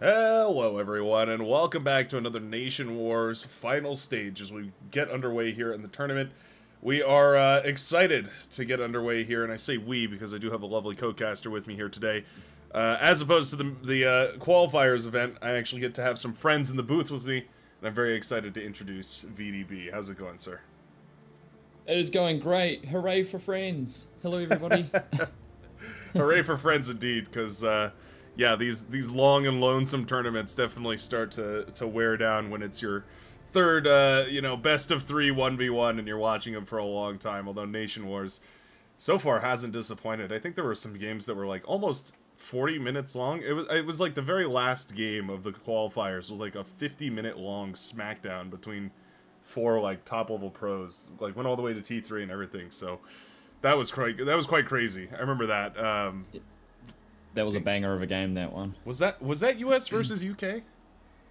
Hello everyone, and welcome back to another Nation Wars final stage as we get underway here in the tournament. We are excited to get underway here, and I say we because I do have a lovely co-caster with me here today. As opposed to the qualifiers event, I actually get to have some friends in the booth with me, and I'm very excited to introduce VDB. How's it going, sir? It is going great. Hooray for friends. Hello, everybody. Hooray for friends indeed, because yeah, these long and lonesome tournaments definitely start to wear down when it's your third, best of 3 1v1 and you're watching them for a long time, although Nation Wars so far hasn't disappointed. I think there were some games that were like almost 40 minutes long. It was like the very last game of the qualifiers was like a 50-minute long smackdown between 4 like top-level pros, like went all the way to T3 and everything, so that was quite crazy. I remember that. That was a banger of a game, that one. Was that US versus UK? I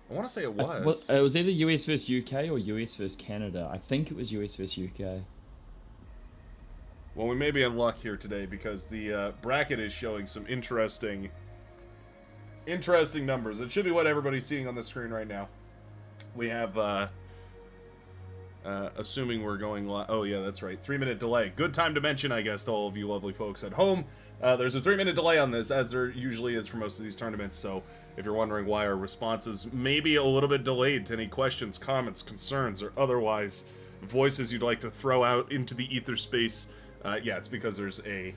want to say it was. It was either US versus UK or US versus Canada. I think it was US versus UK. Well, we may be in luck here today because the bracket is showing some interesting numbers. It should be what everybody's seeing on the screen right now. We have, assuming we're going live. Oh, yeah, that's right. 3-minute delay. Good time to mention, I guess, to all of you lovely folks at home. There's a 3-minute delay on this, as there usually is for most of these tournaments, so if you're wondering why our responses may be a little bit delayed to any questions, comments, concerns, or otherwise voices you'd like to throw out into the ether space, yeah, it's because there's a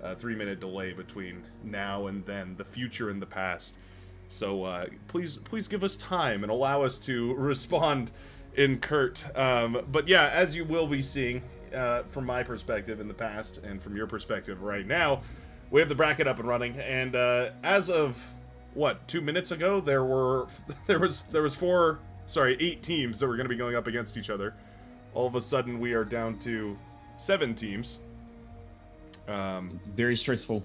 3-minute delay between now and then, the future and the past. So please give us time and allow us to respond in Kurt. But yeah, as you will be seeing from my perspective in the past and from your perspective right now, we have the bracket up and running, and as of what, 2 minutes ago, there was 8 teams that were going to be going up against each other. All of a sudden, we are down to 7 teams. Very stressful.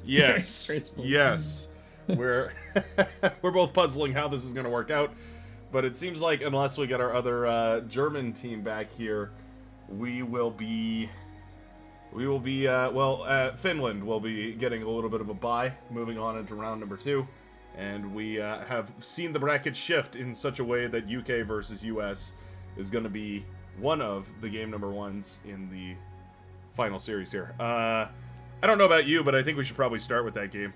Yes, Very stressful. yes. We're both puzzling how this is going to work out, but it seems like unless we get our other German team back here, we will be, Finland will be getting a little bit of a bye, moving on into round number 2, and we have seen the bracket shift in such a way that UK versus US is going to be one of the game number 1s in the final series here. I don't know about you, but I think we should probably start with that game.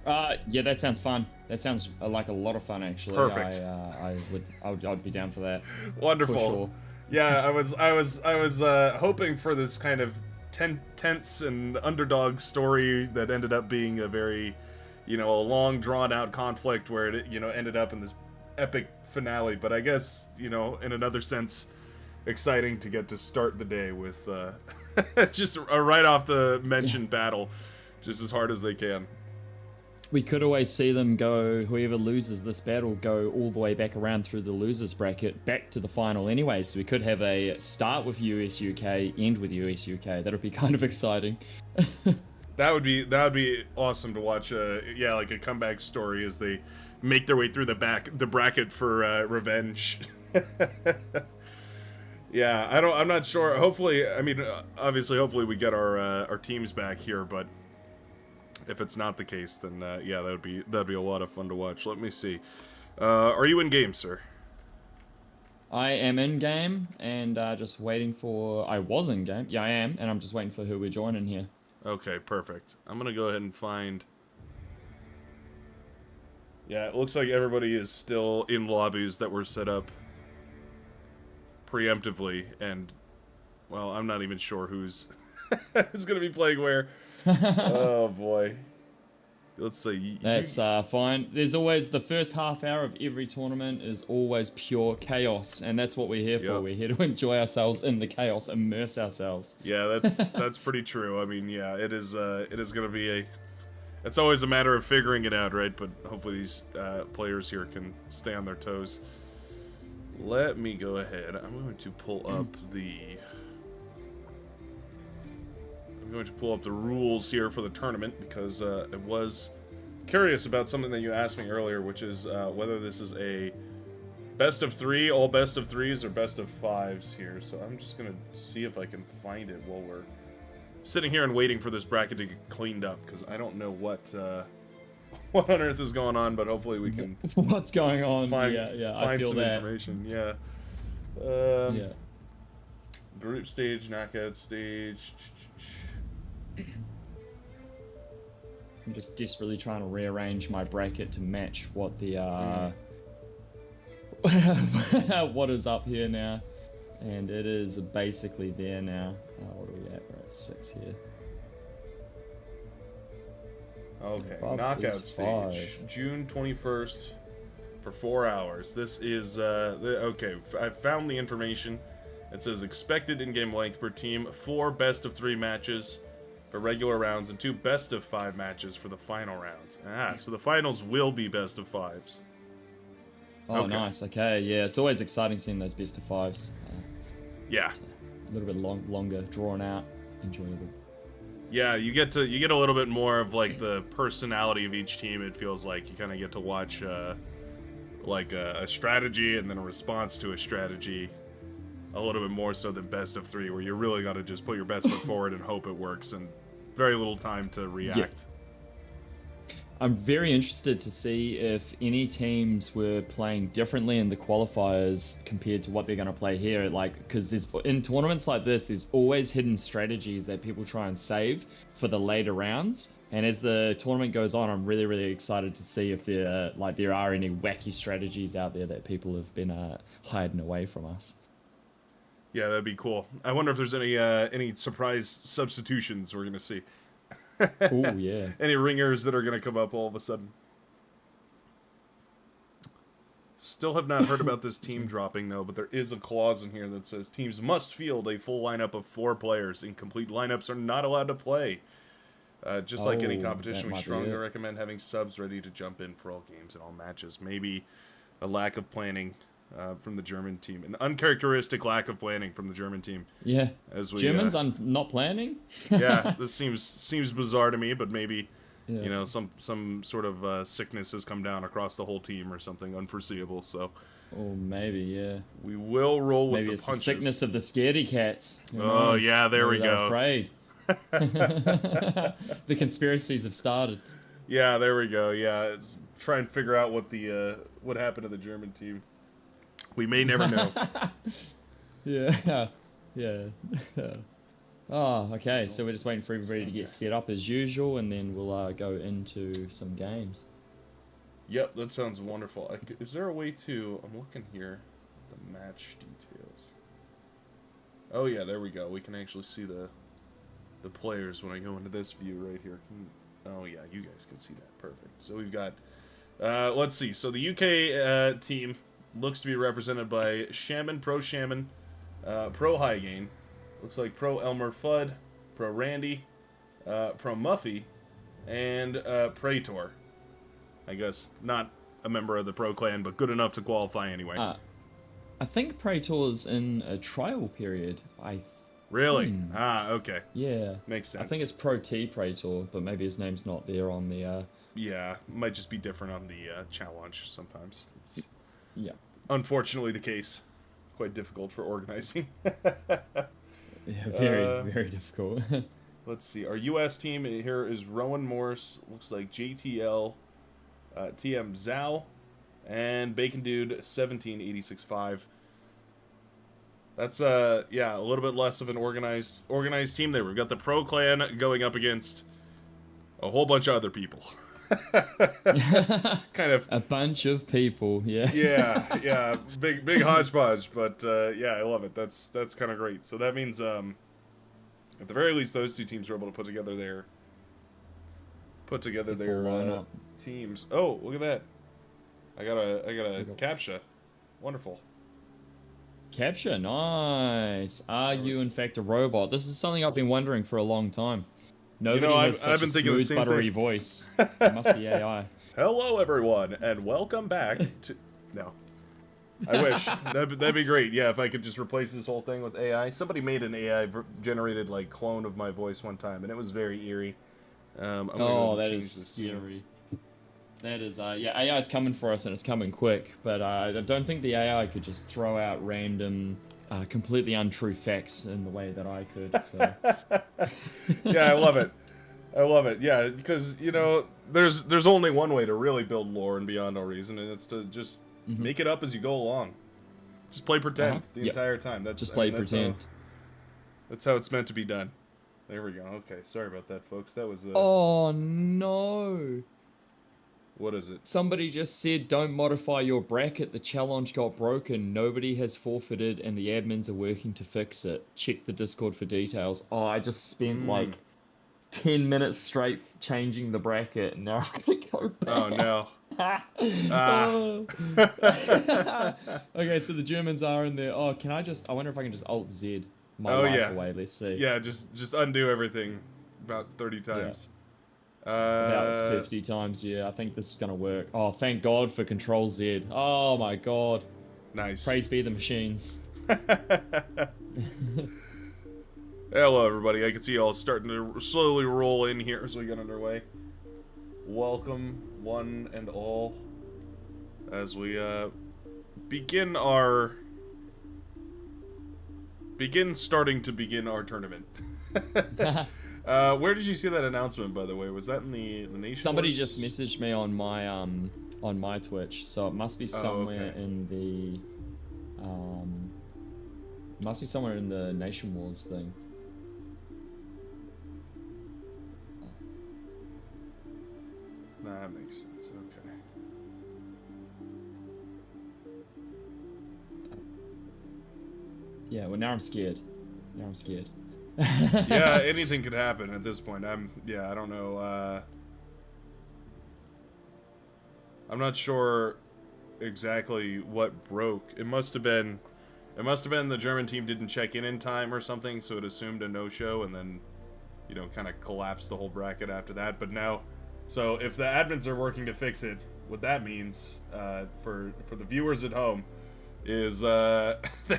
Yeah, that sounds fun. That sounds like a lot of fun, actually. Perfect. I'd be down for that. Wonderful. For sure. Yeah, I was hoping for this kind of tense and underdog story that ended up being a very, a long drawn out conflict where it, ended up in this epic finale. But I guess, in another sense, exciting to get to start the day with just a right off the mentioned battle, just as hard as they can. We could always see them go, whoever loses this battle, go all the way back around through the losers bracket, back to the final anyway. So we could have a start with US-UK, end with US-UK. That would be kind of exciting. That would be awesome to watch. Yeah, like a comeback story as they make their way through the bracket for revenge. Yeah, I'm not sure. Hopefully, hopefully we get our teams back here, but if it's not the case, then yeah, that'd be a lot of fun to watch. Let me see. Are you in game, sir? I am in game and just waiting for. I was in game. Yeah, I am, and I'm just waiting for who we're joining here. Okay, perfect. I'm gonna go ahead and find. Yeah, it looks like everybody is still in lobbies that were set up preemptively, and well, I'm not even sure who's who's gonna be playing where. Oh boy. Let's see. That's fine. There's always the first half hour of every tournament is always pure chaos, and that's what we're here for. We're here to enjoy ourselves in the chaos, immerse ourselves. Yeah, that's pretty true. I mean, yeah, it is going to be it's always a matter of figuring it out, right? But hopefully these players here can stay on their toes. Let me go ahead. I'm going to pull up the rules here for the tournament because I was curious about something that you asked me earlier, which is whether this is a best of 3, all best of 3s, or best of 5s here. So I'm just gonna see if I can find it while we're sitting here and waiting for this bracket to get cleaned up, because I don't know what what on earth is going on, but hopefully we can What's going on? find I feel some that. information. Yeah. Yeah. Group stage, knockout stage. I'm just desperately trying to rearrange my bracket to match what the what is up here now, and it is basically there now. What are we at? We're at 6 here. Okay, Above knockout is stage, 5. June 21st for 4 hours. This is, okay, I found the information. It says expected in-game length per team, 4 best-of-3 matches for regular rounds, and 2 best-of-5 matches for the final rounds. So the finals will be best-of-5s. Oh, Okay. nice. Okay, yeah, it's always exciting seeing those best of 5s. Yeah. A little bit longer, drawn out, enjoyable. Yeah, you get a little bit more of like the personality of each team. It feels like you kind of get to watch like a strategy and then a response to a strategy, a little bit more so than best of 3, where you really got to just put your best foot forward and hope it works, and very little time to react. Yeah. I'm very interested to see if any teams were playing differently in the qualifiers compared to what they're going to play here. Like, because there's in tournaments like this, there's always hidden strategies that people try and save for the later rounds. And as the tournament goes on, I'm really, really excited to see if there are any wacky strategies out there that people have been hiding away from us. Yeah, that'd be cool. I wonder if there's any surprise substitutions we're gonna see. Oh, yeah. Any ringers that are going to come up all of a sudden. Still have not heard about this team dropping, though, but there is a clause in here that says teams must field a full lineup of 4 players. Incomplete lineups are not allowed to play. Just like any competition, we strongly recommend having subs ready to jump in for all games and all matches. Maybe a lack of planning from the German team. An uncharacteristic lack of planning from the German team. Yeah. As we, Germans not planning? Yeah, this seems bizarre to me, but maybe you know some sort of sickness has come down across the whole team or something unforeseeable. So, or maybe we will roll with maybe the it's punches. the sickness of the scaredy cats. Oh yeah, there we go. Afraid. The conspiracies have started. Yeah, there we go. Yeah, try and figure out what happened to the German team. We may never know. Yeah. Oh, okay. So we're just waiting for everybody to get set up as usual, and then we'll go into some games. Yep, that sounds wonderful. Is there a way to... I'm looking here. The match details. Oh, yeah, there we go. We can actually see the players when I go into this view right here. Oh, yeah, you guys can see that. Perfect. So we've got... let's see. So the UK team looks to be represented by Shaman, Pro Shaman, Pro Highgain. Looks like Pro Elmer Fudd, Pro Randy, Pro Muffy, and Praetor. I guess not a member of the Pro Clan, but good enough to qualify anyway. I think Praetor's in a trial period. Really? Okay. Yeah. Makes sense. I think it's Pro T Praetor, but maybe his name's not there on the... Yeah, might just be different on the challenge sometimes. It's unfortunately the case. Quite difficult for organizing. Yeah, very difficult. Let's see. Our U.S. team here is Rowan Morse. Looks like JTL, TM Zhao, and Bacon Dude 17865. That's a little bit less of an organized team there. We've got the Pro Clan going up against a whole bunch of other people. Kind of a bunch of people, yeah, big hodgepodge, but I love it. That's kind of great. So that means at the very least those two teams were able to put together their teams. Oh, look at that! I got a CAPTCHA. Wonderful. CAPTCHA, nice. Are you in fact a robot? This is something I've been wondering for a long time. Nobody has such I've been a thinking the smooth, same buttery thing. voice. It must be AI. Hello, everyone, and welcome back to... No. I wish. That'd be great. Yeah, if I could just replace this whole thing with AI. Somebody made an AI-generated, clone of my voice one time, and it was very eerie. That is eerie. That is, AI is coming for us, and it's coming quick, but I don't think the AI could just throw out random... completely untrue facts in the way that I could. So. Yeah, I love it. I love it. Yeah, because there's only one way to really build lore in Beyond No Reason, and it's to just make it up as you go along. Just play pretend the entire time. Just play pretend. That's how it's meant to be done. There we go. Okay, sorry about that, folks. That was. Oh no! What is it? Somebody just said, "Don't modify your bracket. The challenge got broken. Nobody has forfeited, and the admins are working to fix it. Check the Discord for details." Oh, I just spent like 10 minutes straight changing the bracket, and now I'm gonna go back. Oh no. Okay, so the Germans are in there. Oh, I wonder if I can just Alt Z my life away. Let's see. Yeah, just undo everything about 30 times. About 50 times, yeah. I think this is gonna work. Oh, thank God for Control Z. Oh my God. Nice. Praise be the machines. Hello, everybody. I can see you all starting to slowly roll in here as we get underway. Welcome, one and all, as we begin starting to begin our tournament. Where did you see that announcement, by the way? Was that in the Nation Somebody Wars? just messaged me on my Twitch, so it must be somewhere in the Nation Wars thing. Nah, that makes sense. Okay. Yeah, well, now I'm scared. Yeah, anything could happen at this point. I don't know. I'm not sure exactly what broke. It must have been the German team didn't check in time or something, so it assumed a no-show and then, kind of collapsed the whole bracket after that. But now, so if the admins are working to fix it, what that means for the viewers at home is they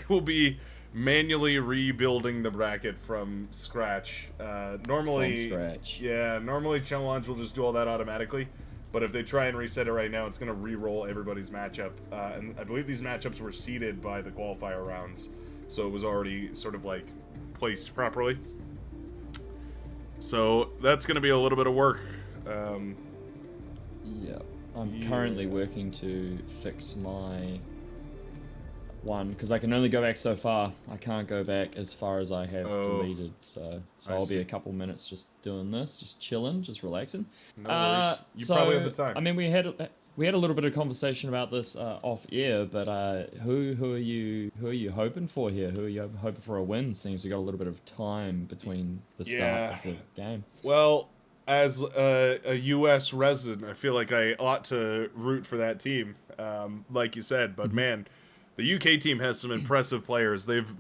will be manually rebuilding the bracket from scratch. Normally, normally Challenge will just do all that automatically. But if they try and reset it right now, it's going to re-roll everybody's matchup. And I believe these matchups were seeded by the qualifier rounds, so it was already sort of like placed properly. So that's going to be a little bit of work. I'm currently working to fix my one, because I can only go back so far. I can't go back as far as I have deleted, so I'll be a couple minutes just doing this, just chilling, just relaxing. No worries. You probably have the time. I mean, we had a little bit of conversation about this off air, but who are you hoping for here? Who are you hoping for a win? Since we got a little bit of time between the start of the game. Well, as a U.S. resident, I feel like I ought to root for that team, like you said. But man, the UK team has some impressive players. They've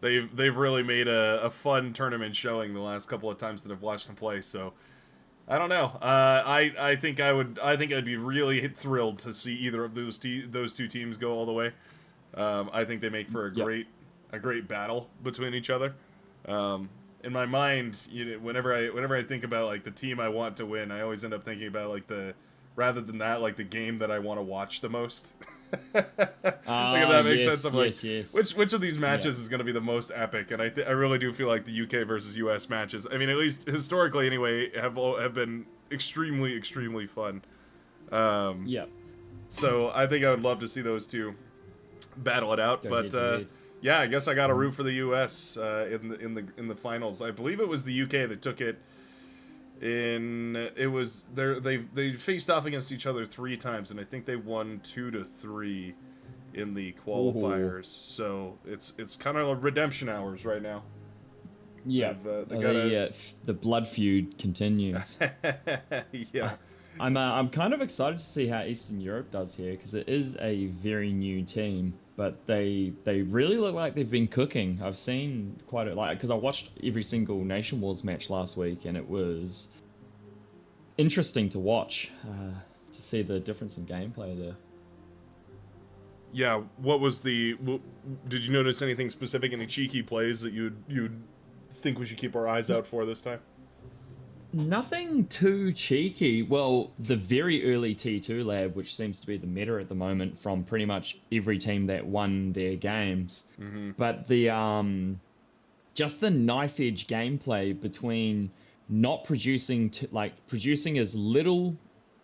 really made a fun tournament showing the last couple of times that I've watched them play. So I don't know. I think I'd be really thrilled to see either of those two teams go all the way. I think they make for a great battle between each other. In my mind, whenever I think about like the team I want to win, I always end up thinking about like rather than that, like the game that I want to watch the most. Like if that makes sense. I'm which of these matches is going to be the most epic? And I really do feel like the UK versus US matches, I mean, at least historically anyway, have been extremely, extremely fun. So I think I would love to see those two battle it out. Yeah, I guess I got to root for the US in the finals. I believe it was the UK that took it. They faced off against each other 3 times, and I think they won 2-3 in the qualifiers. So it's kind of redemption hours right now. Yeah, the blood feud continues. Yeah, I'm kind of excited to see how Eastern Europe does here, because it is a very new team, but they really look like they've been cooking. I've seen because I watched every single Nation Wars match last week, and it was interesting to watch, to see the difference in gameplay there. Yeah, did you notice anything specific, any cheeky plays that you'd think we should keep our eyes out for this time? Nothing too cheeky. Well, the very early T2 lab, which seems to be the meta at the moment from pretty much every team that won their games. But the just the knife edge gameplay between not producing producing as little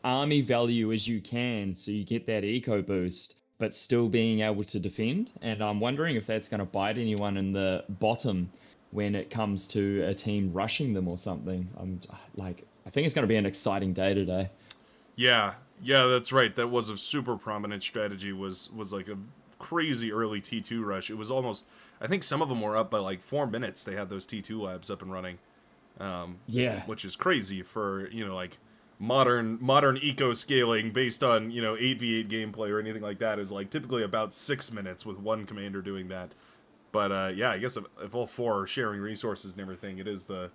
army value as you can so you get that eco boost, but still being able to defend. And I'm wondering if that's going to bite anyone in the bottom when it comes to a team rushing them or something. I think it's going to be an exciting day today. Yeah, that's right. That was a super prominent strategy. Was like a crazy early T2 rush. It was almost, I think some of them were up by like 4 minutes. They had those T2 labs up and running. Yeah, which is crazy for, like modern eco scaling based on 8v8 gameplay or anything like that is like typically about 6 minutes with one commander doing that. But yeah, I guess if all four are sharing resources and everything, it is the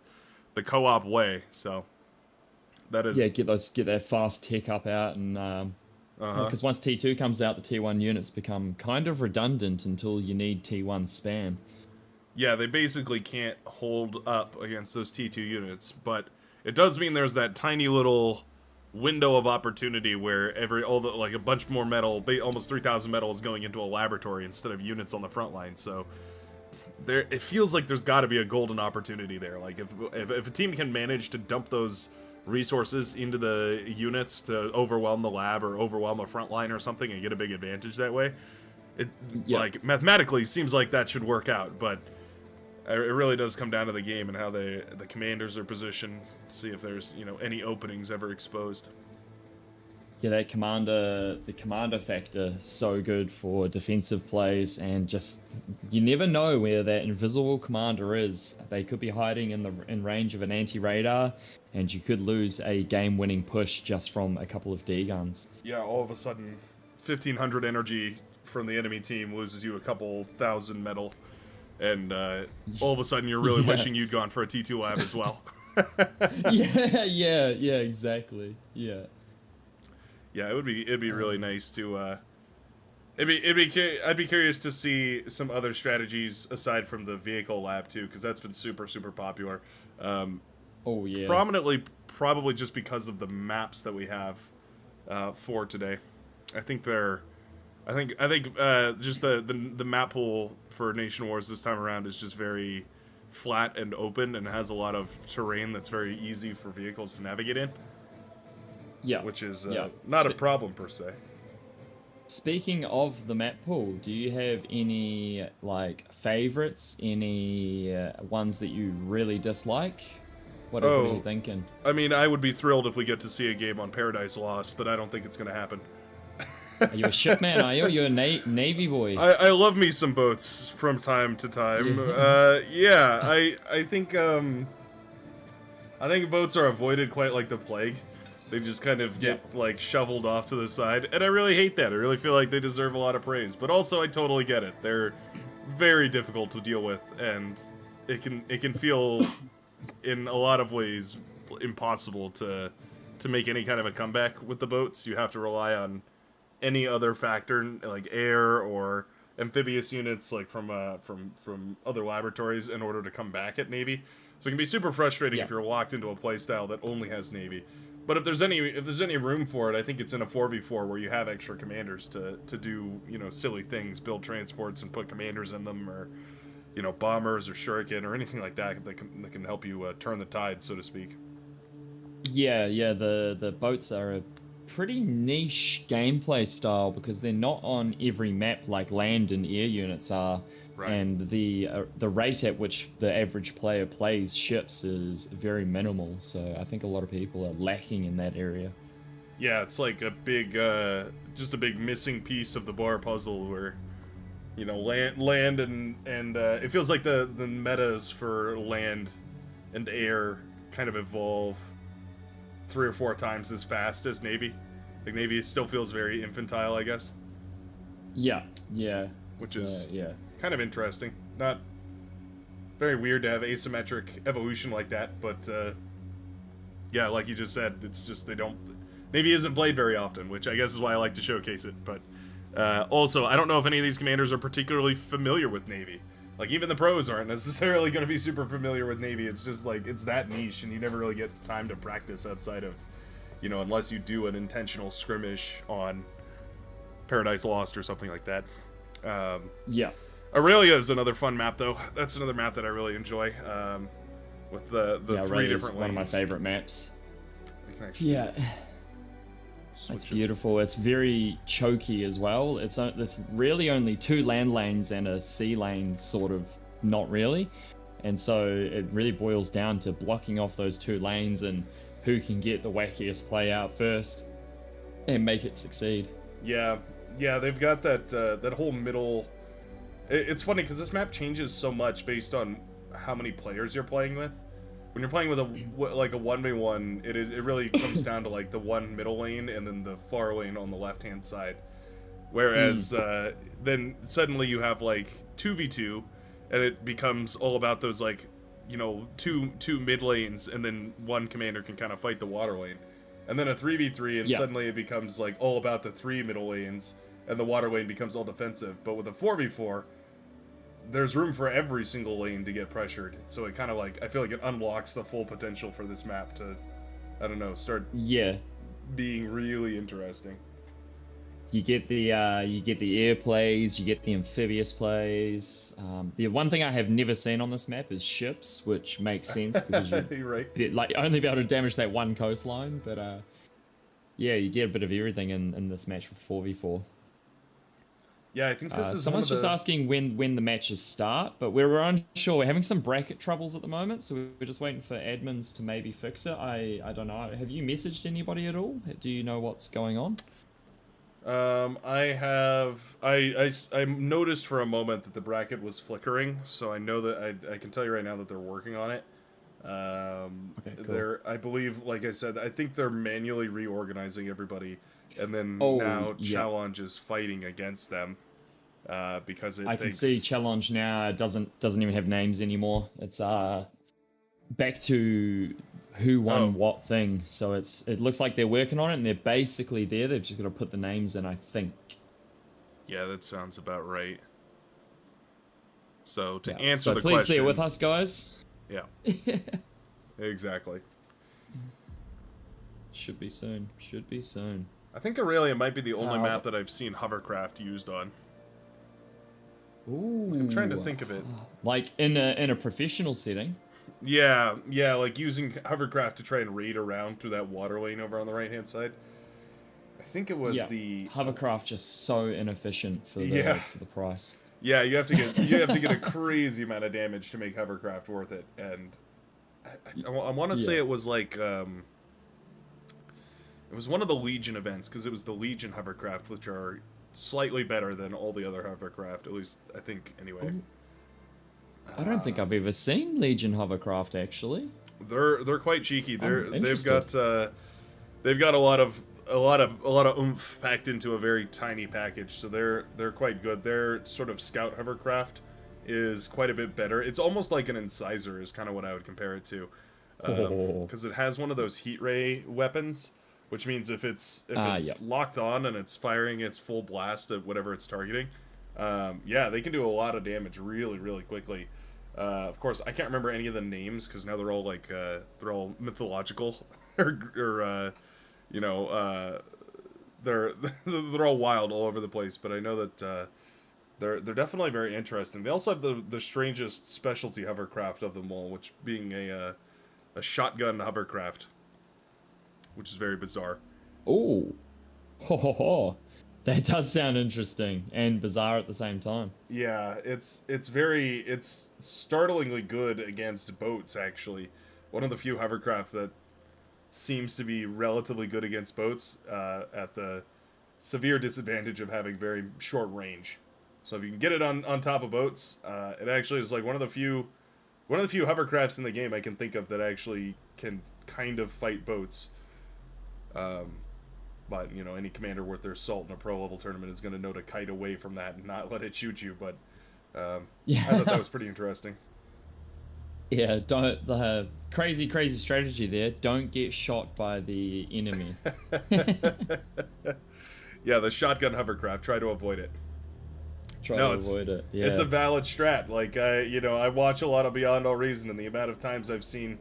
co-op way. So that is get that fast tech up out, and because once T2 comes out, the T1 units become kind of redundant until you need T1 spam. Yeah, they basically can't hold up against those T2 units, but it does mean there's that tiny little window of opportunity where a bunch more metal, almost 3,000 metal, is going into a laboratory instead of units on the front line. So it feels like there's got to be a golden opportunity there. Like if a team can manage to dump those resources into the units to overwhelm the lab or overwhelm a front line or something and get a big advantage that way, like mathematically seems like that should work out, but it really does come down to the game and how the commanders are positioned, see if there's any openings ever exposed. Yeah, the commander factor is so good for defensive plays, and just you never know where that invisible commander is. They could be hiding in range of an anti-radar, and you could lose a game-winning push just from a couple of D guns. Yeah, all of a sudden 1,500 energy from the enemy team loses you a couple thousand metal. And all of a sudden, you're really wishing you'd gone for a T2 lab as well. yeah, exactly. Yeah, it'd be really nice to. I'd be curious to see some other strategies aside from the vehicle lab too, because that's been super popular. Oh yeah. Prominently, probably just because of the maps that we have for today. I think just the map pool for Nation Wars this time around is just very flat and open and has a lot of terrain that's very easy for vehicles to navigate in. Yeah. Which is not a problem per se. Speaking of the map pool, do you have any favorites? Any ones that you really dislike? What are you thinking? I mean, I would be thrilled if we get to see a game on Paradise Lost, but I don't think it's going to happen. Are you a shipman, are you? You're a Navy boy. I love me some boats from time to time. I think boats are avoided quite like the plague. They just kind of get shoveled off to the side, and I really hate that. I really feel like they deserve a lot of praise, but also I totally get it. They're very difficult to deal with, and it can feel in a lot of ways impossible to make any kind of a comeback with the boats. You have to rely on any other factor like air or amphibious units from other laboratories in order to come back at Navy. So it can be super frustrating if you're locked into a playstyle that only has Navy. But if there's any room for it, I think it's in a 4v4 where you have extra commanders to do silly things, build transports and put commanders in them, or bombers or shuriken or anything like that that can help you turn the tide, so to speak. Yeah, the boats are a pretty niche gameplay style because they're not on every map like land and air units are, right. And the rate at which the average player plays ships is very minimal, so I think a lot of people are lacking in that area. Yeah, it's like a big just a big missing piece of the bar puzzle where land and it feels like the metas for land and air kind of evolve 3 or 4 times as fast as Navy. Like Navy still feels very infantile, I guess. Yeah. Which is kind of interesting. Not very weird to have asymmetric evolution like that, but yeah, like you just said, it's just Navy isn't played very often, which I guess is why I like to showcase it. But also, I don't know if any of these commanders are particularly familiar with Navy. Like, even the pros aren't necessarily going to be super familiar with Navy. It's just, it's that niche, and you never really get time to practice outside of, unless you do an intentional skirmish on Paradise Lost or something like that. Yeah. Aurelia is another fun map, though. That's another map that I really enjoy. With the three different lanes. One of my favorite maps. You can actually It's beautiful. It's very choky as well. It's really only 2 land lanes and a sea lane, sort of, not really. And so it really boils down to blocking off those 2 lanes and who can get the wackiest play out first and make it succeed. Yeah, they've got that whole middle. It's funny because this map changes so much based on how many players you're playing with. When you're playing with a 1v1, it really comes down to like the one middle lane and then the far lane on the left hand side. Whereas then suddenly you have like 2v2, and it becomes all about those like, you know, two mid lanes, and then one commander can kind of fight the water lane. And then a 3v3, and suddenly it becomes like all about the 3 middle lanes, and the water lane becomes all defensive. But with a 4v4, there's room for every single lane to get pressured. So it kind of like, I feel like it unlocks the full potential for this map to, I don't know, start being really interesting. You get the air plays, you get the amphibious plays. The one thing I have never seen on this map is ships, which makes sense because you're right. like only be able to damage that one coastline. But yeah, you get a bit of everything in this match with 4v4. Yeah, I think this is someone's just asking when the matches start, but we're unsure. We're having some bracket troubles at the moment, so we're just waiting for admins to maybe fix it. I don't know. Have you messaged anybody at all? Do you know what's going on? I noticed for a moment that the bracket was flickering, so I know that I can tell you right now that they're working on it. Okay, cool. They're, I believe, like I said, I think they're manually reorganizing everybody, and then now Challenge is fighting against them, because I can see Challenge now doesn't even have names anymore. It's back to who won what thing. So it looks like they're working on it, and they're basically there. They've just got to put the names in, I think. Yeah, that sounds about right. So to answer the question, please bear with us, guys. Yeah. Exactly. Should be soon. I think Aurelia might be the only map that I've seen hovercraft used on. Ooh. I'm trying to think of it. Like in a professional setting. Yeah, like using hovercraft to try and raid around through that water lane over on the right-hand side. I think it was the hovercraft, just so inefficient for the price. Yeah, you have to get a crazy amount of damage to make hovercraft worth it, and I want to say it was like it was one of the Legion events, because it was the Legion hovercraft, which are slightly better than all the other hovercraft, at least I think anyway. I don't think I've ever seen Legion hovercraft actually. They're quite cheeky. They've got a lot of oomph packed into a very tiny package, so they're quite good. Their sort of scout hovercraft is quite a bit better. It's almost like an incisor is kind of what I would compare it to, because it has one of those heat ray weapons, which means if it's locked on and it's firing its full blast at whatever it's targeting, they can do a lot of damage really, really quickly. Of course, I can't remember any of the names because now they're all like they're all mythological or they're all wild all over the place. But I know that they're definitely very interesting. They also have the strangest specialty hovercraft of them all, which being a shotgun hovercraft, which is very bizarre. Ooh. Ho. That does sound interesting and bizarre at the same time. Yeah, it's startlingly good against boats, actually. One of the few hovercraft that seems to be relatively good against boats, at the severe disadvantage of having very short range. So if you can get it on top of boats, it actually is like one of the few hovercrafts in the game I can think of that actually can kind of fight boats. But, any commander worth their salt in a pro-level tournament is going to know to kite away from that and not let it shoot you, but I thought that was pretty interesting. Yeah, the crazy strategy there. Don't get shot by the enemy. Yeah, the shotgun hovercraft, try to avoid it. Avoid it. Yeah. It's a valid strat. Like, I watch a lot of Beyond All Reason, and the amount of times I've seen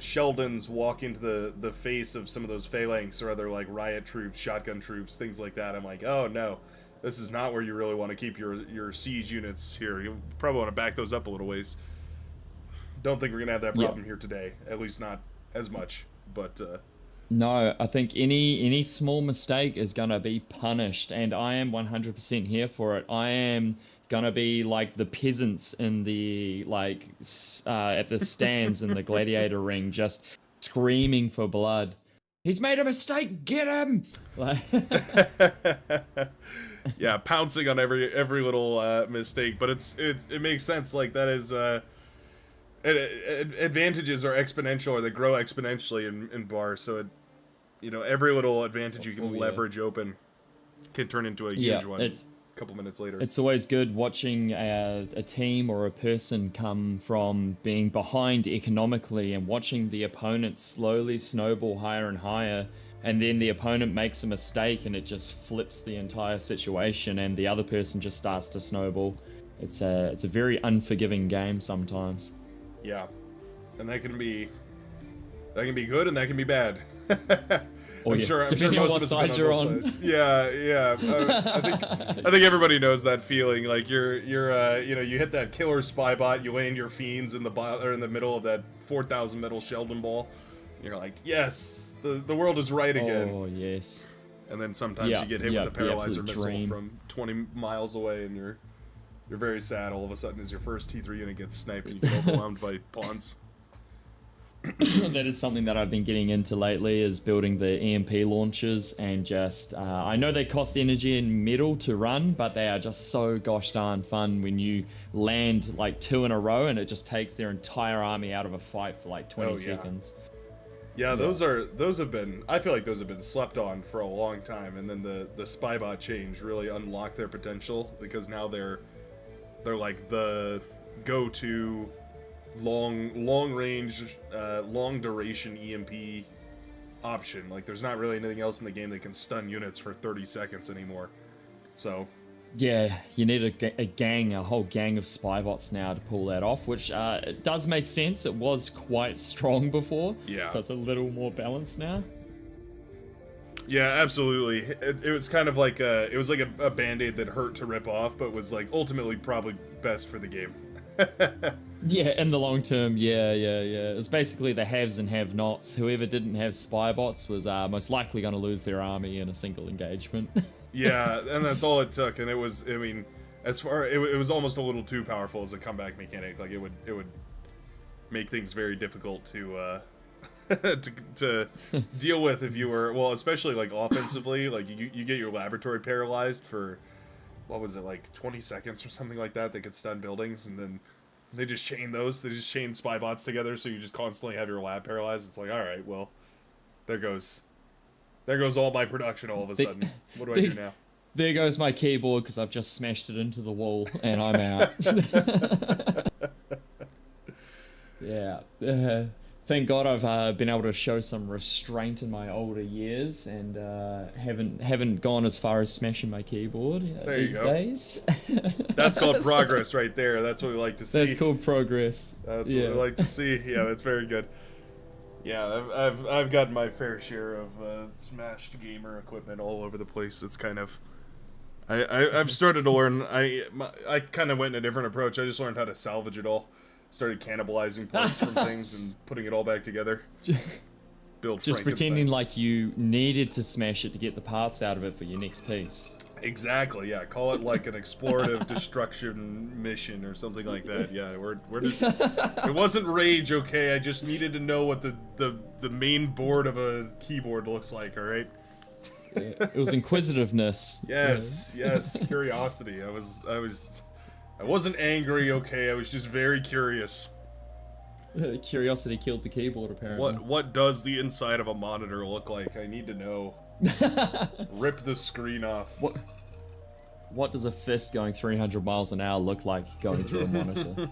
Sheldons walk into the face of some of those phalanx or other like riot troops, shotgun troops, things like that. I'm like, oh no, This is not where you really want to keep your siege units here. You probably want to back those up a little ways. Don't think we're gonna have that problem here today. At least not as much. But No, I think any small mistake is gonna be punished, and I am 100% here for it. I am gonna be like the peasants in the at the stands in the gladiator ring, just screaming for blood. He's made a mistake. Get him! Like, yeah, pouncing on every little mistake. But it makes sense. Like that is advantages are exponential, or they grow exponentially in bar. So every little advantage you can leverage open can turn into a huge one. A couple minutes later. It's always good watching a team or a person come from being behind economically and watching the opponent slowly snowball higher and higher, and then the opponent makes a mistake and it just flips the entire situation and the other person just starts to snowball. It's a very unforgiving game sometimes. Yeah, and that can be good and that can be bad. I'm sure most of us have been on both sides. Yeah. I think everybody knows that feeling. Like you hit that killer spy bot, you land your fiends in the middle of that 4,000 metal Sheldon ball. You're like, yes, the world is right again. Oh yes. And then sometimes you get hit with a paralyzer missile from 20 miles away, and you're very sad. All of a sudden, as your first T3 unit gets sniped, and you get overwhelmed by pawns. That is something that I've been getting into lately, is building the EMP launchers, and just I know they cost energy and metal to run, but they are just so gosh darn fun when you land like 2 in a row and it just takes their entire army out of a fight for like 20 seconds. Yeah, those have been, I feel like those have been slept on for a long time, and then the Spybot change really unlocked their potential, because now they're like the go-to long range, long duration EMP option. Like, there's not really anything else in the game that can stun units for 30 seconds anymore. So yeah, you need a whole gang of Spybots now to pull that off, which it does make sense. It was quite strong before, so it's a little more balanced now. Yeah, absolutely. It was kind of like a band-aid that hurt to rip off, but was like ultimately probably best for the game. Yeah, in the long term, yeah. It was basically the haves and have-nots. Whoever didn't have Spybots was most likely going to lose their army in a single engagement. Yeah, and that's all it took, and it was, I mean, it was almost a little too powerful as a comeback mechanic. Like, it would make things very difficult to to deal with if you were, well, especially like offensively. Like, you get your laboratory paralyzed for, what was it, like 20 seconds or something like that could stun buildings, and then they just chain Spybots together, so you just constantly have your lab paralyzed. It's like, all right, well, there goes all my production all of a sudden. What do I do now? There goes my keyboard, because I've just smashed it into the wall, and I'm out. Yeah. Thank God I've been able to show some restraint in my older years, and haven't gone as far as smashing my keyboard these days. That's called progress right there. That's what we like to see. That's called progress. That's what we like to see. Yeah, that's very good. Yeah, I've got my fair share of smashed gamer equipment all over the place. It's kind of, I've started to learn. I kind of went in a different approach. I just learned how to salvage it all. Started cannibalizing parts from things and putting it all back together. Build just pretending like you needed to smash it to get the parts out of it for your next piece. Exactly, yeah. Call it like an explorative destruction mission or something like that. Yeah, we're just. It wasn't rage, okay? I just needed to know what the main board of a keyboard looks like. All right. Yeah, it was inquisitiveness. Yes, curiosity. I wasn't angry, okay? I was just very curious. Curiosity killed the keyboard, apparently. What does the inside of a monitor look like? I need to know. Rip the screen off. What does a fist going 300 miles an hour look like going through a monitor?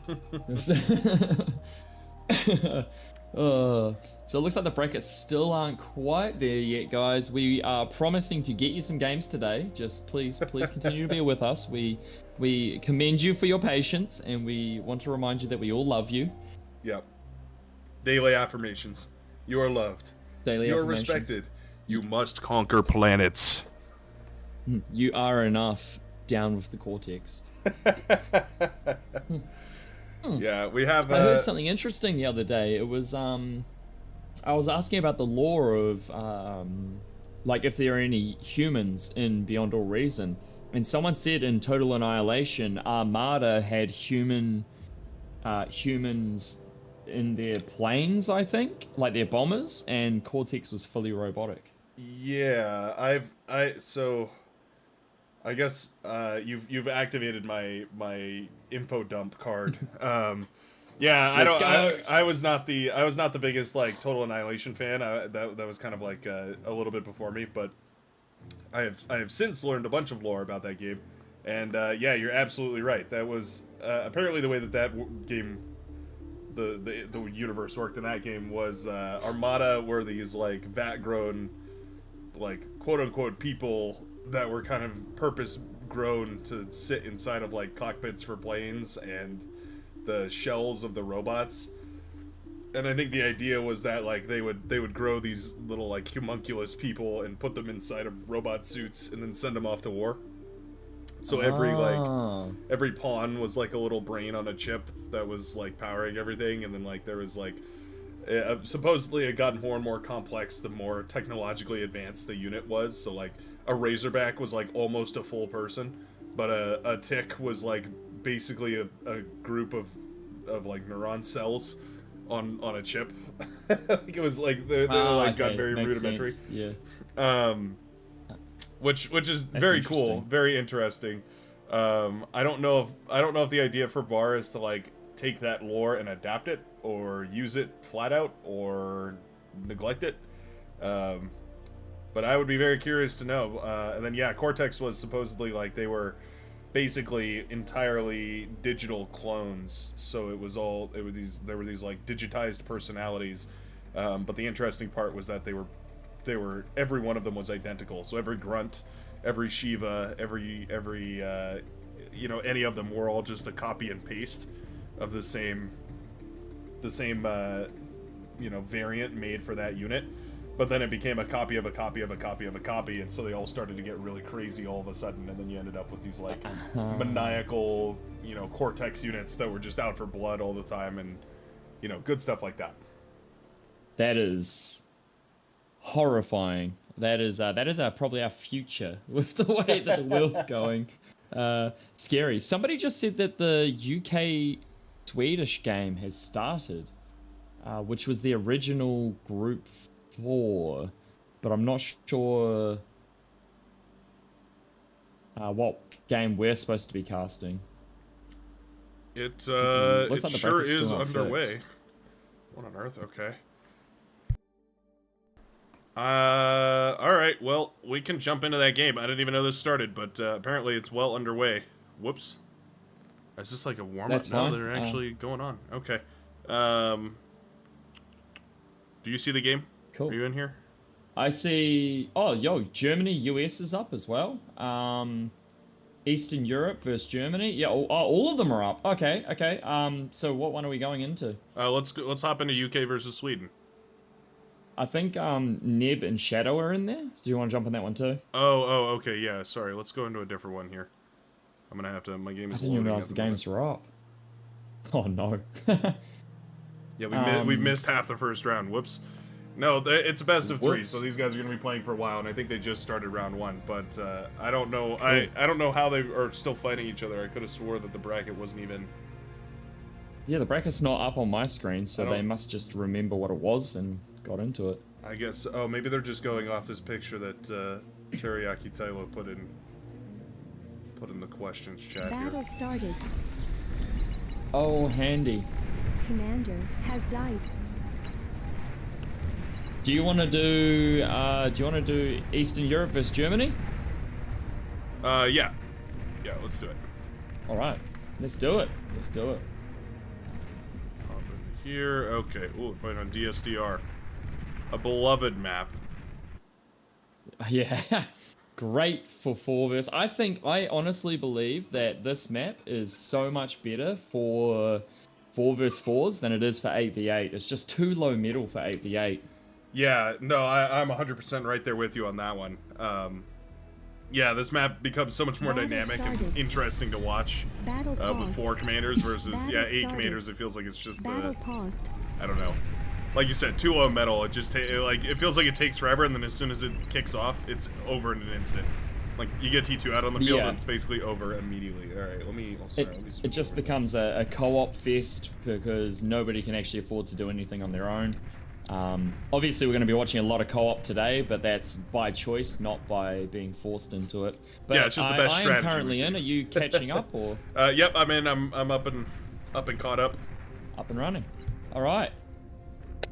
So it looks like the brackets still aren't quite there yet, guys. We are promising to get you some games today. Just please continue to be with us. We commend you for your patience, and we want to remind you that we all love you. Yep. Daily affirmations. You are loved. You are respected. You must conquer planets. You are enough. Down with the Cortex. Yeah, we have. I heard something interesting the other day. It was I was asking about the lore of like if there are any humans in Beyond All Reason, and someone said in Total Annihilation, Armada had humans in their planes, I think, like their bombers, and Cortex was fully robotic. Yeah, so I guess you've activated my info dump card. Yeah, Let's go. I was not the biggest like Total Annihilation fan. That was kind of like a little bit before me, but I have since learned a bunch of lore about that game, and yeah, you're absolutely right. That was apparently the way that game, the universe worked in that game was Armada were these like vat grown, like quote unquote people that were kind of purpose grown to sit inside of like cockpits for planes and the shells of the robots. And I think the idea was that like they would grow these little like homunculus people and put them inside of robot suits and then send them off to war. So every pawn was like a little brain on a chip that was like powering everything, and then like there was like supposedly it got more and more complex the more technologically advanced the unit was. So like a Razorback was like almost a full person, but a Tick was like basically a group of like neuron cells on a chip. Like it was like they like okay. got very Makes rudimentary. sense. Yeah. Which is That's very cool, interesting. very interesting. I don't know if the idea for Bar is to like take that lore and adapt it, or use it flat out, or neglect it. But I would be very curious to know. And then yeah, Cortex was supposedly like they were basically entirely digital clones. So there were these like digitized personalities. But the interesting part was that they were every one of them was identical. So every grunt, every Shiva, every any of them were all just a copy and paste of the same variant made for that unit. But then it became a copy of a copy of a copy of a copy, and so they all started to get really crazy all of a sudden, and then you ended up with these like maniacal, Cortex units that were just out for blood all the time, and good stuff like that. That is horrifying. That is probably our future with the way that the world's going. Scary. Somebody just said that the UK Swedish game has started, which was the original Group 4, but I'm not sure what game we're supposed to be casting. It Looks like the sure bracket's still is not underway. fixed. What on earth? Okay. All right. Well, we can jump into that game. I didn't even know this started, but apparently it's well underway. Whoops. Is this like a warm-up That's now fine. that are actually going on? Okay. Do you see the game? Cool. Are you in here? I see. Oh, Germany, US is up as well. Eastern Europe versus Germany. Yeah, all of them are up. Okay. So what one are we going into? Let's hop into UK versus Sweden. I think Neb and Shadow are in there. Do you want to jump on that one too? Oh, okay, yeah. Sorry, let's go into a different one here. I'm gonna have to. My game I is didn't even loading. realize the games were up. Oh no. Yeah, we've missed half the first round. Whoops. No, it's a best of 3, Whoops. so these guys are gonna be playing for a while, and I think they just started round 1. But I don't know. I don't know how they are still fighting each other. I could have swore that the bracket wasn't even. Yeah, the bracket's not up on my screen, so I don't- they must just remember what it was and got into it. I guess. Oh, maybe they're just going off this picture that Teriyaki Tylo put in the questions chat Battle here. started. Oh, handy. Commander has died. Do you want to do Eastern Europe versus Germany? Yeah, let's do it. All right, let's do it. Hop in here. Okay. Ooh, we're playing on DSDR. A beloved map. Yeah, great for 4 versus. I honestly believe that this map is so much better for 4 versus 4s than it is for 8v8. It's just too low metal for 8v8. Yeah, no, I'm 100% right there with you on that one. Yeah, this map becomes so much more Battle dynamic and started. interesting to watch Battle with paused. 4 commanders versus, Battle yeah, 8 started. commanders. It feels like it's just, Battle paused. I don't know. Like you said, 2-0 metal, it just, it feels like it takes forever, and then as soon as it kicks off, it's over in an instant. Like, you get T2 out on the field, Yeah. and it's basically over immediately. Alright, let me It just over. becomes a co-op fest because nobody can actually afford to do anything on their own. Obviously, we're going to be watching a lot of co-op today, but that's by choice, not by being forced into it. But Yeah, it's just the best I strategy am currently we've in. seen. Are you catching up or Yep, I'm in. I'm up and caught up. up and running? All right.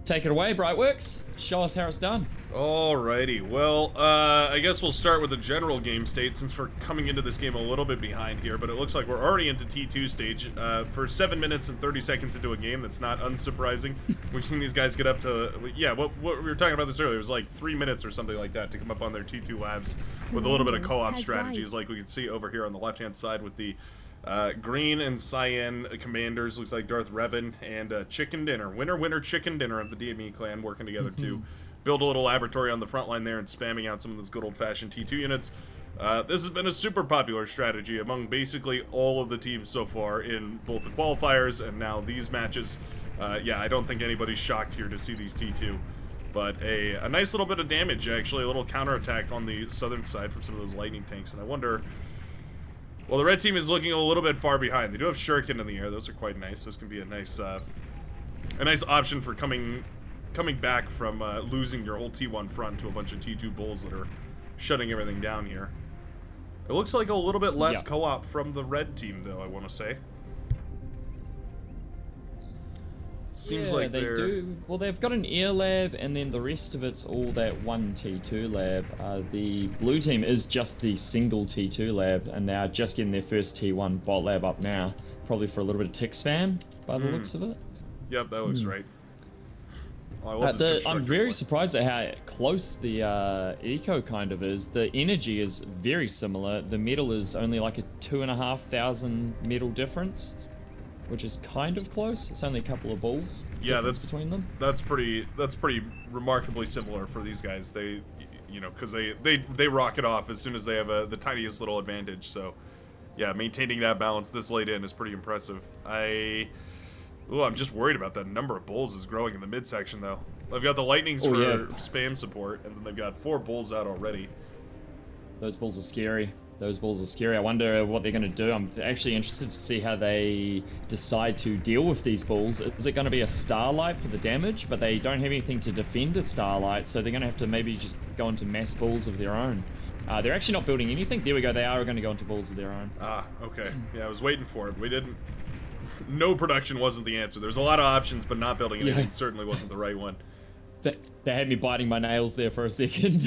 Take it away, BrightWorks. Show us how it's done. Alrighty, well, I guess we'll start with the general game state since we're coming into this game a little bit behind here, but it looks like we're already into T2 stage. For 7 minutes and 30 seconds into a game, that's not unsurprising. We've seen these guys get up to, yeah, what we were talking about this earlier, it was like 3 minutes or something like that to come up on their T2 labs with a little bit of co-op Has strategies died. like we can see over here on the left-hand side with the green and cyan commanders, looks like Darth Revan and Chicken Dinner. Winner, Chicken Dinner of the DME clan working together to build a little laboratory on the front line there and spamming out some of those good old-fashioned T2 units. This has been a super popular strategy among basically all of the teams so far in both the qualifiers and now these matches. Yeah, I don't think anybody's shocked here to see these T2. But a nice little bit of damage, actually, a little counterattack on the southern side from some of those lightning tanks. And I wonder... Well, the red team is looking a little bit far behind. They do have Shuriken in the air. Those are quite nice. Those can be a nice option for coming back from losing your whole T1 front to a bunch of T2 bulls that are shutting everything down here. It looks like a little bit less Yeah. co-op from the red team, though, I want to say. Seems yeah, like they they're... do. Well, they've got an air lab, and then the rest of it's all that one T2 lab. The blue team is just the single T2 lab, and they are just getting their first T1 bot lab up now, probably for a little bit of tick spam by the looks of it. Yep, that looks right. Oh, I love this I'm constructor very play. surprised at how close the eco kind of is. The energy is very similar. The metal is only like a 2,500 metal difference, which is kind of close. It's only a couple of balls Yeah, difference that's between them. That's pretty remarkably similar for these guys. They, you know, because they rock it off as soon as they have the tiniest little advantage. So, yeah, maintaining that balance this late in is pretty impressive. I'm just worried about that number of bulls is growing in the midsection though. They've got the lightnings for yeah. spam support, and then they've got 4 bulls out already. Those balls are scary. Those balls are scary. I wonder what they're going to do. I'm actually interested to see how they decide to deal with these balls. Is it going to be a starlight for the damage, but they don't have anything to defend a starlight, so they're going to have to maybe just go into mass balls of their own. They're actually not building anything. There we go. They are going to go into balls of their own. Ah, okay. Yeah, I was waiting for it. We didn't... No production wasn't the answer. There's a lot of options, but not building anything certainly wasn't the right one. They had me biting my nails there for a second.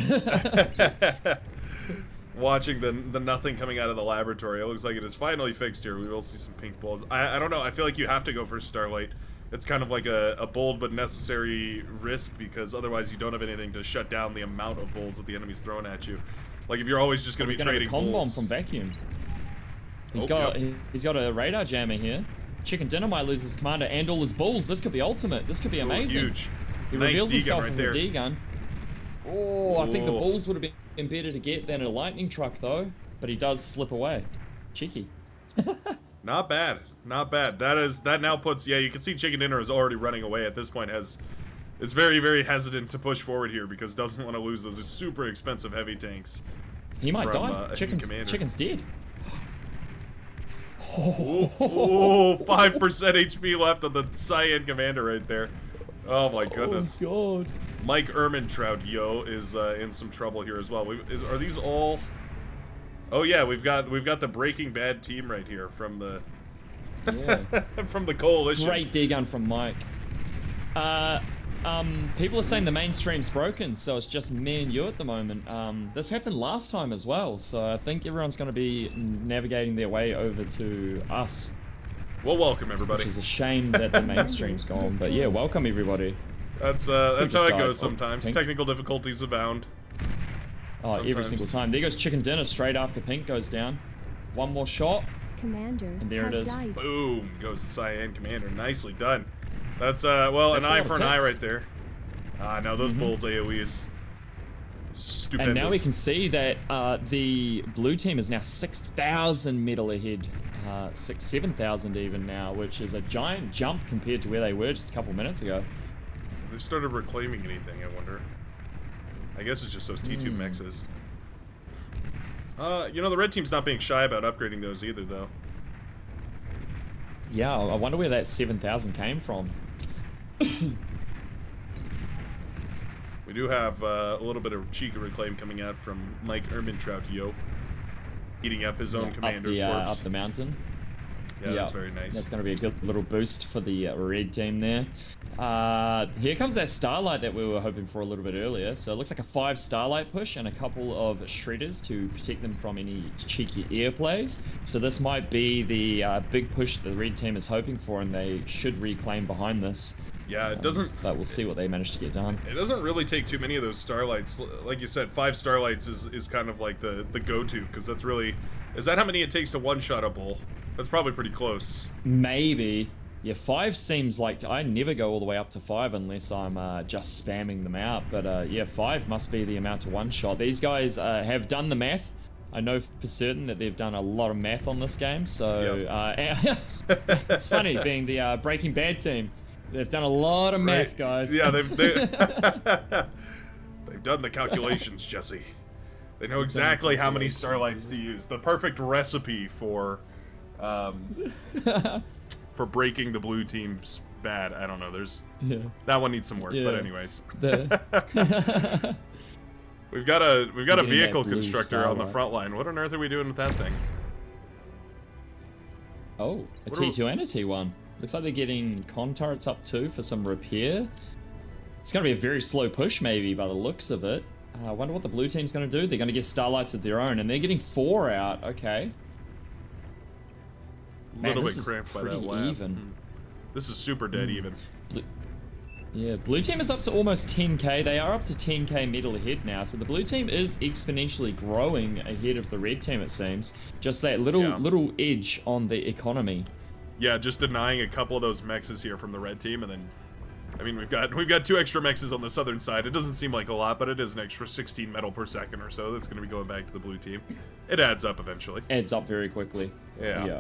Watching the nothing coming out of the laboratory, it looks like it is finally fixed here. We will see some pink balls. I don't know. I feel like you have to go for Starlight. It's kind of like a bold but necessary risk because otherwise you don't have anything to shut down the amount of bulls that the enemy's throwing at you. Like if you're always just going to be trading con bomb bulls. from Vacuum. He's Yep. got a radar jammer here. Chicken Dinner might lose his commander and all his bulls. This could be ultimate. This could be amazing. Huge. He Nice reveals D-gun himself right with there. a D-gun. Oh, I think the Ooh. bulls would have been better to get than a lightning truck though. But he does slip away. Cheeky. Not bad. Not bad. That now puts, yeah, you can see Chicken Dinner is already running away at this point. Is very, very hesitant to push forward here because doesn't want to lose those super expensive heavy tanks. He might From, die. a Chicken's dead. Oh, 5% HP left on the Cyan Commander right there. Oh my goodness. Oh god. Mike Ermintrout, is in some trouble here as well. Are these all... Oh yeah, we've got the Breaking Bad team right here from the Yeah. from the coalition. Great D-gun from Mike. People are saying the mainstream's broken, so it's just me and you at the moment. This happened last time as well, so I think everyone's going to be navigating their way over to us, Well, welcome everybody. which is a shame that the mainstream's gone. But yeah, welcome everybody. That's just how it died. goes Oh, sometimes. pink. Technical difficulties abound. Oh, every Sometimes. single time. There goes Chicken Dinner straight after Pink goes down. One more shot. Commander And there it has is. died. Boom goes the Cyan Commander. Nicely done. That's well, That's an a eye lot for of an eye ticks. right there. No, those bulls AoEs Stupendous. And now we can see that the blue team is now 6,000 metal ahead. 7,000 even now, which is a giant jump compared to where they were just a couple minutes ago. They started reclaiming anything, I wonder. I guess it's just those T2 mexes. You know, the red team's not being shy about upgrading those either, though. Yeah, I wonder where that 7,000 came from. We do have a little bit of cheeky reclaim coming out from Mike Ermintrout, eating up his own commander's corpse. Up the mountain. Yeah, that's very nice. That's going to be a good little boost for the red team there. Here comes that starlight that we were hoping for a little bit earlier. So it looks like a 5 starlight push and a couple of shredders to protect them from any cheeky air plays. So this might be the big push the red team is hoping for, and they should reclaim behind this. Yeah, it doesn't... But we'll see what they manage to get done. It doesn't really take too many of those starlights. Like you said, 5 starlights is kind of like the go-to, because that's really... Is that how many it takes to one-shot a bull? That's probably pretty close. Maybe. Yeah, 5 seems like... I never go all the way up to 5 unless I'm just spamming them out. But yeah, 5 must be the amount to one-shot. These guys have done the math. I know for certain that they've done a lot of math on this game, so... Yep. It's funny, being the Breaking Bad team. They've done a lot of math, guys. Yeah, they've done the calculations, Jesse. They know exactly how many starlights to use. The perfect recipe for breaking the blue team's bad. I don't know. That one needs some work. But anyways, we've got a vehicle constructor on the front line. What on earth are we doing with that thing? Oh, a T2 and a T1. Looks like they're getting con turrets up too for some repair. It's going to be a very slow push maybe by the looks of it. I wonder what the blue team's going to do. They're going to get starlights of their own, and they're getting 4 out. Okay. A little bit cramped by that lap. Even. This is super dead even. Blue team is up to almost 10k. They are up to 10k metal ahead now, so the blue team is exponentially growing ahead of the red team, it seems. Just that little edge on the economy. Yeah, just denying a couple of those mexes here from the red team, and then, I mean, we've got 2 extra mexes on the southern side. It doesn't seem like a lot, but it is an extra 16 metal per second or so that's going to be going back to the blue team. It adds up eventually. Adds up very quickly. Yeah.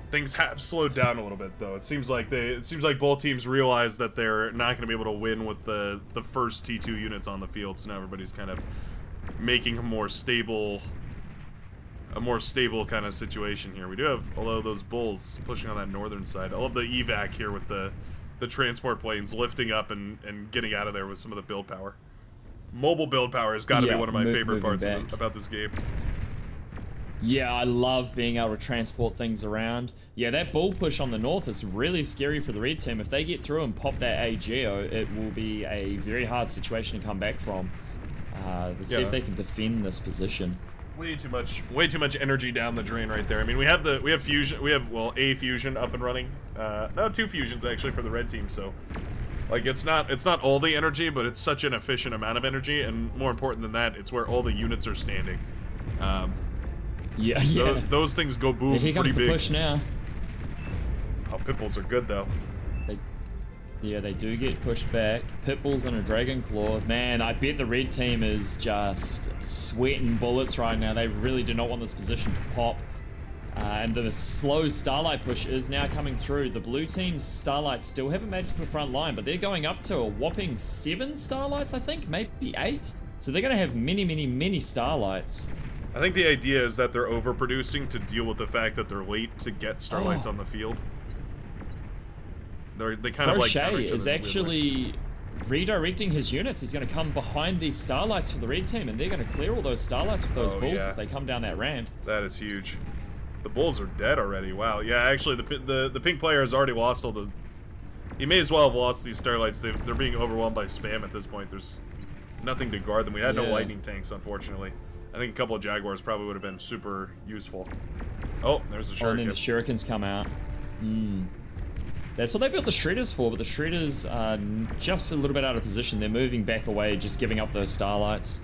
Things have slowed down a little bit, though. It seems like both teams realize that they're not going to be able to win with the first T2 units on the field. So now everybody's kind of making a more stable kind of situation here. We do have a lot of those bulls pushing on that northern side. I love the evac here with the transport planes lifting up and getting out of there with some of the build power. Mobile build power has got to be one of my favorite parts about this game. Yeah, I love being able to transport things around. Yeah, that bull push on the north is really scary for the red team. If they get through and pop that AGO, it will be a very hard situation to come back from. Let's see if they can defend this position. Way too much energy down the drain right there. I mean, we have fusion, a fusion up and running. No, 2 fusions actually for the red team. So, like, it's not all the energy, but it's such an efficient amount of energy, and more important than that, it's where all the units are standing. Those things go boom pretty big. Here comes the push now. Oh, pitbulls are good though. They do get pushed back. Pitbulls and a Dragon Claw. Man, I bet the red team is just sweating bullets right now. They really do not want this position to pop. And the slow starlight push is now coming through. The blue team's starlights still haven't made it to the front line, but they're going up to a whopping 7 starlights, I think, maybe 8. So they're going to have many starlights. I think the idea is that they're overproducing to deal with the fact that they're late to get starlights on the field. They kind of like counter each other. Is actually redirecting his units. He's going to come behind these starlights for the red team, and they're going to clear all those starlights with those bulls if they come down that ramp. That is huge. The bulls are dead already. Wow. Yeah, actually, the pink player has already lost all the... He may as well have lost these starlights. They're being overwhelmed by spam at this point. There's nothing to guard them. We had no lightning tanks, unfortunately. I think a couple of Jaguars probably would have been super useful. Oh, there's the Shuriken. And then the Shurikens come out. That's what they built the Shredders for, but the Shredders are just a little bit out of position. They're moving back away, just giving up those starlights.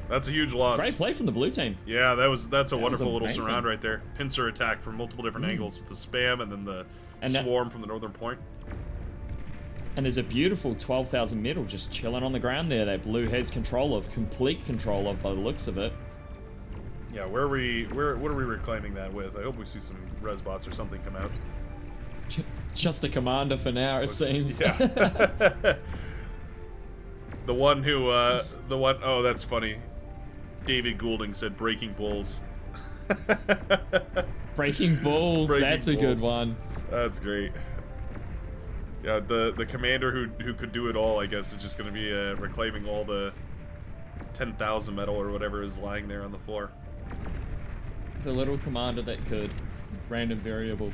That's a huge loss. Great play from the blue team. Yeah, that's a wonderful little surround right there. Pincer attack from multiple different angles with the spam and then the swarm from the northern point. And there's a beautiful 12,000 metal just chilling on the ground there that Blue has control of, complete control of by the looks of it. Yeah, what are we reclaiming that with? I hope we see some res bots or something come out. Just a commander for now, it seems. Yeah. Oh, that's funny. David Goulding said breaking bulls. Breaking bulls, that's a good one. That's great. Yeah, the commander who could do it all, I guess, is just going to be reclaiming all the 10,000 metal or whatever is lying there on the floor. The little commander that could. Random variable.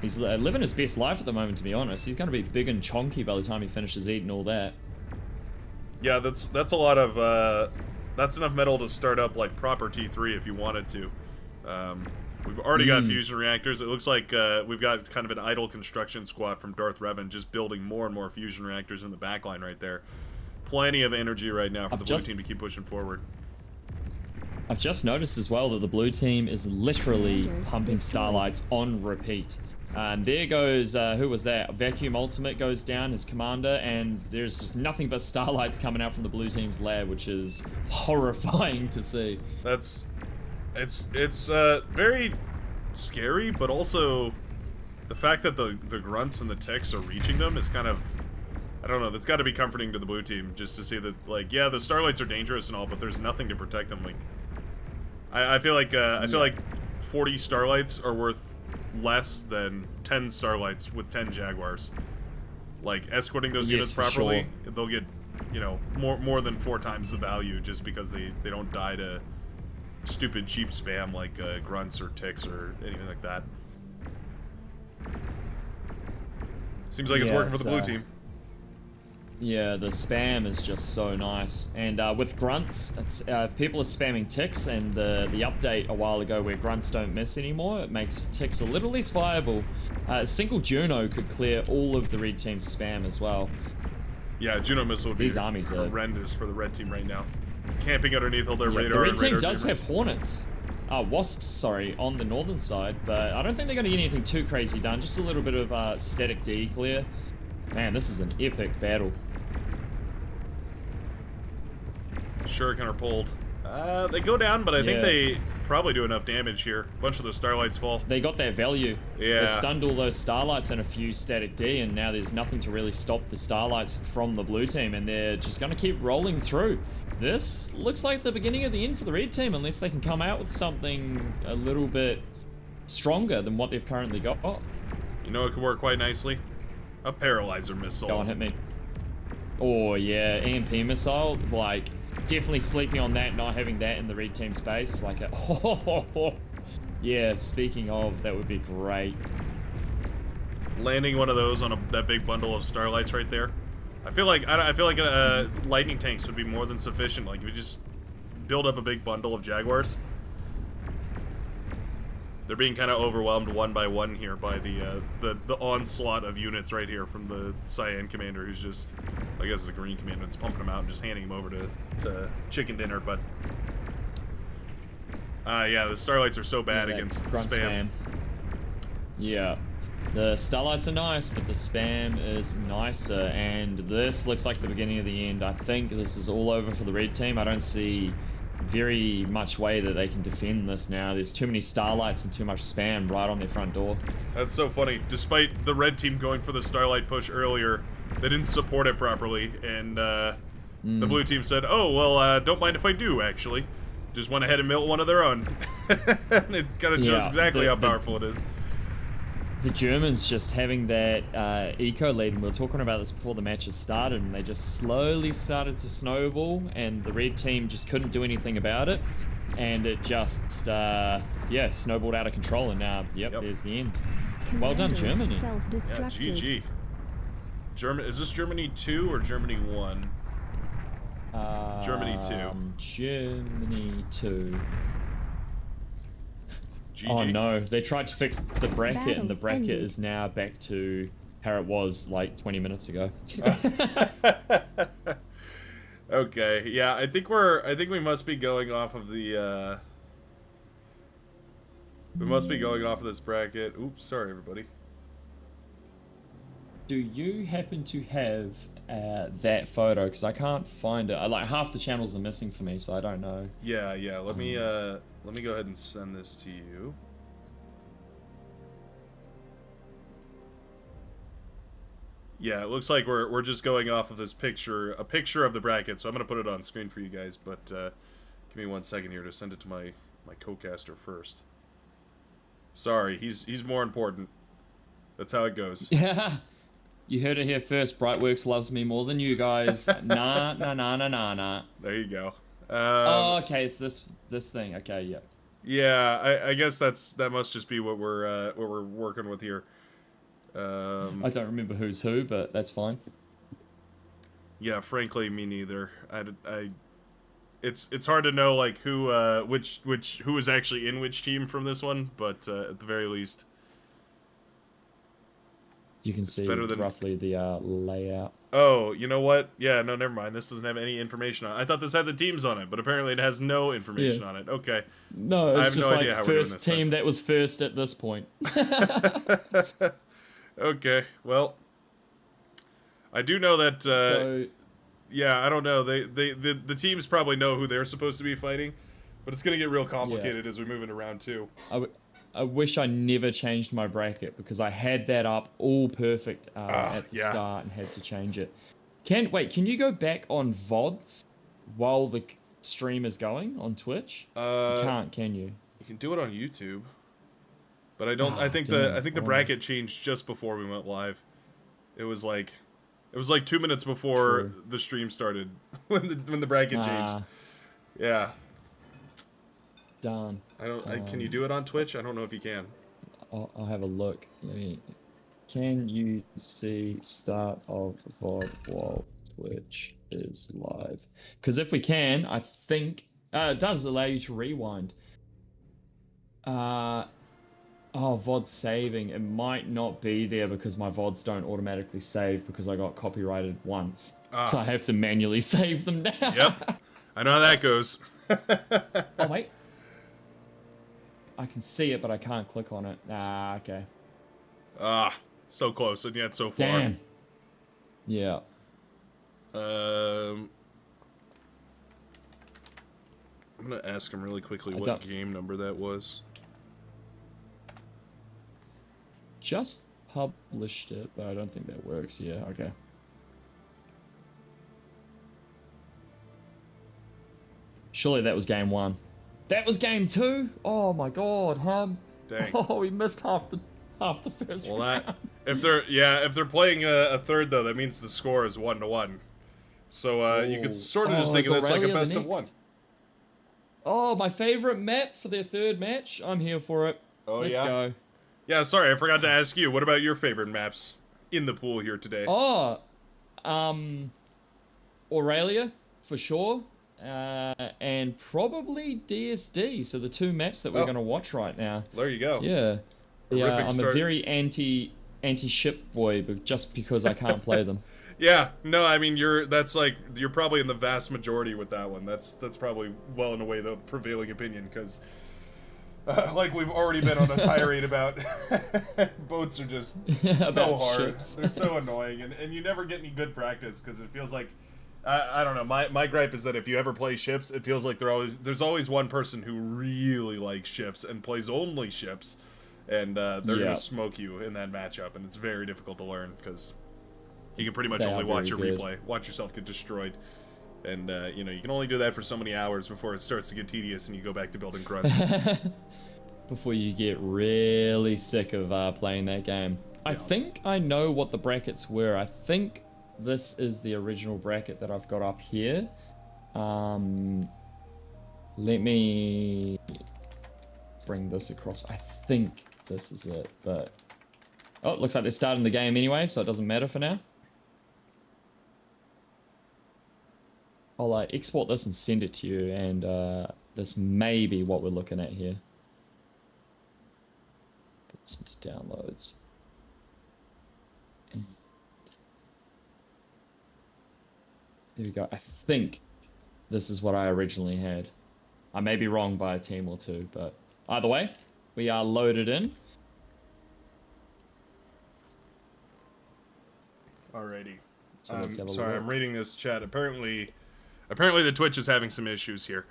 He's living his best life at the moment, to be honest. He's going to be big and chonky by the time he finishes eating all that. Yeah, that's a lot of that's enough metal to start up like proper T3 if you wanted to. We've already got fusion reactors. It looks like we've got kind of an idle construction squad from Darth Revan just building more and more fusion reactors in the backline right there. Plenty of energy right now for the blue team to keep pushing forward. I've just noticed as well that the blue team is literally pumping starlights on repeat. There goes, who was that? Vacuum Ultimate goes down, his commander, and there's just nothing but starlights coming out from the blue team's lab, which is horrifying to see. It's very scary, but also the fact that the grunts and the ticks are reaching them is kind of, I don't know, that's got to be comforting to the blue team, just to see that, like, yeah, the starlights are dangerous and all, but there's nothing to protect them. Like, I feel like 40 starlights are worth less than 10 starlights with 10 jaguars. Like, escorting those units properly, they'll get, you know, more than 4 times the value just because they don't die to stupid cheap spam like grunts or ticks or anything like that. Seems like it's working for the blue team. Yeah, the spam is just so nice. And with grunts, it's, if people are spamming ticks, and the update a while ago where grunts don't miss anymore, it makes ticks a little less viable. A single Juno could clear all of the red team's spam as well. Yeah, Juno missile would be horrendous for the red team right now. Camping underneath all their radar. The red team does have Hornets. Wasps, sorry, on the northern side, but I don't think they're going to get anything too crazy done. Just a little bit of static D clear. Man, this is an epic battle. Shuriken are pulled. They go down, but I think they probably do enough damage here. A bunch of the starlights fall. They got their value. Yeah. They stunned all those starlights and a few static D, and now there's nothing to really stop the starlights from the blue team, and they're just going to keep rolling through. This looks like the beginning of the end for the red team, unless they can come out with something a little bit stronger than what they've currently got. Oh. You know it could work quite nicely? A paralyzer missile. Go on, hit me. Oh, yeah, EMP missile, like, definitely sleeping on that, not having that in the red team space. Like, yeah, speaking of, that would be great. Landing one of those on that big bundle of starlights right there. I feel like lightning tanks would be more than sufficient. Like, if you just build up a big bundle of jaguars. They're being kind of overwhelmed one by one here by the onslaught of units right here from the Cyan commander, who's just, I guess, the green commander that's pumping them out and just handing them over to chicken dinner. But yeah, the starlights are so bad against spam. Yeah, the starlights are nice, but the spam is nicer, and this looks like the beginning of the end. I think this is all over for the red team. I don't see very much way that they can defend this now. There's too many starlights and too much spam right on their front door. That's so funny. Despite the red team going for the starlight push earlier, they didn't support it properly, and the blue team said, oh, well, don't mind if I do, actually. Just went ahead and built one of their own. And it kind of shows exactly how powerful it is. The Germans just having that eco lead, and we were talking about this before the matches started, and they just slowly started to snowball, and the red team just couldn't do anything about it, and it just yeah, snowballed out of control, and now there's the end. Well done, Germany. Yeah, GG. Is this Germany 2 or Germany 1? Germany 2. Germany 2. GG. Oh no, they tried to fix the bracket, and the bracket is now back to how it was like 20 minutes ago. Okay, yeah, I think we must be going off of the we must be going off of this bracket. Oops, sorry everybody. Do you happen to have that photo? Because I can't find it. Like half the channels are missing for me, so I don't know. Yeah, yeah. Let me go ahead and send this to you. Yeah, it looks like we're just going off of this picture, a picture of the bracket. So I'm gonna put it on screen for you guys, but give me 1 second here to send it to my co-caster first. Sorry, he's more important. That's how it goes. Yeah. You heard it here first. BrightWorks loves me more than you guys. Nah, nah, nah, nah, nah, nah. There you go. Oh, okay. It's this thing. Okay, yeah. Yeah, I guess that must just be what we're working with here. I don't remember who's who, but that's fine. Yeah, frankly, me neither. It's hard to know like who who is actually in which team from this one, but at the very least, you can see roughly the layout. Oh, you know what? Yeah, no, never mind. This doesn't have any information on it. I thought this had the teams on it, but apparently it has no information on it. Okay. No, it's just like first team then. that was first at this point. Okay, well, I do know that. Yeah, I don't know. The teams probably know who they're supposed to be fighting, but it's gonna get real complicated as we move into round 2. I wish I never changed my bracket because I had that up all perfect at the start and had to change it. Can you go back on VODs while the stream is going on Twitch? You can't, can you? You can do it on YouTube, but I don't. I think the bracket changed just before we went live. It was like 2 minutes before the stream started when the bracket changed. Yeah. Darn. Can you do it on Twitch? I don't know if you can. I'll have a look. Can you see start of VOD while Twitch is live? Because if we can, I think it does allow you to rewind. VOD saving. It might not be there because my VODs don't automatically save because I got copyrighted once. So I have to manually save them now. Yep. I know how that goes. Oh, wait. I can see it, but I can't click on it. Okay. So close and yet so far. Damn. Yeah. I'm gonna ask him really quickly what game number that was. Just published it, but I don't think that works. Yeah, okay. Surely that was game 1. That was game 2. Oh my god, Dang. Oh, we missed half the first round. If they're playing a third though, that means the score is 1-1. So you could sort of just think of this like a best of 1. Oh, my favorite map for their third match. I'm here for it. Oh, Let's go. Yeah, sorry, I forgot to ask you. What about your favorite maps in the pool here today? Oh, Aurelia for sure. And probably DSD. So the 2 maps that we're going to watch right now. There you go. Yeah. I'm a very anti-ship boy, but just because I can't play them. Yeah, no, I mean you're probably in the vast majority with that one. That's probably well and away the prevailing opinion because, like we've already been on a tirade about, boats are just so hard. Ships. They're so annoying, and you never get any good practice because it feels like. I don't know. My gripe is that if you ever play ships, it feels like there's always one person who really likes ships and plays only ships, and they're gonna smoke you in that matchup, and it's very difficult to learn because you can pretty much only watch your replay, watch yourself get destroyed, and you can only do that for so many hours before it starts to get tedious and you go back to building grunts. Before you get really sick of playing that game. Yeah. I think I know what the brackets were. I think this is the original bracket that I've got up here. Let me bring this across. I think this is it, but it looks like they're starting the game anyway, so it doesn't matter for now. I'll export this and send it to you, and this may be what we're looking at here. Put this into downloads. There we go. I think this is what I originally had. I may be wrong by a team or two, but either way, we are loaded in. Alrighty. So let's have a Sorry, look. I'm reading this chat. Apparently the Twitch is having some issues here.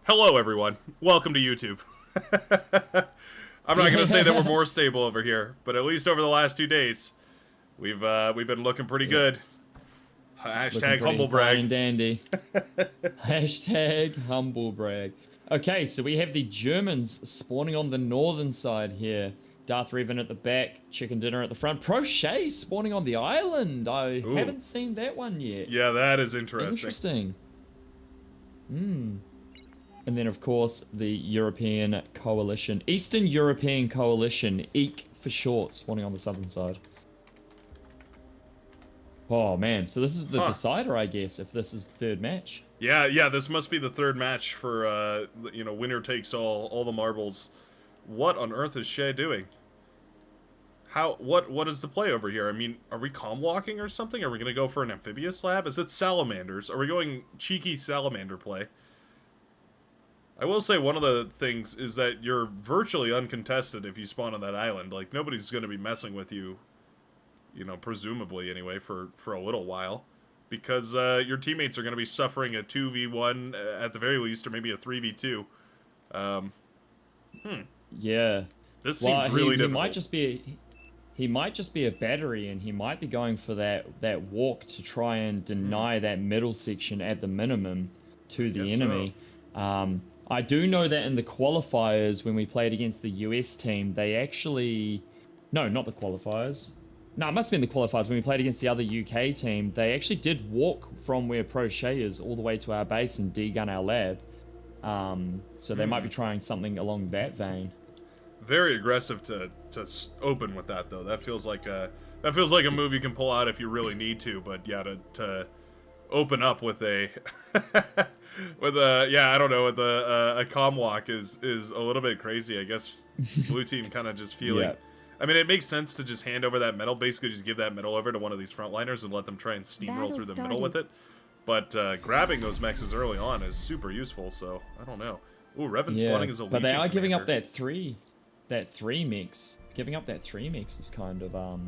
Hello, everyone. Welcome to YouTube. I'm not gonna say that we're more stable over here, but at least over the last 2 days, we've been looking pretty good. Hashtag humble brag. Fine dandy. Hashtag humble brag. Okay, so we have the Germans spawning on the northern side here. Darth Revan at the back, Chicken Dinner at the front. Prochet spawning on the island. I haven't seen that one yet. Yeah, that is interesting. Interesting. And then, of course, the European Coalition. Eastern European Coalition, EEC for short, spawning on the southern side. Oh, man. So this is the decider, I guess, if this is the third match. Yeah, this must be the third match for, winner takes all the marbles. What on earth is Shay doing? What is the play over here? I mean, are we calm walking or something? Are we going to go for an amphibious lab? Is it salamanders? Are we going cheeky salamander play? I will say one of the things is that you're virtually uncontested if you spawn on that island. Like, nobody's going to be messing with you, presumably anyway, for a little while. Because your teammates are going to be suffering a 2v1 at the very least, or maybe a 3v2. Yeah. This seems really difficult. He might just be a battery, and he might be going for that walk to try and deny that middle section at the minimum to the enemy. So. I do know that in the qualifiers, when we played against the US team, they actually... No, not the qualifiers. No, it must have been the qualifiers. When we played against the other UK team, they actually did walk from where Prochet is all the way to our base and de-gun our lab. So they might be trying something along that vein. Very aggressive to open with that, though. That feels like a move you can pull out if you really need to. But yeah, to open up with a with a comm walk is a little bit crazy. I guess blue team kind of just feeling. Yeah. I mean, it makes sense to just hand over that metal. Basically, just give that metal over to one of these frontliners and let them try and steamroll through the middle with it. But grabbing those mexes early on is super useful. So I don't know. Ooh, Revan spawning is a Legion but they are commander. giving up that three mix. Giving up that 3 mix is kind of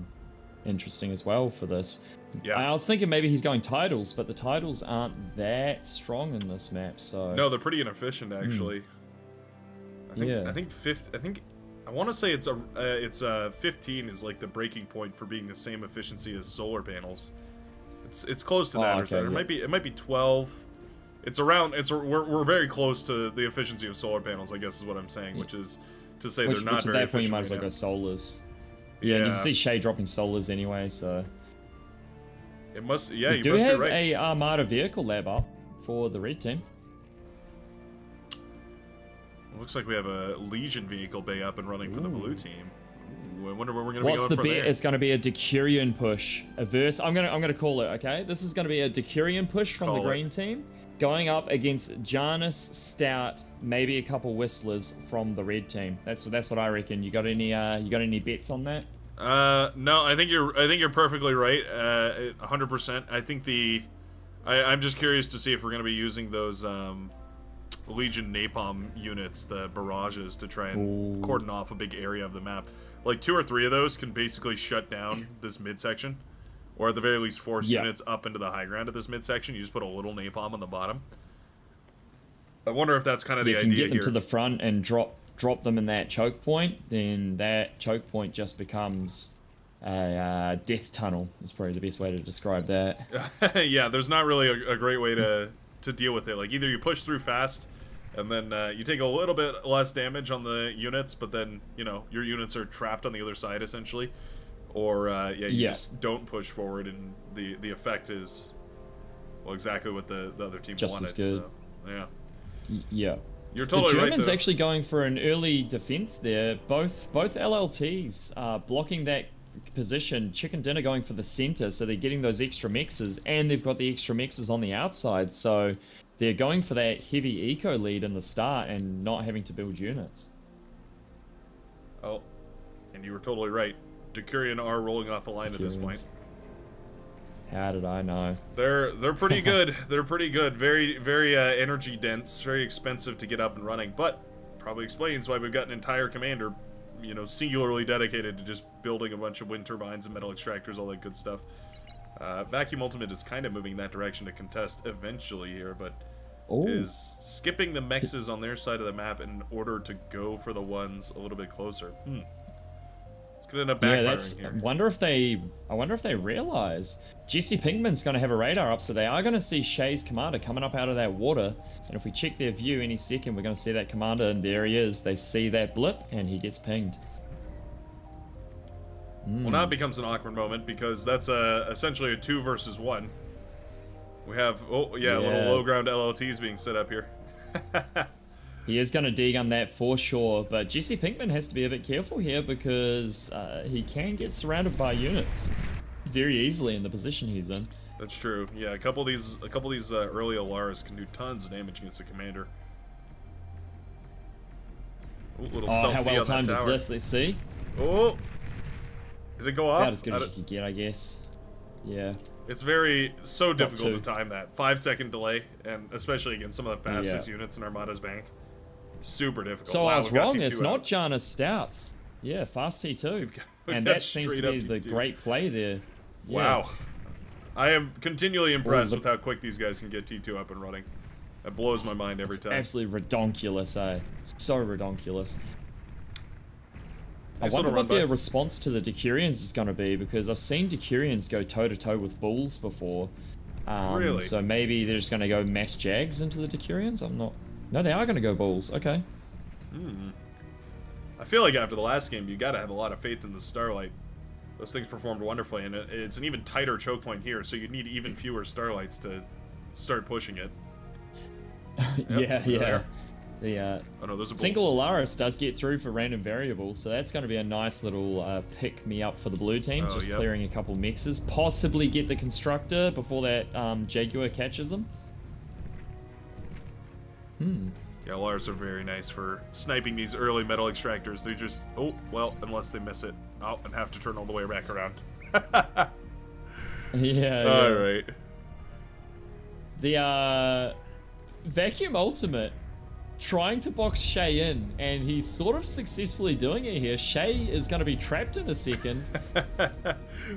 interesting as well for this. Yeah. I was thinking maybe he's going titles, but the titles aren't that strong in this map. So no, they're pretty inefficient actually. I want to say it's 15 is like the breaking point for being the same efficiency as solar panels. It's close to that, or it might be 12. We're very close to the efficiency of solar panels, I guess is what I'm saying, which is to say they're not very efficient. At that point, you might as well go solars. Yeah, and you can see Shay dropping solars anyway, so it must. Yeah, you must be right. We do have a Armada vehicle lab up for the red team. Looks like we have a Legion vehicle bay up and running for the blue team. I wonder where we're going to be going from there. What's the bet? There. It's going to be a Decurion push. I'm going to call it, okay? This is going to be a Decurion push from the green team, going up against Janus, Stout, maybe a couple Whistlers from the red team. That's what I reckon. You got any bets on that? No, I think you're perfectly right. 100%. I think I'm just curious to see if we're going to be using those Legion napalm units, the barrages, to try and cordon off a big area of the map. Like 2 or 3 of those can basically shut down this midsection, or at the very least force units up into the high ground of this midsection. You just put a little napalm on the bottom. I wonder if that's kind of the idea here. If you can get them to the front and drop them in that choke point, then that choke point just becomes a death tunnel. Is probably the best way to describe that. Yeah, there's not really a great way to deal with it. Like, either you push through fast, and then you take a little bit less damage on the units, but then, your units are trapped on the other side, essentially. Or, you just don't push forward, and the effect is, well, exactly what the other team just wanted. as good. So, yeah. Yeah. You're totally right, The Germans though. actually going for an early defense there. Both LLTs blocking that position. Chicken Dinner going for the center, so they're getting those extra mixes, and they've got the extra mixes on the outside, so they're going for that heavy eco lead in the start and not having to build units. Oh, and you were totally right. Decurion are rolling off the line at this point. How did I know? They're pretty good. They're pretty good. Very, very energy dense. Very expensive to get up and running, but probably explains why we've got an entire commander, singularly dedicated to just building a bunch of wind turbines and metal extractors, all that good stuff. Vacuum Ultimate is kind of moving that direction to contest eventually here, but Oh, is skipping the mexes on their side of the map in order to go for the ones a little bit closer. It's gonna end up backfiring here. I wonder if they realize Jesse Pinkman's going to have a radar up, so they are going to see Shay's commander coming up out of that water. And if we check their view any second, we're going to see that commander, and there he is. They see that blip, and he gets pinged. Well, now it becomes an awkward moment because that's essentially a 2 versus 1. We have, little low ground LLTs being set up here. He is going to degun that for sure, but Jesse Pinkman has to be a bit careful here because he can get surrounded by units very easily in the position he's in. That's true. Yeah, a couple of these early Alaris can do tons of damage against the commander. Ooh, little self-D how well on that timed is tower. this? Let's see. Oh! Did it go off? About as good as you could get, I guess. Yeah. It's so difficult to two. time that. 5-second delay, and especially against some of the fastest units in Armada's bank. Super difficult. So Wow, I was we've got wrong. T2 It's out. not Janus Stouts. Yeah, fast T2. we've And got that seems to straight be up the T2. great play there. Yeah. Wow. I am continually impressed the- with how quick these guys can get T2 up and running. That blows my mind every time. Absolutely redonkulous, eh? So redonkulous. I Nice wonder little what run their by. response to the Decurions is going to be, because I've seen Decurions go toe-to-toe with Bulls before. Really? So maybe they're just going to go mass Jags into the Decurions? I'm not... No, they are going to go Bulls. Okay. I feel like after the last game, you gotta have a lot of faith in the Starlight. Those things performed wonderfully, and it's an even tighter choke point here, so you need even fewer Starlights to start pushing it. Yeah. there. The Oh no, those are single Bulls. Alaris does get through for random variables, so that's going to be a nice little pick-me-up for the blue team, Oh, just yep. clearing a couple mixes. Possibly get the Constructor before that Jaguar catches them. Yeah, Lars are very nice for sniping these early metal extractors. They just, oh, well, unless they miss it. Oh, and have to turn all the way back around. Yeah. Alright. The Vacuum Ultimate trying to box Shay in, and he's sort of successfully doing it here. Shay is going to be trapped in a second.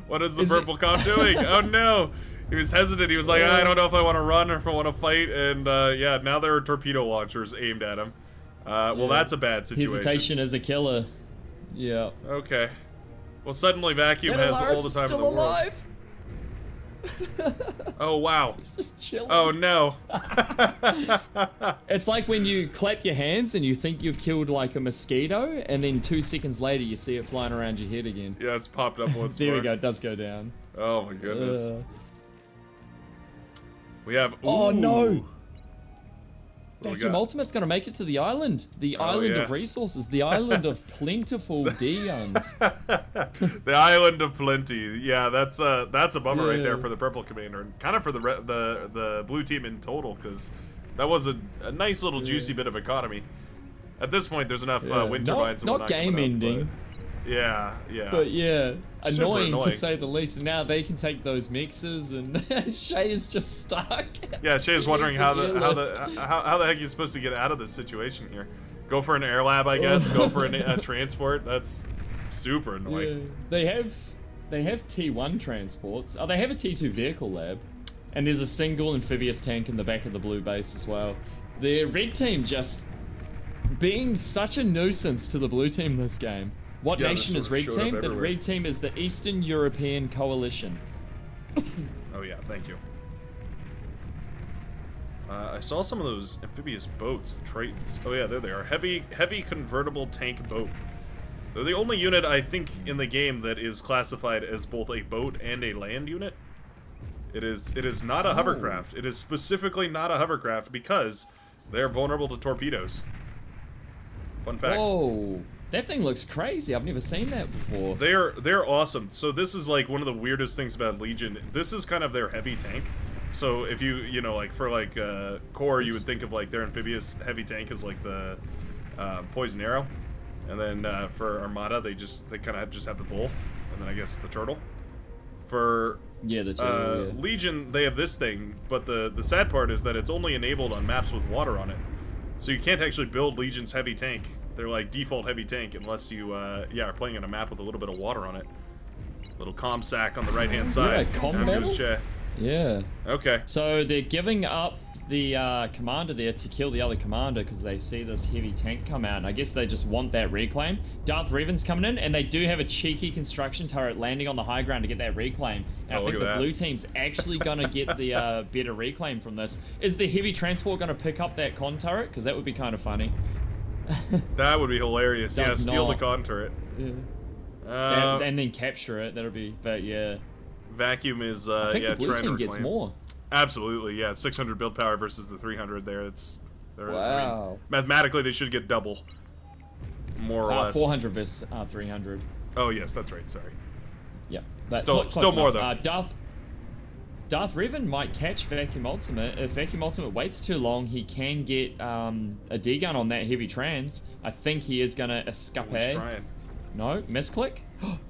What is the Is purple comp doing? Oh no! He was hesitant. He was like, I don't know if I want to run or if I want to fight. And yeah, now there are torpedo launchers aimed at him. Well, that's a bad situation. Hesitation is a killer. Yeah. Okay. Well, suddenly Vacuum And has Alaris all the is time in still the world. alive. Oh wow. He's just chilling. Oh no. It's like when you clap your hands and you think you've killed like a mosquito, and then 2 seconds later you see it flying around your head again. Yeah, it's popped up once There more. we go, it does go down. Oh my goodness. We have. Oh, no. What do we Vacuum got? Ultimate's gonna make it to the island. The island yeah. of resources. The island of plentiful D-guns. The Island of Plenty. Yeah, that's a bummer right there Yeah. for the purple commander, and kind of for the blue team in total, because that was a nice little juicy bit of economy. At this point, there's enough wind turbines. and Not whatnot game coming up, ending. but yeah, yeah. But yeah, Super annoying annoying. to say the least. And now they can take those mixes, and Shay is just stuck. Yeah, Shay's He wondering needs how an the airlift. how the heck he's supposed to get out of this situation here. Go for an air lab, I guess. Go for a transport. That's super annoying. Yeah. They have T1 transports. Oh, they have a T2 vehicle lab, and there's a single amphibious tank in the back of the blue base as well. The red team just being such a nuisance to the blue team this game. What Yeah, they nation sort is of red showed team? up The everywhere. red team is the Eastern European Coalition. Oh yeah, thank you. I saw some of those amphibious boats, the Tritons. Oh yeah, there they are. Heavy convertible tank boat. They're the only unit, I think, in the game that is classified as both a boat and a land unit. It is not a hovercraft. It is specifically not a hovercraft because they're vulnerable to torpedoes. Fun fact. Whoa, that thing looks crazy. I've never seen that before. They're awesome. So this is like one of the weirdest things about Legion. This is kind of their heavy tank. So if you know, like for like core, you would think of like their amphibious heavy tank as like the poison arrow, and then for Armada they kind of just have the bull, and then I guess the turtle. For Yeah, the turtle, yeah. Legion, they have this thing, but the sad part is that it's only enabled on maps with water on it. So you can't actually build Legion's heavy tank. They're like default heavy tank unless you are playing on a map with a little bit of water on it. Little comm sack on the right-hand side. Yeah, comm Down battle? goes Che. Yeah. Okay. So they're giving up the commander there to kill the other commander because they see this heavy tank come out. And I guess they just want that reclaim. Darth Revan's coming in, and they do have a cheeky construction turret landing on the high ground to get that reclaim. And I think the blue team's actually going to get the better reclaim from this. Is the heavy transport going to pick up that con turret? Because that would be kind of funny. That would be hilarious. Yeah, steal the not. con turret. Yeah. And then capture it. That'll be, but yeah. Vacuum is, I think yeah, the blue trying to team reclaim. gets more. Absolutely, yeah. 600 build power versus the 300 there. Wow. I mean, mathematically, they should get double. More or less. 400 versus 300. Oh, yes, that's right. Sorry. Yeah. But Still more, though. Darth Revan might catch Vacuum Ultimate. If Vacuum Ultimate waits too long, he can get a D-gun on that heavy trans. I think he is going to escape. He's trying. No, misclick?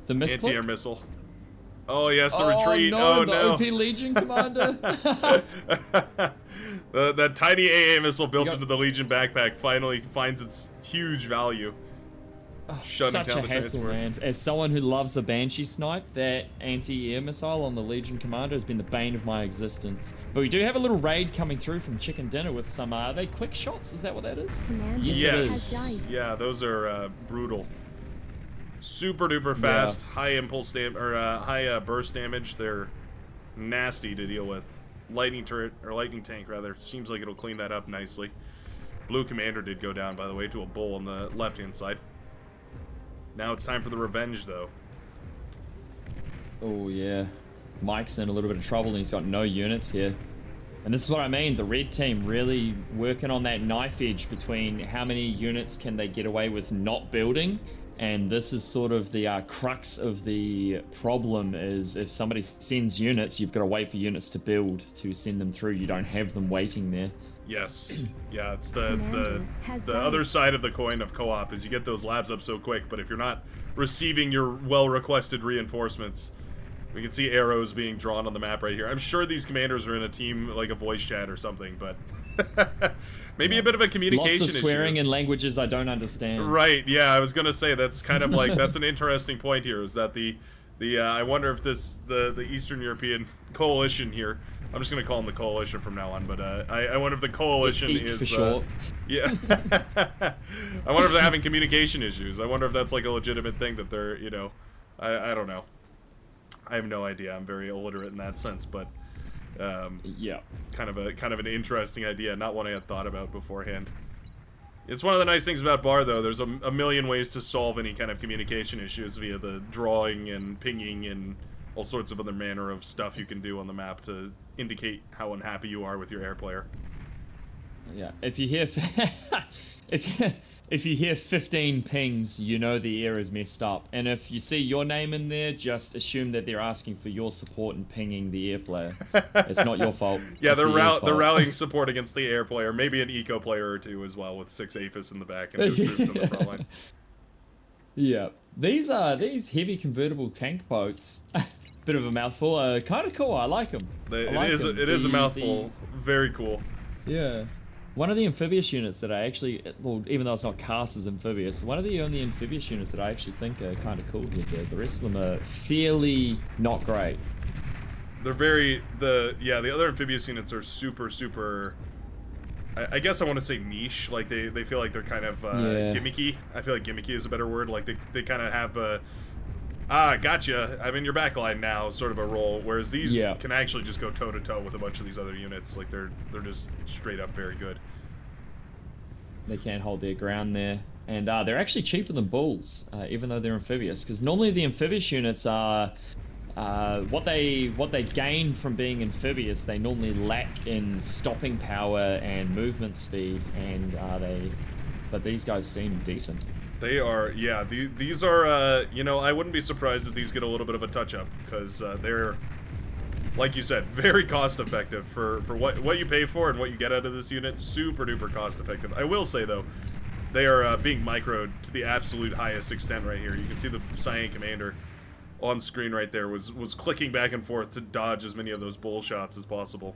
The misclick? Anti-air missile. Oh, he has to retreat. No, Oh, the no. OP Legion commander. That tiny AA missile built Yep. into the Legion backpack finally finds its huge value. Shutting Such down a the hassle, transport. man. As someone who loves a Banshee snipe, that anti-air missile on the Legion commander has been the bane of my existence. But we do have a little raid coming through from Chicken Dinner with some, are they quick shots? Is that what that is? Commander Yes, it Yes. has died. Yeah, those are brutal. Super duper fast, high impulse high burst damage. They're nasty to deal with. Lightning turret, or lightning tank rather, seems like it'll clean that up nicely. Blue commander did go down, by the way, to a bull on the left-hand side. Now it's time for the revenge, though. Oh, yeah. Mike's in a little bit of trouble and he's got no units here. And this is what I mean, the red team really working on that knife edge between how many units can they get away with not building. And this is sort of the crux of the problem is if somebody sends units, you've got to wait for units to build to send them through. You don't have them waiting there. Yes. Yeah, it's the Commander has died. other side of the coin of co-op is you get those labs up so quick, but if you're not receiving your well-requested reinforcements, we can see arrows being drawn on the map right here. I'm sure these commanders are in a team, like a voice chat or something, but maybe a bit of a communication Lots of swearing issue. in languages I don't understand. Right, yeah, I was gonna say that's kind of like that's an interesting point here, is that the I wonder if the Eastern European coalition here, I'm just gonna call them the coalition from now on, but I wonder if the coalition Eek is for short. yeah. I wonder if they're having communication issues. I wonder if that's like a legitimate thing that they're, you know, I don't know. I have no idea. I'm very illiterate in that sense, but Yeah. kind of an interesting idea, not one I had thought about beforehand. It's one of the nice things about Bar, though. There's a million ways to solve any kind of communication issues via the drawing and pinging and all sorts of other manner of stuff you can do on the map to indicate how unhappy you are with your air player. Yeah. If you hear if you hear 15 pings, you know the air is messed up. And if you see your name in there, just assume that they're asking for your support and pinging the air player. It's not your fault. Yeah, It's they're the air's fault. rallying support against the air player, maybe an eco player or two as well, with 6 APHIS in the back and 2 troops in the front line. Yeah. These heavy convertible tank boats. Bit of a mouthful. Kind of cool. I like them. It is a mouthful. Very cool. Yeah. One of the amphibious units that I actually, well, even though it's not cast as amphibious, one of the only amphibious units that I actually think are kind of cool here. The rest of them are fairly not great. They're the other amphibious units are super, I guess I want to say niche. Like, they feel like they're kind of gimmicky. I feel like gimmicky is a better word. Like, they kind of have a, gotcha, I'm in your backline now, sort of a role. Whereas these can actually just go toe-to-toe with a bunch of these other units. Like, they're just straight up very good. They can't hold their ground there. And they're actually cheaper than bulls, even though they're amphibious. Because normally the amphibious units are... what they gain from being amphibious, they normally lack in stopping power and movement speed. And but these guys seem decent. They are, yeah, these are, you know, I wouldn't be surprised if these get a little bit of a touch-up, because they're, like you said, very cost-effective for what you pay for and what you get out of this unit. Super-duper cost-effective. I will say, though, they are being microed to the absolute highest extent right here. You can see the Cyan Commander on screen right there was clicking back and forth to dodge as many of those bull shots as possible.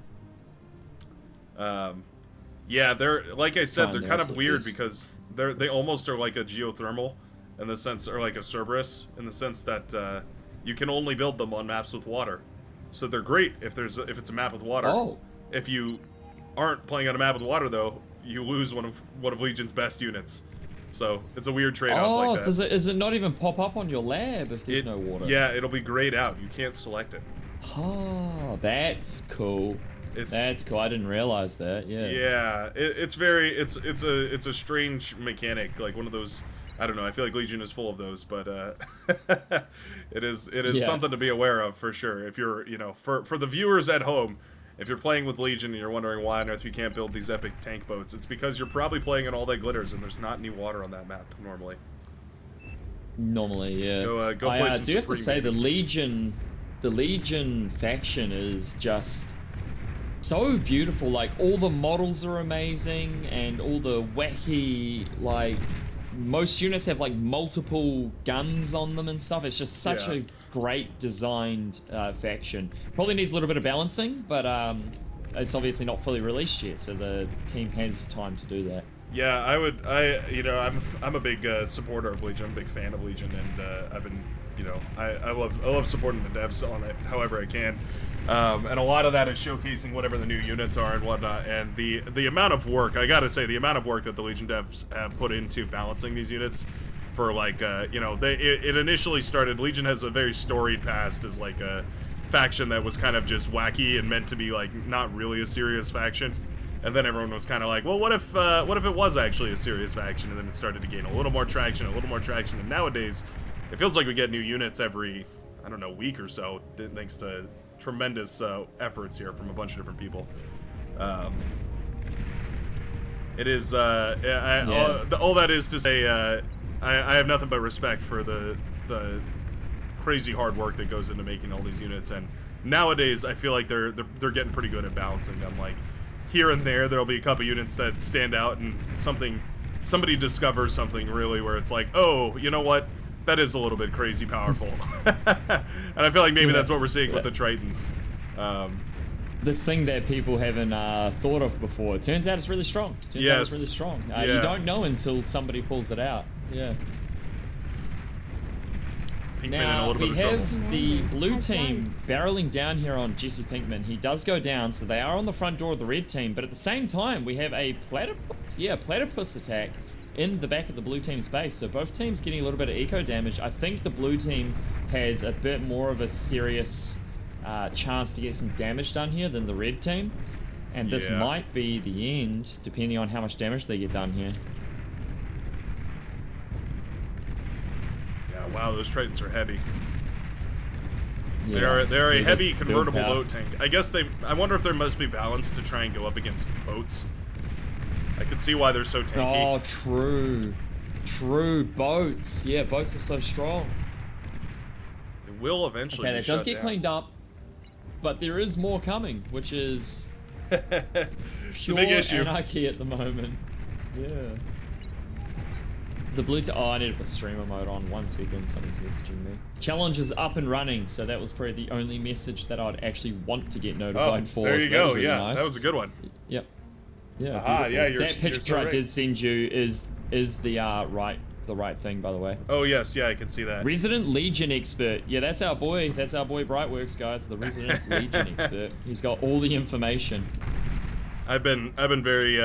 Yeah, they're, like I said, they're kind of weird because they almost are like a geothermal in the sense, or like a Cerberus in the sense that you can only build them on maps with water. So they're great if it's a map with water. Oh. If you aren't playing on a map with water, though, you lose one of Legion's best units. So it's a weird trade-off like that. Does it not even pop up on your lab if there's no water? Yeah, it'll be grayed out. You can't select it. Oh, that's cool. That's cool. I didn't realize that. Yeah. Yeah, it's a strange mechanic, like one of those. I don't know. I feel like Legion is full of those, but it is something to be aware of for sure. If you're, for the viewers at home, if you're playing with Legion and you're wondering why on earth you can't build these epic tank boats, it's because you're probably playing in all that glitters and there's not any water on that map normally. Normally, yeah. Go play some do you have to Supreme, say maybe. the Legion faction is just so beautiful. Like, all the models are amazing, and all the wacky, like, most units have like multiple guns on them and stuff. It's just such a great designed faction. Probably needs a little bit of balancing, but it's obviously not fully released yet, so the team has time to do that. Yeah, I'm a big supporter of Legion. I'm a big fan of Legion, and I've been, I love supporting the devs on it however I can. And a lot of that is showcasing whatever the new units are and whatnot. And the amount of work, I gotta say, the amount of work that the Legion devs have put into balancing these units for, like, it initially started, Legion has a very storied past as, like, a faction that was kind of just wacky and meant to be, like, not really a serious faction. And then everyone was kind of like, well, what if it was actually a serious faction? And then it started to gain a little more traction, and nowadays, it feels like we get new units every, I don't know, week or so, thanks to tremendous efforts here from a bunch of different people. It is all that is to say, I have nothing but respect for the crazy hard work that goes into making all these units, and nowadays I feel like they're getting pretty good at balancing them. Like, here and there'll be a couple units that stand out, and somebody discovers something really where it's like, oh, you know what? That is a little bit crazy powerful. And I feel like maybe that's what we're seeing with the Tritons. This thing that people haven't thought of before, it turns out it's really strong. You don't know until somebody pulls it out. Yeah. Pinkman now, in a little bit of we trouble. have the blue team barreling down here on Jesse Pinkman. He does go down, so they are on the front door of the red team, but at the same time, we have a platypus attack in the back of the blue team's base, so both teams getting a little bit of eco damage. I think the blue team has a bit more of a serious chance to get some damage done here than the red team, and this might be the end, depending on how much damage they get done here. Yeah, wow, those Tritons are heavy. Yeah. They're a heavy convertible boat tank. I wonder if there must be balance to try and go up against boats. I could see why they're so tanky. Oh, true. Boats. Yeah, boats are so strong. It will eventually be it does shut get down. cleaned up, but there is more coming, which is It's a big issue. anarchy at the moment. Yeah. The blue I need to put streamer mode on. 1 second, something's messaging me. Challenge is up and running, so that was probably the only message that I'd actually want to get notified for. There you so that go. was really Nice. That was a good one. Yep. Yeah. Aha, beautiful. yeah, that picture I did send you is the right thing, by the way. Oh yes, yeah, I can see that. Resident Legion expert. Yeah, that's our boy. That's our boy BrightWorks, guys. The Resident Legion expert. He's got all the information. I've been very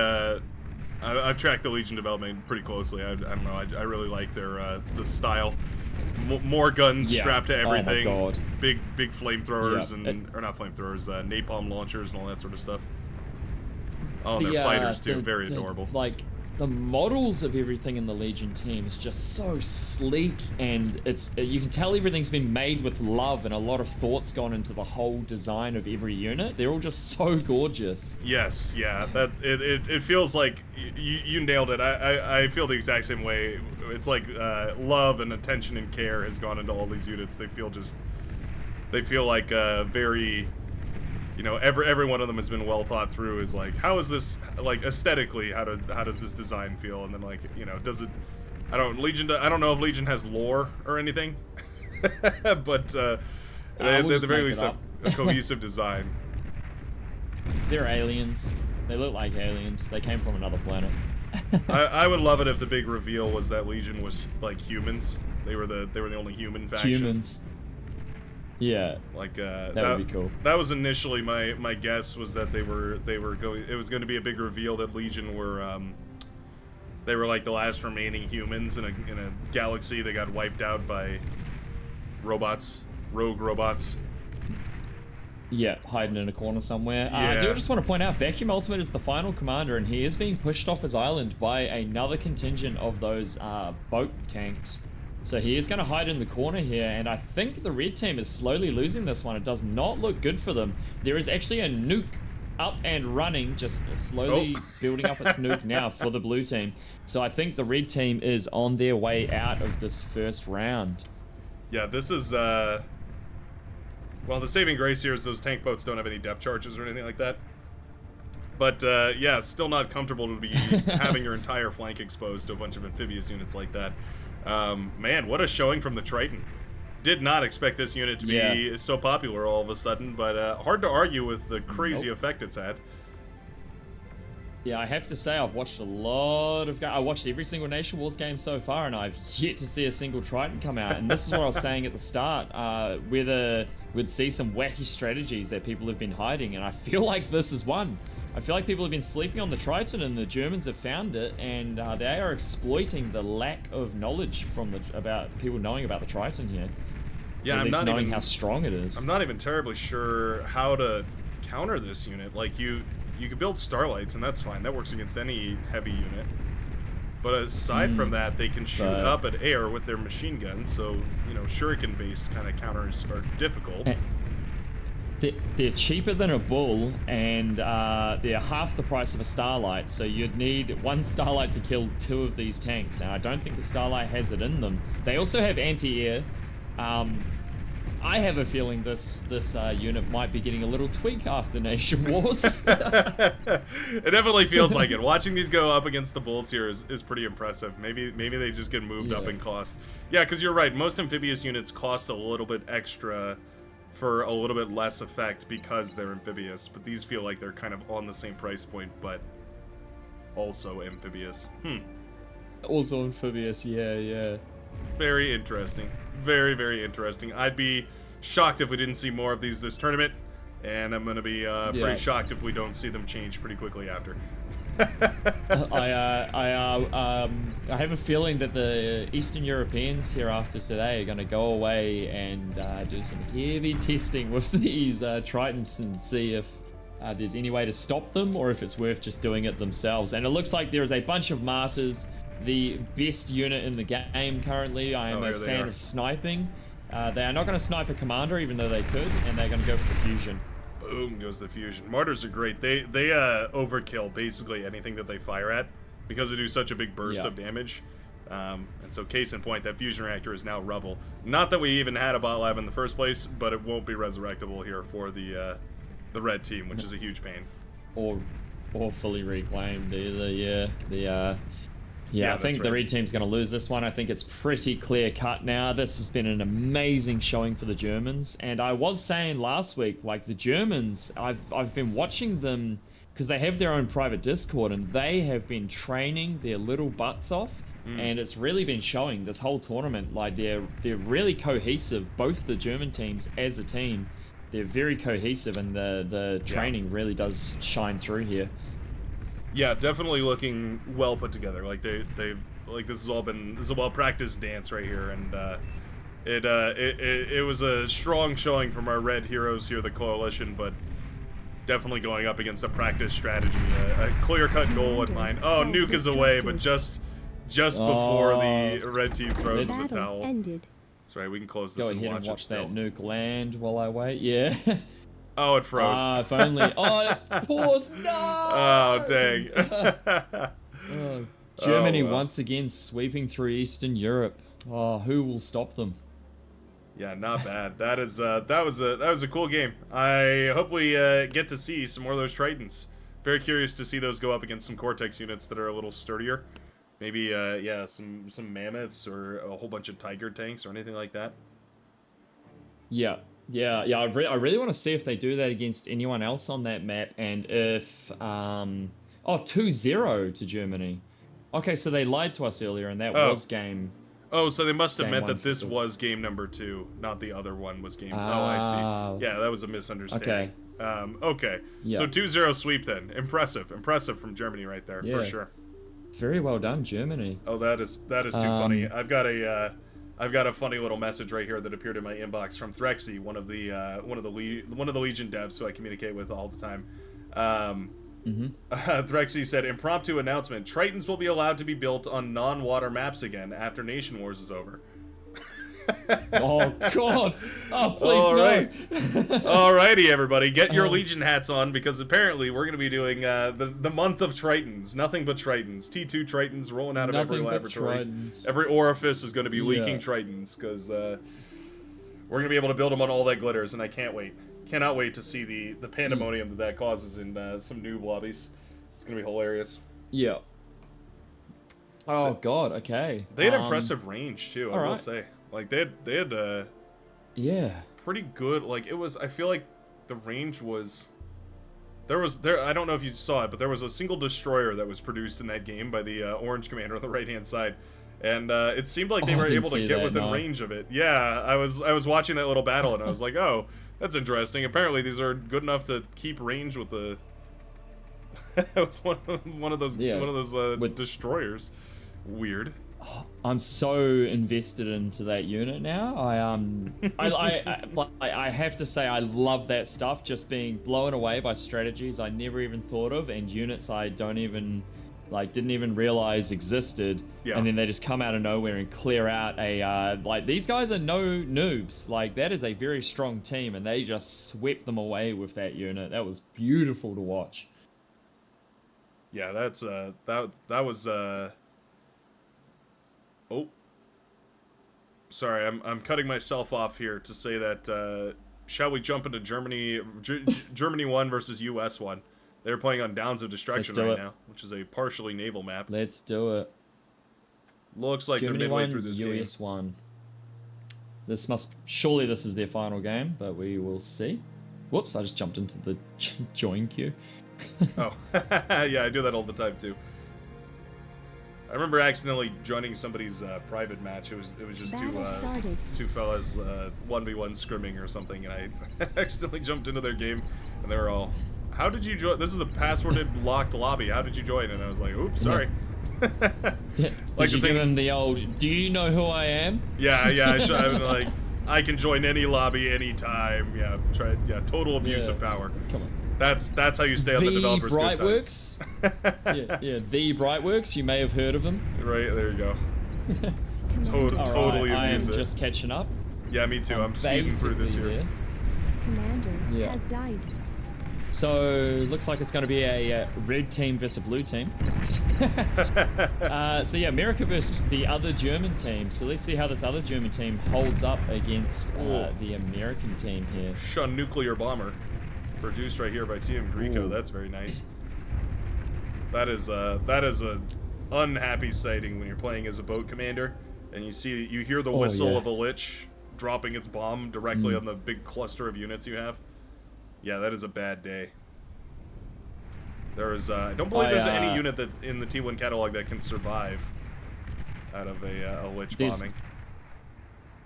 I've tracked the Legion development pretty closely. I don't know. I really like their the style. More guns strapped to everything. Oh my god. Big flamethrowers or not flamethrowers, napalm launchers and all that sort of stuff. Oh, and their fighters too, very adorable. Like, the models of everything in the Legion team is just so sleek, and you can tell everything's been made with love, and a lot of thought's gone into the whole design of every unit. They're all just so gorgeous. Yes, yeah, that it feels like you nailed it. I feel the exact same way. It's like love and attention and care has gone into all these units. They feel like very. You know, every one of them has been well thought through. Is like, how is this, like, aesthetically? How does this design feel? And then, like, you know, does it? I don't know if Legion has lore or anything, but at the very least a cohesive design. They're aliens. They look like aliens. They came from another planet. I would love it if the big reveal was that Legion was like humans. They were the only human faction. Humans. Yeah, Like that would be cool. That was initially my guess, was that they were going. It was going to be a big reveal that Legion were they were like the last remaining humans in a galaxy that got wiped out by robots, rogue robots. Yeah, hiding in a corner somewhere. Yeah. I do just want to point out, Vacuum Ultimate is the final commander, and he is being pushed off his island by another contingent of those boat tanks. So he is going to hide in the corner here, and I think the red team is slowly losing this one. It does not look good for them. There is actually a nuke up and running, just slowly building up its nuke now for the blue team. So I think the red team is on their way out of this first round. Yeah, this is well, the saving grace here is those tank boats don't have any depth charges or anything like that. But yeah, it's still not comfortable to be having your entire flank exposed to a bunch of amphibious units like that. Man, what a showing from the Triton. Did not expect this unit to be so popular all of a sudden, but hard to argue with the crazy effect it's had. Yeah, I have to say I've watched a lot of... I watched every single Nation Wars game so far, and I've yet to see a single Triton come out. And this is what I was saying at the start, whether we'd see some wacky strategies that people have been hiding, and I feel like this is one. I feel like people have been sleeping on the Triton, and the Germans have found it, and they are exploiting the lack of knowledge from about people knowing about the Triton here. Yeah, at I'm least not knowing even how strong it is. I'm not even terribly sure how to counter this unit. Like you could build Starlights, and that's fine. That works against any heavy unit. But aside from that, they can shoot up at air with their machine guns. So shuriken-based kind of counters are difficult. They're cheaper than a bull, and they're half the price of a Starlight, so you'd need one Starlight to kill 2 of these tanks, and I don't think the Starlight has it in them. They also have anti-air. I have a feeling this unit might be getting a little tweak after Nation Wars. It definitely feels like it. Watching these go up against the bulls here is pretty impressive. Maybe they just get moved up in cost. Yeah, because you're right. Most amphibious units cost a little bit extra for a little bit less effect because they're amphibious, but these feel like they're kind of on the same price point, but also amphibious. Also amphibious, yeah. Very interesting. Very, very interesting. I'd be shocked if we didn't see more of these this tournament, and I'm going to be pretty shocked if we don't see them change pretty quickly after. I have a feeling that the Eastern Europeans here after today are going to go away and do some heavy testing with these Tritons and see if there's any way to stop them or if it's worth just doing it themselves. And it looks like there is a bunch of martyrs, the best unit in the game currently. I am a fan of sniping. They are not going to snipe a commander, even though they could, and they're going to go for the fusion. Boom goes the fusion. Martyrs are great. They overkill basically anything that they fire at because they do such a big burst of damage. And so case in point, that fusion reactor is now rubble. Not that we even had a bot lab in the first place, but it won't be resurrectable here for the red team, which is a huge pain. Or fully reclaimed either. Yeah, I think the red team's going to lose this one. I think it's pretty clear cut now. This has been an amazing showing for the Germans. And I was saying last week, like the Germans, I've been watching them because they have their own private Discord and they have been training their little butts off. And it's really been showing this whole tournament. Like they're really cohesive, both the German teams as a team. They're very cohesive and the training really does shine through here. Yeah, definitely looking well put together. Like they like this is a well practiced dance right here, and it was a strong showing from our red heroes here, the coalition, but definitely going up against a practice strategy, a clear cut goal in mind. Oh, nuke is away, but just before the red team throws the towel. That's right. We can close this and watch that nuke land while I wait. Yeah. Oh, it froze. If only. Oh, it paused. No! Oh, dang. Germany once again sweeping through Eastern Europe. Oh, who will stop them? Yeah, not bad. That was a cool game. I hope we get to see some more of those Tritons. Very curious to see those go up against some Cortex units that are a little sturdier. Maybe some mammoths or a whole bunch of Tiger tanks or anything like that. Yeah. I really want to see if they do that against anyone else on that map, and if 2-0 to Germany. Okay, so they lied to us earlier, and that was game Oh, so they must have Game meant one that this for- was game number 2, not the other one was game. Ah. Oh, I see. Yeah, that was a misunderstanding. Okay. Yeah. So 2-0 sweep then. Impressive from Germany right there, Yeah. for sure. Very well done, Germany. Oh, that is too funny. I've got a funny little message right here that appeared in my inbox from Threxy, one of the Legion devs who I communicate with all the time. Threxy said, impromptu announcement: Tritons will be allowed to be built on non-water maps again after Nation Wars is over. Oh God! Oh please All no! right. Alrighty, everybody, get your Legion hats on, because apparently we're going to be doing the month of Tritons. Nothing but Tritons. T2 Tritons rolling out of every Nothing but laboratory. Tritons. Every orifice is going to be leaking Yeah. Tritons, because we're going to be able to build them on all that glitters, and I can't wait. Cannot wait to see the pandemonium that causes in some noob lobbies. It's going to be hilarious. Yeah. Oh God! Okay. They had impressive range too, I will alright. say. Like they had Yeah. pretty good. Like it was. I feel like the range was. There. I don't know if you saw it, but there was a single destroyer that was produced in that game by the Orange Commander on the right hand side, and it seemed like they Oh, I were didn't able to see get that, within no. range of it. Yeah, I was watching that little battle, and I was like, oh, that's interesting. Apparently, these are good enough to keep range with the one of those With- destroyers. Weird. I'm so invested into that unit now. I have to say I love that stuff. Just being blown away by strategies I never even thought of, and units I didn't even realize existed. Yeah. And then they just come out of nowhere and clear out these guys are no noobs. Like, that is a very strong team, and they just swept them away with that unit. That was beautiful to watch. Yeah, that's that was oh, sorry, I'm cutting myself off here to say that shall we jump into Germany Germany 1 versus US 1? They're playing on Downs of Destruction Let's do right it. now, which is a partially naval map. Let's do it. Looks like Germany they're midway 1, through this US 1. Surely this is their final game, but we will see. Whoops, I just jumped into the join queue. game. Oh, yeah, I do that all the time too. I remember accidentally joining somebody's private match. It was just Battle started. two fellas 1v1 scrimming or something, and I accidentally jumped into their game, and they were all, "How did you join? This is a passworded locked lobby. How did you join?" And I was like, "Oops, sorry." Did Like you the give thing- him the old, do you know who I am? Yeah, I should. I was like, I can join any lobby anytime. Yeah, total abuse of power. Come on. That's how you stay on the developers' good times. BrightWorks? yeah, the BrightWorks, you may have heard of them. Right, there you go. Commander, All Totally right, I am abuse it. just catching up. Yeah, me too. I'm speeding through this Basically here. Commander Yeah. has died. So, looks like it's going to be a red team versus a blue team. So yeah, America versus the other German team. So let's see how this other German team holds up against the American team here. Shun nuclear bomber, produced right here by TM Greco. Ooh. That's very nice. That is a unhappy sighting when you're playing as a boat commander, and you hear the whistle yeah. of a lich dropping its bomb directly on the big cluster of units you have. Yeah, that is a bad day. There is I don't believe there's any unit that in the T1 catalog that can survive out of a lich bombing.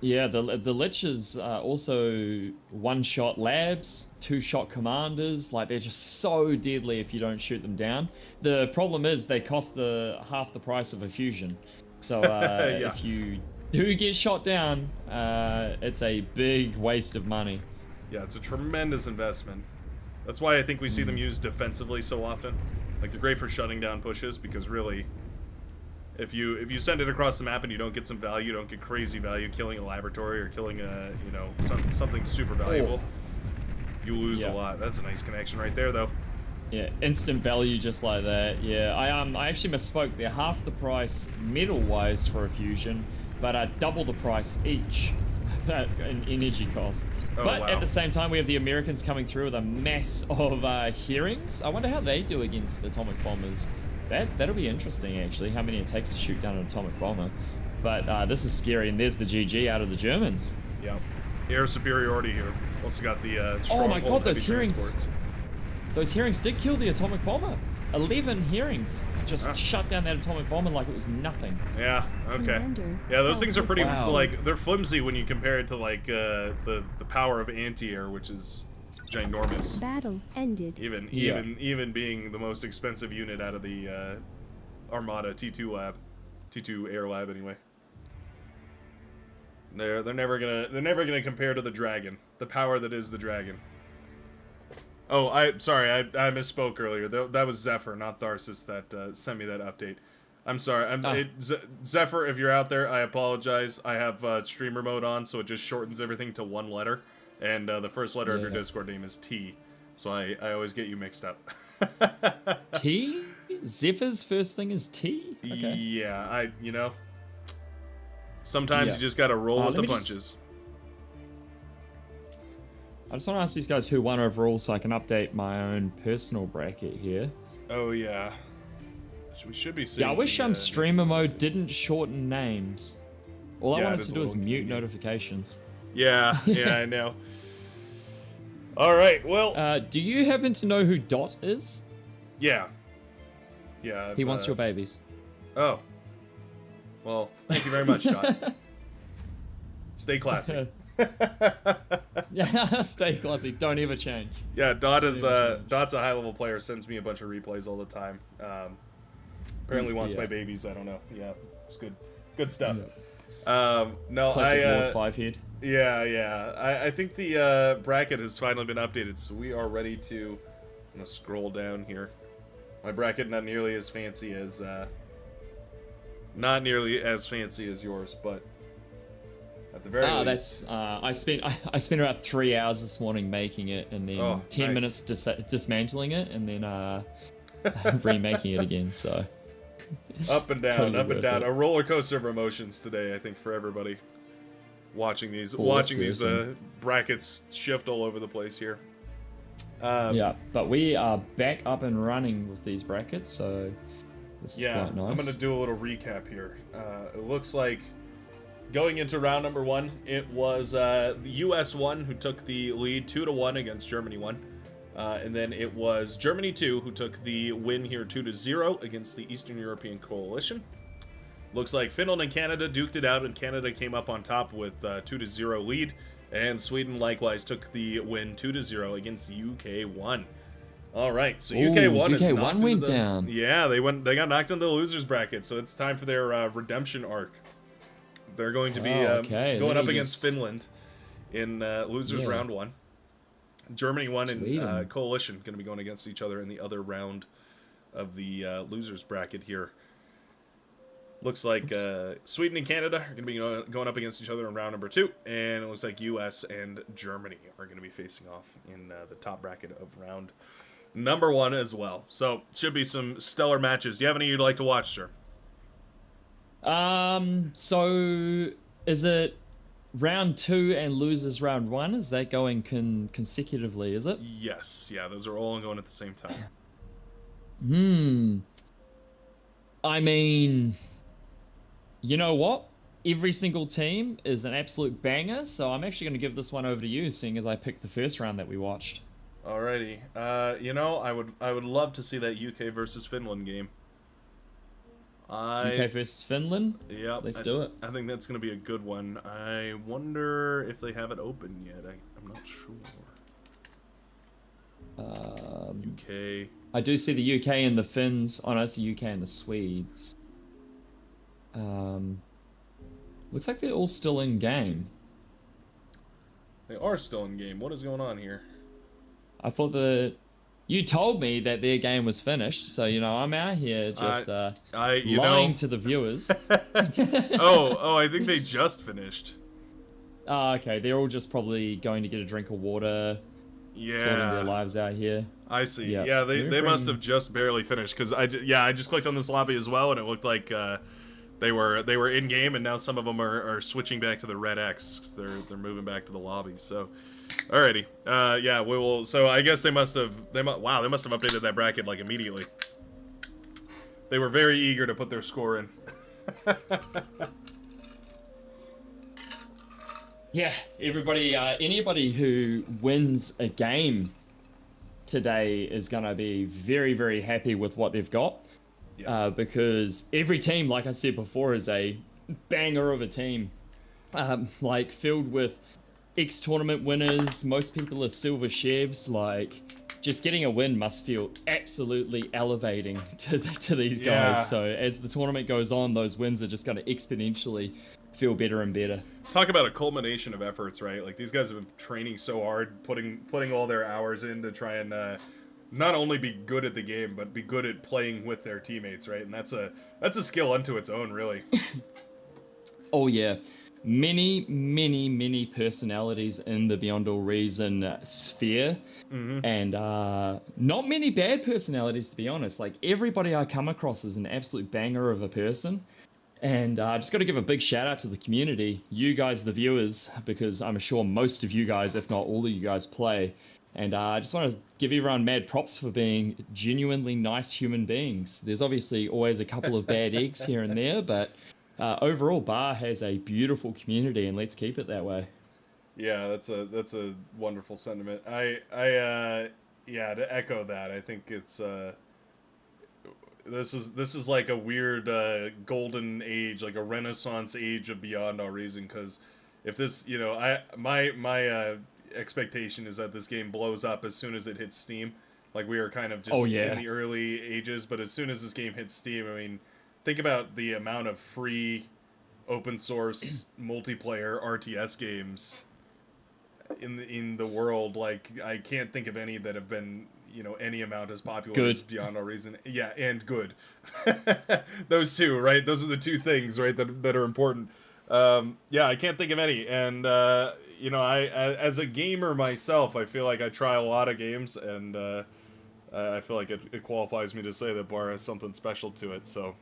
Yeah, the Liches are also one-shot labs, two-shot commanders. Like, they're just so deadly if you don't shoot them down. The problem is they cost half the price of a fusion. So Yeah. if you do get shot down, it's a big waste of money. Yeah, it's a tremendous investment. That's why I think we see them used defensively so often. Like, they're great for shutting down pushes, because really, if you send it across the map and you don't get some value, you don't get crazy value killing a laboratory or killing something super valuable, you lose a lot. That's a nice connection right there, though. Yeah, instant value just like that. Yeah, I actually misspoke. They're half the price metal-wise for a fusion, but double the price each in energy cost. Oh, But wow. at the same time, we have the Americans coming through with a mass of hearings. I wonder how they do against atomic bombers. That'll be interesting, actually, how many it takes to shoot down an atomic bomber. But this is scary, and there's the GG out of the Germans. Yeah. Air superiority here. Also got the Oh my stronghold God, those heavy hearings. transports. those hearings did kill the atomic bomber. 11 hearings just shut down that atomic bomber like it was nothing. Yeah. Okay. Commander, Yeah, those things are pretty Wow. like they're flimsy when you compare it to like the power of anti-air, which is ginormous. Battle ended. Even being the most expensive unit out of the Armada T2 Air Lab anyway. They're never gonna compare to the Dragon, the power that is the Dragon. Oh, I misspoke earlier. That was Zephyr, not Tharsis, that sent me that update. I'm sorry. Zephyr, if you're out there, I apologize. I have streamer mode on, so it just shortens everything to one letter, and the first letter of your Discord name is T, so I always get you mixed up. T? Zephyr's first thing is T? Okay. Yeah, sometimes you just gotta roll with the punches. I just want to ask these guys who won overall so I can update my own personal bracket here. Oh, yeah. We should be seeing. Yeah, I wish streamer mode didn't shorten names. All I wanted to do was mute notifications. Yeah, I know. All right, well. Do you happen to know who Dot is? Yeah. Yeah. He wants your babies. Oh. Well, thank you very much, Dot. Stay classy. Yeah, stay classy. Don't ever change. Yeah, Dot's a high level player. Sends me a bunch of replays all the time. Apparently wants my babies. I don't know. Yeah, it's good stuff. No, Classic Lord 5 head. Yeah. I think the bracket has finally been updated, so we are ready to. I'm gonna scroll down here. My bracket not nearly as fancy as yours, but. At the very least. I spent about 3 hours this morning making it, and then 10 minutes dismantling it, and then remaking it again. So up and down, totally up and down, it. a roller coaster of emotions today. I think for everybody watching these brackets shift all over the place here. Yeah, but we are back up and running with these brackets, so this is quite nice. I'm gonna do a little recap here. It looks like. Going into round number 1, it was the US 1 who took the lead 2-1 against Germany 1. And then it was Germany 2 who took the win here 2-0 against the Eastern European Coalition. Looks like Finland and Canada duked it out, and Canada came up on top with 2-0 lead. And Sweden likewise took the win 2-0 against the UK 1. All right, so UK 1 is knocked went down. Yeah, they got knocked into the losers bracket, so it's time for their redemption arc. They're going to be going up against Finland in losers round 1. Germany 1 and Coalition going to be going against each other in the other round of the losers bracket here. Looks like Sweden and Canada are going to be going up against each other in round number 2, and it looks like US and Germany are going to be facing off in the top bracket of round number 1 as well. So should be some stellar matches. Do you have any you'd like to watch, sir? So is it round 2 and losers round 1? Is that going consecutively, is it? Yes. Yeah, those are all going at the same time. I mean, you know what? Every single team is an absolute banger, so I'm actually going to give this one over to you, seeing as I picked the first round that we watched. Alrighty. I would love to see that UK versus Finland game. UK versus Finland? Yeah, let's do it. I think that's going to be a good one. I wonder if they have it open yet. I'm not sure. UK. I do see the UK and the Finns. Oh, no, it's the UK and the Swedes. Looks like they're all still in game. They are still in game. What is going on here? I thought you told me that their game was finished, so I'm out here just lying to the viewers. oh, I think they just finished. Oh, okay. They're all just probably going to get a drink of water, sorting their lives out here. I see. Yeah, they must have just barely finished, because I just clicked on this lobby as well, and it looked like they were in game, and now some of them are switching back to the red X, 'cause they're moving back to the lobby. So. Alrighty, we will. So I guess they must have updated that bracket like immediately. They were very eager to put their score in. Yeah, everybody, anybody who wins a game today is going to be very, very happy with what they've got. Yeah. Because every team, like I said before, is a banger of a team. Like filled with ex-tournament winners. Most people are silver chefs. Like, just getting a win must feel absolutely elevating to these Yeah. guys. So as the tournament goes on, those wins are just going to exponentially feel better and better. Talk about a culmination of efforts, right? Like, these guys have been training so hard, putting all their hours in to try and not only be good at the game, but be good at playing with their teammates, right? And that's a skill unto its own, really. Oh yeah, many personalities in the Beyond All Reason sphere, and not many bad personalities, to be honest. Like, everybody I come across is an absolute banger of a person. And I just got to give a big shout out to the community, you guys, the viewers, because I'm sure most of you guys, if not all of you guys, play. And I just want to give everyone mad props for being genuinely nice human beings. There's obviously always a couple of bad eggs here and there, but overall, Bar has a beautiful community, and let's keep it that way. Yeah, that's a wonderful sentiment. Yeah, to echo that, I think it's this is like a weird golden age, like a renaissance age of Beyond All Reason. Because if this, my expectation is that this game blows up as soon as it hits Steam. Like, we are kind of just in the early ages, but as soon as this game hits Steam, I mean, think about the amount of free open source multiplayer RTS games in the world. Like, I can't think of any that have been, any amount as popular as Beyond All Reason. Yeah, and good. Those two, right? Those are the two things, right, that are important. Yeah, I can't think of any. And I as a gamer myself, I feel like I try a lot of games, and I feel like it qualifies me to say that Bar has something special to it. So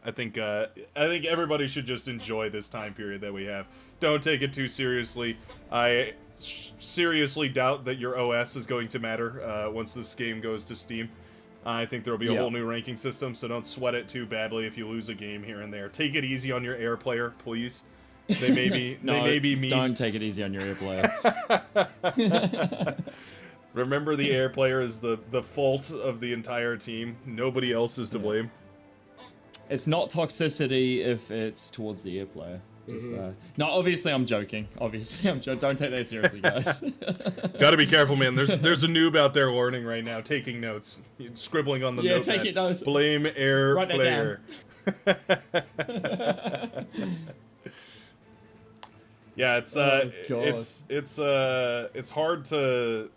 I think everybody should just enjoy this time period that we have. Don't take it too seriously. I seriously doubt that your OS is going to matter once this game goes to Steam. I think there will be a whole new ranking system, so don't sweat it too badly if you lose a game here and there. Take it easy on your Air player, please. They may be they may be mean. Don't take it easy on your Air player. Remember, the Air player is the fault of the entire team. Nobody else is to blame. It's not toxicity if it's towards the Air player. No, obviously I'm joking. Obviously I'm joking. Don't take that seriously, guys. Gotta be careful, man. There's a noob out there learning right now, taking notes, scribbling on the notepad. Yeah, taking notes. Blame Air Write player. Yeah, it's hard to.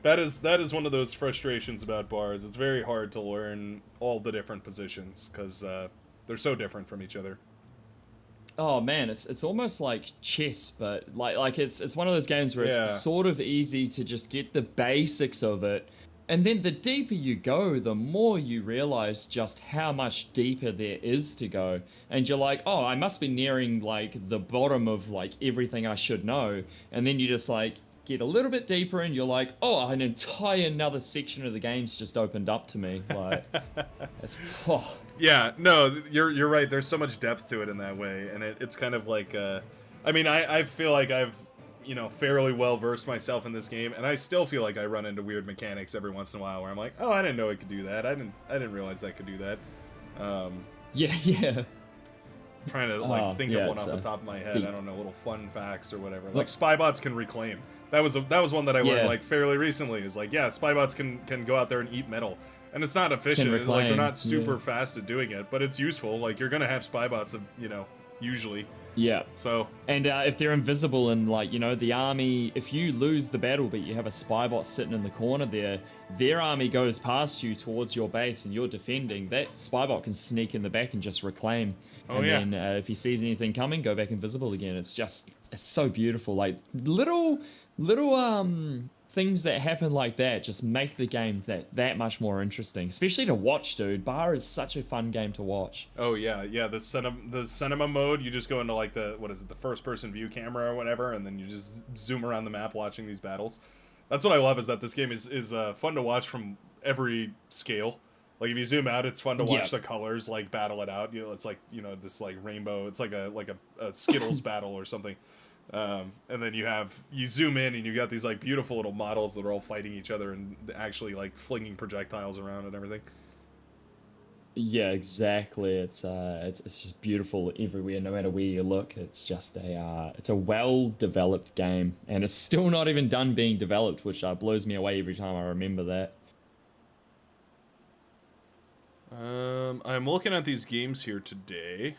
That is one of those frustrations about bars. It's very hard to learn all the different positions because they're so different from each other. Oh man, it's almost like chess, but like it's one of those games where it's sort of easy to just get the basics of it, and then the deeper you go, the more you realize just how much deeper there is to go, and you're like, oh, I must be nearing like the bottom of like everything I should know, and then you just like get a little bit deeper and you're like, oh, an entire another section of the game's just opened up to me. Like, it's, oh. Yeah, no, you're right. There's so much depth to it in that way, and it's kind of like, I mean, I feel like I've, fairly well versed myself in this game, and I still feel like I run into weird mechanics every once in a while where I'm like, oh, I didn't know it could do that. I didn't realize that could do that. Yeah. Trying to think of one off the top of my head. I don't know, little fun facts or whatever. Like, spybots can reclaim. That was one that I learned like fairly recently. Is like, spybots can go out there and eat metal. And it's not efficient. Like, they're not super fast at doing it, but it's useful. Like, you're gonna have spybots, usually. Yeah. So. And if they're invisible and the army, if you lose the battle but you have a spybot sitting in the corner there, their army goes past you towards your base and you're defending. That spybot can sneak in the back and just reclaim. Then if he sees anything coming, go back invisible again. It's so beautiful. Like little things that happen like that just make the game that much more interesting, especially to watch, dude. Bar is such a fun game to watch. Oh yeah, the cinema mode. You just go into like the first person view camera or whatever, and then you just zoom around the map watching these battles. That's what I love, is that this game is fun to watch from every scale. Like, if you zoom out, it's fun to watch the colors like battle it out. It's like this like rainbow. It's like a Skittles battle or something. And then you zoom in and you got these like beautiful little models that are all fighting each other and actually like flinging projectiles around and everything. Yeah, exactly. It's just beautiful everywhere, no matter where you look. It's just it's a well developed game, and it's still not even done being developed, which blows me away every time I remember that. I'm looking at these games here today,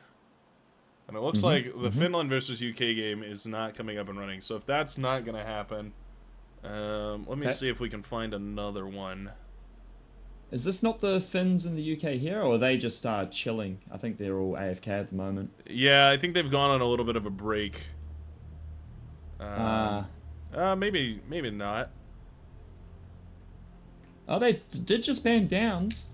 and it looks like the Finland versus UK game is not coming up and running. So if that's not gonna happen, let me see if we can find another one. Is this not the Finns in the UK here, or are they just chilling? I think they're all AFK at the moment. Yeah, I think they've gone on a little bit of a break. Maybe not. Oh, they did just ban Downs.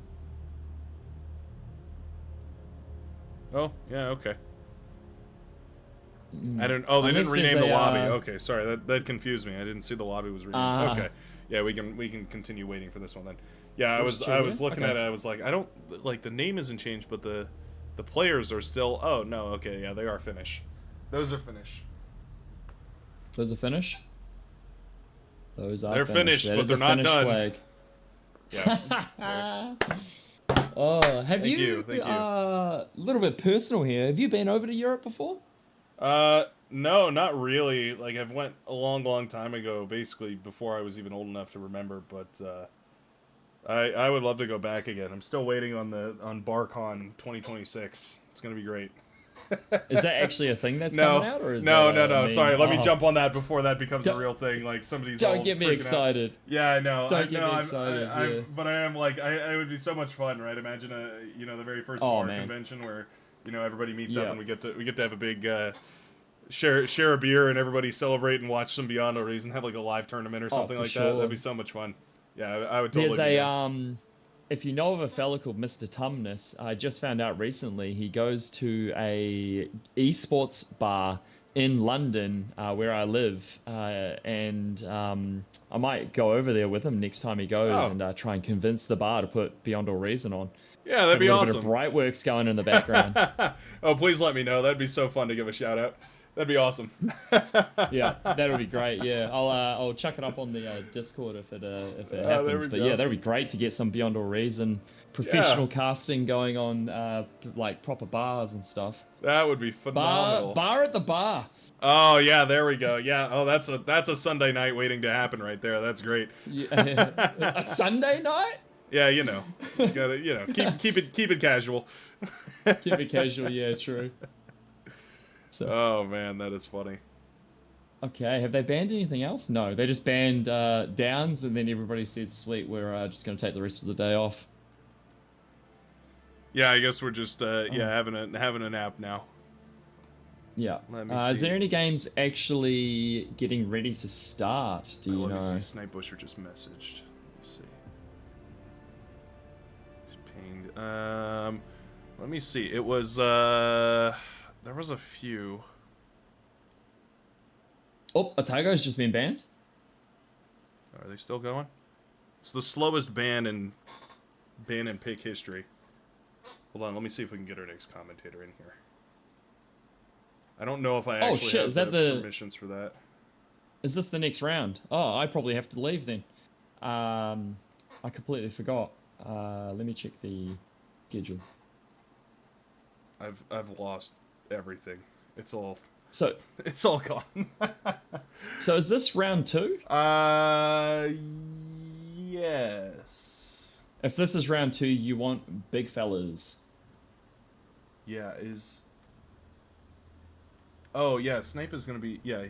Oh, yeah, okay. I don't. Oh, they Unless didn't rename there's the a, lobby. Okay, sorry, that confused me. I didn't see the lobby was renamed. Okay, yeah, we can continue waiting for this one then. Yeah, I was looking at it. I was like, I don't like the name isn't changed, but the players are still. Oh no, okay, yeah, they are Finnish. Those are Finnish. Those are Finnish. They're finished, but they're not done. Flag. Yeah. Oh, Thank you. A little bit personal here. Have you been over to Europe before? No, not really. Like I've went a long time ago, basically before I was even old enough to remember. But I would love to go back again. I'm still waiting on BarCon 2026. It's gonna be great. Is that actually a thing that's coming out, or is no? Meme? Sorry, let me jump on that before that becomes a real thing. Like somebody's. Don't get me excited. Out. Yeah, I know. Don't get me excited. But I am like, I would be so much fun, right? Imagine the very first bar convention where everybody meets up and we get to have a big share a beer and everybody celebrate and watch some Beyond No Reason, have like a live tournament or something like that. That'd be so much fun. Yeah, I would totally. There's if you know of a fella called Mr. Tumnus, I just found out recently he goes to a esports bar in London where I live, and I might go over there with him next time he goes and try and convince the bar to put Beyond All Reason on. Yeah, that'd be awesome. A bit of BrightWorks going in the background. Oh, please let me know. That'd be so fun to give a shout out. That'd be awesome. Yeah, that would be great. Yeah, I'll chuck it up on the Discord if it happens. But yeah, that'd be great to get some Beyond All Reason professional casting going on, like proper bars and stuff. That would be phenomenal. Bar at the bar. Oh yeah, there we go. Yeah. Oh, that's a Sunday night waiting to happen right there. That's great. Yeah. A Sunday night? Yeah, you gotta keep it casual. Keep it casual. Yeah, true. So. Oh man, that is funny. Okay, have they banned anything else? No, they just banned Downs, and then everybody said, "Sweet, we're just going to take the rest of the day off." Yeah, I guess we're just having a nap now. Yeah. Let me see. Is there any games actually getting ready to start? Do you know? Let me see. Snipe Busher just messaged. Let's see. He's pinged. Let me see. It was there was a few. Oh, Otago's just been banned. Are they still going? It's the slowest ban in pick history. Hold on, let me see if we can get our next commentator in here. I don't know if I actually have the permissions for that. Is this the next round? Oh, I probably have to leave then. I completely forgot. Let me check the schedule. I've lost everything. It's all gone. So is this round 2? Yes. If this is round 2, you want big fellas. Yeah, Oh yeah, Snipe is gonna be. Yeah, I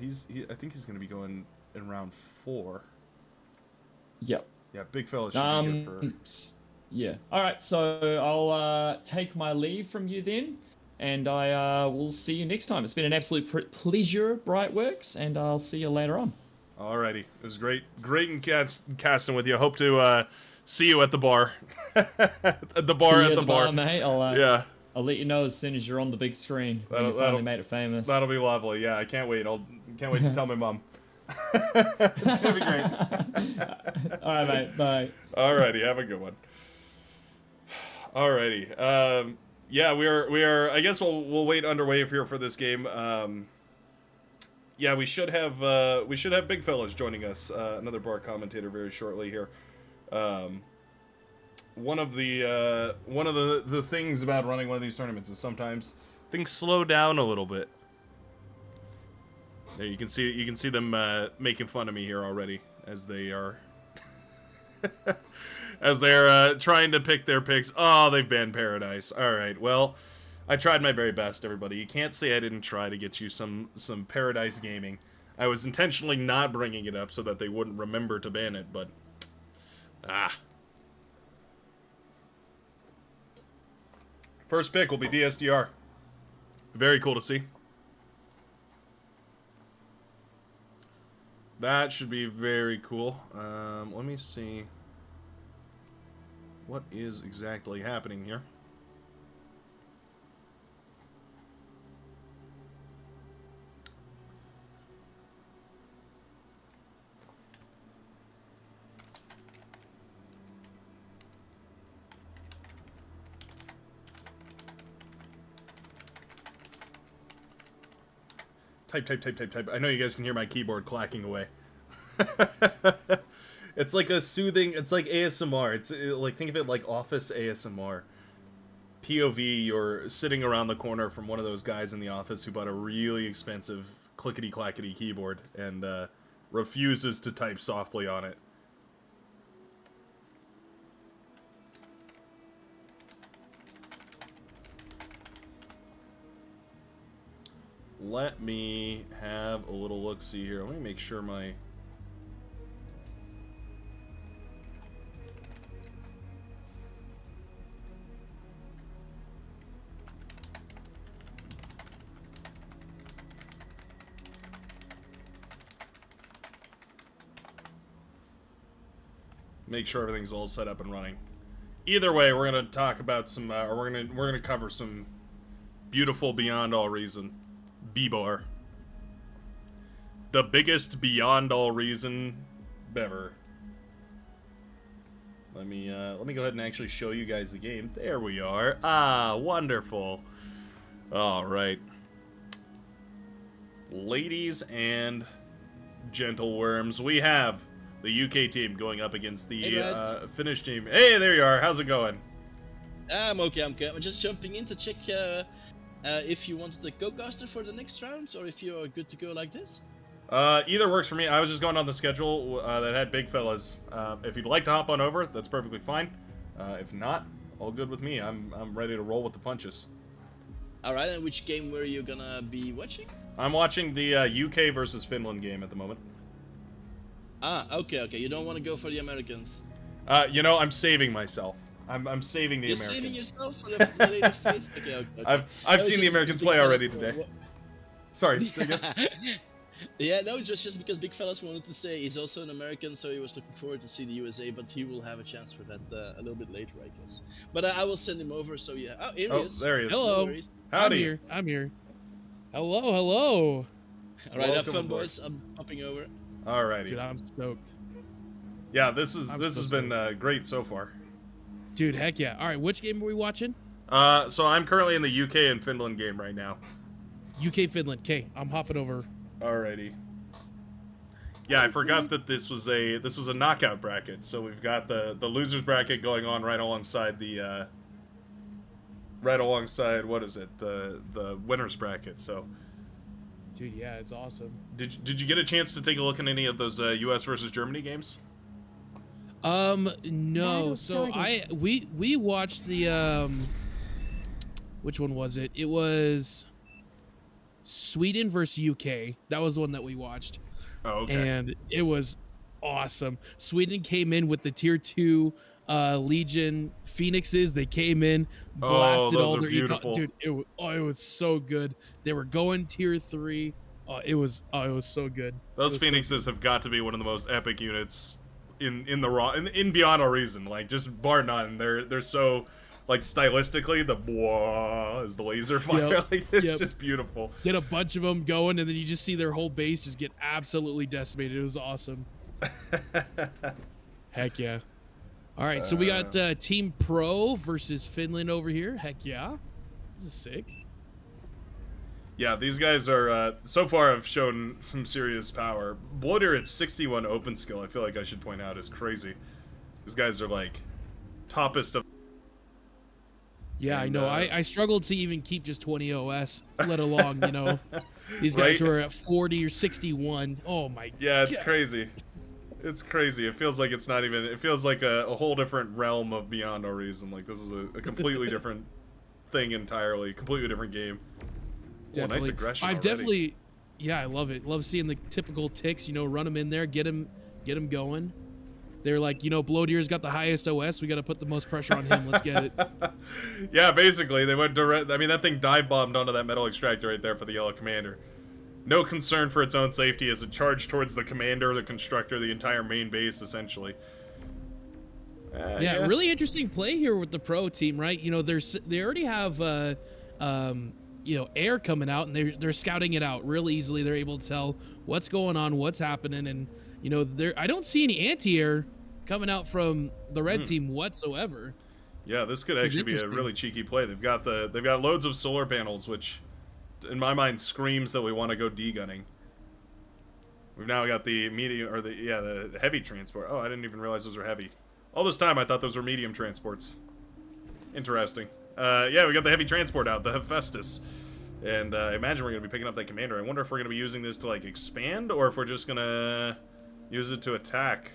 think he's gonna be going in round 4. Yep. Yeah, big fellas should be here for. Yeah. All right. So I'll take my leave from you then, and I will see you next time. It's been an absolute pleasure, BrightWorks, and I'll see you later on. Alrighty, it was great in casting with you. I hope to see you at the bar. At the bar, mate. I'll let you know as soon as you're on the big screen. You finally made it famous. That'll be lovely. Yeah, I can't wait. Can't wait to tell my mom. It's gonna be great. All right, mate. Bye. Alrighty, have a good one. Alrighty. Yeah, we are. I guess we'll wait underway here for this game. Yeah, we should have big fellas joining us. Another bar commentator very shortly here. One of the things about running one of these tournaments is sometimes things slow down a little bit. There you can see them making fun of me here already as they are as they're trying to pick their picks. Oh, they've banned Paradise. All right, well, I tried my very best, everybody. You can't say I didn't try to get you some Paradise gaming. I was intentionally not bringing it up so that they wouldn't remember to ban it, but First pick will be DSDR. Very cool to see. That should be very cool. Let me see what is exactly happening here. Type. I know you guys can hear my keyboard clacking away. It's like a soothing, it's like ASMR. Like, think of it like office ASMR. POV, you're sitting around the corner from one of those guys in the office who bought a really expensive clickety-clackety keyboard and refuses to type softly on it. Let me have a little look-see here. Let me make sure my... Make sure everything's all set up and running. Either way, we're gonna talk about some, we're gonna cover some beautiful Beyond All Reason. B-bar. The biggest Beyond All Reason ever. Let me go ahead and actually show you guys the game. There we are. Ah, wonderful. All right. Ladies and gentle worms, we have the UK team going up against the Finnish team. Hey, there you are. How's it going? I'm okay. I'm just jumping in to check if you wanted the go-caster for the next rounds, or if you're good to go like this. Either works for me. I was just going on the schedule that had big fellas. If you'd like to hop on over, that's perfectly fine. If not, all good with me. I'm ready to roll with the punches. All right, and which game were you gonna be watching? I'm watching the UK versus Finland game at the moment. Ah, okay. You don't want to go for the Americans. You know, I'm saving myself. I'm saving the You're Americans. saving yourself for the lady face? Okay. I've seen the Americans play already today. Sorry. Yeah, no, it's just because Big Fellas wanted to say he's also an American, so he was looking forward to see the USA, but he will have a chance for that a little bit later, I guess. But I will send him over, so yeah. Oh, here he is. There he is. Hello. No Howdy. I'm here. Hello. All right, have Welcome fun, aboard. boys. I'm popping over. Alrighty. Dude, I'm stoked. Yeah, this has so been great so far. Dude, heck yeah. All right, which game are we watching? So I'm currently in the UK and Finland game right now. UK Finland. Okay, I'm hopping over. Alrighty. Yeah, I forgot that this was a knockout bracket. So we've got the losers bracket going on right alongside the what is it, the winners bracket. So, Dude, yeah, it's awesome. did you get a chance to take a look at any of those US versus Germany games? No. Battle So started. we watched the which one was it? It was Sweden versus UK. That was the one that we watched. Oh, okay. And it was awesome. Sweden came in with the tier 2 Legion Phoenixes. They came in, blasted those all are their beautiful. Dude, it was so good. They were going tier 3. It was so good. Those It was Phoenixes have got to be one of the most epic units in Beyond All Reason. Like, just bar none. They're so, like, stylistically, the blah is the laser fire. Yep, Like, it's yep. just beautiful. Get a bunch of them going, and then you just see their whole base just get absolutely decimated. It was awesome. Heck yeah. All right, so we got Team Pro versus Finland over here. Heck yeah. This is sick. Yeah, these guys are, so far have shown some serious power. Bloater at 61 open skill, I feel like I should point out, is crazy. These guys are, like, toppest of... Yeah, And, I know. I struggled to even keep just 20 OS, let alone, these guys Right? who are at 40 or 61. Oh, my Yeah, it's God. crazy. It's crazy. It feels like it's not even... It feels like a whole different realm of Beyond No Reason. Like, this is a completely different thing entirely. Completely different game. Oh, nice Definitely. aggression I've already. definitely, yeah, I love it. Love seeing the typical ticks, run them in there, get them going. They're like, Bloateer's got the highest OS. We got to put the most pressure on him. Let's get it. Yeah, basically, they went direct... I mean, that thing dive-bombed onto that metal extractor right there for the Yellow Commander. No concern for its own safety as it charged towards the Commander, the Constructor, the entire main base, essentially. Yeah, really interesting play here with the pro team, right? They already have air coming out, and they're scouting it out real easily. They're able to tell what's going on, what's happening, and I don't see any anti-air coming out from the red team whatsoever. Yeah, this could actually be a really cheeky play. They've got loads of solar panels, which, in my mind, screams that we want to go D-gunning. We've now got the medium, or the heavy transport. Oh, I didn't even realize those were heavy. All this time, I thought those were medium transports. Interesting. Yeah, we got the heavy transport out, the Hephaestus. And I imagine we're going to be picking up that commander. I wonder if we're going to be using this to, like, expand, or if we're just going to use it to attack.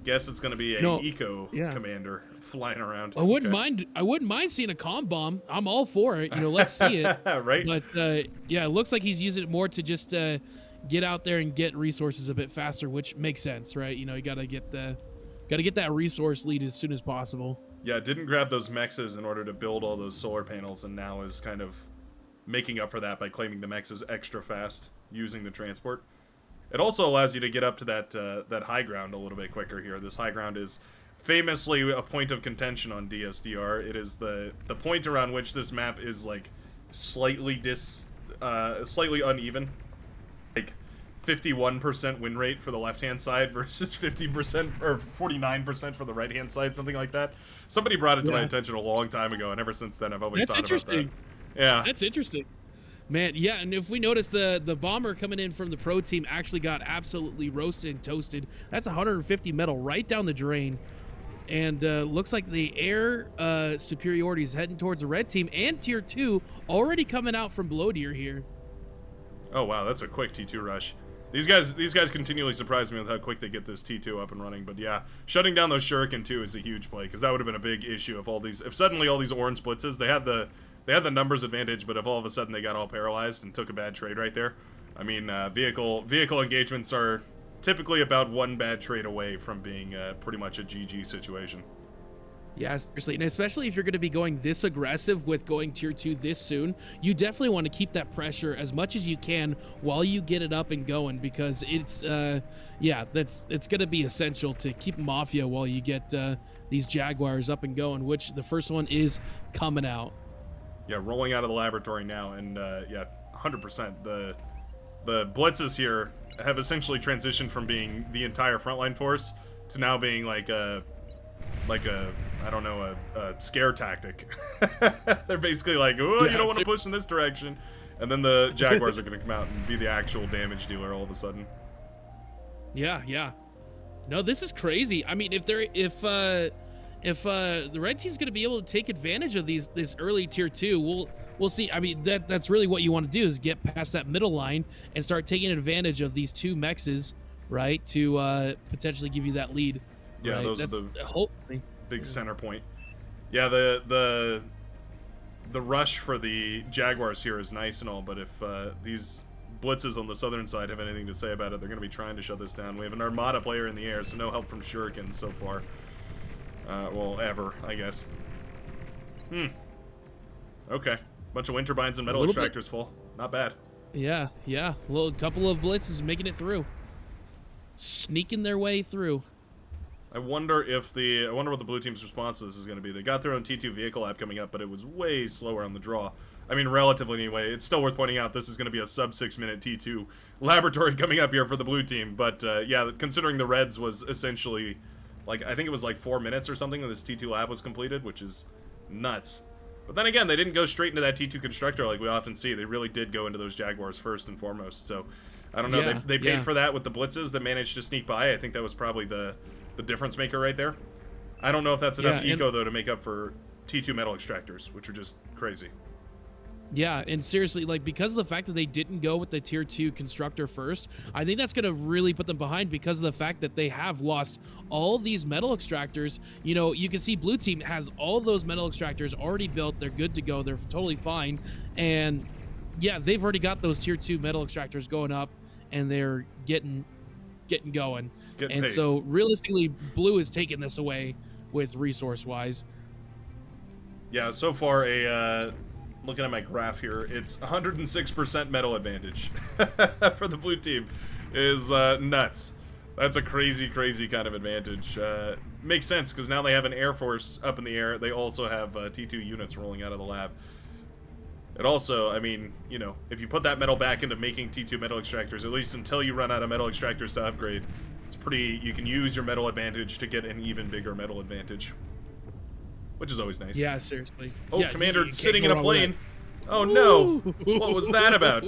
Guess it's going to be a eco commander flying around. I wouldn't mind seeing a comm bomb. I'm all for it. Let's see it. Right? But yeah, it looks like he's using it more to just get out there and get resources a bit faster, which makes sense, right? You got to get that resource lead as soon as possible. Yeah, didn't grab those mexes in order to build all those solar panels, and now is kind of making up for that by claiming the mexes extra fast using the transport. It also allows you to get up to that high ground a little bit quicker here. This high ground is famously a point of contention on DSDR. It is the point around which this map is like slightly uneven. Like 51% win rate for the left-hand side versus 50% or 49% for the right-hand side, something like that. Somebody brought it to my attention a long time ago, and ever since then I've always thought about that. Yeah. That's interesting. Man, yeah, and if we notice the bomber coming in from the pro team actually got absolutely roasted and toasted. That's 150 metal right down the drain. And looks like the air superiority is heading towards the red team, and tier 2 already coming out from Bloater here. Oh wow, that's a quick T2 rush. These guys continually surprise me with how quick they get this T2 up and running. But yeah, shutting down those Shuriken too is a huge play, because that would have been a big issue if suddenly all these orange blitzes, they had the numbers advantage, but if all of a sudden they got all paralyzed and took a bad trade right there. I mean, vehicle engagements are typically about one bad trade away from being pretty much a GG situation. Yeah, seriously, and especially if you're going to be going this aggressive with going tier 2 this soon, you definitely want to keep that pressure as much as you can while you get it up and going, because it's it's going to be essential to keep Mafia while you get these Jaguars up and going, which the first one is coming out. Yeah, rolling out of the laboratory now, and yeah, 100%. The blitzes here have essentially transitioned from being the entire frontline force to now being like a I don't know, a scare tactic. They're basically like, oh, you don't want to push in this direction, and then the Jaguars are going to come out and be the actual damage dealer all of a sudden. Yeah. No, this is crazy. I mean, if the red team's going to be able to take advantage of this early tier 2, we'll see. I mean, that's really what you want to do, is get past that middle line and start taking advantage of these two mexes, right, to potentially give you that lead. Yeah, right? those that's are the hopefully big center point. Yeah, the rush for the Jaguars here is nice and all, but if these blitzes on the southern side have anything to say about it, they're going to be trying to shut this down. We have an Armada player in the air, so no help from Shurikens so far. Well, ever, I guess. Okay. Bunch of Winterbines and metal extractors full. Not bad. Yeah. A couple of blitzes making it through. Sneaking their way through. I wonder what the blue team's response to this is going to be. They got their own T2 vehicle app coming up, but it was way slower on the draw. I mean, relatively anyway. It's still worth pointing out this is going to be a sub 6 minute T2 laboratory coming up here for the blue team. But yeah, considering the Reds was essentially, like, I think it was like 4 minutes or something when this T2 lab was completed, which is nuts. But then again, they didn't go straight into that T2 constructor like we often see. They really did go into those Jaguars first and foremost. So I don't know. Yeah, they paid yeah. for that with the blitzes that managed to sneak by. I think that was probably the difference maker right there. I don't know if that's enough Yeah, and- eco though to make up for T2 metal extractors, which are just crazy. Yeah, and seriously, like, because of the fact that they didn't go with the tier 2 constructor first, I think that's going to really put them behind because of the fact that they have lost all these metal extractors. You know, you can see blue team has all those metal extractors already built. They're good to go. They're totally fine. And yeah, they've already got those tier 2 metal extractors going up, and they're getting going. Getting and paid. so realistically, blue is taking this away with resource wise. Yeah, so far looking at my graph here, it's 106% metal advantage for the blue team is nuts. That's a crazy, crazy kind of advantage. Makes sense because now they have an Air Force up in the air. They also have T2 units rolling out of the lab. It also, I mean, you know, if you put that metal back into making T2 metal extractors, at least until you run out of metal extractors to upgrade, it's pretty, you can use your metal advantage to get an even bigger metal advantage. Which is always nice. Yeah, seriously. Oh, Yeah, Commander you can't sitting go in a wrong with plane. that. Oh no! Ooh. What was that about?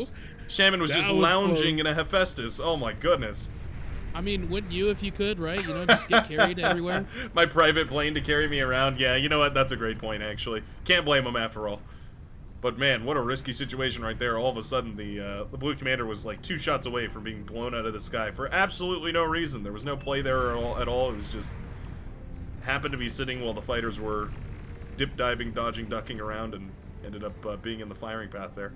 Shaman was That just was lounging close. in a Hephaestus. Oh my goodness. I mean, wouldn't you if you could, right? You know, just get carried everywhere. My private plane to carry me around. Yeah, you know what? That's a great point, actually. Can't blame him after all. But man, what a risky situation right there. All of a sudden, the blue commander was like 2 shots away from being blown out of the sky for absolutely no reason. There was no play there at all. It was just happened to be sitting while the fighters were dip diving, dodging, ducking around, and ended up being in the firing path there.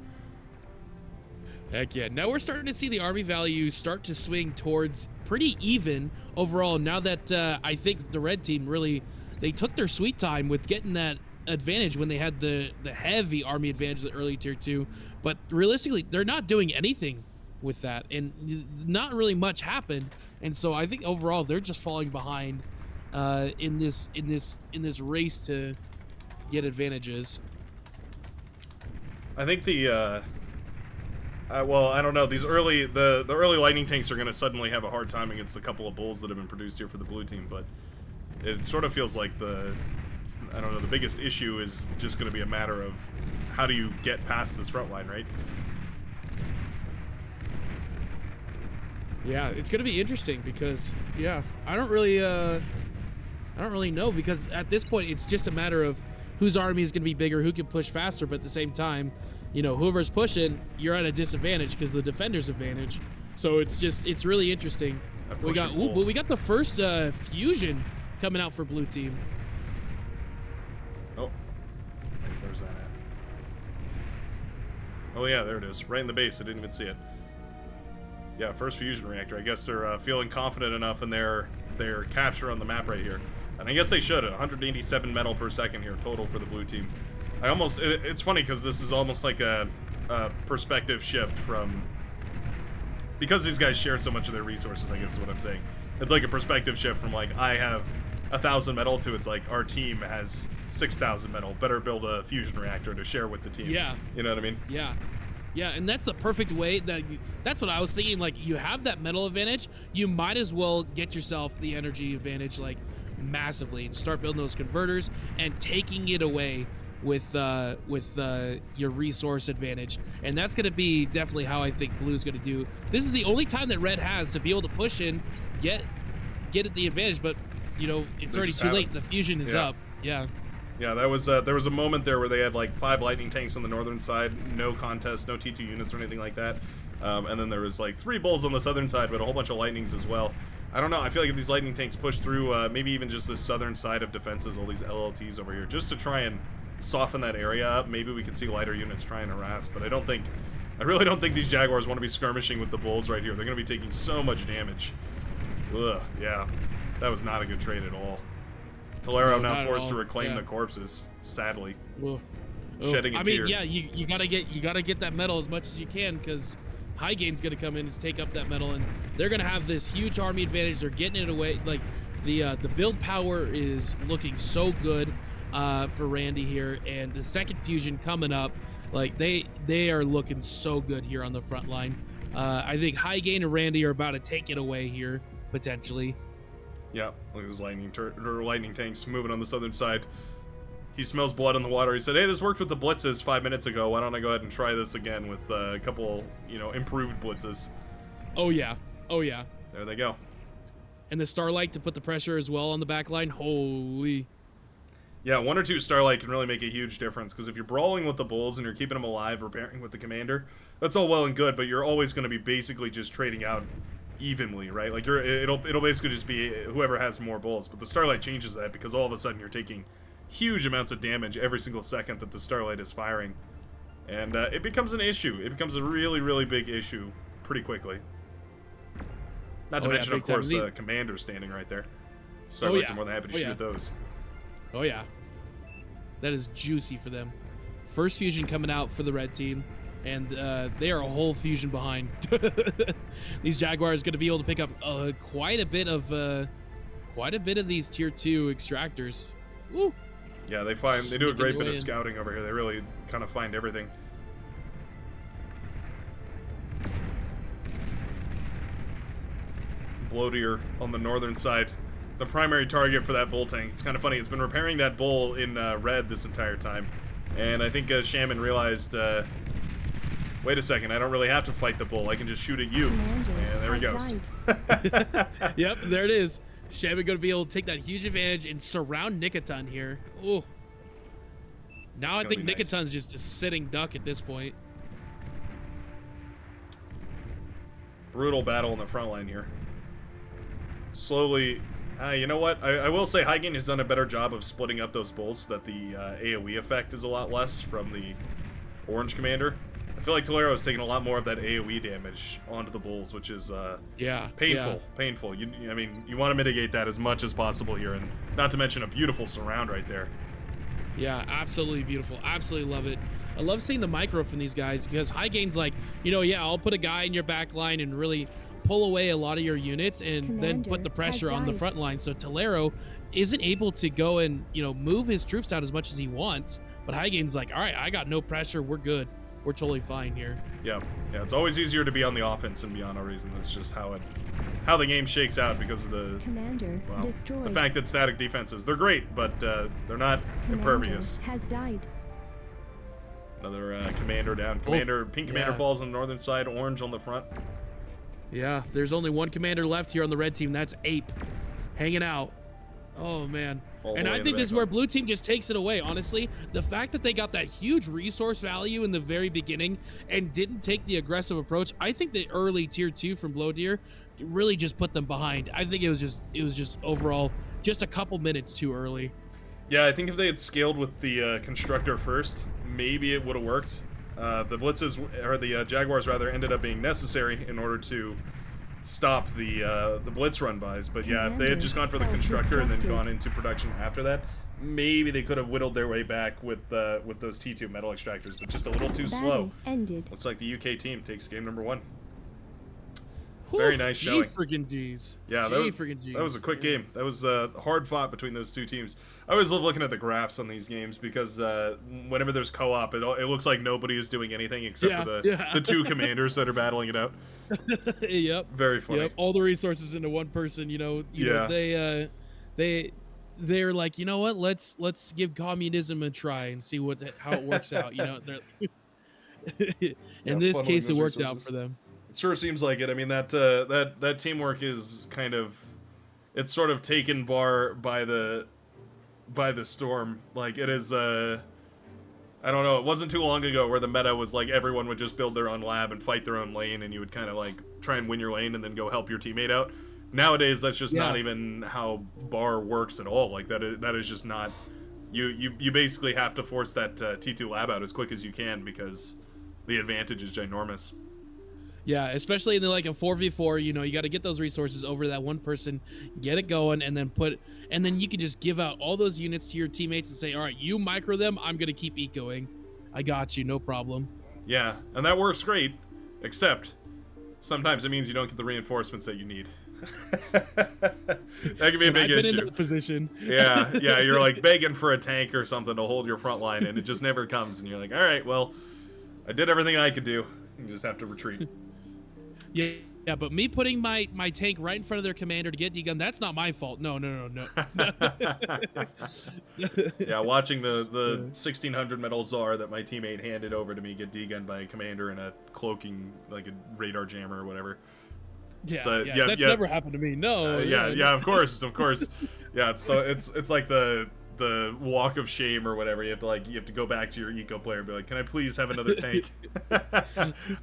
Heck yeah. Now we're starting to see the army value start to swing towards pretty even overall. Now that I think the red team really, they took their sweet time with getting that advantage when they had the heavy army advantage at early tier 2. But realistically, they're not doing anything with that, and not really much happened. And so I think overall they're just falling behind in this race to get advantages. I think well, I don't know. These early the early lightning tanks are going to suddenly have a hard time against the couple of bulls that have been produced here for the blue team, but it sort of feels like the biggest issue is just going to be a matter of how do you get past this front line, right? Yeah, it's gonna be interesting because I don't really know, because at this point it's just a matter of whose army is gonna be bigger, who can push faster. But at the same time, you know, whoever's pushing, you're at a disadvantage because the defender's advantage. So it's really interesting. We got the first fusion coming out for blue team. Oh, where's that at? Oh yeah, there it is, right in the base. I didn't even see it. Yeah, first fusion reactor. I guess they're feeling confident enough in their capture on the map right here, and I guess they should. 187 metal per second here total for the blue team. It's funny because this is almost like a perspective shift from, because these guys share so much of their resources, I guess is what I'm saying. It's like a perspective shift from like I have 1,000 metal to it's like our team has 6,000 metal. Better build a fusion reactor to share with the team. Yeah. You know what I mean? Yeah. Yeah, and that's the perfect way that's what I was thinking. Like, you have that metal advantage, you might as well get yourself the energy advantage, like, massively, and start building those converters and taking it away with your resource advantage. And that's going to be definitely how I think blue's going to do. This is the only time that red has to be able to push in, get it the advantage, but you know, it's already too late. The fusion is up. Yeah. Yeah, that was there was a moment there where they had like 5 lightning tanks on the northern side, no contest, no T2 units or anything like that. And then there was like 3 bulls on the southern side, but a whole bunch of lightnings as well. I don't know, I feel like if these lightning tanks push through maybe even just the southern side of defenses, all these LLTs over here, just to try and soften that area up, maybe we could see lighter units try and harass, but I really don't think these Jaguars want to be skirmishing with the bulls right here. They're going to be taking so much damage. Ugh, yeah, that was not a good trade at all. Tolero now forced to reclaim the corpses, sadly. Shedding a tear. I mean, yeah, you gotta get that metal as much as you can, because High Gain's gonna come in and take up that metal, and they're gonna have this huge army advantage. They're getting it away. Like, the build power is looking so good for Randy here, and the second fusion coming up, like they are looking so good here on the front line. I think High Gain and Randy are about to take it away here potentially. Yeah, look at those lightning tanks moving on the southern side. He smells blood in the water. He said, hey, this worked with the blitzes 5 minutes ago. Why don't I go ahead and try this again with a couple, improved blitzes. Oh, yeah. Oh, yeah. There they go. And the Starlight to put the pressure as well on the back line. Holy. Yeah, 1 or 2 Starlight can really make a huge difference, because if you're brawling with the Bulls and you're keeping them alive, repairing with the Commander, that's all well and good, but you're always going to be basically just trading out evenly, right? Like, it'll basically just be whoever has more Bulls, but the Starlight changes that, because all of a sudden you're taking huge amounts of damage every single second that the Starlight is firing. And it becomes an issue. It becomes a really, really big issue pretty quickly. Not to mention, of course, Commander standing right there. Starlights are more than happy to shoot at those. Oh, yeah. That is juicy for them. First fusion coming out for the red team, and they are a whole fusion behind. These Jaguars going to be able to pick up quite a bit of these tier 2 extractors. Woo. Yeah, they do a great bit of scouting over here. They really kind of find everything. Bloatier on the northern side, the primary target for that bull tank. It's kind of funny. It's been repairing that bull in red this entire time, and I think Shaman realized, wait a second, I don't really have to fight the bull. I can just shoot at you. And there he goes. Yep, there it is. Shaman going to be able to take that huge advantage and surround Nicoton here. Ooh. Now I think Nicoton's just a sitting duck at this point. Brutal battle in the front line here. Slowly, you know what? I will say Hygain has done a better job of splitting up those bulls so that the AoE effect is a lot less from the orange commander. I feel like Tolero has taken a lot more of that AoE damage onto the bulls, which is painful. I mean, you want to mitigate that as much as possible here, and not to mention a beautiful surround right there. Yeah, absolutely beautiful. Absolutely love it. I love seeing the micro from these guys, because Hygain's like, I'll put a guy in your back line and really pull away a lot of your units and then put the pressure on the front line. So Tolero isn't able to go and, move his troops out as much as he wants, but Hygain's like, all right, I got no pressure. We're good. We're totally fine here. Yeah, it's always easier to be on the offense and beyond a reason. That's just how the game shakes out, because of the the fact that static defenses, they're great, but they're not impervious. Has died. Another commander down. Pink commander falls on the northern side, orange on the front. Yeah, there's only one commander left here on the red team. That's Ape, hanging out. Oh, man. And I think this is where blue team just takes it away, honestly. The fact that they got that huge resource value in the very beginning and didn't take the aggressive approach, I think the early tier 2 from Bloatier really just put them behind. I think it was just overall just a couple minutes too early. Yeah, I think if they had scaled with the constructor first, maybe it would have worked. The blitzes, or the Jaguars rather, ended up being necessary in order to stop the blitz run bys. But yeah, if they had just gone for the constructor and then gone into production after that, maybe they could have whittled their way back with those T2 metal extractors, but just a little too slow. Looks like the UK team takes game number 1. Very nice showing. Freaking G's. Yeah, that was a quick game. That was hard fought between those two teams. I always love looking at the graphs on these games, because whenever there's co-op, it looks like nobody is doing anything except for the two commanders that are battling it out. Yep. Very funny. Yep. All the resources into one person. They're like, you know what? Let's give communism a try and see how it works out. In this case, it worked out for them. It sure seems like it. I mean, that teamwork is kind of, it's sort of taken by the storm. Like, it is I don't know, it wasn't too long ago where the meta was like everyone would just build their own lab and fight their own lane, and you would kind of like try and win your lane and then go help your teammate out. Nowadays, that's just not even how bar works at all. Like, that is just not, you basically have to force that T2 lab out as quick as you can, because the advantage is ginormous. Yeah, especially in like a 4v4, you got to get those resources over to that one person, get it going, and then you can just give out all those units to your teammates and say, all right, you micro them, I'm going to keep ecoing. I got you, no problem. Yeah, and that works great, except sometimes it means you don't get the reinforcements that you need. That can be a big issue. I've been in that position. Yeah, you're like begging for a tank or something to hold your front line, and it just never comes, and you're like, all right, well, I did everything I could do. You just have to retreat. Yeah, Yeah, but me putting my tank right in front of their commander to get degunned, that's not my fault. No. Yeah, watching the 1600 metal Tsar that my teammate handed over to me get degunned by a commander in a cloaking, like a radar jammer or whatever. Yeah, So, that's never happened to me. No. Yeah, of course. Yeah, it's like the walk of shame or whatever. You have to go back to your eco player and be like, "Can I please have another tank?"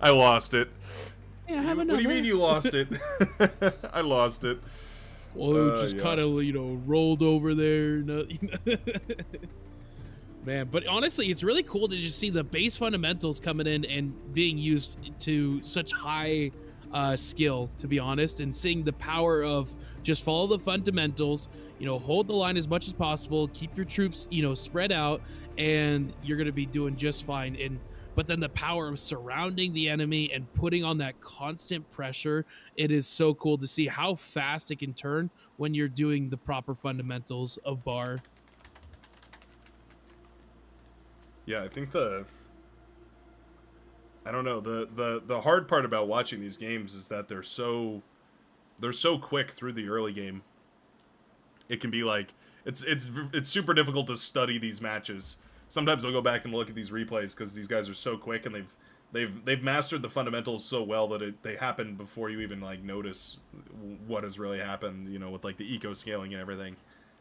I lost it. Yeah, have What another. do you mean you lost it? I lost it. Well, it just yeah. kind of rolled over there. No, Man, but honestly, it's really cool to just see the base fundamentals coming in and being used to such high skill, to be honest, and seeing the power of just follow the fundamentals, hold the line as much as possible, keep your troops, spread out, and you're going to be doing just fine. But then the power of surrounding the enemy and putting on that constant pressure, it is so cool to see how fast it can turn when you're doing the proper fundamentals of bar. Yeah, I think I don't know, the hard part about watching these games is that they're so quick through the early game. It can be like it's super difficult to study these matches. Sometimes I'll go back and look at these replays because these guys are so quick and they've mastered the fundamentals so well that they happen before you even notice what has really happened. With the eco scaling and everything.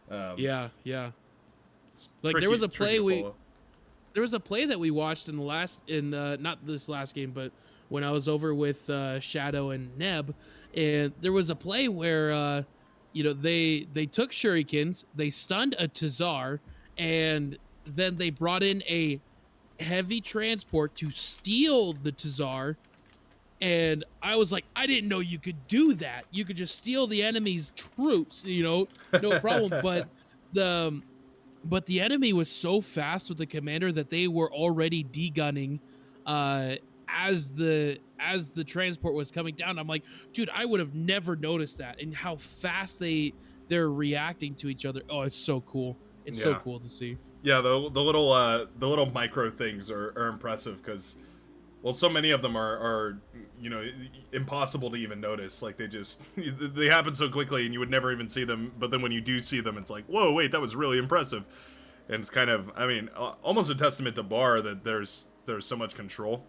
Yeah. Like Tricky, there was a play that we watched in not this last game, but when I was over with Shadow and Neb, and there was a play where they took shurikens, they stunned a Tazar, and then they brought in a heavy transport to steal the Tazar. And I was like, I didn't know you could do that. You could just steal the enemy's troops, no problem. But the enemy was so fast with the commander that they were already degunning as the transport was coming down. I'm like, dude, I would have never noticed that, and how fast they're reacting to each other. Oh, it's so cool. It's so cool to see. Yeah, the little micro things are impressive because, well, so many of them are impossible to even notice. Like they happen so quickly and you would never even see them. But then when you do see them, it's like, whoa, wait, that was really impressive. And it's kind of, almost a testament to Bar that there's so much control.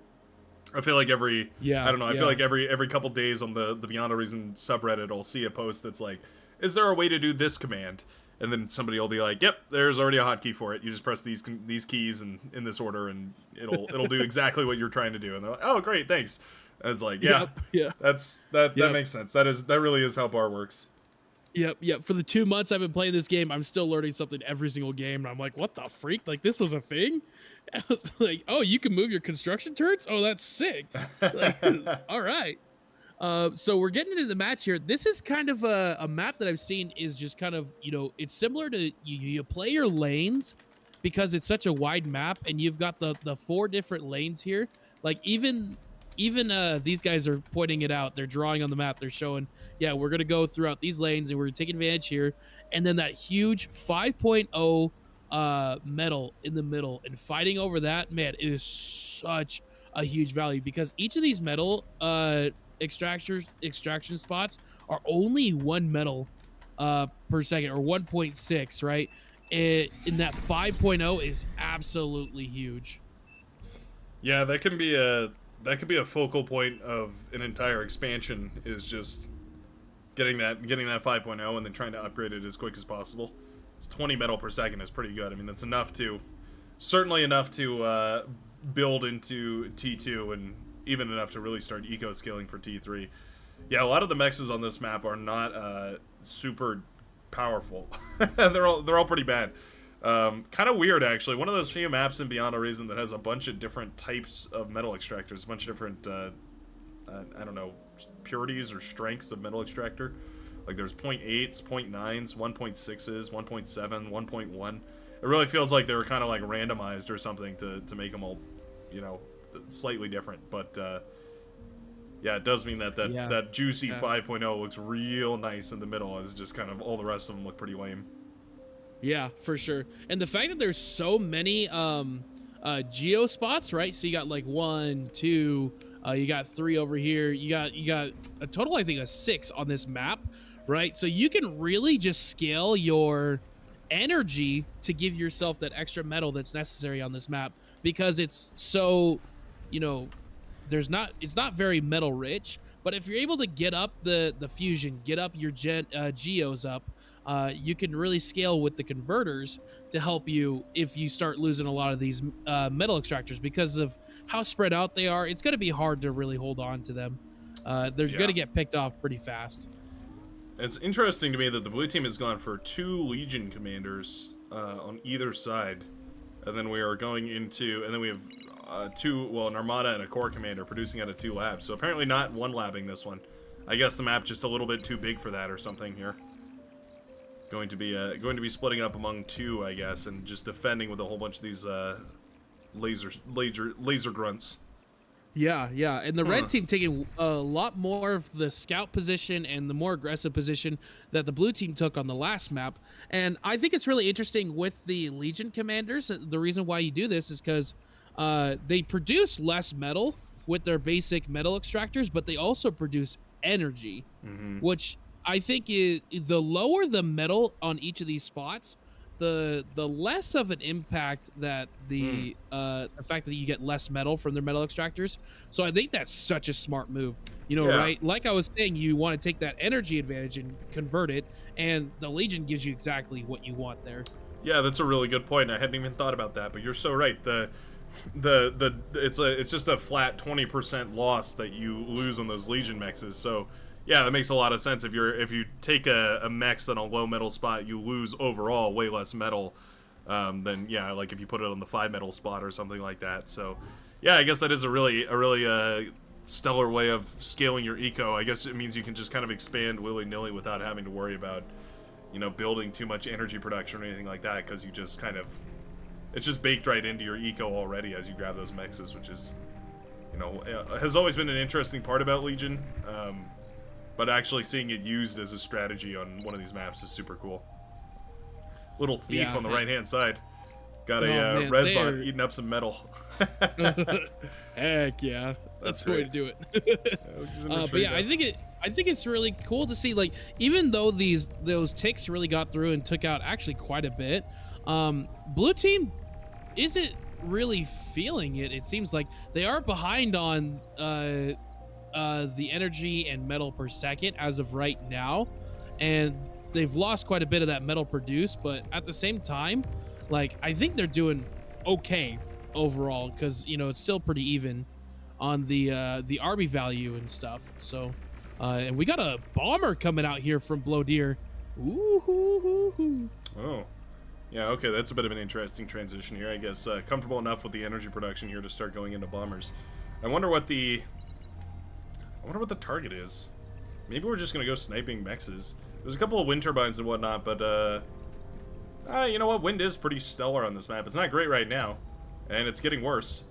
I feel like I feel like every couple days on the Beyond a Reason subreddit, I'll see a post that's like, is there a way to do this command? And then somebody will be like, "Yep, there's already a hotkey for it. You just press these keys and in this order, and it'll do exactly what you're trying to do." And they're like, "Oh, great, thanks." And it's like, yeah, that makes sense. That really is how Bar works. Yep. For the 2 months I've been playing this game, I'm still learning something every single game, and I'm like, "What the freak? Like this was a thing?" And I was like, "Oh, you can move your construction turrets? Oh, that's sick!" Like, all right. So we're getting into the match here. This is kind of a map that I've seen is just kind of, it's similar to you play your lanes because it's such a wide map and you've got the 4 different lanes here. Like even these guys are pointing it out. They're drawing on the map. They're showing, yeah, we're going to go throughout these lanes and we're going to take advantage here. And then that huge 5.0 metal in the middle and fighting over that, man, it is such a huge value because each of these metal extraction spots are only 1 metal per second, or 1.6, right? In that 5.0 is absolutely huge. Yeah, that could be a focal point of an entire expansion, is just getting that 5.0 and then trying to upgrade it as quick as possible. It's 20 metal per second is pretty good. I mean, that's certainly enough to build into T2 and even enough to really start eco scaling for T3. Yeah, a lot of the mexes on this map are not super powerful. they're all pretty bad. Kind of weird, actually. One of those few maps in Beyond a Reason that has a bunch of different types of metal extractors, a bunch of different I don't know, purities or strengths of metal extractor. Like there's 0.8s, 0.9s, 1.6s, 1.7, 1.1. It really feels like they were kind of like randomized or something to make them all, slightly different. But yeah, it does mean that juicy 5.0 looks real nice in the middle, as just kind of all the rest of them look pretty lame. Yeah, for sure. And the fact that there's so many geo spots, right? So you got like 1, 2, You got 3 over here. You got a total, I think, of 6 on this map, right? So you can really just scale your energy to give yourself that extra metal that's necessary on this map, because it's so, you know, it's not very metal rich. But if you're able to get up the fusion, get up your geos up, you can really scale with the converters to help you if you start losing a lot of these metal extractors. Because of how spread out they are, it's going to be hard to really hold on to them. They're going to get picked off pretty fast. It's interesting to me that the blue team has gone for 2 Legion commanders on either side, and then we are going into, and then we have an Armada and a Core commander producing out of 2 labs. So apparently not 1 labbing this one. I guess the map just a little bit too big for that or something here. Going to be splitting up among 2, I guess, and just defending with a whole bunch of these laser grunts. Yeah, and the red team taking a lot more of the scout position and the more aggressive position that the blue team took on the last map. And I think it's really interesting with the Legion commanders. The reason why you do this is because they produce less metal with their basic metal extractors, but they also produce energy, which I think is, the lower the metal on each of these spots, the less of an impact that the fact that you get less metal from their metal extractors. So I think that's such a smart move, right? Like I was saying, you want to take that energy advantage and convert it, and the Legion gives you exactly what you want there. Yeah, that's a really good point. I hadn't even thought about that, but you're so right. It's just a flat 20% loss that you lose on those Legion mexes. So yeah, that makes a lot of sense. If you take a mex on a low metal spot, you lose overall way less metal than like if you put it on the 5 metal spot or something like that. So yeah, I guess that is a really stellar way of scaling your eco. I guess it means you can just kind of expand willy-nilly without having to worry about building too much energy production or anything like that, because you just kind of, it's just baked right into your eco already as you grab those mexes, which is has always been an interesting part about Legion. But actually seeing it used as a strategy on one of these maps is super cool. Little thief on the right-hand side. Got a res bot eating up some metal. Heck yeah. That's the way to do it. But yeah, I think it's really cool to see, like, even though those ticks really got through and took out actually quite a bit, blue team isn't really feeling it. It seems like they are behind on the energy and metal per second as of right now, and they've lost quite a bit of that metal produced, but at the same time, like, I think they're doing okay overall, because it's still pretty even on the RB value and stuff. So and we got a bomber coming out here from Blow Deer. Ooh. Oh yeah, okay, that's a bit of an interesting transition here, I guess. Comfortable enough with the energy production here to start going into bombers. I wonder what the target is. Maybe we're just gonna go sniping mexes. There's a couple of wind turbines and whatnot, but you know what? Wind is pretty stellar on this map. It's not great right now, and it's getting worse.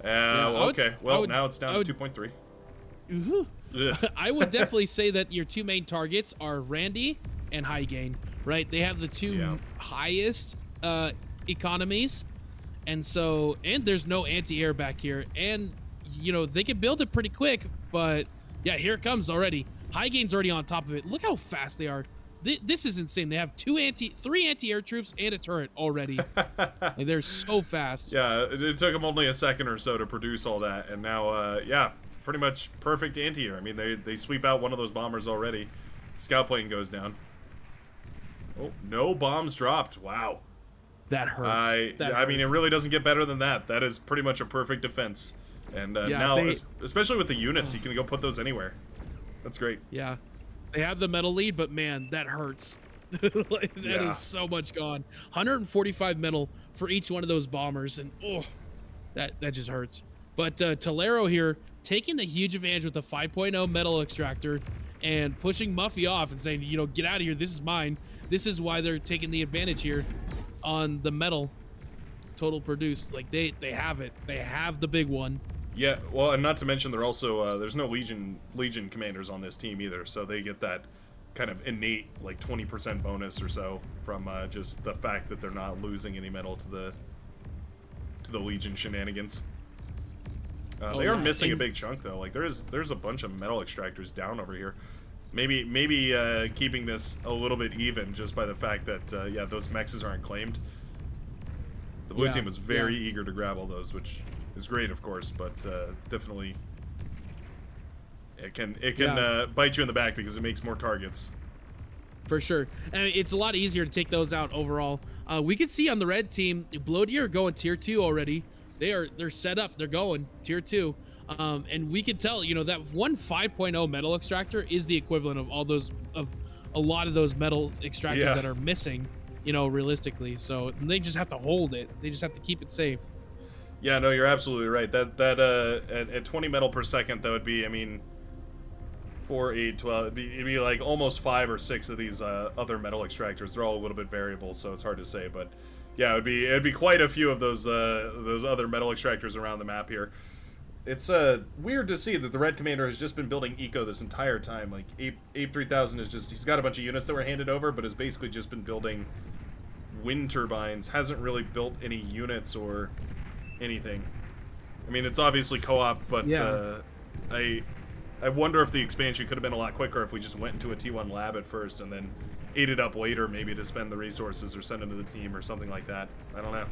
Now it's down to 2.3. I would definitely say that your 2 main targets are Randy and High Gain, right? They have the 2 highest economies, and there's no anti-air back here, and they can build it pretty quick, but yeah, here it comes already. High Gain's already on top of it. Look how fast they are. This is insane. They have 3 anti-air troops and a turret already. Like, they're so fast. Yeah, it took them only a second or so to produce all that, and now, pretty much perfect anti-air. I mean, they sweep out one of those bombers already. Scout plane goes down. Oh, no bombs dropped. Wow. That hurts. I mean, it really doesn't get better than that. That is pretty much a perfect defense. And now, especially with the units, you can go put those anywhere. That's great. Yeah. They have the metal lead, but man, that hurts. That is so much gone. 145 metal for each one of those bombers, and that just hurts. But Tolero here taking a huge advantage with the 5.0 metal extractor and pushing Muffy off and saying, get out of here. This is mine. This is why they're taking the advantage here on the metal total produced. Like, they have it. They have the big one. Yeah, well, and not to mention they're also there's no Legion commanders on this team either, so they get that kind of innate, like, 20% bonus or so from just the fact that they're not losing any metal to the Legion shenanigans. They are missing a And- big chunk though. Like there's a bunch of metal extractors down over here. Maybe keeping this a little bit even just by the fact that yeah, those mexes aren't claimed. The blue team was very eager to grab all those, which is great, of course, but definitely it can bite you in the back because it makes more targets. For sure. I mean, it's a lot easier to take those out overall. We can see on the red team, Bloodier are going tier 2 already. They're set up. They're going tier 2. And we can tell, you know, that one 5.0 metal extractor is the equivalent of a lot of those metal extractors that are missing, you know, realistically. So they just have to hold it. They just have to keep it safe. Yeah, no, you're absolutely right. That at 20 metal per second, that would be, I mean, 4, 8, 12. It'd be like almost 5 or 6 of these other metal extractors. They're all a little bit variable, so it's hard to say. But yeah, it'd be quite a few of those other metal extractors around the map here. It's weird to see that the Red Commander has just been building eco this entire time. Like Ape 3000 is just, he's got a bunch of units that were handed over, but has basically just been building wind turbines. Hasn't really built any units or anything. I mean, it's obviously co-op, but I wonder if the expansion could have been a lot quicker if we just went into a T1 lab at first and then ate it up later, maybe to spend the resources or send them to the team or something like that. I don't know.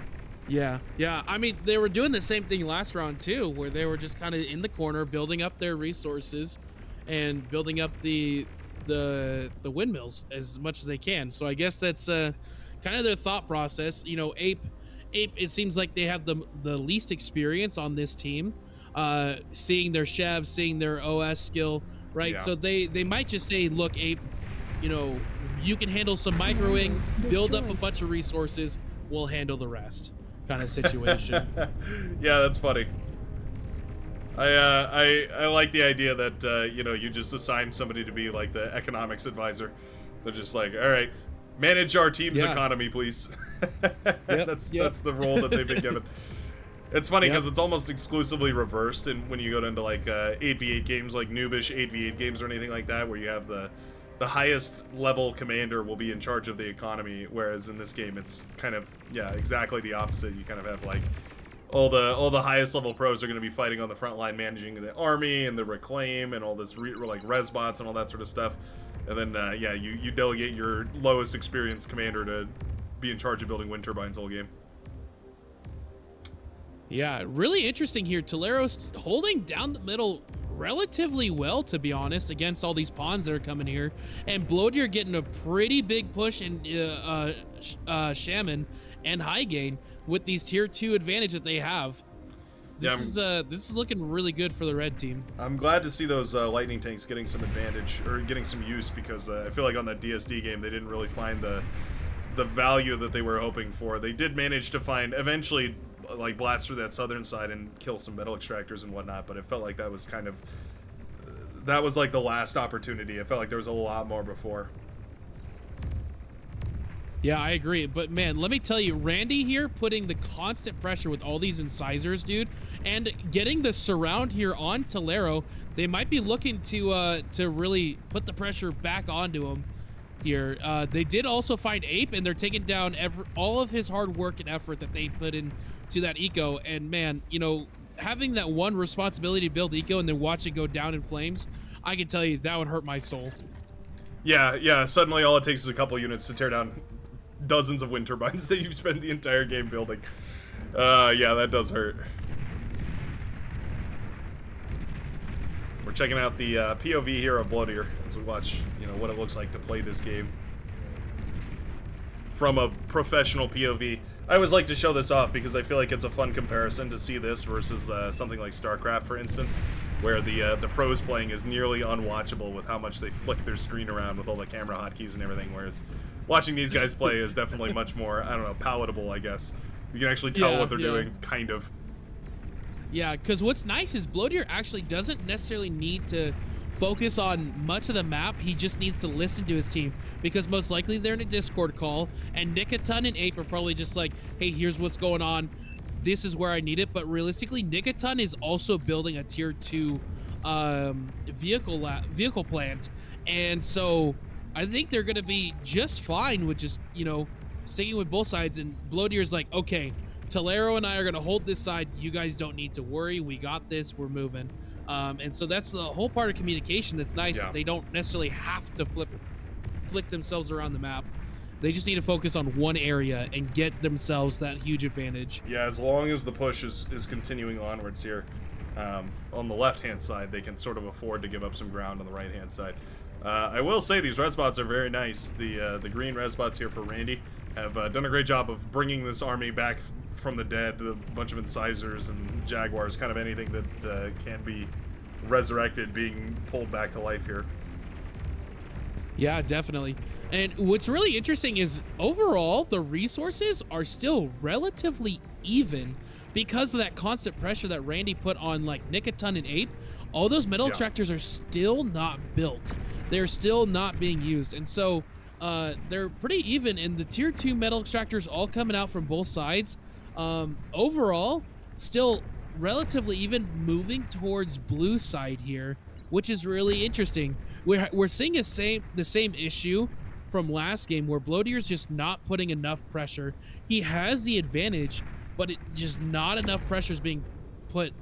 Yeah. I mean, they were doing the same thing last round too, where they were just kind of in the corner building up their resources and building up the windmills as much as they can. So I guess that's kind of their thought process. You know, Ape, it seems like they have the least experience on this team. Seeing their chevs, seeing their OS skill, right? Yeah. So they might just say, look, Ape, you know, you can handle some microwing, build up a Destroyed. bunch of resources, we'll handle the rest, kind of situation. Yeah, that's funny. I like the idea that you know, you just assign somebody to be like the economics advisor. They're just like, all right, manage our team's economy, please. That's the role that they've been given. It's funny because it's almost exclusively reversed, and when you go into like 8v8 games, like noobish 8v8 games or anything like that, where you have the highest level commander will be in charge of the economy, whereas in this game it's kind of exactly the opposite. You kind of have like all the highest level pros are going to be fighting on the front line, managing the army and the reclaim and all this like res bots and all that sort of stuff, and then you delegate your lowest experienced commander to be in charge of building wind turbines all game. Yeah, really interesting here. Tolero's holding down the middle relatively well, to be honest, against all these pawns that are coming here. And Bloodier getting a pretty big push in Shaman and High Gain with these tier 2 advantage that they have. This is looking really good for the red team. I'm glad to see those lightning tanks getting some advantage or getting some use, because I feel like on that DSD game they didn't really find the value that they were hoping for. They did manage to find eventually, like, blast through that southern side and kill some metal extractors and whatnot, but it felt like that was kind of that was like the last opportunity. It felt like there was a lot more before. Yeah, I agree. But man, let me tell you, Randy here putting the constant pressure with all these incisors, dude, and getting the surround here on Tolero. They might be looking to really put the pressure back onto him here. They did also find Ape, and they're taking down all of his hard work and effort that they put in to that eco. And man, you know, having that one responsibility to build eco and then watch it go down in flames, I can tell you that would hurt my soul. Yeah. Suddenly, all it takes is a couple units to tear down dozens of wind turbines that you've spent the entire game building. Yeah, that does hurt. We're checking out the POV here of Bloodier as we watch, you know, what it looks like to play this game from a professional POV. I always like to show this off because I feel like it's a fun comparison to see this versus something like StarCraft, for instance, where the pros playing is nearly unwatchable with how much they flick their screen around with all the camera hotkeys and everything, whereas watching these guys play is definitely much more, I don't know, palatable, I guess. You can actually tell what they're doing, kind of. Yeah, because what's nice is Bloodier actually doesn't necessarily need to focus on much of the map. He just needs to listen to his team, because most likely they're in a Discord call, and Nickatun and Ape are probably just like, hey, here's what's going on. This is where I need it. But realistically, Nickatun is also building a tier 2 vehicle plant, and so I think they're going to be just fine with just, you know, sticking with both sides. And Bloadier's like, okay, Tolero and I are going to hold this side. You guys don't need to worry. We got this. We're moving. And so that's the whole part of communication that's nice. Yeah. They don't necessarily have to flick themselves around the map. They just need to focus on one area and get themselves that huge advantage. Yeah, as long as the push is continuing onwards here. On the left-hand side, they can sort of afford to give up some ground on the right-hand side. I will say these red spots are very nice. The green red spots here for Randy have done a great job of bringing this army back from the dead. A bunch of incisors and jaguars, kind of anything that can be resurrected, being pulled back to life here. Yeah, definitely. And what's really interesting is overall, the resources are still relatively even because of that constant pressure that Randy put on like Nicoton and Ape. All those metal extractors are still not built. They're still not being used. And so they're pretty even, and the tier 2 metal extractors all coming out from both sides. Overall, still relatively even, moving towards blue side here, which is really interesting. We're seeing the same issue from last game where Bloatier's just not putting enough pressure. He has the advantage, but just not enough pressure is being put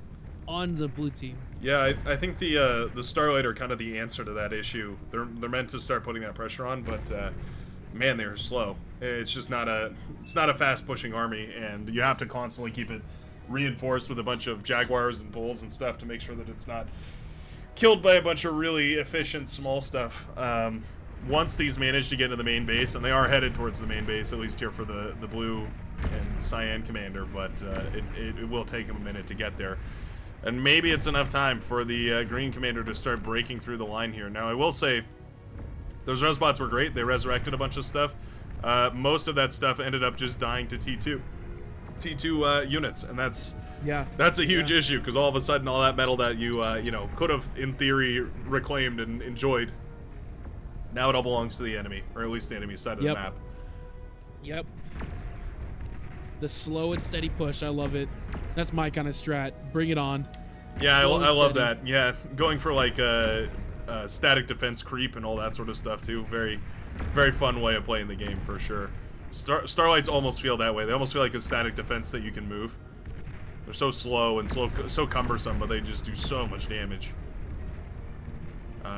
on the blue team. Yeah, I think the Starlight are kind of the answer to that issue. They're meant to start putting that pressure on, but man, they're slow. It's just not a fast pushing army, and you have to constantly keep it reinforced with a bunch of jaguars and bulls and stuff to make sure that it's not killed by a bunch of really efficient small stuff. Once these manage to get to the main base, and they are headed towards the main base, at least here for the blue and cyan commander, but it will take them a minute to get there. And maybe it's enough time for the green commander to start breaking through the line here. Now, I will say, those res bots were great. They resurrected a bunch of stuff. Most of that stuff ended up just dying to T2 units, and that's a huge issue, because all of a sudden all that metal that you could have in theory reclaimed and enjoyed, now it all belongs to the enemy, or at least the enemy side of the map. Yep. The slow and steady push, I love it. That's my kind of strat. Bring it on. Yeah, I love that. Yeah, going for like static defense creep and all that sort of stuff too. Very, very fun way of playing the game for sure. Starlights almost feel that way. They almost feel like a static defense that you can move. They're so slow and so cumbersome, but they just do so much damage.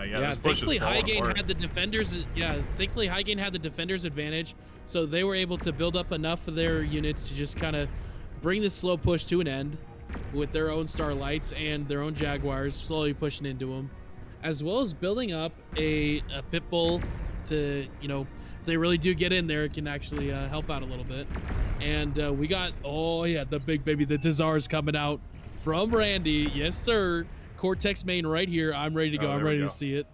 This push is falling apart. Had the defenders. Yeah, thankfully Highgain had the defenders advantage, so they were able to build up enough of their units to just kind of bring this slow push to an end with their own Starlights and their own Jaguars slowly pushing into them, as well as building up a pit bull to, if they really do get in there, it can actually help out a little bit. And we got, the big baby, the Tazar's coming out from Randy. Yes, sir. Cortex main right here. I'm ready to go. I'm ready to see it.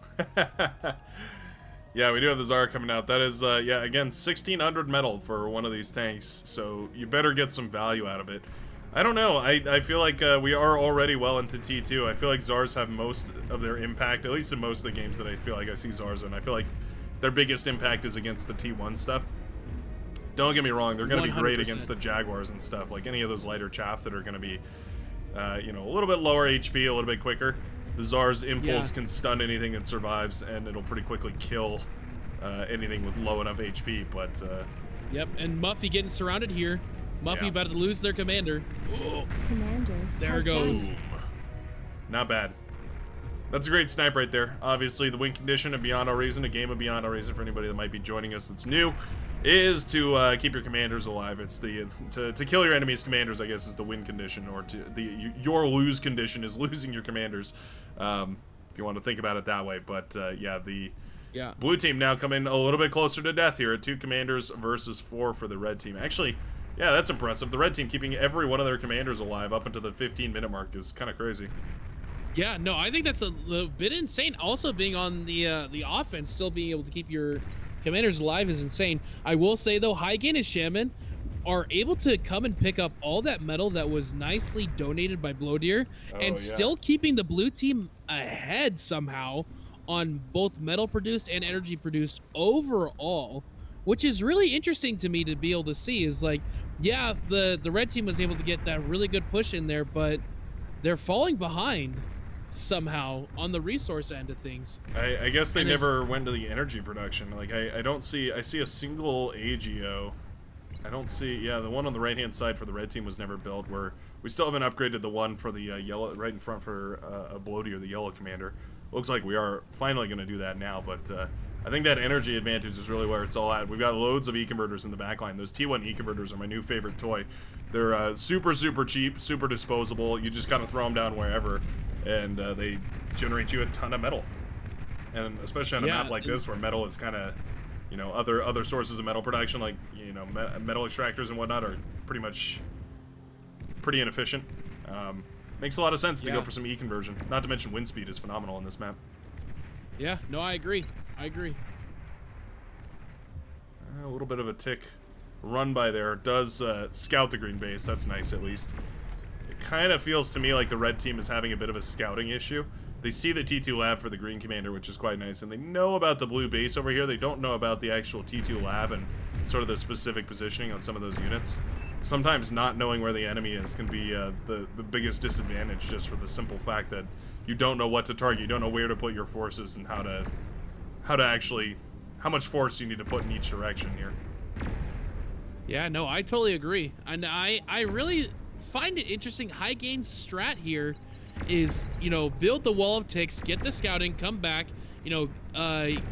Yeah, we do have the Zara coming out. That is, again, 1,600 metal for one of these tanks, so you better get some value out of it. I don't know. I feel like we are already well into T2. I feel like Zars have most of their impact, at least in most of the games that I feel like I see Zars in. I feel like their biggest impact is against the T1 stuff. Don't get me wrong. They're going to be great against the Jaguars and stuff, like any of those lighter chaff that are going to be, a little bit lower HP, a little bit quicker. The Czar's Impulse can stun anything that survives, and it'll pretty quickly kill anything with low enough HP, but... Yep, and Muffy getting surrounded here. Muffy about to lose their commander. Oh. Commander. There it goes. Died. Not bad. That's a great snipe right there. Obviously, the win condition of Beyond All Reason, a game of Beyond All Reason for anybody that might be joining us that's new, is to keep your commanders alive. It's the to kill your enemy's commanders, I guess, is the win condition, or your lose condition is losing your commanders. If you want to think about it that way, but the blue team now coming a little bit closer to death here at 2 commanders versus 4 for the red team. Actually, yeah, that's impressive. The red team keeping every one of their commanders alive up until the 15-minute mark is kind of crazy. Yeah, no, I think that's a little bit insane. Also, being on the offense, still being able to keep your commanders alive is insane. I will say, though, Highgain and Shaman are able to come and pick up all that metal that was nicely donated by Bloatier, and still keeping the blue team ahead somehow on both metal produced and energy produced overall, which is really interesting to me to be able to see. Is like, yeah, the red team was able to get that really good push in there, but they're falling behind somehow on the resource end of things. I guess they never went to the energy production. Like, I don't see... I see a single AGO I don't see. Yeah, the one on the right-hand side for the red team was never built. We still haven't upgraded the one for the yellow, right in front for a Bloaty, the yellow commander. Looks like we are finally going to do that now, but I think that energy advantage is really where it's all at. We've got loads of E-converters in the backline. Those T1 E-converters are my new favorite toy. They're super, super cheap, super disposable. You just kind of throw them down wherever, and they generate you a ton of metal. And especially on a map like this, where metal is kind of, you know, other sources of metal production, like, you know, metal extractors and whatnot, are pretty inefficient. Makes a lot of sense to go for some E-conversion. Not to mention wind speed is phenomenal on this map. Yeah, no, I agree. A little bit of a tick run by there. Does scout the green base. That's nice, at least. It kind of feels to me like the red team is having a bit of a scouting issue. They see the T2 lab for the green commander, which is quite nice, and they know about the blue base over here. They don't know about the actual T2 lab and sort of the specific positioning on some of those units. Sometimes not knowing where the enemy is can be the biggest disadvantage, just for the simple fact that you don't know what to target, you don't know where to put your forces, and how much force you need to put in each direction here. Yeah, no, I totally agree. And I really find it interesting. High gain strat here is, you know, build the wall of ticks, get the scouting, come back, you know,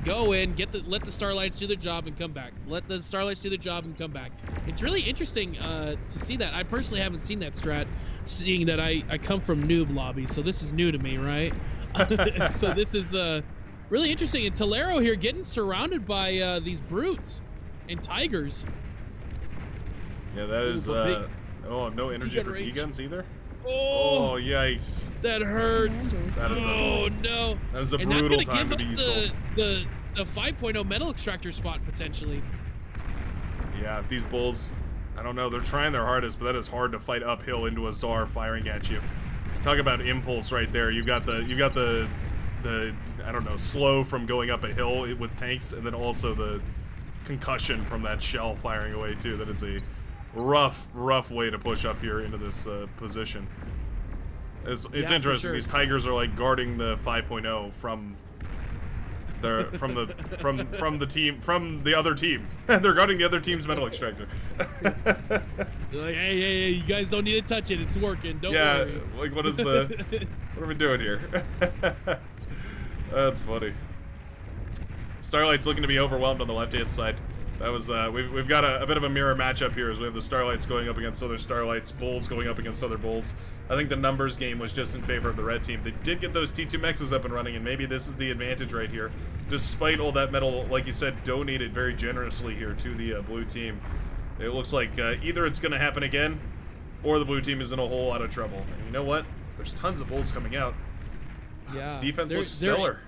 go in, let the Starlights do their job and come back. Let the Starlights do their job and come back. It's really interesting to see that. I personally haven't seen that strat, seeing that I come from noob lobby, so this is new to me, right? So this is really interesting. And Tolero here getting surrounded by these brutes and tigers. Yeah, that is oh, no energy for D-guns either. Oh, yikes. That hurts. That is no. That is a and brutal that's time to give be up used. the 5.0 metal extractor spot potentially. Yeah, if these bulls, I don't know, they're trying their hardest, but that is hard to fight uphill into a Tsar firing at you. Talk about impulse right there. You got the I don't know, slow from going up a hill with tanks, and then also the concussion from that shell firing away too. That is a rough way to push up here into this position. It's interesting. Sure. These tigers are like guarding the 5.0 from the other team. They're guarding the other team's metal extractor. They're like, hey, you guys don't need to touch it. It's working. Don't worry. Like what are we doing here? That's funny. Starlight's looking to be overwhelmed on the left-hand side. That was we've got a bit of a mirror matchup here, as we have the Starlights going up against other Starlights, Bulls going up against other Bulls. I think the numbers game was just in favor of the red team. They did get those T2 mexes up and running, and maybe this is the advantage right here. Despite all that metal, like you said, donated very generously here to the blue team, it looks like either it's going to happen again, or the blue team is in a whole lot of trouble. And you know what? There's tons of Bulls coming out. Yeah. This defense looks stellar.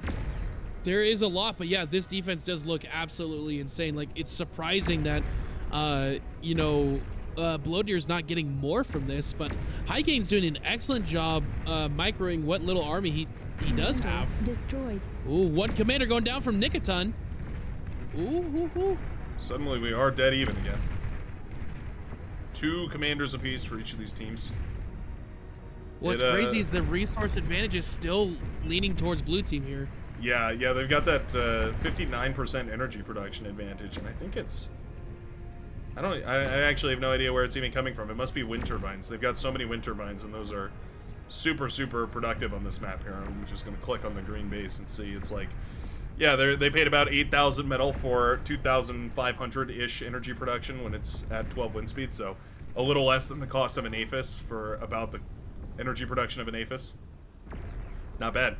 There is a lot, but yeah, this defense does look absolutely insane. Like, it's surprising that, Bloatir's not getting more from this, but Highgain's doing an excellent job microing what little army he does have. Destroyed. Ooh, one commander going down from Nicoton. Ooh. Suddenly we are dead even again. 2 commanders apiece for each of these teams. What's crazy is the resource advantage is still leaning towards blue team here. Yeah, they've got that 59% energy production advantage, and I think it's... I actually have no idea where it's even coming from. It must be wind turbines. They've got so many wind turbines, and those are super, super productive on this map here. I'm just going to click on the green base and see. It's like, yeah, they paid about 8,000 metal for 2,500-ish energy production when it's at 12 wind speed, so a little less than the cost of an APHIS for about the energy production of an APHIS. Not bad.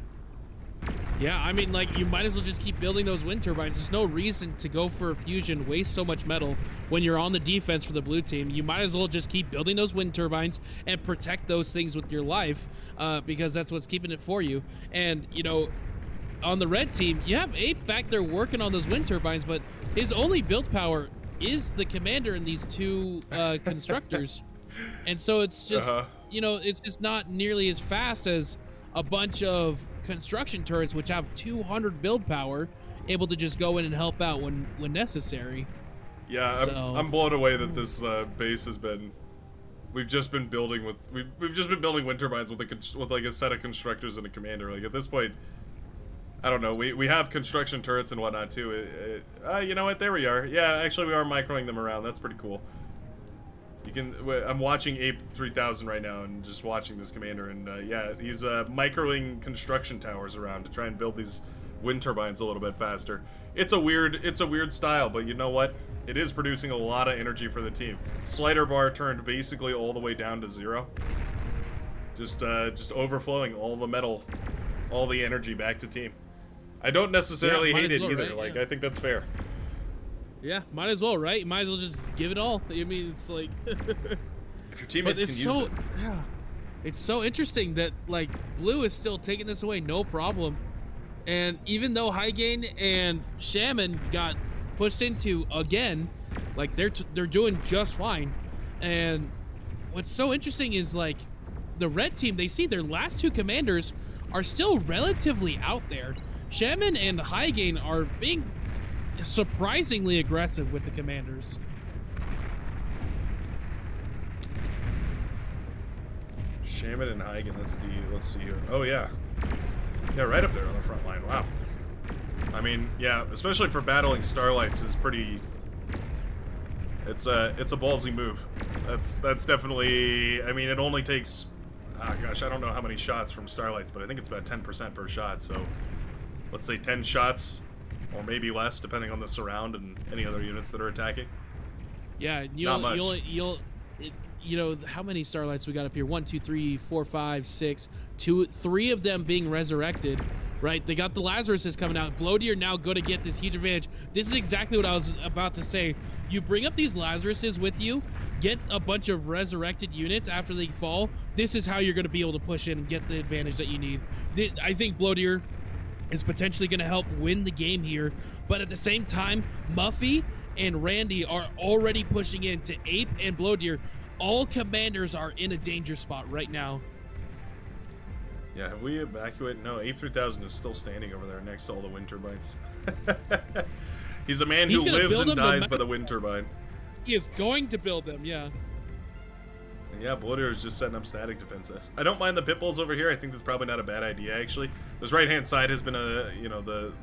Yeah, I mean, like, you might as well just keep building those wind turbines. There's no reason to go for a fusion, waste so much metal when you're on the defense for the blue team. You might as well just keep building those wind turbines and protect those things with your life, because that's what's keeping it for you. And, you know, on the red team, you have Ape back there working on those wind turbines, but his only build power is the commander and these 2 constructors. And so it's just, you know, it's just not nearly as fast as a bunch of construction turrets, which have 200 build power, able to just go in and help out when necessary. Yeah, so, I'm blown away that this base has been. We've just been building with we've just been building wind turbines with like a set of constructors and a commander. Like at this point, I don't know. We have construction turrets and whatnot too. You know what? There we are. Yeah, actually we are microing them around. That's pretty cool. You can. I'm watching Ape 3000 right now, and just watching this commander, and yeah, he's microing construction towers around to try and build these wind turbines a little bit faster. It's a weird style, but you know what? It is producing a lot of energy for the team. Slider bar turned basically all the way down to 0. Just overflowing all the metal, all the energy back to team. I don't necessarily hate it either. Right? Like, Yeah. I think that's fair. Yeah, might as well, right? Might as well just give it all. I mean, it's like. If your teammates can use it. Yeah, it's so interesting that like Blue is still taking this away, no problem. And even though Hygain and Shaman got pushed into again, like they're doing just fine. And what's so interesting is like the red team, they see their last 2 commanders are still relatively out there. Shaman and Hygain are being surprisingly aggressive with the commanders. Shaman and Hygen, let's see here. Oh yeah. Yeah, right up there on the front line. Wow. I mean, yeah, especially for battling Starlights is pretty. It's a ballsy move. That's definitely. I mean, it only takes. Gosh, I don't know how many shots from Starlights, but I think it's about 10% per shot. So, let's say 10 shots, or maybe less, depending on the surround and any other units that are attacking. Yeah, Not much. You know how many Starlights we got up here? 1, 2, 3, 4, 5, 6. 3 of them being resurrected. Right, they got the Lazaruses coming out. Bloatier now go to get this huge advantage. This is exactly what I was about to say. You bring up these Lazaruses with you, get a bunch of resurrected units after they fall. This is how you're going to be able to push in and get the advantage that you need. I think Bloatier is potentially going to help win the game here, but at the same time, Muffy and Randy are already pushing into Ape and Bloatier. All commanders are in a danger spot right now. Yeah, have we evacuated? No, Ape 3000 is still standing over there next to all the wind turbines. He's a man who lives and dies by the wind turbine. He is going to build them, yeah. And yeah, Bloatier is just setting up static defenses. I don't mind the pit bulls over here. I think that's probably not a bad idea, actually. This right-hand side has been the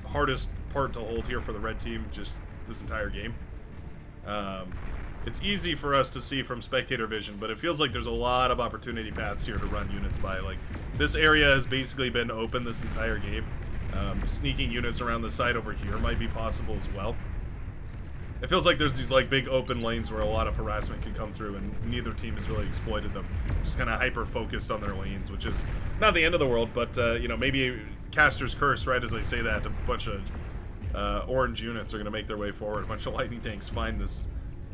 hardest part to hold here for the red team just this entire game. It's easy for us to see from spectator vision, but it feels like there's a lot of opportunity paths here to run units by. Like, this area has basically been open this entire game. Sneaking units around the side over here might be possible as well. It feels like there's these like big open lanes where a lot of harassment can come through, and neither team has really exploited them. Just kind of hyper-focused on their lanes, which is not the end of the world, but maybe Caster's Curse, right as I say that, a bunch of orange units are going to make their way forward. A bunch of lightning tanks find this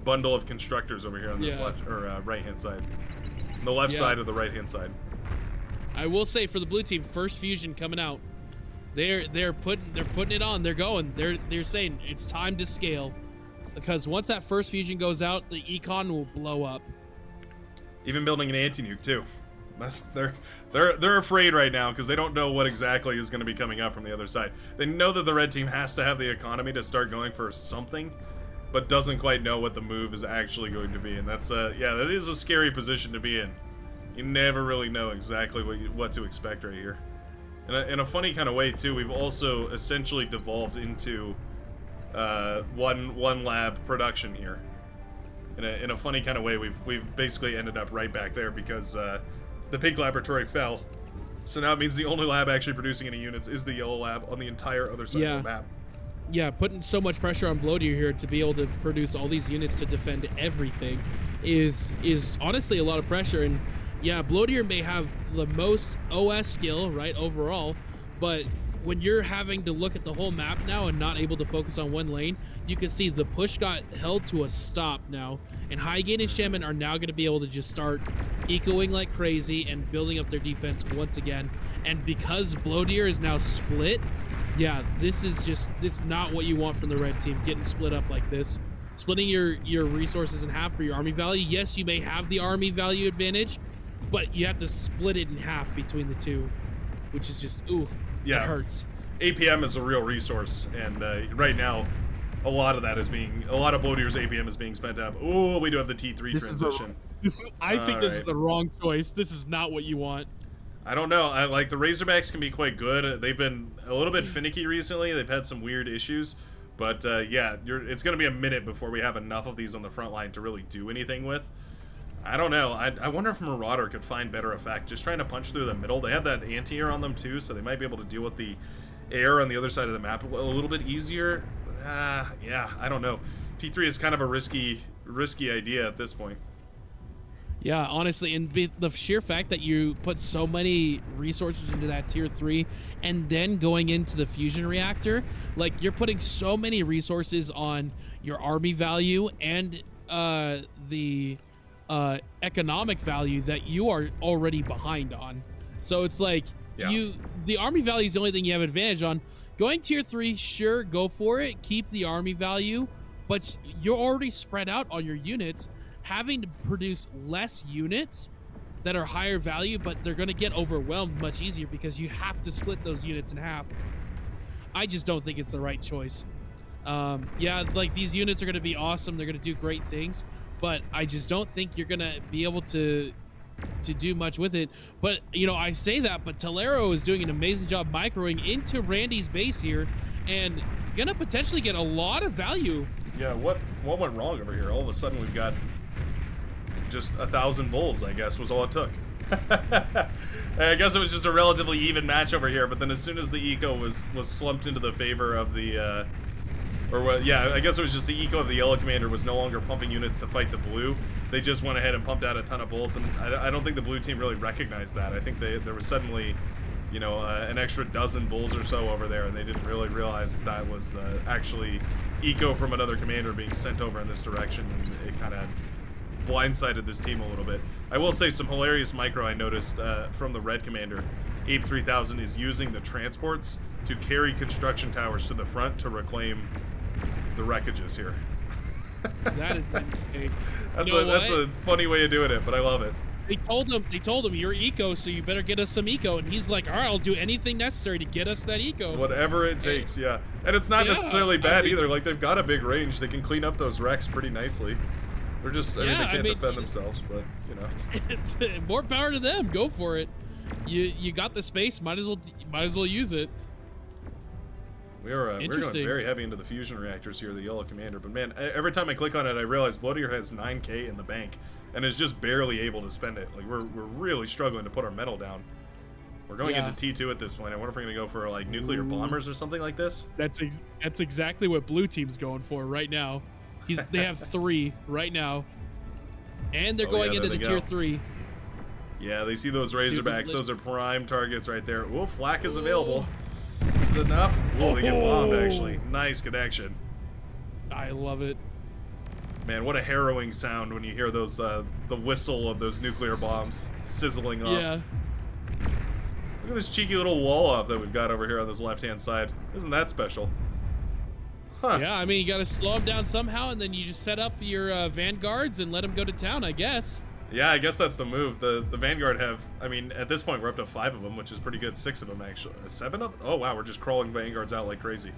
bundle of constructors over here on this left or right-hand side. The left side of the right-hand side. I will say for the blue team, first fusion coming out. They're putting it on. They're going. They're saying it's time to scale, because once that first fusion goes out, the econ will blow up. Even building an anti-nuke too. They're afraid right now because they don't know what exactly is going to be coming up from the other side. They know that the red team has to have the economy to start going for something, but doesn't quite know what the move is actually going to be, and that's that is a scary position to be in. You never really know exactly what to expect right here. In a funny kind of way too, we've also essentially devolved into one lab production here. In a funny kind of way, we've basically ended up right back there because the pink laboratory fell. So now it means the only lab actually producing any units is the yellow lab on the entire other side of the map. Yeah, putting so much pressure on Bloatier here to be able to produce all these units to defend everything is honestly a lot of pressure. And yeah, Bloatier may have the most OS skill, right, overall, but when you're having to look at the whole map now and not able to focus on one lane, you can see the push got held to a stop now, and Hygain and Shaman are now going to be able to just start ecoing like crazy and building up their defense once again. And because Bloatier is now split, yeah, this is not what you want from the red team, getting split up like this. Splitting your resources in half for your army value. Yes, you may have the army value advantage, but you have to split it in half between the two, which is just, it hurts. APM is a real resource, and right now, a lot of Bloatier's APM is being spent up. Oh, we do have the T3 transition. I think this is the wrong choice. This is not what you want. I don't know. The Razorbacks can be quite good. They've been a little bit finicky recently. They've had some weird issues, But yeah, it's going to be a minute before we have enough of these on the front line to really do anything with. I don't know. I wonder if Marauder could find better effect. Just trying to punch through the middle. They have that anti-air on them too, so they might be able to deal with the air on the other side of the map a little bit easier. Yeah, I don't know. T3 is kind of a risky idea at this point. Yeah, honestly, and the sheer fact that you put so many resources into that tier 3 and then going into the fusion reactor, like you're putting so many resources on your army value and the economic value that you are already behind on. So it's like the army value is the only thing you have advantage on. Going tier 3, sure, go for it. Keep the army value, but you're already spread out on your units. Having to produce less units that are higher value, but they're going to get overwhelmed much easier because you have to split those units in half. I just don't think it's the right choice. Yeah, like these units are going to be awesome. They're going to do great things, but I just don't think you're going to be able to do much with it. But, you know, I say that, but Tolero is doing an amazing job microing into Randy's base here and going to potentially get a lot of value. Yeah, what went wrong over here? All of a sudden we've got just 1,000 bulls, I guess, was all it took. I guess it was just a relatively even match over here, but then as soon as the eco was slumped into the favor of the, I guess it was just the eco of the yellow commander was no longer pumping units to fight the blue. They just went ahead and pumped out a ton of bulls, and I don't think the blue team really recognized that. I think there was suddenly, you know, an extra dozen bulls or so over there, and they didn't really realize that was actually eco from another commander being sent over in this direction, and it kind of blindsided this team a little bit. I will say some hilarious micro I noticed from the red commander. Ape 3000 is using the transports to carry construction towers to the front to reclaim the wreckages here. That is insane. That's a funny way of doing it, but I love it. They told him you're eco, so you better get us some eco, and he's like, all right, I'll do anything necessary to get us that eco. Whatever it takes, yeah. And it's not necessarily bad either. Like, they've got a big range. They can clean up those wrecks pretty nicely. They're just, I mean, they can't defend themselves, but, you know. More power to them. Go for it. You got the space. Might as well use it. We're going very heavy into the fusion reactors here, the yellow commander. But man, every time I click on it, I realize Bloodier has 9K in the bank and is just barely able to spend it. Like, we're really struggling to put our metal down. We're going into T2 at this point. I wonder if we're going to go for like nuclear bombers or something like this. That's exactly what blue team's going for right now. They have 3 right now, and they're going into the tier 3. Yeah, they see those Razorbacks. Those are prime targets right there. Ooh, flak is available. Is it enough? Oh, they get bombed, actually. Nice connection. I love it. Man, what a harrowing sound when you hear those the whistle of those nuclear bombs sizzling off. Yeah. Look at this cheeky little wall off that we've got over here on this left-hand side. Isn't that special? Huh. Yeah, I mean, you got to slow them down somehow, and then you just set up your vanguards and let them go to town, I guess. Yeah, I guess that's the move. The Vanguard have, I mean, at this point we're up to 5 of them, which is pretty good. 6 of them, actually. 7 of them? Oh, wow, we're just crawling Vanguards out like crazy.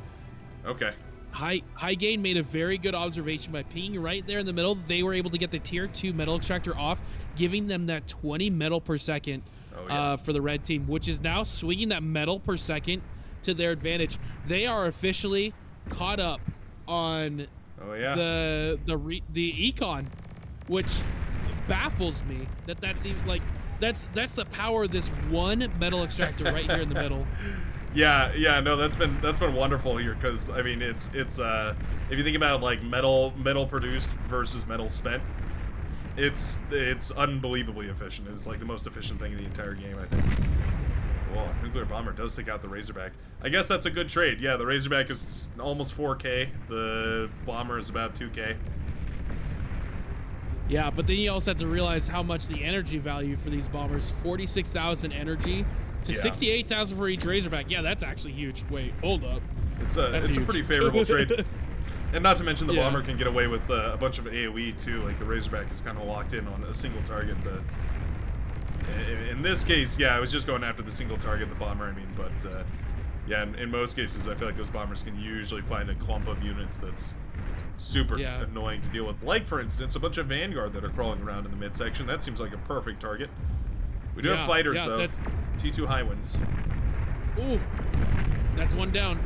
Okay. High Gain made a very good observation by pinging right there in the middle. They were able to get the tier 2 metal extractor off, giving them that 20 metal per second for the red team, which is now swinging that metal per second to their advantage. They are officially caught up on the econ, which baffles me that's even like that's the power of this one metal extractor right here in the middle. Yeah, no, that's been wonderful here, because I mean it's if you think about like metal produced versus metal spent, it's unbelievably efficient. It's like the most efficient thing in the entire game, I think. Whoa, nuclear bomber does take out the Razorback. I guess that's a good trade. Yeah, the Razorback is almost 4K. The bomber is about 2K. Yeah, but then you also have to realize how much the energy value for these bombers, 46,000 energy to 68,000 for each Razorback. Yeah, that's actually huge. Wait, hold up. It's a pretty favorable trade. And not to mention the bomber can get away with a bunch of AoE too. Like the Razorback is kind of locked in on a single target. In this case, I was just going after the single target, the bomber, I mean, but yeah, in most cases, I feel like those bombers can usually find a clump of units that's super annoying to deal with. Like, for instance, a bunch of Vanguard that are crawling around in the midsection. That seems like a perfect target. We do have fighters, though. T2 high winds. Ooh, that's one down.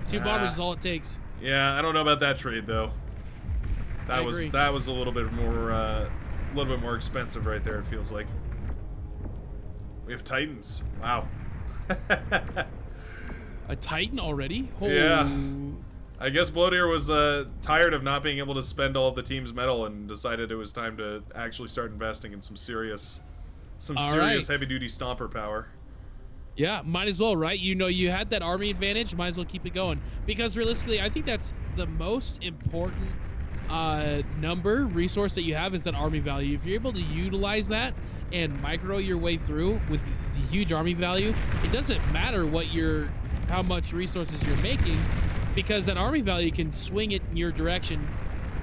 2 bombers is all it takes. Yeah, I don't know about that trade though. I agree. That was a little bit more expensive right there. It feels like. We have Titans. Wow. A Titan already? Yeah. I guess Bloatier was tired of not being able to spend all of the team's metal and decided it was time to actually start investing in some serious heavy-duty stomper power. Yeah, might as well, right? You know, you had that army advantage, might as well keep it going. Because realistically, I think that's the most important resource that you have is that army value. If you're able to utilize that and micro your way through with the huge army value, it doesn't matter how much resources you're making, because that army value can swing it in your direction,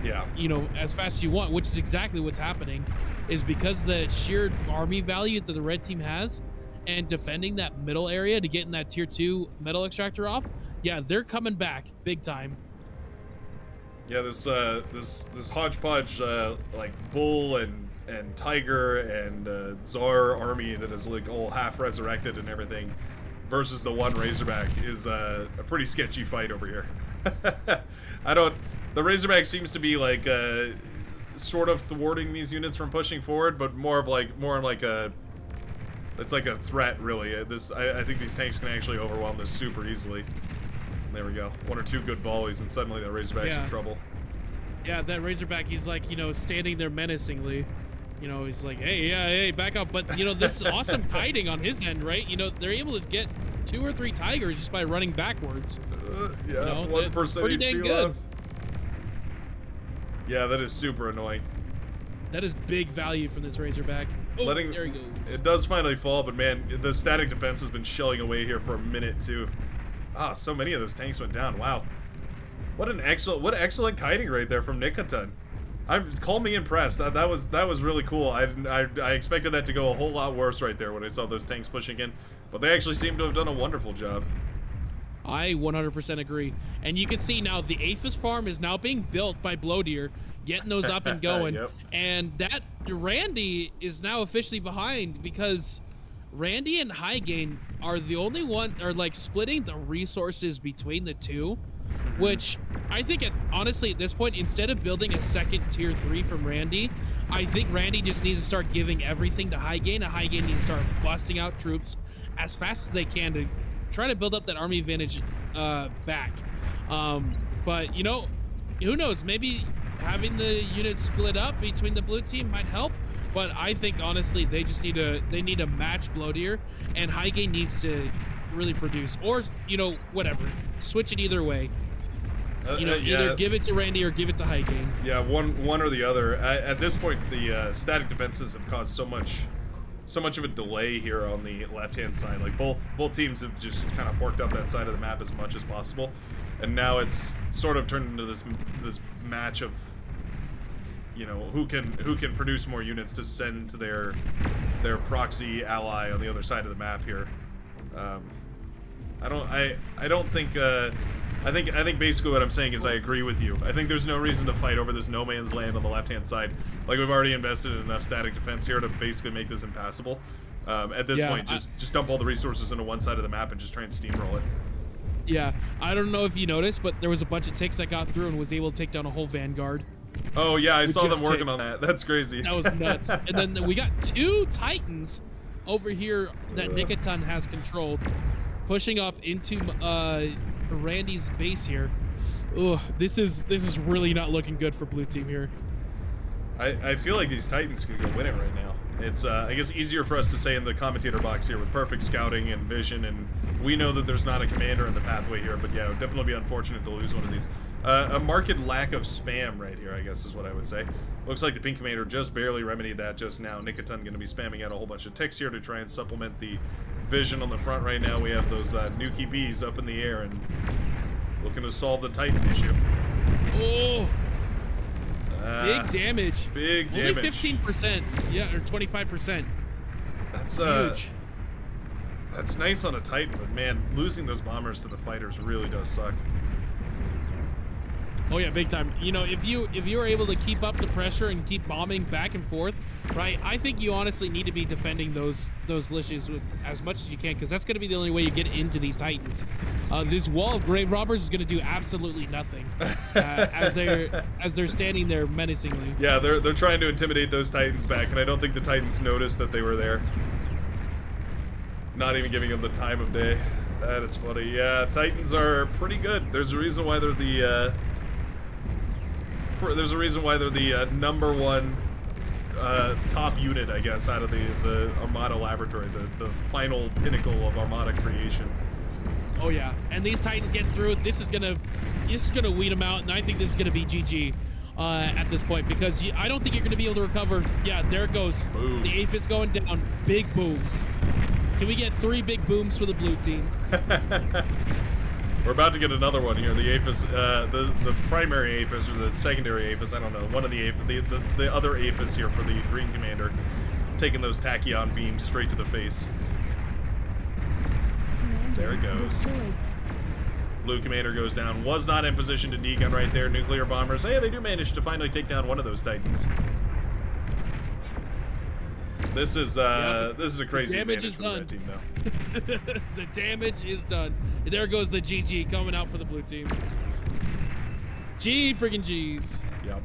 yeah, you know, as fast as you want, which is exactly what's happening. Is because the sheer army value that the red team has and defending that middle area to getting that tier 2 metal extractor off, yeah, they're coming back big time. Yeah, this hodgepodge like bull and tiger and Tsar army that is like all half resurrected and everything versus the one Razorback is a pretty sketchy fight over here. The Razorback seems to be like sort of thwarting these units from pushing forward, but more like a threat really. I think these tanks can actually overwhelm this super easily. There we go. 1 or 2 good volleys and suddenly that Razorback's in trouble. Yeah, that Razorback, he's like, you know, standing there menacingly. You know, he's like, hey, back up. But, you know, this is awesome kiting on his end, right? You know, they're able to get 2 or 3 tigers just by running backwards. Yeah, you know, 1% pretty dang HP good. left. Yeah, that is super annoying. That is big value from this Razorback. Oh, there he goes. It does finally fall, but man, the static defense has been shelling away here for a minute too. Ah, so many of those tanks went down. Wow. What excellent kiting right there from Nikotan. Call me impressed. That was really cool. I expected that to go a whole lot worse right there when I saw those tanks pushing in, but they actually seem to have done a wonderful job. I 100% agree. And you can see now the Aphis farm is now being built by Bloatier, getting those up and going. Yep. And that Randy is now officially behind because Randy and Highgain are the only one are like splitting the resources between the two, which I think honestly at this point, instead of building a second tier 3 from Randy, I think Randy just needs to start giving everything to Highgain, and Highgain needs to start busting out troops as fast as they can to try to build up that army advantage back. But you know, who knows, maybe having the units split up between the blue team might help, but I think honestly they need to match Bloatier, and Highgain needs to really produce, or you know, whatever, switch it either way. You know, either give it to Randy or give it to Highgain. Yeah, one or the other. At this point, the static defenses have caused so much of a delay here on the left-hand side. Like both teams have just kind of porked up that side of the map as much as possible, and now it's sort of turned into this match of, you know, who can produce more units to send to their proxy ally on the other side of the map here. I think basically what I'm saying is I agree with you. I think there's no reason to fight over this no man's land on the left-hand side. Like, we've already invested in enough static defense here to basically make this impassable. At this point, just dump all the resources into one side of the map and just try and steamroll it. Yeah, I don't know if you noticed, but there was a bunch of ticks that got through and was able to take down a whole vanguard. Oh yeah, I saw them working on that. That's crazy. That was nuts. And then we got 2 Titans over here that Nikotan has controlled, pushing up into Randy's base here. Ugh, this is really not looking good for blue team here. I feel like these Titans could go win it right now. It's I guess easier for us to say in the commentator box here with perfect scouting and vision, and we know that there's not a commander in the pathway here, but yeah, it would definitely be unfortunate to lose one of these. A marked lack of spam right here, I guess is what I would say. Looks like the pink commander just barely remedied that just now. Nikotan going to be spamming out a whole bunch of ticks here to try and supplement the vision on the front right now. We have those Nuki bees up in the air and looking to solve the Titan issue. Oh! Big damage. Big damage. Only 15%. Yeah, or 25%. That's huge. That's nice on a Titan, but man, losing those bombers to the fighters really does suck. Oh yeah, big time. You know, if you are able to keep up the pressure and keep bombing back and forth, right? I think you honestly need to be defending those liches with as much as you can, because that's going to be the only way you get into these Titans. This wall of grave robbers is going to do absolutely nothing as they're standing there menacingly. Yeah, they're trying to intimidate those Titans back, and I don't think the Titans noticed that they were there. Not even giving them the time of day. That is funny. Yeah, Titans are pretty good. There's a reason why they're the number one top unit, I guess, out of the Armada laboratory, the final pinnacle of Armada creation. Oh yeah, and these Titans getting through, this is gonna weed them out, and I think this is gonna be GG at this point, because I don't think you're gonna be able to recover. Yeah, there it goes. Boom. The Aphis going down. Big booms. Can we get 3 big booms for the blue team? We're about to get another one here. The Aphis, the primary Aphis or the secondary Aphis, I don't know. One of the the other Aphis here for the Green Commander, taking those tachyon beams straight to the face. Commander There it goes. destroyed. Blue Commander goes down. Was not in position to degun right there. Nuclear bombers. Hey, they do manage to finally take down one of those Titans. This is a crazy damage advantage is for the done. red team, though. The damage is done. There goes the GG coming out for the blue team. G friggin' G's. Yep.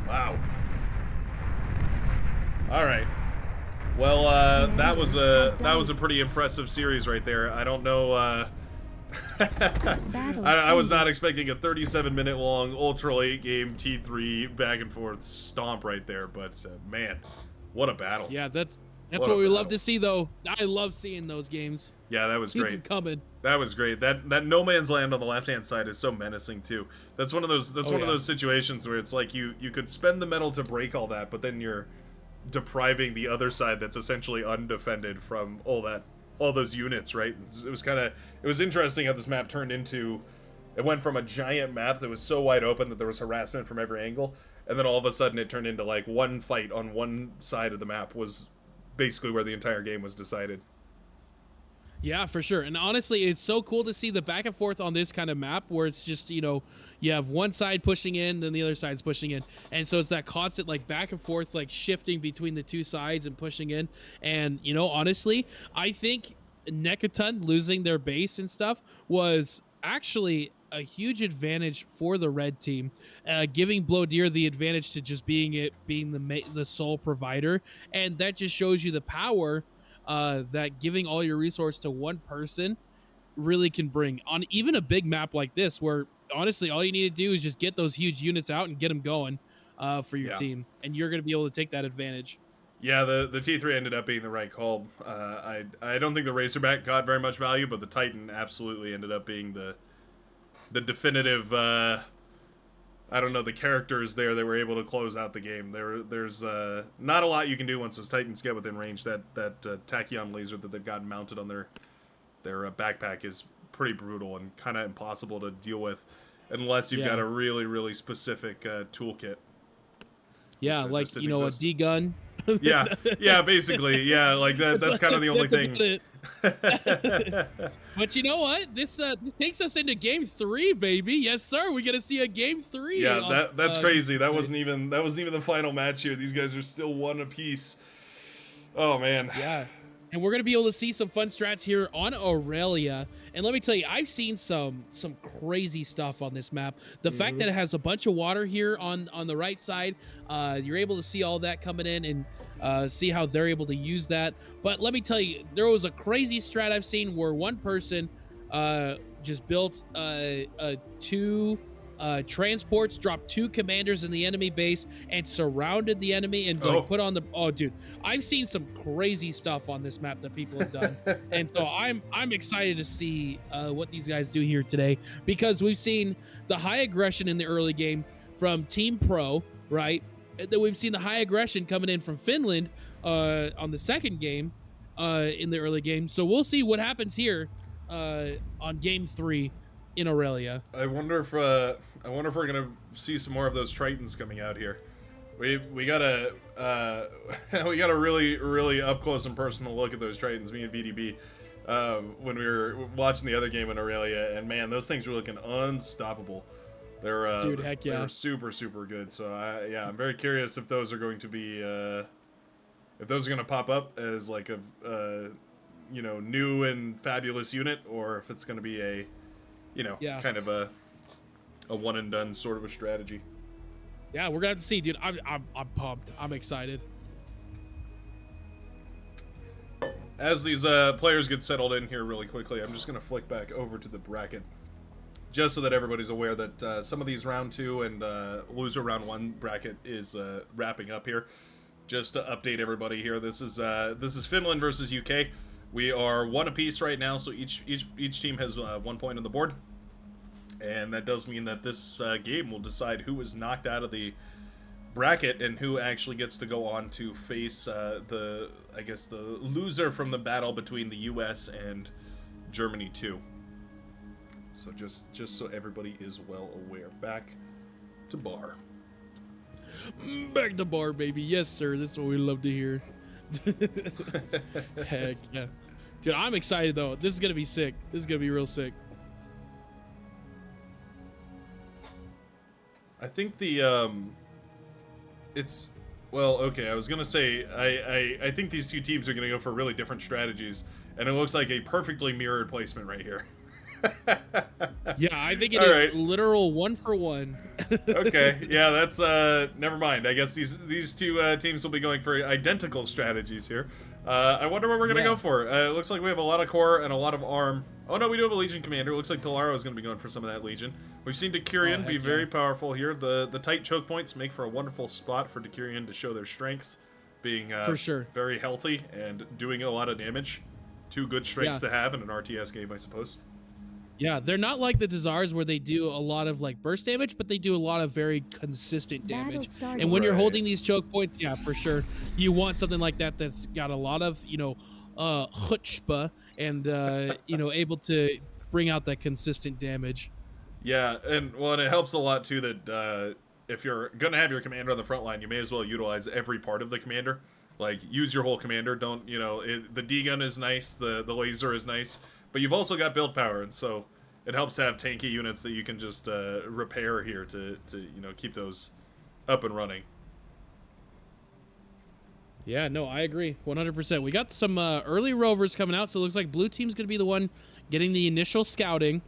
Wow. All right. Well, that was a pretty impressive series right there. I don't know. I was not expecting a 37-minute long ultra late game T3 back and forth stomp right there, but man, what a battle! Yeah, that's What what a we love battle. to see, though. I love seeing those games. Yeah, that was Keep great. them coming. That was great. That no man's land on the left hand side is so menacing too. That's one of those. That's Oh, one of yeah. those situations where it's like you could spend the metal to break all that, but then you're depriving the other side that's essentially undefended from all those units, right? It was interesting how this map turned into. It went from a giant map that was so wide open that there was harassment from every angle, and then all of a sudden it turned into like one fight on one side of the map was basically where the entire game was decided. Yeah, for sure. And honestly, it's so cool to see the back and forth on this kind of map where it's just, you have one side pushing in, then the other side's pushing in. And so it's that constant, like, back and forth, like, shifting between the two sides and pushing in. And, honestly, I think Nekaton losing their base and stuff was actually a huge advantage for the red team, giving Blowdeer the advantage to just being the sole provider. And that just shows you the power that giving all your resource to one person really can bring on even a big map like this, where honestly all you need to do is just get those huge units out and get them going for your team, and you're going to be able to take that advantage. Yeah, the T3 ended up being the right call. I don't think the Razorback got very much value, but the Titan absolutely ended up being the definitive. I don't know, the characters there that were able to close out the game. There's not a lot you can do once those Titans get within range. That tachyon laser that they've got mounted on their backpack is pretty brutal and kind of impossible to deal with unless you've got a really, really specific toolkit. Yeah, like, a D-gun. Yeah, basically. Yeah, like that's kind of the only thing. But you know what? This takes us into game 3, baby. Yes, sir. We're gonna see a game 3. Yeah, that's crazy. That wasn't even the final match here. These guys are still one apiece. Oh man. Yeah. And we're gonna be able to see some fun strats here on Aurelia. And let me tell you, I've seen some crazy stuff on this map. The fact that it has a bunch of water here on the right side, you're able to see all that coming in and see how they're able to use that. But let me tell you, there was a crazy strat I've seen where one person just built 2 transports, dropped 2 commanders in the enemy base, and surrounded the enemy and put on the. Oh, dude, I've seen some crazy stuff on this map that people have done, and so I'm excited to see what these guys do here today, because we've seen the high aggression in the early game from Team Pro, right? And then we've seen the high aggression coming in from Finland on the second game in the early game. So we'll see what happens here on game 3 in Aurelia. I wonder if we're gonna see some more of those Tritons coming out here. We got a really, really up close and personal look at those Tritons. Me and VDB when we were watching the other game in Aurelia, and man, those things were looking unstoppable. They're Dude, heck yeah. they're super good. So yeah, I'm very curious if those are going to be if those are going to pop up as like a new and fabulous unit, or if it's going to be a kind of a one and done sort of a strategy. Yeah, we're gonna have to see, dude. I'm pumped. I'm excited. As these players get settled in here really quickly, I'm just going to flick back over to the bracket, just so that everybody's aware that some of these round 2 and loser round 1 bracket is wrapping up here. Just to update everybody here, this is Finland versus UK. We are 1 apiece right now, so each team has 1 point on the board, and that does mean that this game will decide who is knocked out of the bracket and who actually gets to go on to face the loser from the battle between the US and Germany 2. So just so everybody is well aware. Back to bar. Back to bar, baby. Yes, sir. That's what we love to hear. Heck yeah. Dude, I'm excited though. This is gonna be sick. This is gonna be real sick. I think the it's, well, okay, I was gonna say I think these two teams are gonna go for really different strategies, and it looks like a perfectly mirrored placement right here. Yeah, I think it All is right. literal 1 for 1. Okay, yeah, that's never mind. I guess these two teams will be going for identical strategies here. I wonder what we're gonna go for. It looks like we have a lot of core and a lot of arm. Oh no, we do have a Legion commander. It looks like Talaro is gonna be going for some of that Legion. We've seen Decurion be very powerful here. The tight choke points make for a wonderful spot for Decurion to show their strengths, being For sure. very healthy and doing a lot of damage. Two good strengths to have in an RTS game, I suppose. Yeah, they're not like the Desires where they do a lot of like burst damage, but they do a lot of very consistent Battle damage. started. And when you're Right. holding these choke points, yeah, for sure, you want something like that that's got a lot of, chutzpah and able to bring out that consistent damage. Yeah, and it helps a lot too that if you're gonna have your commander on the front line, you may as well utilize every part of the commander. Like, use your whole commander. Don't the D gun is nice, the laser is nice, but you've also got build power, and so it helps to have tanky units that you can just repair here to keep those up and running. Yeah, no, I agree 100%. We got some early rovers coming out, so it looks like blue team's going to be the one getting the initial scouting.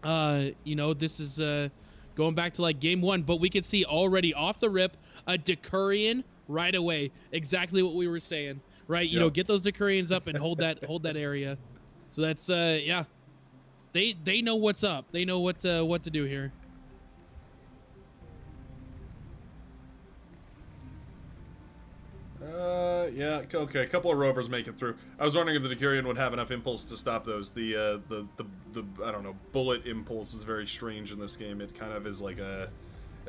This is going back to like game 1, but we can see already off the rip a Decurion right away. Exactly what we were saying, right? Get those Decurions up and hold that area. So that's they know what's up. They know what to do here. Yeah, okay, a couple of rovers make it through. I was wondering if the Decurion would have enough impulse to stop those. The I don't know, bullet impulse is very strange in this game. It kind of is like it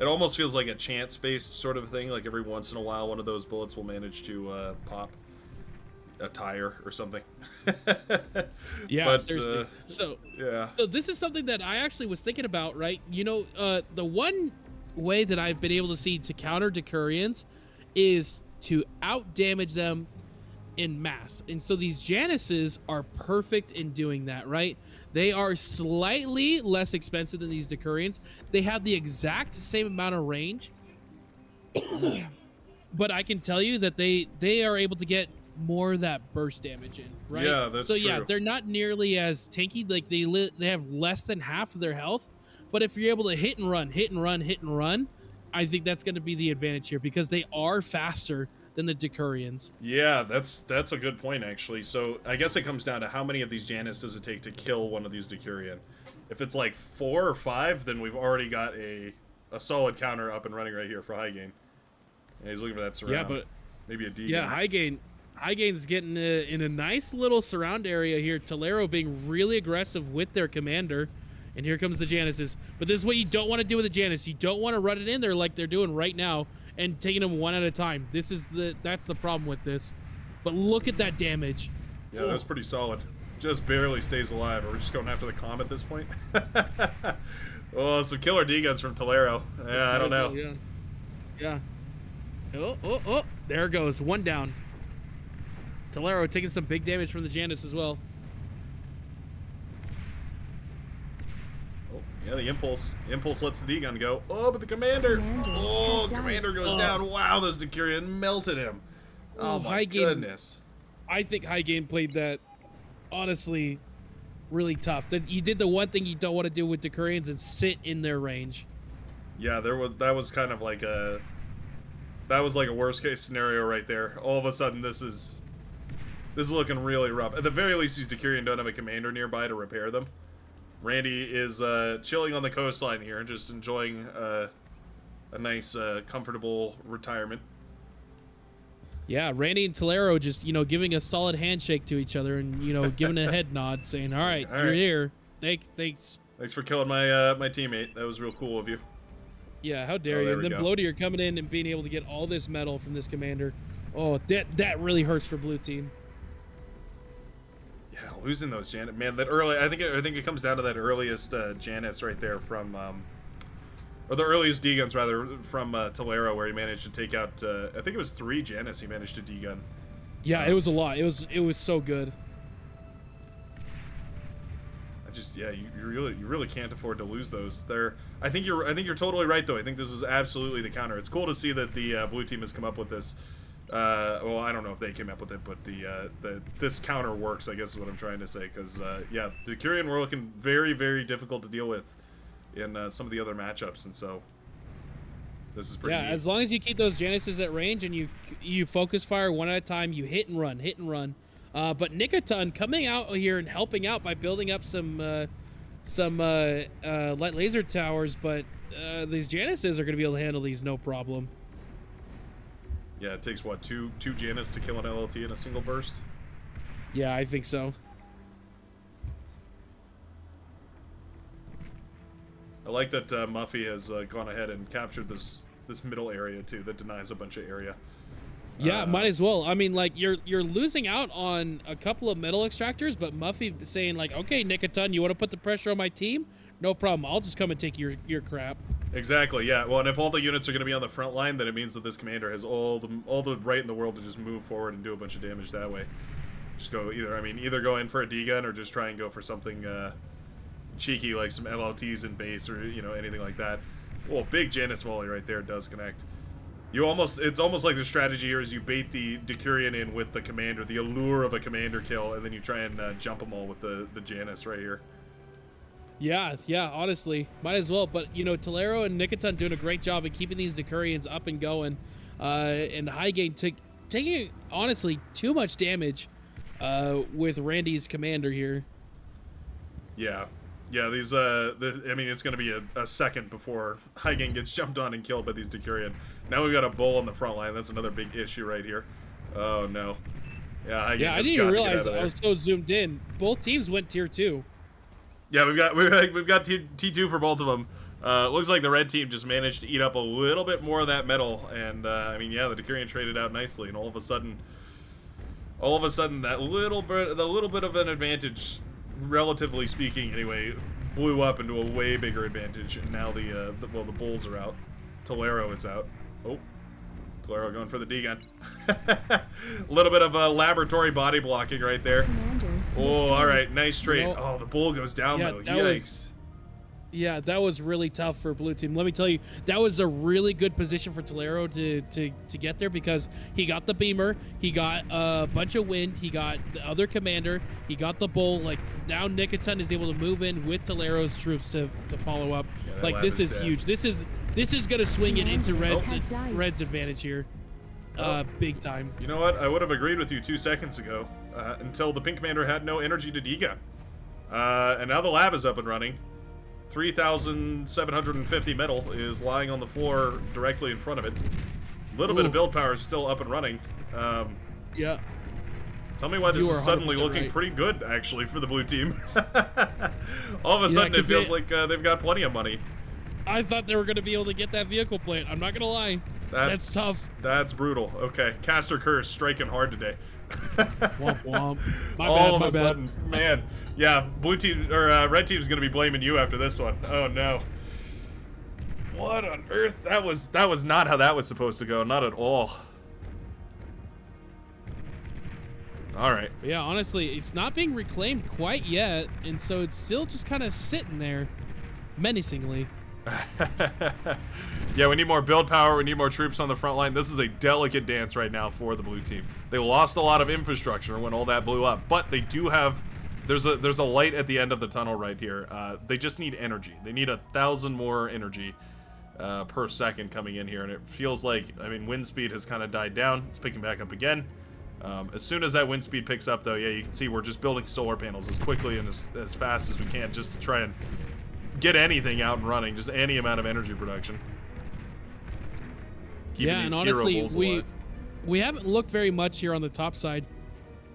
almost feels like a chance-based sort of thing. Like every once in a while, one of those bullets will manage to pop a tire or something. Yeah, but, seriously. So this is something that I actually was thinking about, right? The one way that I've been able to see to counter Decurions is to out damage them in mass. And so these Janices are perfect in doing that, right? They are slightly less expensive than these Decurions. They have the exact same amount of range. But I can tell you that they are able to get more of that burst damage in, right? Yeah, that's so true. yeah, they're not nearly as tanky. Like they have less than half of their health. But if you're able to hit and run, I think that's going to be the advantage here because they are faster than the Decurions. Yeah, that's a good point, actually. So I guess it comes down to how many of these Janus does it take to kill one of these Decurion. If it's like 4 or 5, then we've already got a solid counter up and running right here for High Gain. And he's looking for that surround. Yeah, but maybe a D. yeah, gun. High Gain's getting in a nice little surround area here. Talaro being really aggressive with their commander. And here comes the Janices. But this is what you don't want to do with the Janus. You don't want to run it in there like they're doing right now and taking them one at a time. That's the problem with this. But look at that damage. Yeah, that's pretty solid. Just barely stays alive. Are we just going after the Comet at this point? Oh, some killer D-guns from Talaro. Yeah, I don't know. Yeah. Oh. There goes. One down. Talaro taking some big damage from the Janus as well. Oh, yeah, the impulse. Impulse lets the D-gun go. Oh, but the commander. Commander Oh, has died. commander goes down. Wow, those Decurion melted him. Oh, my High Gain- goodness. I think High Gain played that honestly really tough. That you did the one thing you don't want to do with Decurions and sit in their range. Yeah, that was kind of like a worst case scenario right there. All of a sudden, this is looking really rough. At the very least, these Decurion don't have a commander nearby to repair them. Randy is chilling on the coastline here, just enjoying a nice, comfortable retirement. Yeah, Randy and Tolero just, giving a solid handshake to each other and, giving a head nod saying, all right, All you're right. here. Thanks. Thanks for killing my my teammate. That was real cool of you. Yeah, how dare Oh, you? there And we then go. Bloatier coming in and being able to get all this metal from this commander. Oh, that really hurts for blue team. Yeah, losing those Janus, man. That early, I think it comes down to that earliest Janus right there from, or the earliest D-guns rather from Tolero, where he managed to take out. I think it was 3 Janus he managed to D-gun. Yeah, it was a lot. It was so good. You really can't afford to lose those. I think you're totally right though. I think this is absolutely the counter. It's cool to see that the blue team has come up with this. Well, I don't know if they came up with it, but this counter works, I guess is what I'm trying to say. Because yeah, the Decurion were looking very, very difficult to deal with in some of the other matchups, and so this is pretty. Yeah, neat. as long as you keep those Januses at range and you focus fire one at a time, you hit and run. But Nicoton coming out here and helping out by building up some light laser towers, but these Januses are going to be able to handle these no problem. Yeah, it takes what two Janus to kill an LLT in a single burst. Yeah, I think so. I like that Muffy has gone ahead and captured this middle area too. That denies a bunch of area. Yeah, might as well. I mean, like you're losing out on a couple of metal extractors, but Muffy saying like, okay, Nicoton, you want to put the pressure on my team? No problem. I'll just come and take your crap. Exactly. Yeah. Well, and if all the units are going to be on the front line, then it means that this commander has all the right in the world to just move forward and do a bunch of damage that way. Just go either go in for a D-gun or just try and go for something cheeky like some LLTs in base or anything like that. Well, big Janus volley right there does connect. It's almost like the strategy here is you bait the Decurion in with the commander, the allure of a commander kill, and then you try and jump them all with the Janus right here. Yeah, honestly, might as well. But Tolero and Nicoton doing a great job of keeping these Decurions up and going, and High Gain taking honestly too much damage with Randy's commander here. Yeah. These it's going to be a second before High Gain gets jumped on and killed by these Decurion. Now we've got a bull on the front line. That's another big issue right here. Oh no. Yeah, High Gain Yeah, I has didn't got even to get realize out of I there. was so zoomed in. Both teams went tier 2. Yeah, we've got T2 for both of them. Looks like the red team just managed to eat up a little bit more of that metal, and the Decurion traded out nicely, and all of a sudden that little bit of an advantage, relatively speaking, anyway, blew up into a way bigger advantage, and now the bulls are out. Tolero is out. Oh, Tolero going for the D-gun. A little bit of laboratory body blocking right there. Commander. Oh, destroyed. all right, nice trade. No. Oh, the bull goes down Yeah, though. that Yikes. Yeah, that was really tough for blue team. Let me tell you, that was a really good position for Tolero to get there because he got the beamer, he got a bunch of wind, he got the other commander, he got the bull. Like now, Nicoton is able to move in with Tolero's troops to follow up. Yeah, that Like lab this is is dead. huge. This is gonna swing it into Commander Red's has died. Red's advantage here, big time. You know what? I would have agreed with you 2 seconds ago until the pink commander had no energy to D-gun. And now the lab is up and running. 3,750 metal is lying on the floor directly in front of it. A little bit of Ooh. build power is still up and running. Yeah. Tell me why this You are is suddenly 100% looking right. pretty good, actually, for the blue team. All of a Yeah, sudden, it 'cause feels they- like they've got plenty of money. I thought they were gonna be able to get that vehicle plant. I'm not gonna lie. That's tough. That's brutal. Okay, Caster Curse striking hard today. Womp womp. My All bad. of a sudden, man. Yeah, blue team or red team's gonna be blaming you after this one. Oh no. What on earth? That was not how that was supposed to go. Not at all. All right. But yeah, honestly, it's not being reclaimed quite yet, and so it's still just kind of sitting there. menacingly. Yeah, we need more build power. We need more troops on the front line. This is a delicate dance right now for the blue team. They lost a lot of infrastructure when all that blew up, but they do have. There's a light at the end of the tunnel right here. They just need energy. They need 1,000 more energy per second coming in here, and it feels like, I mean, wind speed has kind of died down. It's picking back up again. As soon as that wind speed picks up, though, yeah, you can see we're just building solar panels as quickly and as fast as we can just to try and get anything out and running, just any amount of energy production. Keeping Yeah, these and hero honestly, bulls alive. we haven't looked very much here on the top side,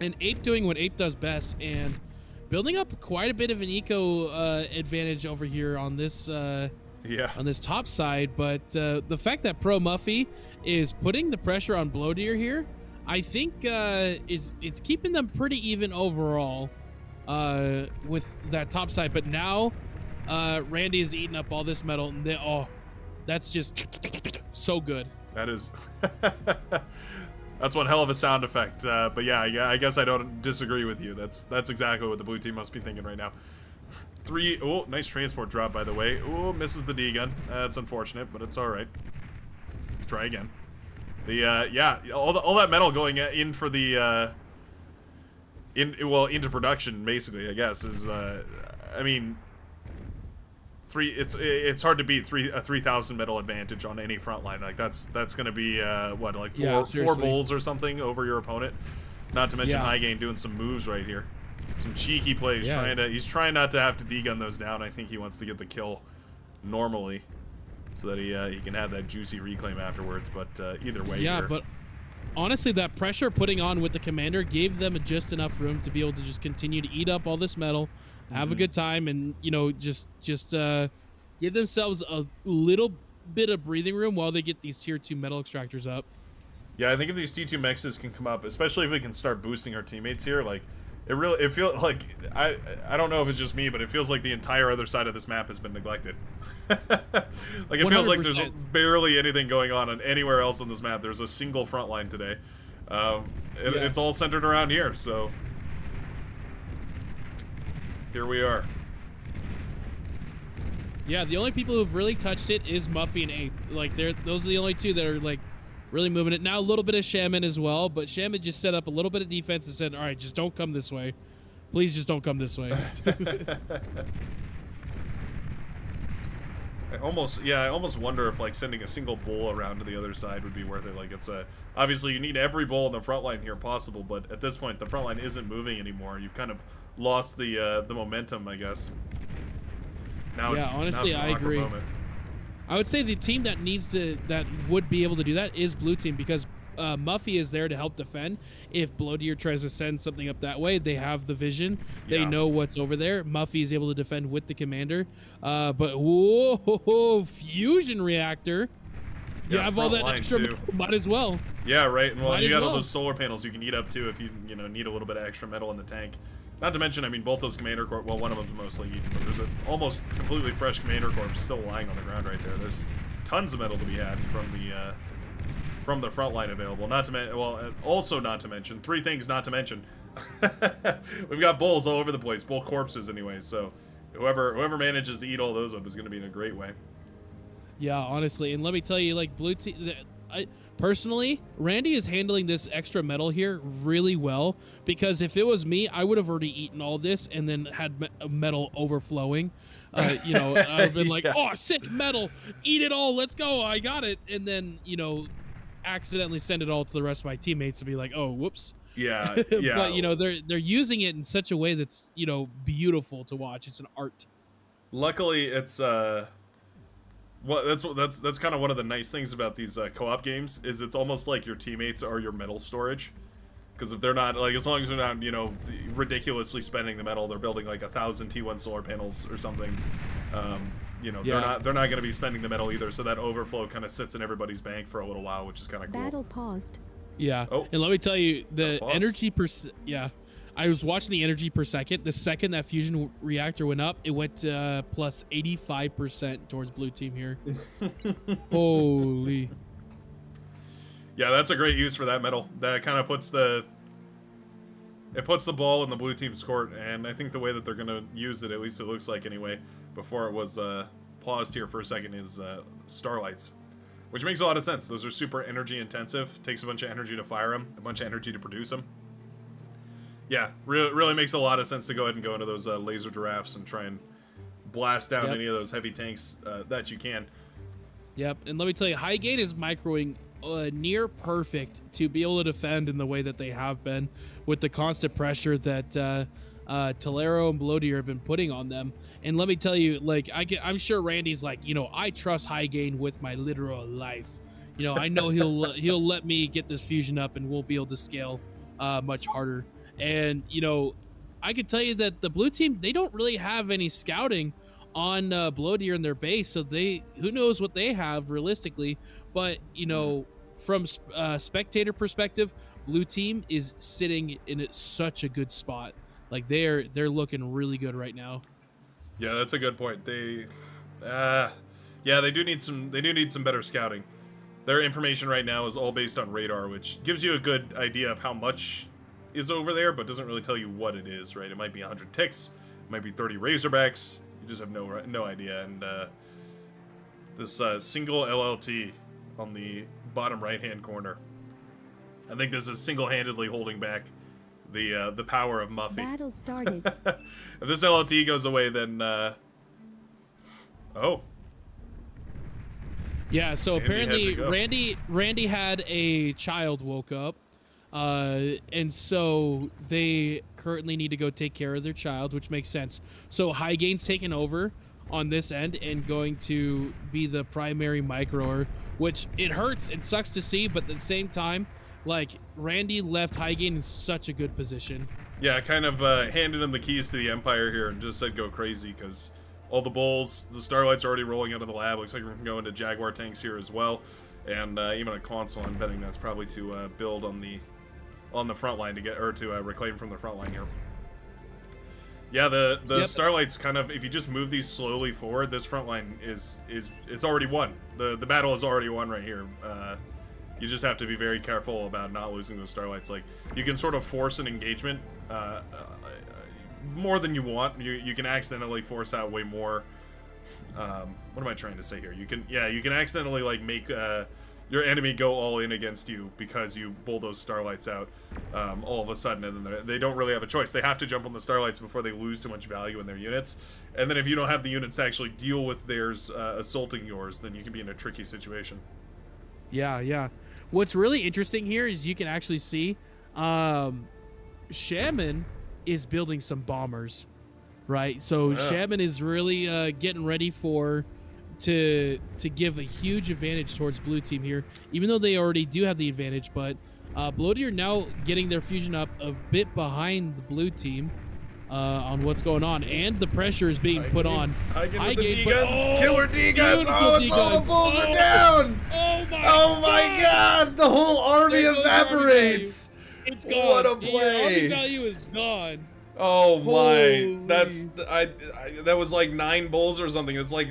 and Ape doing what Ape does best and building up quite a bit of an eco advantage over here on this Yeah. on this top side. But the fact that Pro Muffy is putting the pressure on Blow Deer here, I think it's keeping them pretty even overall with that top side. But now Randy is eating up all this metal, and that's just so good. That is. That's one hell of a sound effect. But yeah, I guess I don't disagree with you. That's exactly what the blue team must be thinking right now. Oh, nice transport drop, by the way. Oh, misses the D gun. That's unfortunate, but it's all right. Try again. Yeah, all that metal going in for the into production, basically, I guess, is I mean, it's hard to beat a 3,000 metal advantage on any front line. Like that's gonna be what, like four bulls or something over your opponent. Not to mention High Gain doing some moves right here, some cheeky plays. He's trying not to have to D-gun those down. I think he wants to get the kill normally, so that he can have that juicy reclaim afterwards. But either way, yeah. But honestly, that pressure putting on with the commander gave them just enough room to be able to just continue to eat up all this metal, have a good time, and just give themselves a little bit of breathing room while they get these tier 2 metal extractors up. Yeah, I think if these T2 mexes can come up, especially if we can start boosting our teammates here, like it feels like I don't know if it's just me, but it feels like the entire other side of this map has been neglected. Like it feels like there's 100%. barely anything going on anywhere else on this map. There's a single front line today. It's all centered around here, so here we are. Yeah, the only people who've really touched it is Muffy and Ape. Like those are the only two that are like really moving it. Now a little bit of Shaman as well, but Shaman just set up a little bit of defense and said, all right, just don't come this way. Please just don't come this way. I almost wonder if like sending a single bull around to the other side would be worth it. Like it's obviously you need every bull in the front line here possible, but at this point the front line isn't moving anymore. You've kind of lost the momentum, I guess. Now honestly, I agree. Moment. I would say the team that would be able to do that is Blue Team, because Muffy is there to help defend. If Blow Deer tries to send something up that way, they have the vision. They know what's over there. Muffy is able to defend with the commander. But whoa, fusion reactor. You have all that extra, might as well. Yeah, right. And well, you got all those solar panels you can eat up too if you need a little bit of extra metal in the tank. Not to mention, I mean, both those commander corps, well, one of them's mostly eaten, but there's an almost completely fresh commander corps still lying on the ground right there. There's tons of metal to be had from the front line available. Not to mention, three things not to mention. We've got bulls all over the place, bull corpses anyway, so whoever manages to eat all those up is going to be in a great way. Yeah, honestly, and let me tell you, like, Blue Team, personally, Randy is handling this extra metal here really well, because if it was me, I would have already eaten all this and then had metal overflowing. I've been like, oh, sick metal, eat it all, let's go, I got it, and then, accidentally send it all to the rest of my teammates to be like, oh, whoops. Yeah. But, they're using it in such a way that's, beautiful to watch. It's an art. Luckily, it's that's kind of one of the nice things about these co-op games is it's almost like your teammates are your metal storage, because if they're not, like, as long as they're not ridiculously spending the metal, they're building like 1,000 T1 solar panels or something, they're not going to be spending the metal either, so that overflow kind of sits in everybody's bank for a little while, which is kind of cool. Battle paused. Yeah. And let me tell you, the energy I was watching the energy per second. The second that fusion reactor went up, it went plus 85% towards Blue Team here. Holy. Yeah, that's a great use for that metal. That kind of puts it puts the ball in the blue team's court, and I think the way that they're going to use it, at least it looks like anyway, before it was paused here for a second, is starlights. Which makes a lot of sense. Those are super energy intensive. Takes a bunch of energy to fire them, a bunch of energy to produce them. Yeah, really makes a lot of sense to go ahead and go into those laser giraffes and try and blast down any of those heavy tanks that you can. Yep, and let me tell you, Highgate is microing near perfect to be able to defend in the way that they have been with the constant pressure that Tolero and Bloatier have been putting on them. And let me tell you, like, I'm sure Randy's like, you know, I trust Highgate with my literal life. You know, I know he'll let me get this fusion up and we'll be able to scale much harder. And, you know, I can tell you that the blue team, they don't really have any scouting on Bloatier in their base, so who knows what they have realistically. But, you know, from spectator perspective, blue team is sitting in such a good spot. Like, they're looking really good right now. Yeah, that's a good point. They do need some better scouting. Their information right now is all based on radar, which gives you a good idea of how much is over there, but doesn't really tell you what it is, right? It might be 100 ticks, it might be 30 Razorbacks. You just have no idea. And this single LLT on the bottom right-hand corner, I think this is single-handedly holding back the power of Muffy. Battle started. If this LLT goes away, then yeah. So Randy apparently, Randy had a child woke up, and so they currently need to go take care of their child, which makes sense. So Highgate's taken over on this end and going to be the primary microer, which it hurts and sucks to see, but at the same time, like, Randy left Highgate in such a good position. Yeah, kind of handed him the keys to the Empire here and just said go crazy, because all the bulls, the Starlights are already rolling out of the lab. Looks like we can go into Jaguar tanks here as well, and even a console. I'm betting that's probably to build on the front line to get, or to reclaim from the front line here. Yeah, the Starlights kind of, if you just move these slowly forward, this front line it's already won. The battle is already won right here. You just have to be very careful about not losing those Starlights. Like, you can sort of force an engagement more than you want. You can accidentally force out way more. What am I trying to say here? You can accidentally, like, make your enemy go all in against you because you bull those Starlights out all of a sudden, and then they don't really have a choice. They have to jump on the Starlights before they lose too much value in their units. And then if you don't have the units to actually deal with theirs assaulting yours, then you can be in a tricky situation. Yeah. What's really interesting here is you can actually see Shaman is building some bombers, right? So Shaman is really getting ready to give a huge advantage towards blue team here, even though they already do have the advantage. But Bloatier now getting their fusion up a bit behind the blue team on what's going on, and the pressure is being put on. Highgate with the D-Guns, killer D-Guns! Oh, it's all the bulls are down! Oh my god! The whole army evaporates! It's gone. What a Your play! army value is gone. Oh my! Holy. That was like 9 bulls or something. It's like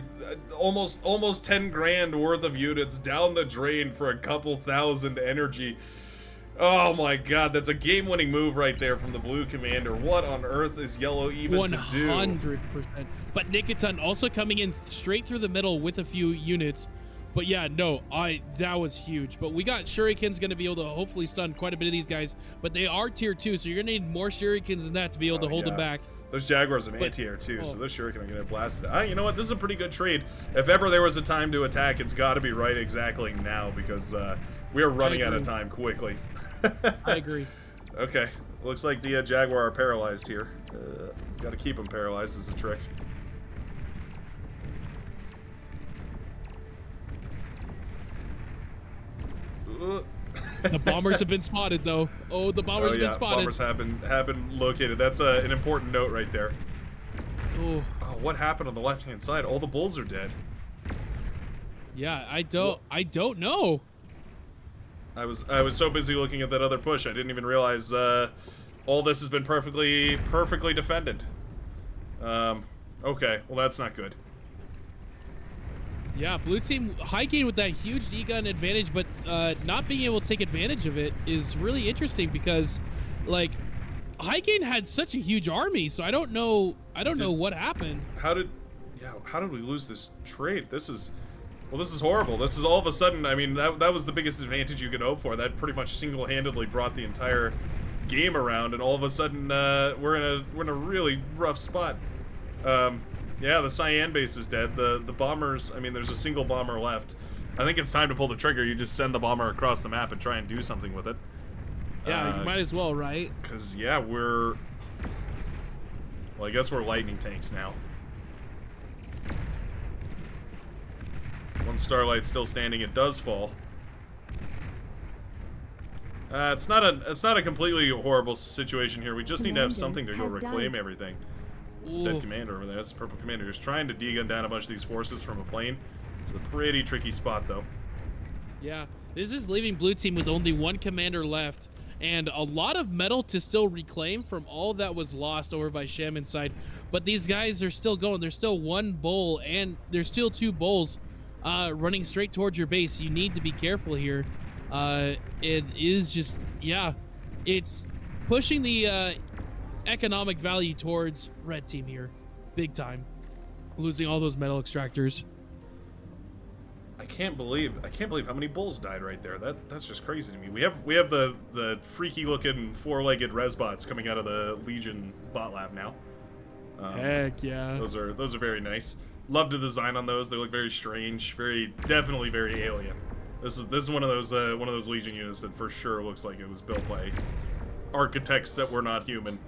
almost 10 grand worth of units down the drain for a couple thousand energy. Oh my god, that's a game-winning move right there from the blue commander. What on earth is yellow even to do? 100%. But Nikiton also coming in straight through the middle with a few units. But yeah, no, that was huge. But we got Shuriken's going to be able to hopefully stun quite a bit of these guys. But they are tier 2, so you're going to need more Shurikens than that to be able to hold them back. Those Jaguars have anti-air too, so those Shuriken are going to get blasted. You know what? This is a pretty good trade. If ever there was a time to attack, it's got to be right exactly now, because we are running out of time quickly. I agree. Okay, looks like the Jaguar are paralyzed here. Got to keep them paralyzed is the trick. The bombers have been spotted, though. Oh, the bombers have been spotted. Bombers have been located. That's an important note right there. Oh, what happened on the left-hand side? All the bulls are dead. Yeah, I don't know. I was so busy looking at that other push, I didn't even realize all this has been perfectly defended. Okay, well that's not good. Yeah, blue team Highgate with that huge D-gun advantage, but not being able to take advantage of it is really interesting, because, like, Highgain had such a huge army, so I don't know what happened. How did we lose this trade? This is horrible. This is all of a sudden, I mean, that was the biggest advantage you could hope for. That pretty much single-handedly brought the entire game around, and all of a sudden, we're in a really rough spot. Yeah, the Cyan base is dead. The bombers, I mean, there's a single bomber left. I think it's time to pull the trigger. You just send the bomber across the map and try and do something with it. Yeah, you might as well, right? Because, yeah, well, I guess we're lightning tanks now. One Starlight's still standing. It does fall. It's not a completely horrible situation here. We just need to have something to go reclaim everything. It's a dead commander over there. That's the purple commander. He's trying to de-gun down a bunch of these forces from a plane. It's a pretty tricky spot, though. Yeah, this is leaving blue team with only one commander left, and a lot of metal to still reclaim from all that was lost over by Shaman's side. But these guys are still going. There's still one bull, and there's still two bulls running straight towards your base. You need to be careful here. It is just, yeah, it's pushing the economic value towards red team here, big time, losing all those metal extractors. I can't believe how many bulls died right there. That's just crazy to me. We have the freaky looking four-legged resbots coming out of the Legion bot lab now. Heck yeah. Those are very nice. Love the design on those. They look very strange, definitely very alien. This is one of those Legion units that for sure looks like it was built by architects that were not human.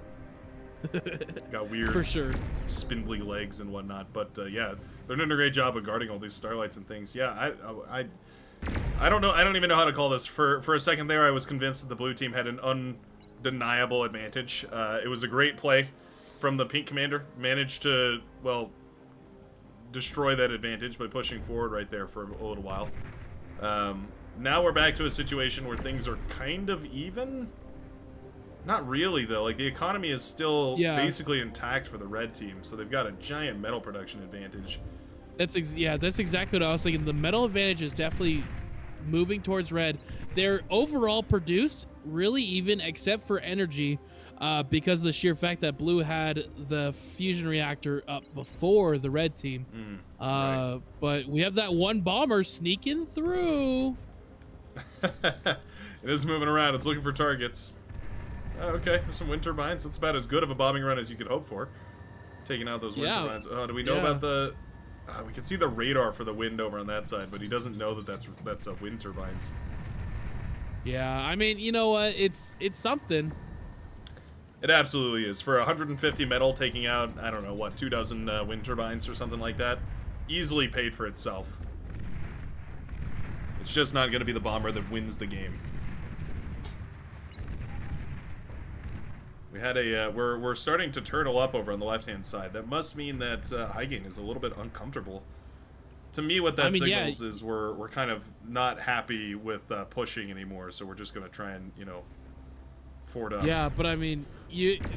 Got weird, for sure, spindly legs and whatnot. But yeah, they're doing a great job of guarding all these starlights and things. Yeah, I don't know. I don't even know how to call this. For a second there, I was convinced that the blue team had an undeniable advantage. It was a great play from the pink commander. Managed to, well, destroy that advantage by pushing forward right there for a little while. Now we're back to a situation where things are kind of even. Not really, though. Like, the economy is still basically intact for the red team, so they've got a giant metal production advantage. That's exactly what I was thinking. The metal advantage is definitely moving towards red. They're overall produced really even, except for energy, because of the sheer fact that blue had the fusion reactor up before the red team. Right. But we have that one bomber sneaking through. It is moving around. It's looking for targets. Okay, there's some wind turbines. That's about as good of a bombing run as you could hope for. Taking out those wind turbines. Do we know about the... we can see the radar for the wind over on that side, but he doesn't know that that's wind turbines. Yeah, I mean, you know what? It's something. It absolutely is. For 150 metal, taking out, I don't know, what, 24 wind turbines or something like that, easily paid for itself. It's just not going to be the bomber that wins the game. We had we're starting to turtle up over on the left-hand side. That must mean that Highgain is a little bit uncomfortable. To me, what that signals is we're kind of not happy with pushing anymore, so we're just going to try and, forward up. Yeah, but I mean,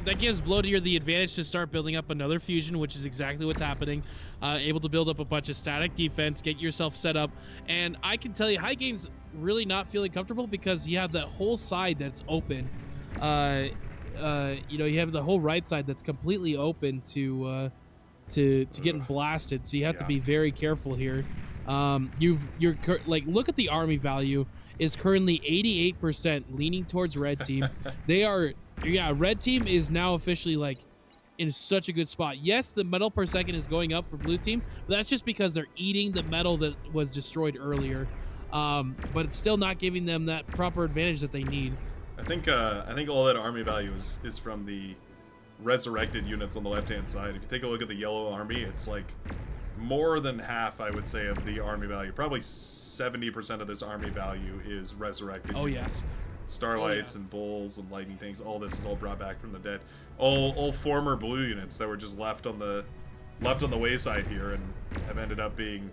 that gives Bloatier the advantage to start building up another fusion, which is exactly what's happening. Able to build up a bunch of static defense, get yourself set up, and I can tell you, Highgain's really not feeling comfortable because you have that whole side that's open. You have the whole right side that's completely open to getting blasted, so you have to be very careful here. Look at the army value is currently 88% leaning towards red team. Red team is now officially in such a good spot. Yes, the metal per second is going up for blue team, but that's just because they're eating the metal that was destroyed earlier. But it's still not giving them that proper advantage that they need. I think all that army value is from the resurrected units on the left-hand side. If you take a look at the yellow army, it's like more than half, I would say, of the army value. Probably 70% of this army value is resurrected units. Starlights and bulls and lightning tanks. All this is all brought back from the dead. All former blue units that were just left on the wayside here and have ended up being,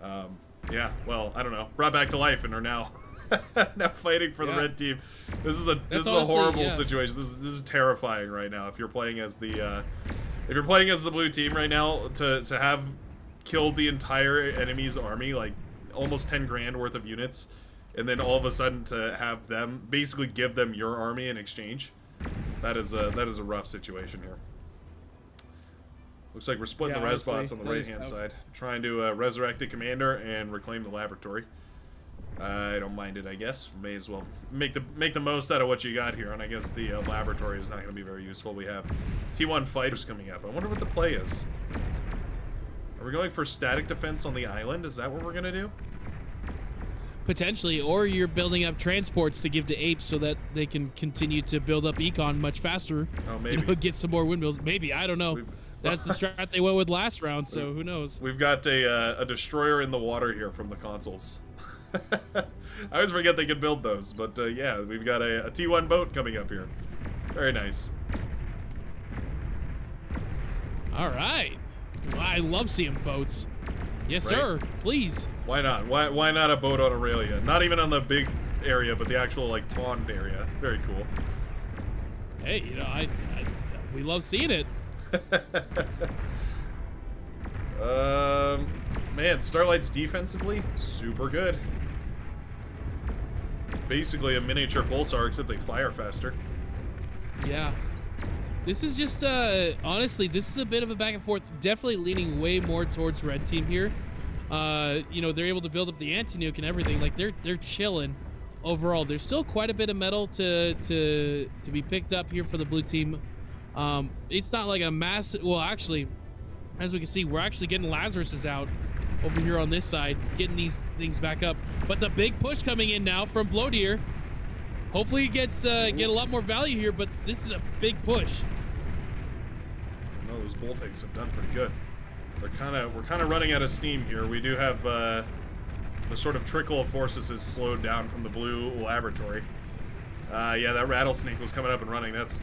I don't know, brought back to life and are now. Now fighting for the red team. This is a horrible situation. This is terrifying right now. If you're playing as the blue team right now, to have killed the entire enemy's army, like almost 10 grand worth of units, and then all of a sudden to have them basically give them your army in exchange, That is a rough situation here. Looks like we're splitting Yeah, the res honestly, bots on the that is right-hand tough. side. Trying to resurrect the commander and reclaim the laboratory. I don't mind it, I guess. May as well make the most out of what you got here, and I guess the laboratory is not going to be very useful. We have T1 fighters coming up. I wonder what the play is. Are we going for static defense on the island? Is that what we're going to do? Potentially, or you're building up transports to give to apes so that they can continue to build up econ much faster. Oh, maybe. Get some more windmills. Maybe, I don't know. That's the strat they went with last round, so who knows? We've got a destroyer in the water here from the consoles. I always forget they can build those, but yeah, we've got a T1 boat coming up here. Very nice. All right. Well, I love seeing boats. Yes, Right? sir. Please. Why not? Why not a boat on Aurelia? Not even on the big area, but the actual like pond area. Very cool. Hey, we love seeing it. Man, Starlight's defensively super good. Basically a miniature pulsar, except they fire faster. Yeah. This is just, honestly, this is a bit of a back and forth. Definitely leaning way more towards red team here. They're able to build up the anti-nuke and everything. Like, they're chilling overall. There's still quite a bit of metal to be picked up here for the blue team. It's not like a massive, well, actually, as we can see, we're actually getting Lazarus's out over here on this side, getting these things back up. But the big push coming in now from Blodeer. Hopefully he gets get a lot more value here, but this is a big push. No, those boltings have done pretty good. We're kind of running out of steam here. We do have the sort of trickle of forces has slowed down from the blue laboratory. Yeah, that rattlesnake was coming up and running. That's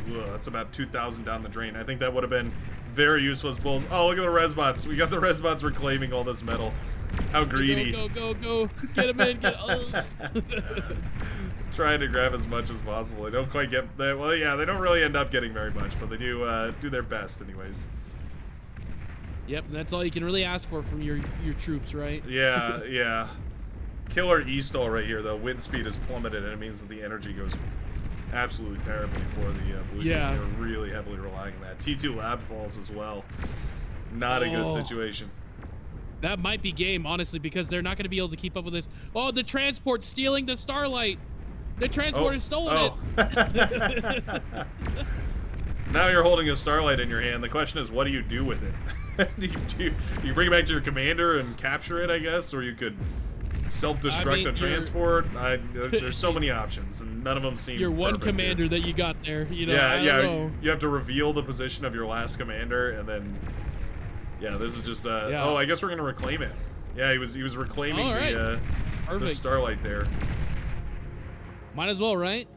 about 2,000 down the drain. I think that would have been very useful as bulls. Oh, look at the resbots. We got the resbots reclaiming all this metal. How greedy. Go. Get him in. Trying to grab as much as possible. They don't quite get that. Well, yeah, they don't really end up getting very much, but they do their best anyways. Yep, and that's all you can really ask for from your troops, right? Yeah. Killer E-stall right here, though. Wind speed is plummeted, and it means that the energy goes absolutely terribly for the blue team. They're really heavily relying on that. T2 lab falls as well. Not a good situation. That might be game, honestly, because they're not going to be able to keep up with this. Oh, the transport's stealing the Starlight. The transport has stolen it. Now you're holding a Starlight in your hand. The question is, what do you do with it? do you bring it back to your commander and capture it, I guess? Or you could self-destruct the transport? There's so many options, and none of them seem Your one perfect commander here. that you got there, I Yeah. don't know. You have to reveal the position of your last commander, and then... Yeah, this is just... Oh, I guess we're going to reclaim it. Yeah, he was reclaiming the Starlight there. Might as well, right?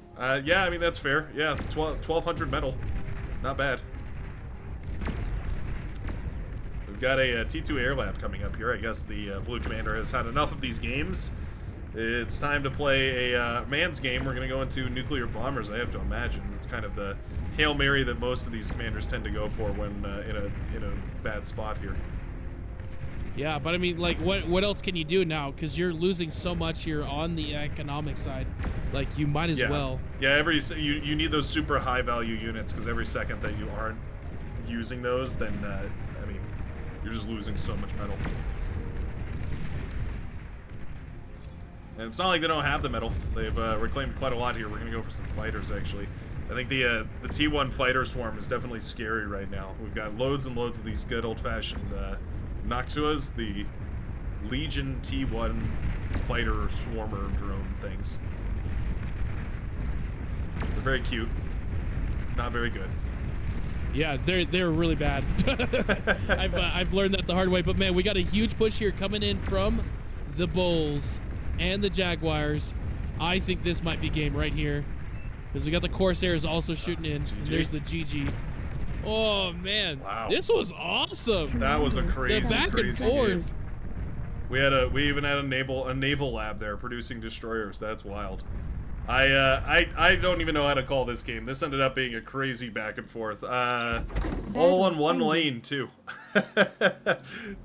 Yeah, I mean, that's fair. Yeah, 1,200 metal. Not bad. We've got a T2 Air Lab coming up here. I guess the Blue Commander has had enough of these games. It's time to play a man's game. We're going to go into nuclear bombers, I have to imagine. It's kind of the Hail Mary that most of these commanders tend to go for when in a bad spot here. Yeah, but I mean, like, what else can you do now? Because you're losing so much here on the economic side. Like, you might as well. Yeah, you need those super high value units, because every second that you aren't using those, then I mean, you're just losing so much metal. And it's not like they don't have the metal. They've reclaimed quite a lot here. We're gonna go for some fighters, actually. I think the T1 fighter swarm is definitely scary right now. We've got loads and loads of these good old-fashioned Noctuas, the Legion T1 fighter swarmer drone things. They're very cute. Not very good. Yeah, they're really bad. I've learned that the hard way. But man, we got a huge push here coming in from the Bulls and the Jaguars. I think this might be game right here, because we got the Corsairs also shooting in. And there's the GG. Oh man, wow. This was awesome. That was a crazy, the back crazy and forth. game. We even had a naval lab there producing destroyers. That's wild. I don't even know how to call this game. This ended up being a crazy back and forth. All on one lane too.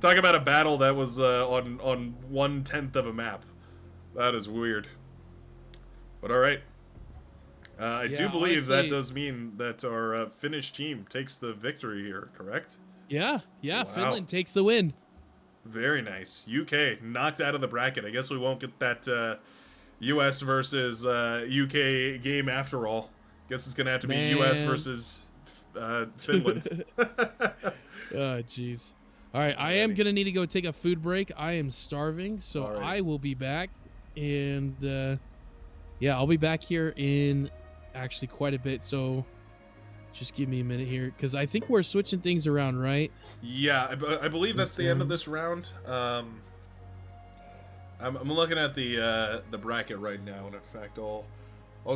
Talk about a battle that was on 1/10 of a map. That is weird. But all right. I Yeah, do believe that honestly- does mean that our Finnish team takes the victory here, correct? Yeah, Wow. Finland takes the win. Very nice. UK knocked out of the bracket. I guess we won't get that US versus UK game after all. Guess it's going to have to be US Man. versus Finland. Oh, jeez. All right, I am Alrighty. gonna need to go take a food break. I am starving, so Alrighty. I will be back, and yeah, I'll be back here in actually quite a bit. So just give me a minute here, because I think we're switching things around, right? Yeah, I believe that's the end of this round. I'm looking at the bracket right now, and in fact, I'll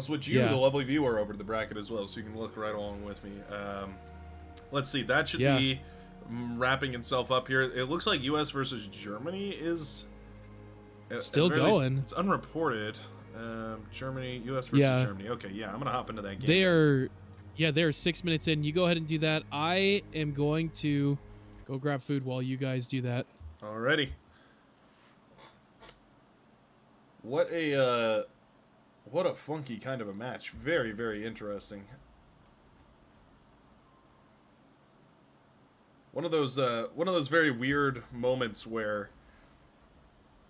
switch you, Yeah. the lovely viewer, over to the bracket as well, so you can look right along with me. Let's see, that should Yeah. be wrapping itself up here. It looks like U.S. versus Germany is Still at the very least, going. it's unreported. Germany, U.S. versus Yeah. Germany. Okay, yeah, I'm gonna hop into that game. They're 6 minutes in. You go ahead and do that. I am going to go grab food while you guys do that. Alrighty. What a funky kind of a match. Very, very interesting. One of those very weird moments where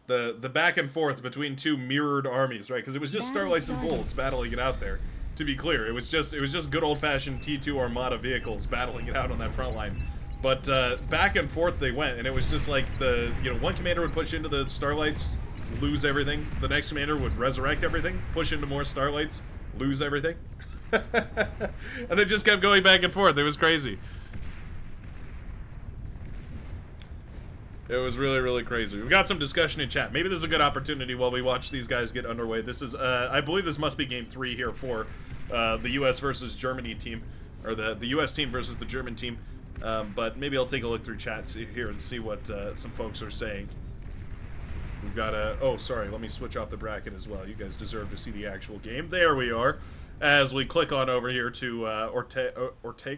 the back and forth between two mirrored armies, right? Because it was just Battle Starlights and started. Bolts battling it out there. To be clear, it was just good old-fashioned T2 Armada vehicles battling it out on that front line. But back and forth they went, and it was just like one commander would push into the Starlights, lose everything. The next commander would resurrect everything, push into more Starlights, lose everything. And it just kept going back and forth. It was crazy. It was really, really crazy. We've got some discussion in chat. Maybe this is a good opportunity while we watch these guys get underway. This is, I believe this must be game 3 here for the U.S. versus Germany team, or the U.S. team versus the German team. But maybe I'll take a look through chat here and see what some folks are saying. We've got oh, sorry, let me switch off the bracket as well. You guys deserve to see the actual game. There we are. As we click on over here to Otego,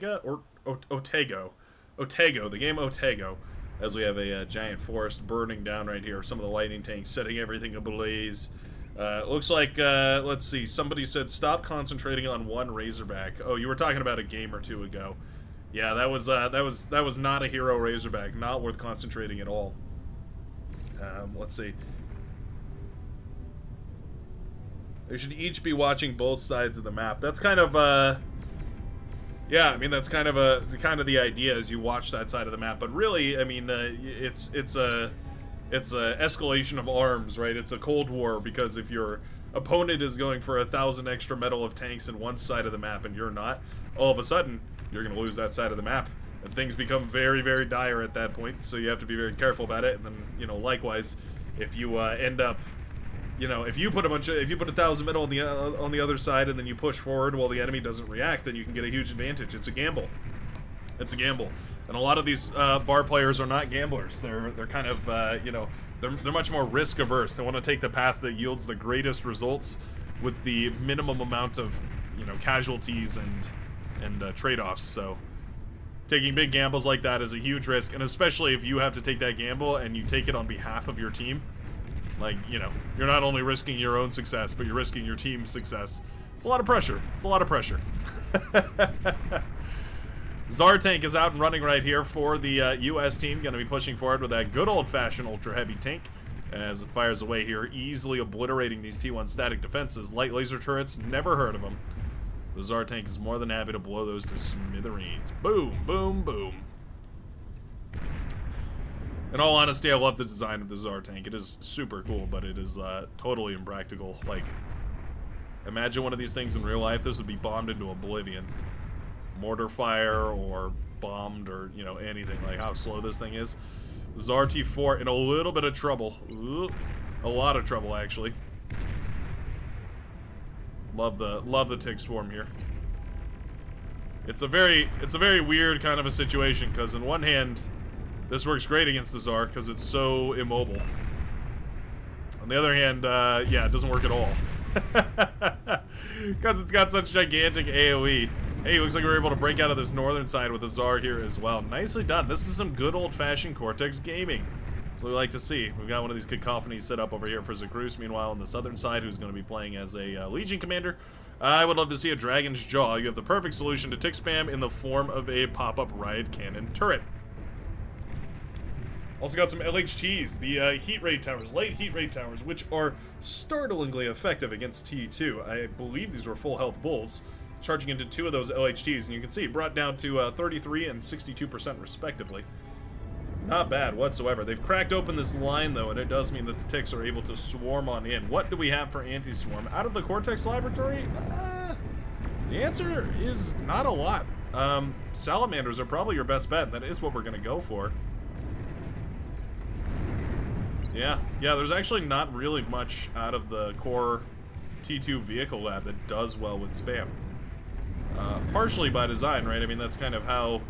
the game Otego. As we have a giant forest burning down right here. Some of the lightning tanks setting everything ablaze. Looks like, let's see, somebody said stop concentrating on one Razorback. Oh, you were talking about a game or two ago. Yeah, that was not a hero Razorback. Not worth concentrating at all. Let's see. They should each be watching both sides of the map. That's kind of, yeah, I mean that's kind of the idea as you watch that side of the map. But really, I mean, it's a escalation of arms, right? It's a Cold War, because if your opponent is going for 1,000 extra metal of tanks in one side of the map and you're not, all of a sudden you're gonna lose that side of the map, and things become very, very dire at that point. So you have to be very careful about it. And then likewise, if you end up, if you put 1,000 metal on the other side and then you push forward while the enemy doesn't react, then you can get a huge advantage. It's a gamble. It's a gamble. And a lot of these bar players are not gamblers. They're kind of they're much more risk averse. They want to take the path that yields the greatest results with the minimum amount of casualties and trade-offs. So taking big gambles like that is a huge risk, and especially if you have to take that gamble and you take it on behalf of your team. Like, you're not only risking your own success, but you're risking your team's success. It's a lot of pressure. It's a lot of pressure. Tsar tank is out and running right here for the U.S. team. Going to be pushing forward with that good old-fashioned ultra-heavy tank as it fires away here, easily obliterating these T1 static defenses. Light laser turrets, never heard of them. The Tsar tank is more than happy to blow those to smithereens. Boom, boom, boom. In all honesty, I love the design of the Tsar tank. It is super cool, but it is totally impractical. Like, imagine one of these things in real life. This would be bombed into oblivion. Mortar fire or bombed or, anything. Like how slow this thing is. Tsar T4 in a little bit of trouble. Ooh, a lot of trouble, actually. Love the tick swarm here. It's a very weird kind of a situation, because on one hand, this works great against the Tsar because it's so immobile. On the other hand, yeah, it doesn't work at all. Because it's got such gigantic AoE. Hey, looks like we were able to break out of this northern side with the Tsar here as well. Nicely done. This is some good old-fashioned Cortex gaming. That's what we like to see. We've got one of these cacophonies set up over here for Zagrus. Meanwhile, on the southern side, who's going to be playing as a Legion commander, I would love to see a Dragon's Jaw. You have the perfect solution to tick spam in the form of a pop-up riot cannon turret. Also got some LHTs, the heat rate towers, light heat rate towers, which are startlingly effective against T2. I believe these were full health bulls, charging into 2 of those LHTs, and you can see brought down to 33 and 62% respectively. Not bad whatsoever. They've cracked open this line, though, and it does mean that the ticks are able to swarm on in. What do we have for anti-swarm? Out of the Cortex Laboratory? The answer is not a lot. Salamanders are probably your best bet. That is what we're going to go for. Yeah, there's actually not really much out of the core T2 vehicle lab that does well with spam. Partially by design, right? I mean, that's kind of how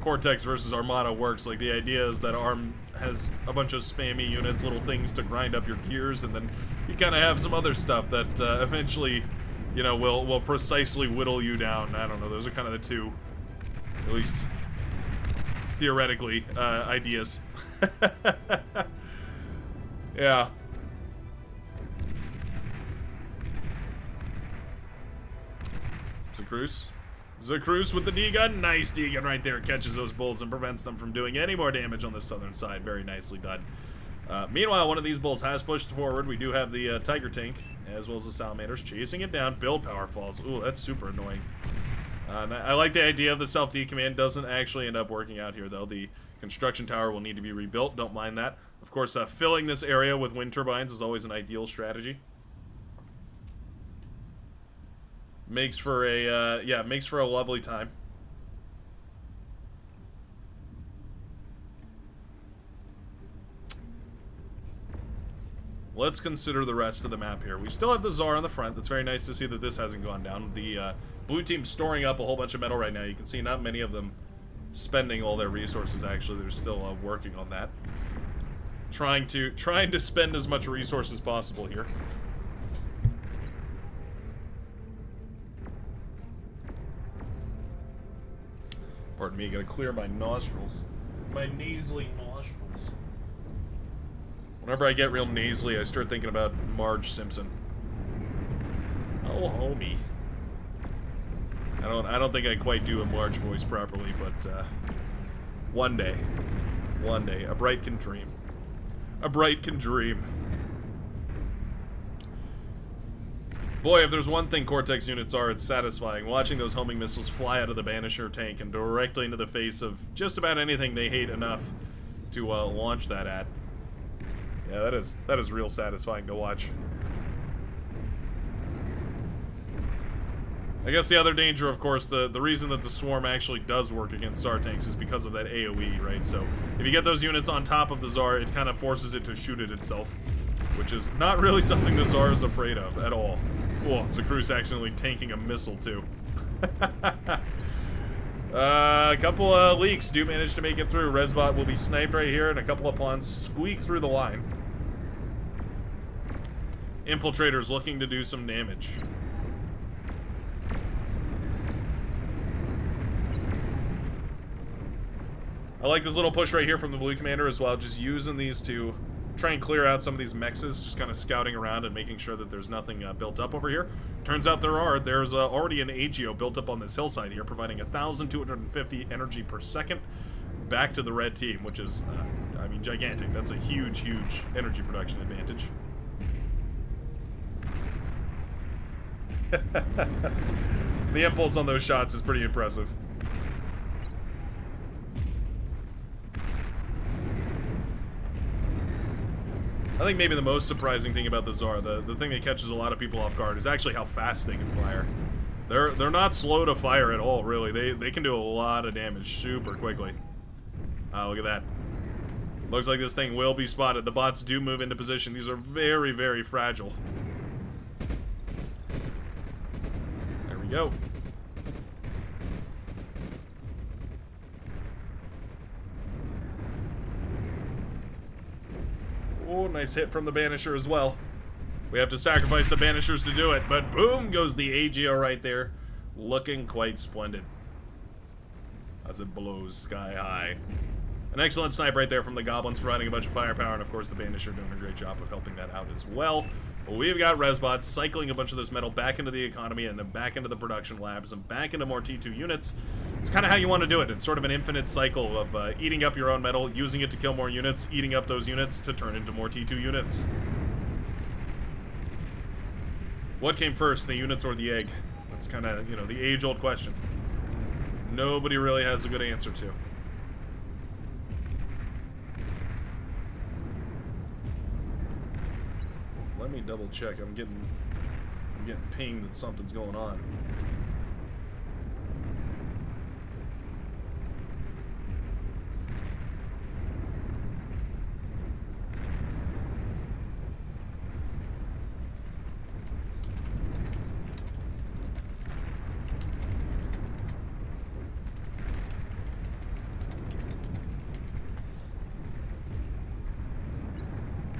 Cortex versus Armada works. Like, the idea is that ARM has a bunch of spammy units, little things to grind up your gears, and then you kind of have some other stuff that eventually, you know, will precisely whittle you down. I don't know, those are kind of the two, at least theoretically, ideas. Yeah. Zacruz with the D-gun. Nice D-gun right there. Catches those bulls and prevents them from doing any more damage on the southern side. Very nicely done. Meanwhile, one of these bulls has pushed forward. We do have the Tiger Tank, as well as the Salamanders, chasing it down. Build power falls. Ooh, that's super annoying. I like the idea of the self-D command. Doesn't actually end up working out here, though. The construction tower will need to be rebuilt. Don't mind that. Of course, filling this area with wind turbines is always an ideal strategy. Makes for a lovely time. Let's consider the rest of the map here. We still have the Tsar on the front. That's very nice to see that this hasn't gone down. The blue team's storing up a whole bunch of metal right now. You can see not many of them spending all their resources, actually. They're still working on that. Trying to spend as much resources as possible here. Pardon me, gotta clear my nostrils. My nasally nostrils. Whenever I get real nasally, I start thinking about Marge Simpson. Oh, homie. I don't think I quite do a Marge voice properly, but one day, a bright can dream. A bright can dream. Boy, if there's one thing Cortex units are, it's satisfying. Watching those homing missiles fly out of the Banisher tank and directly into the face of just about anything they hate enough to launch that at. Yeah, that is real satisfying to watch. I guess the other danger, of course, the reason that the swarm actually does work against Tsar tanks is because of that AoE, right? So if you get those units on top of the Tsar, it kind of forces it to shoot at itself, which is not really something the Tsar is afraid of at all. Oh, Zacruz accidentally tanking a missile, too. A couple of leaks do manage to make it through. Resbot will be sniped right here, and a couple of pawns squeak through the line. Infiltrators looking to do some damage. I like this little push right here from the blue commander as well, just using these to try and clear out some of these mexes, just kind of scouting around and making sure that there's nothing built up over here. Turns out there's already an AGO built up on this hillside here, providing 1,250 energy per second back to the red team, which is, I mean, gigantic. That's a huge, huge energy production advantage. The impulse on those shots is pretty impressive. I think maybe the most surprising thing about the Tsar, the thing that catches a lot of people off guard, is actually how fast they can fire. They're not slow to fire at all, really. They can do a lot of damage super quickly. Look at that. Looks like this thing will be spotted. The bots do move into position. These are very, very fragile. There we go. Oh, nice hit from the Banisher as well. We have to sacrifice the Banishers to do it, but boom goes the AGO right there. Looking quite splendid as it blows sky high. An excellent snipe right there from the Goblins, providing a bunch of firepower, and of course the Banisher doing a great job of helping that out as well. But we've got Resbots cycling a bunch of this metal back into the economy and then back into the production labs and back into more T2 units. It's kind of how you want to do it. It's sort of an infinite cycle of eating up your own metal, using it to kill more units, eating up those units to turn into more T2 units. What came first, the units or the egg? That's kind of, you know, the age-old question. Nobody really has a good answer to. Let me double check. I'm getting pinged that something's going on.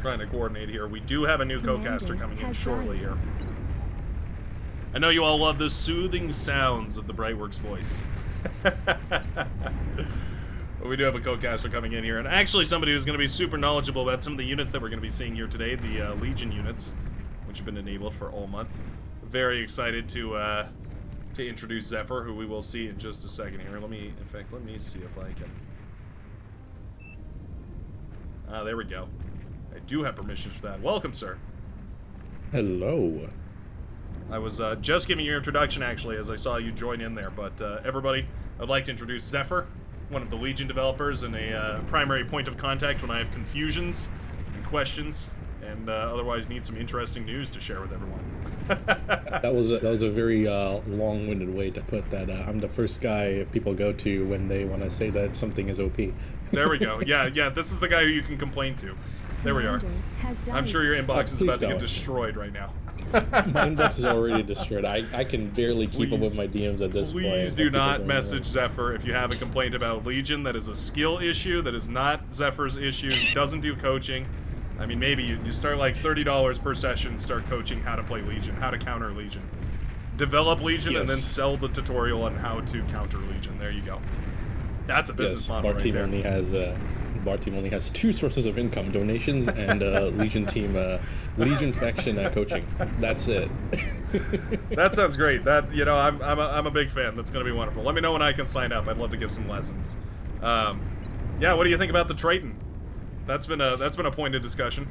Trying to coordinate here. We do have a new co-caster coming in shortly here. I know you all love the soothing sounds of the BrightWorks voice. But we do have a co-caster coming in here, and actually somebody who's going to be super knowledgeable about some of the units that we're going to be seeing here today, the Legion units, which have been enabled for all month. Very excited to introduce Zephyr, who we will see in just a second here. Let me see if I can. There we go. I do have permissions for that. Welcome, sir. Hello. I was just giving your introduction, actually, as I saw you join in there. But everybody, I'd like to introduce Zephyr, one of the Legion developers and a primary point of contact when I have confusions and questions, and otherwise need some interesting news to share with everyone. That was a very long-winded way to put that. I'm the first guy people go to when they want to say that something is OP. There we go. Yeah, this is the guy who you can complain to. There we are. I'm sure your inbox is about to get destroyed right now. My inbox is already destroyed. I can barely keep up with my DMs at this point. Please do not message Zephyr if you have a complaint about Legion. That is a skill issue. That is not Zephyr's issue. He doesn't do coaching. I mean, maybe you start like $30 per session, start coaching how to play Legion, how to counter Legion. Develop Legion and then sell the tutorial on how to counter Legion. There you go. That's a business model right there. Bar team only has two sources of income: donations and Legion team, Legion faction coaching. That's it. That sounds great. That I'm a big fan. That's going to be wonderful. Let me know when I can sign up. I'd love to give some lessons. Yeah, what do you think about the Triton? That's been a point of discussion.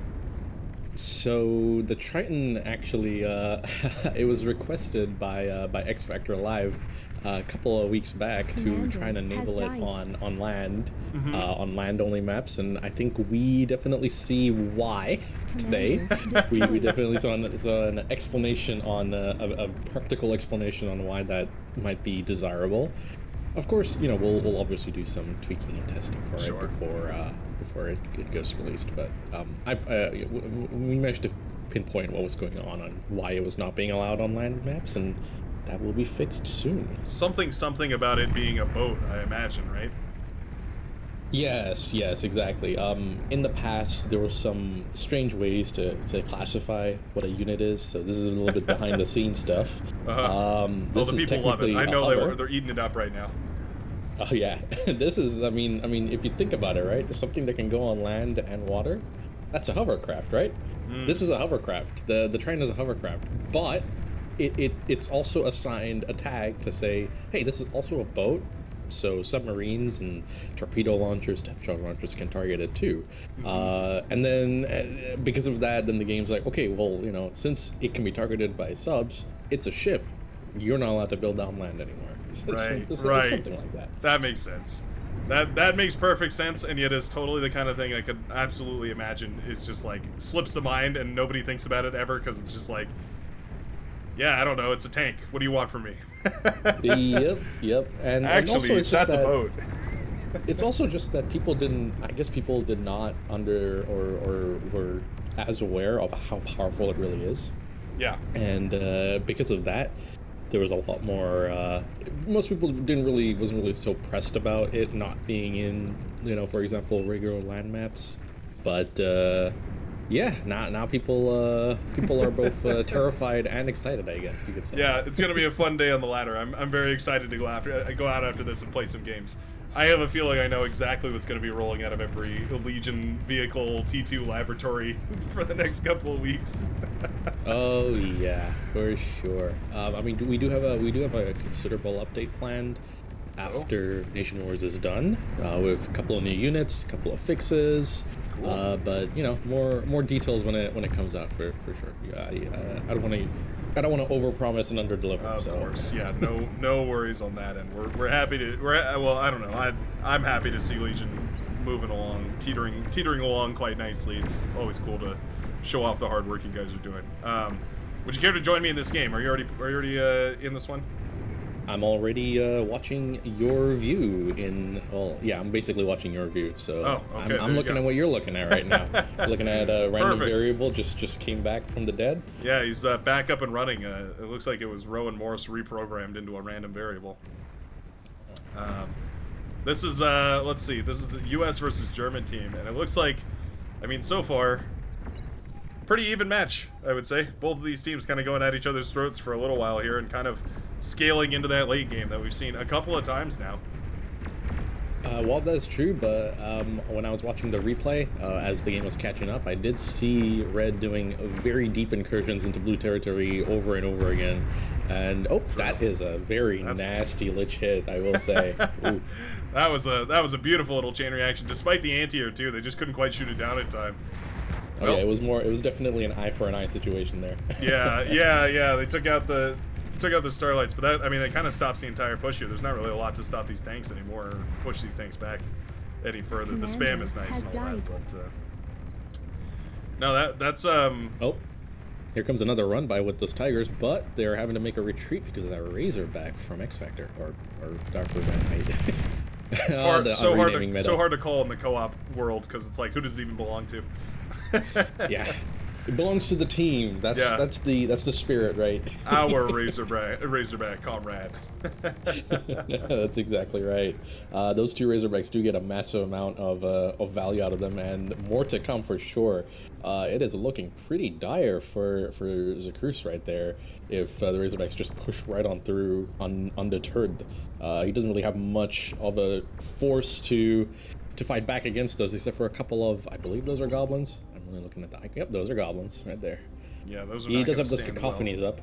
So the Triton actually, it was requested by X Factor Live a couple of weeks back to try and enable it on land, on land-only maps, and I think we definitely see why today. we definitely saw an explanation on a practical explanation on why that might be desirable. Of course, we'll obviously do some tweaking and testing for it before it goes released. But we managed to pinpoint what was going on why it was not being allowed on land maps, and that will be fixed soon. Something about it being a boat, I imagine, right? Yes, exactly. In the past, there were some strange ways to classify what a unit is, so this is a little bit behind the scenes stuff. The people love it. I know they're eating it up right now. Oh yeah, this is. I mean, if you think about it, right? There's something that can go on land and water. That's a hovercraft, right? This is a hovercraft. The Triton is a hovercraft, but it's also assigned a tag to say, hey, this is also a boat. So submarines and torpedo launchers, depth charge launchers can target it too. And then because of that, then the game's like, okay, well, since it can be targeted by subs, it's a ship. You're not allowed to build on land anymore. Right. Something like that. That makes sense. That makes perfect sense, and yet is totally the kind of thing I could absolutely imagine is just like slips the mind and nobody thinks about it ever because it's just like, yeah, I don't know, it's a tank. What do you want from me? Yep. And actually, also it's that's a boat. It's also just that people did not or were as aware of how powerful it really is. Yeah. And because of that, there was a lot more. Most people wasn't really so pressed about it not being in, for example, regular land maps. But yeah, now people are both terrified and excited, I guess you could say. Yeah, it's gonna be a fun day on the ladder. I'm very excited to go out after this and play some games. I have a feeling I know exactly what's going to be rolling out of every Legion vehicle T2 laboratory for the next couple of weeks. Oh yeah, for sure. I mean, we do have a considerable update planned after Nation Wars is done, with a couple of new units, a couple of fixes. Cool. But you know, more details when it comes out for sure. I don't want to overpromise and underdeliver. Of course, yeah, no worries on that end. We're happy to. Well, I don't know. I'm happy to see Legion moving along, teetering along quite nicely. It's always cool to show off the hard work you guys are doing. Would you care to join me in this game? Are you already in this one? I'm already watching your view in. Well, yeah, I'm basically watching your view. So okay, I'm looking at what you're looking at right now. Looking at a random variable just came back from the dead. Yeah, he's back up and running. It looks like it was Rowan Morris reprogrammed into a random variable. This is let's see. This is the U.S. versus German team, and it looks like, I mean, so far, pretty even match, I would say. Both of these teams kind of going at each other's throats for a little while here, and kind of scaling into that late game that we've seen a couple of times now. Well, that's true, but when I was watching the replay, as the game was catching up, I did see Red doing very deep incursions into blue territory over and over again. And that is a very nasty lich hit, I will say. Ooh. That was a beautiful little chain reaction, despite the anti-air too. They just couldn't quite shoot it down in time. Oh yeah, it was definitely an eye for an eye situation there. yeah. They took out the Starlights, but that, I mean, it kind of stops the entire push here. There's not really a lot to stop these tanks anymore, or push these tanks back any further. The spam is nice and all that, but no, that's Oh, here comes another run by with those Tigers, but they're having to make a retreat because of that Razorback from X Factor or Darfur. It's hard, so hard to call in the co-op world because it's like, who does it even belong to? Yeah. It belongs to the team. That's the spirit, right? Our Razorback comrade. That's exactly right. Those two Razorbacks do get a massive amount of value out of them, and more to come for sure. It is looking pretty dire for Zacrus right there. If the Razorbacks just push right on through undeterred, he doesn't really have much of a force to fight back against those, except for a couple of, I believe those are goblins. I'm really looking at the, yep, those are goblins right there. Yeah, those are. He does have those cacophonies up.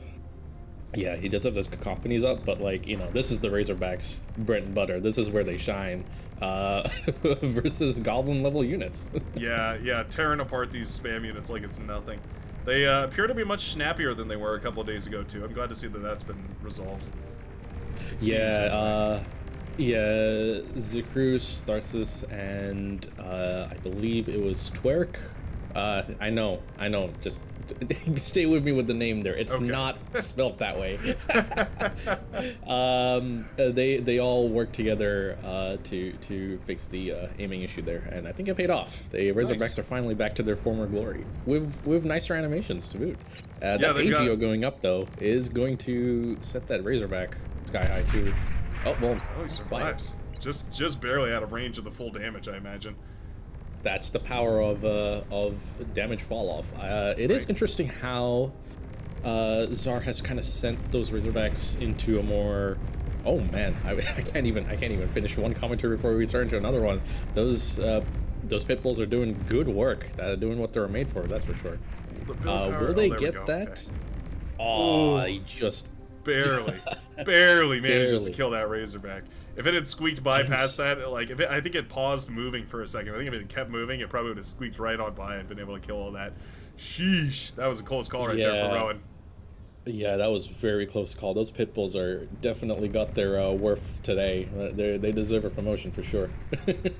Yeah, he does have those cacophonies up, but like, you know, this is the Razorbacks' bread and butter. This is where they shine, versus goblin level units. yeah, tearing apart these spam units like it's nothing. They appear to be much snappier than they were a couple of days ago too. I'm glad to see that that's been resolved. Yeah, Zacrus, Tharsis, and I believe it was Twerk. I know. Just stay with me with the name there. It's okay. Not spelt that way. They all work together to fix the aiming issue there, and I think it paid off. The Razorbacks are finally back to their former glory with nicer animations to boot. That AGO going up though is going to set that Razorback sky high too. Oh well. Oh, he survives. Just barely out of range of the full damage, I imagine. That's the power of damage fall off. It is interesting how Zar has kind of sent those Razorbacks into a more. Oh man, I can't even finish one commentary before we turn to another one. Those pit bulls are doing good work. Doing what they're made for. That's for sure. Will they get that? Okay. Oh, he just barely manages to kill that Razorback. If it had squeaked by past that, like I think it paused moving for a second. I think if it had kept moving, it probably would have squeaked right on by and been able to kill all that. Sheesh, that was a close call right there for Rowan. Yeah, that was very close call. Those pit bulls are definitely got their worth today. They deserve a promotion for sure.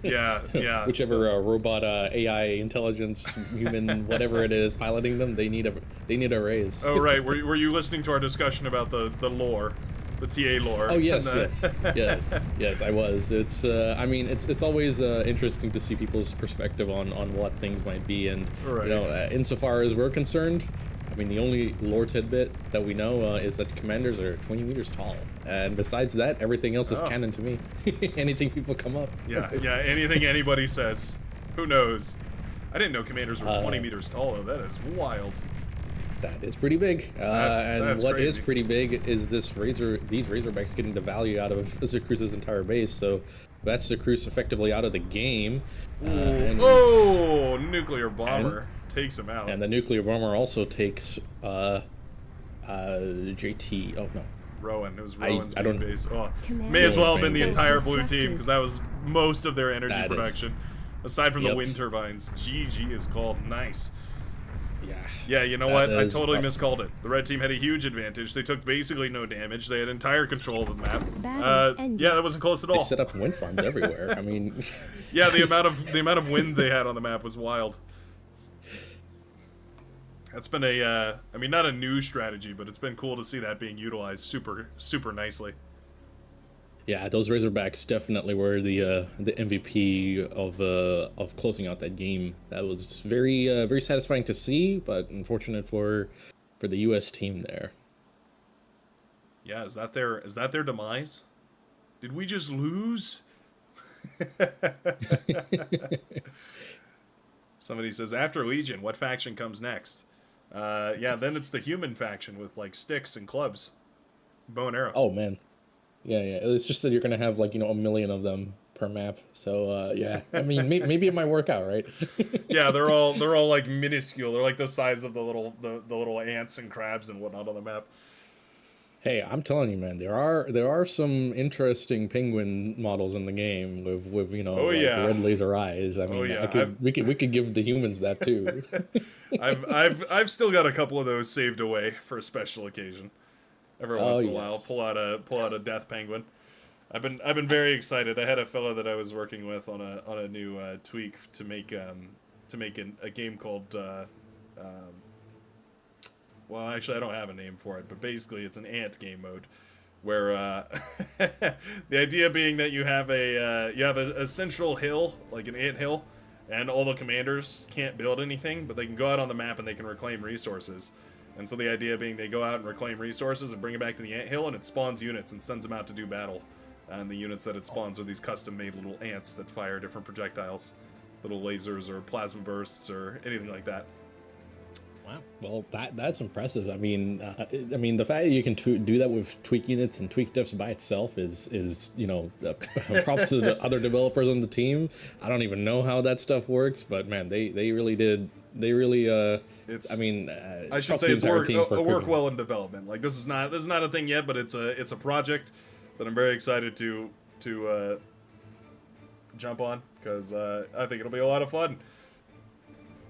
Yeah. Whichever robot, AI, intelligence, human, whatever it is, piloting them, they need a raise. Oh right, were you listening to our discussion about the lore? The TA lore. Oh yes, yes, I was. It's I mean, it's always interesting to see people's perspective on what things might be, and you know, insofar as we're concerned, I mean, the only lore tidbit that we know is that commanders are 20 meters tall, and besides that, everything else is canon to me. Anything people come up. Yeah, anything anybody says. Who knows? I didn't know commanders were 20 meters tall though. That is wild. That is pretty big, and what crazy. is pretty big is these Razorbacks getting the value out of Zacrus's entire base. So That's the Cruise effectively out of the game. Oh, nuclear bomber takes him out. And the nuclear bomber also takes JT. Oh no, Rowan. It was Rowan's I don't- base. Oh, Commander may as well have been the Rowan's entire base. blue team because that was most of their energy That is. production, aside from the Yep. wind turbines. GG is called. Nice. yeah. Yeah, you know That what? I is totally rough. miscalled it. The red team had a huge advantage. They took basically no damage. They had entire control of the map. Battle ended. Yeah, that wasn't close at They all. set up wind farms everywhere. I mean, Yeah, the amount of wind they had on the map was wild. That's been a, I mean, not a new strategy, but it's been cool to see that being utilized super nicely. yeah, those Razorbacks definitely were the MVP of closing out that game. That was very satisfying to see, but unfortunate for the U.S. team there. Yeah, is that their demise? Did we just lose? Somebody says, after Legion, what faction comes next? Yeah, then it's the human faction with like sticks and clubs, bow and arrows. Oh man, yeah. It's just that you're gonna have like a million of them per map. So yeah, I mean maybe it might work out, right? Yeah, they're all like minuscule. They're like the size of the little ants and crabs and whatnot on the map. Hey, I'm telling you, man, there are some interesting penguin models in the game with Oh, like yeah. red laser eyes. I mean, yeah, we could give the humans that too. I've still got a couple of those saved away for a special occasion. Every once in a while, pull out a death penguin. I've been very excited. I had a fella that I was working with on a new tweak to make a game called. Well, actually, I don't have a name for it, but basically, it's an ant game mode, where the idea being that you have a central hill, like an ant hill, and all the commanders can't build anything, but they can go out on the map and they can reclaim resources. And so the idea being they go out and reclaim resources and bring it back to the ant hill, and it spawns units and sends them out to do battle. And the units that it spawns are these custom-made little ants that fire different projectiles, little lasers or plasma bursts or anything like that. Wow. Well, that's impressive. I mean, the fact that you can do that with tweak units and tweak diffs by itself is props to the other developers on the team. I don't even know how that stuff works, but man, they really did. They really It's. I mean, I should props say to the it's entire work team for cooking. well in development. Like this is not a thing yet, but it's a project that I'm very excited to jump on because I think it'll be a lot of fun.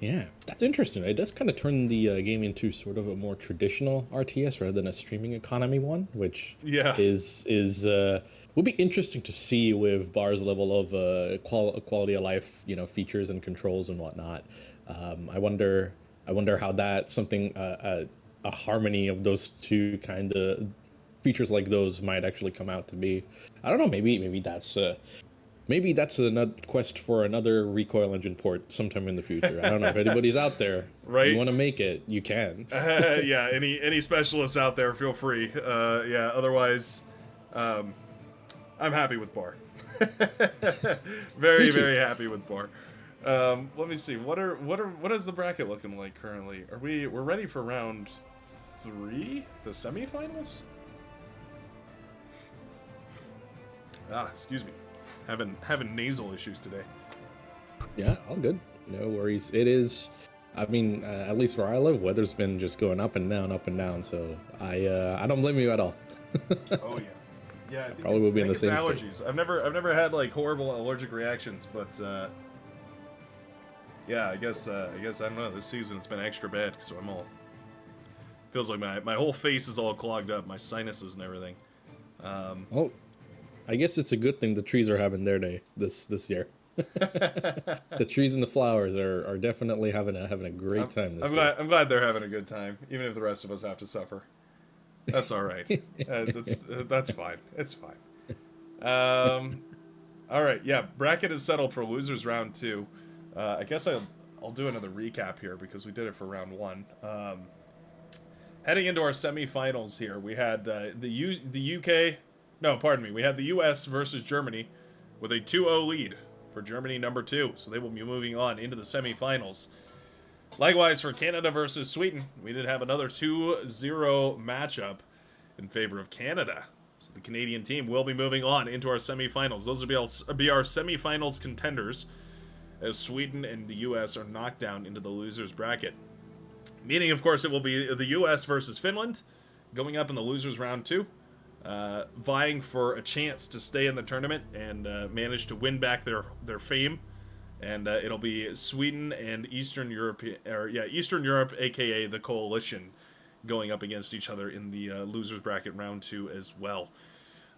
Yeah, that's interesting. It does kind of turn the game into sort of a more traditional RTS rather than a streaming economy one, which is would be interesting to see with Bar's level of quality of life, features and controls and whatnot. I wonder how that something a harmony of those two kind of features like those might actually come out to be. I don't know. Maybe that's another quest for another Recoil Engine port sometime in the future. I don't know if anybody's out there. Right. You want to make it, you can. Yeah, any specialists out there, feel free. Yeah, otherwise, I'm happy with Bar. Very happy with Bar. Let me see. What is the bracket looking like currently? We're ready for round 3, the semifinals? Excuse me. Having nasal issues today. Yeah, all good. No worries. It is. I mean, at least where I live, weather's been just going up and down. So I don't blame you at all. Oh yeah. Yeah, I think Probably will be in the it's same allergies. state. I've never had like horrible allergic reactions, but yeah, I guess I don't know. This season it's been extra bad, so I'm all feels like my whole face is all clogged up, my sinuses and everything. Oh, I guess it's a good thing the trees are having their day this year. The trees and the flowers are definitely having a great time this year. I'm glad they're having a good time, even if the rest of us have to suffer. That's all right. That's fine. It's fine. All right. Yeah, bracket is settled for losers round 2. I guess I'll do another recap here because we did it for round 1. Heading into our semifinals here, we had the UK. No, pardon me. We had the U.S. versus Germany with a 2-0 lead for Germany number 2. So they will be moving on into the semifinals. Likewise, for Canada versus Sweden, we did have another 2-0 matchup in favor of Canada. So the Canadian team will be moving on into our semifinals. Those will be our semifinals contenders, as Sweden and the U.S. are knocked down into the losers bracket. Meaning, of course, it will be the U.S. versus Finland, going up in the losers round 2, vying for a chance to stay in the tournament and manage to win back their fame. And it'll be Sweden and Eastern Europe, aka the Coalition, going up against each other in the losers bracket round 2 as well.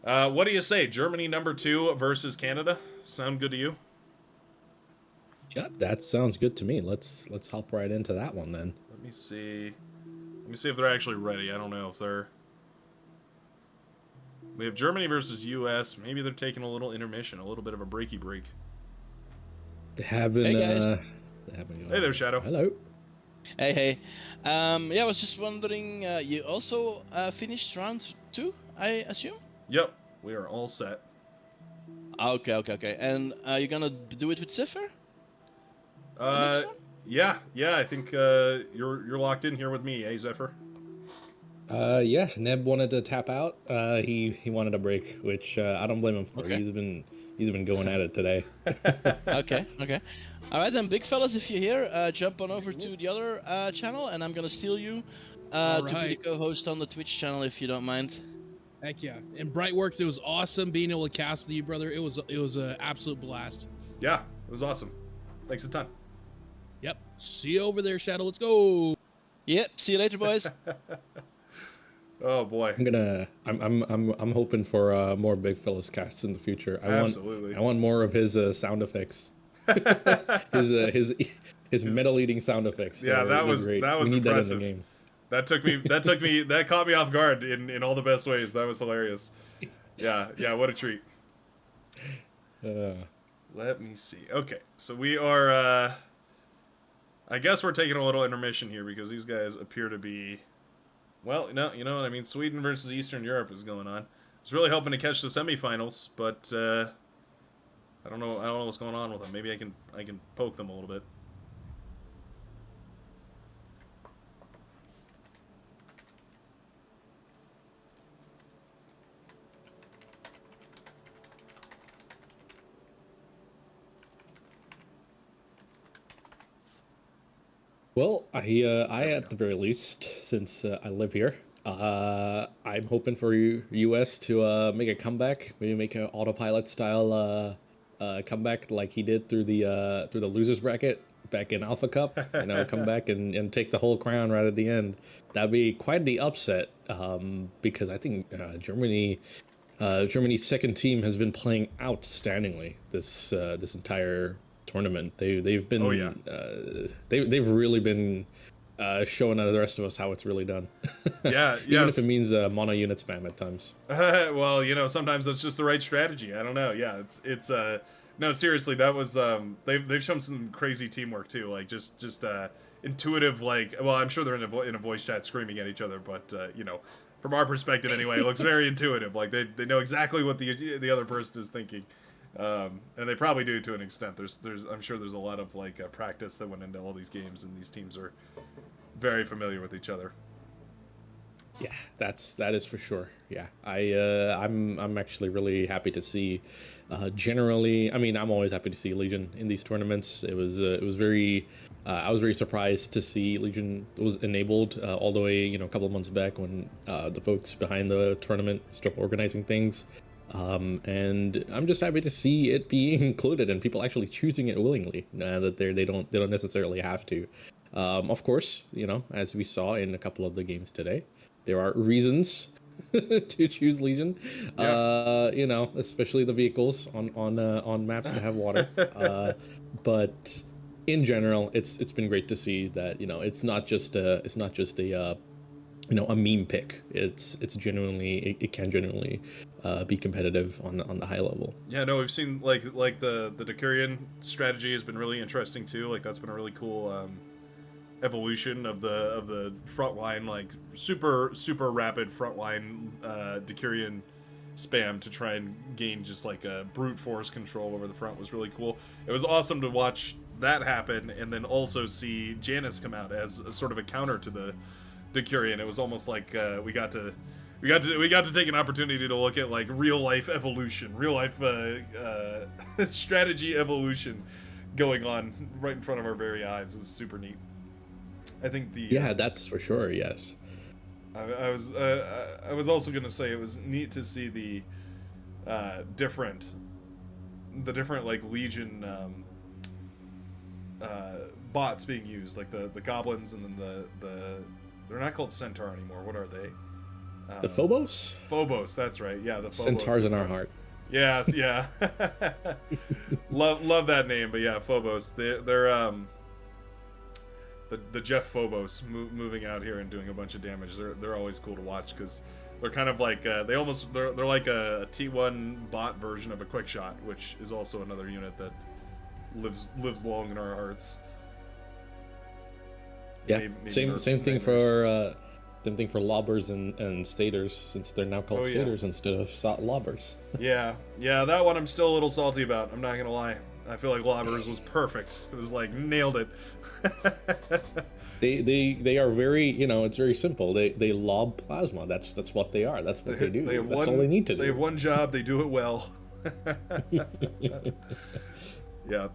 What do you say? Germany number 2 versus Canada. Sound good to you? Yep, that sounds good to me. Let's hop right into that one then. Let me see if they're actually ready. I don't know if they're... We have Germany versus U.S. Maybe they're taking a little intermission, a little bit of a breaky break. They haven't. Hey, guys. Hey there, Shadow. Hello. Hey. I was just wondering, you also finished round 2, I assume? Yep, we are all set. Okay. And you're gonna do it with Zephyr? Yeah. I think you're locked in here with me, eh, Zephyr? Yeah. Neb wanted to tap out. He wanted a break, which I don't blame him for. Okay. He's been going at it today. Okay. All right, then, big fellas, if you're here, jump on over to the other channel, and I'm gonna steal you to be the right. co-host on the Twitch channel, if you don't mind. Heck yeah. And BrightWorks, it was awesome being able to cast with you, brother. It was an absolute blast. Yeah, it was awesome. Thanks a ton. Yep. See you over there, Shadow. Let's go. Yep. See you later, boys. Oh boy. I'm hoping for more big fellas casts in the future. Absolutely. I want more of his sound effects. his metal eating sound effects. Yeah, that was great. impressive. We need that in the game. That caught me off guard in all the best ways. That was hilarious. Yeah, what a treat. Let me see. Okay, so we are I guess we're taking a little intermission here because these guys appear to be, well, no, you know what I mean. Sweden versus Eastern Europe is going on. I was really hoping to catch the semifinals, but I don't know what's going on with them. Maybe I can poke them a little bit. Well, I at the very least, since I live here, I'm hoping for US to make a comeback, maybe make an autopilot style comeback like he did through the losers bracket back in Alpha Cup, come back and take the whole crown right at the end. That'd be quite the upset, because I think Germany's second team has been playing outstandingly this entire tournament. They've been they've really been showing the rest of us how it's really done. Yeah, even if it means mono unit spam at times. Well, sometimes that's just the right strategy. I don't know. Yeah, it's no, seriously, that was they've shown some crazy teamwork too. Like just intuitive. Like, well, I'm sure they're in a voice chat screaming at each other, but from our perspective anyway, it looks very intuitive. Like they know exactly what the other person is thinking. And they probably do to an extent. I'm sure there's a lot of practice that went into all these games, and these teams are very familiar with each other. Yeah, that is for sure. Yeah, I'm actually really happy to see. Generally, I mean, I'm always happy to see Legion in these tournaments. It was very. I was very surprised to see Legion was enabled all the way, a couple of months back when the folks behind the tournament started organizing things. And I'm just happy to see it being included and people actually choosing it willingly. That they don't necessarily have to. Of course, as we saw in a couple of the games today, there are reasons to choose Legion. Yeah. Especially the vehicles on maps that have water. But in general, it's been great to see that it's not just a meme pick. It's genuinely it can genuinely be competitive on the high level. Yeah, no, we've seen like the Decurion strategy has been really interesting too. Like that's been a really cool evolution of the frontline, like super rapid frontline Decurion spam to try and gain just like a brute force control over the front was really cool. It was awesome to watch that happen, and then also see Janus come out as a sort of a counter to the Decurion. It was almost like we got to we got to take an opportunity to look at like real life evolution, real life strategy evolution going on right in front of our very eyes. It was super neat. I think the that's for sure. Yes. I was also gonna say it was neat to see the different like Legion bots being used, like the goblins, and then the they're not called Centaur anymore. What are they? The Phobos? Phobos, that's right. Yeah, the Phobos. Centaurs in our heart. Yeah, yeah. love that name, but yeah, Phobos. They're the Jeff Phobos moving out here and doing a bunch of damage. They're always cool to watch because they're kind of like they're like a T1 bot version of a quick shot, which is also another unit that lives long in our hearts. Yeah, same thing for lobbers and staters, since they're now called staters instead of lobbers. yeah, that one I'm still a little salty about. I'm not gonna lie. I feel like lobbers was perfect. It was like nailed it. They are very, it's very simple. They lob plasma. That's what they are. That's what they do. That's all they need to do. They have one job. They do it well. Yeah,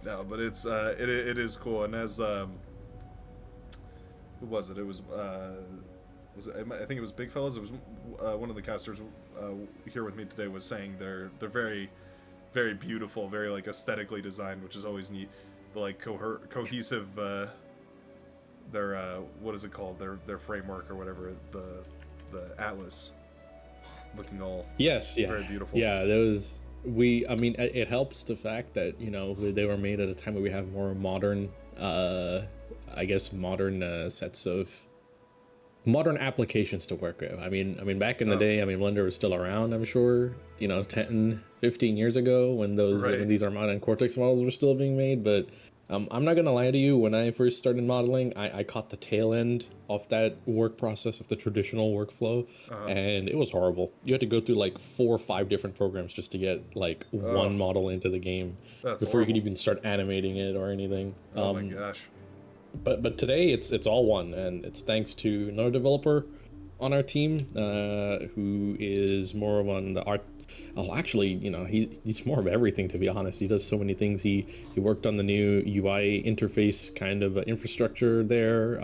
no, but it's it is cool. And as who was it? It was I think it was Big Fellas. It was one of the casters here with me today was saying they're very, very beautiful, very like aesthetically designed, which is always neat. The like cohesive their what is it called? Their framework or whatever, the Atlas looking all very beautiful. Yeah, I mean it helps the fact that they were made at a time where we have more modern sets of modern applications to work with. I mean back in the day, Blender was still around, I'm sure, 10, 15 years ago when these Armada and Cortex models were still being made. But I'm not gonna lie to you, when I first started modeling, I caught the tail end of that work process of the traditional workflow, and it was horrible. You had to go through like 4 or 5 different programs just to get like one model into the game before you could even start animating it or anything. Oh my gosh. But today it's all one, and it's thanks to another developer on our team who is more on the art. Oh, actually, he's more of everything, to be honest. He does so many things. He worked on the new UI interface kind of infrastructure there,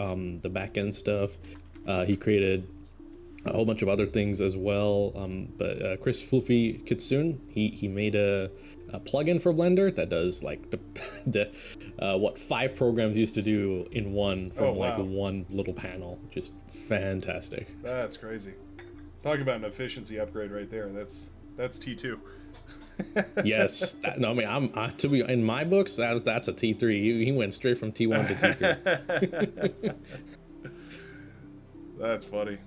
the back end stuff. He created a whole bunch of other things as well. But Chris Fluffy Kitsune, he made a plugin for Blender that does like the what 5 programs used to do in one from like one little panel. Just fantastic. That's crazy. Talk about an efficiency upgrade right there. That's T2. Yes. To be in my books, that's a T3. He went straight from T1 to T3. That's funny.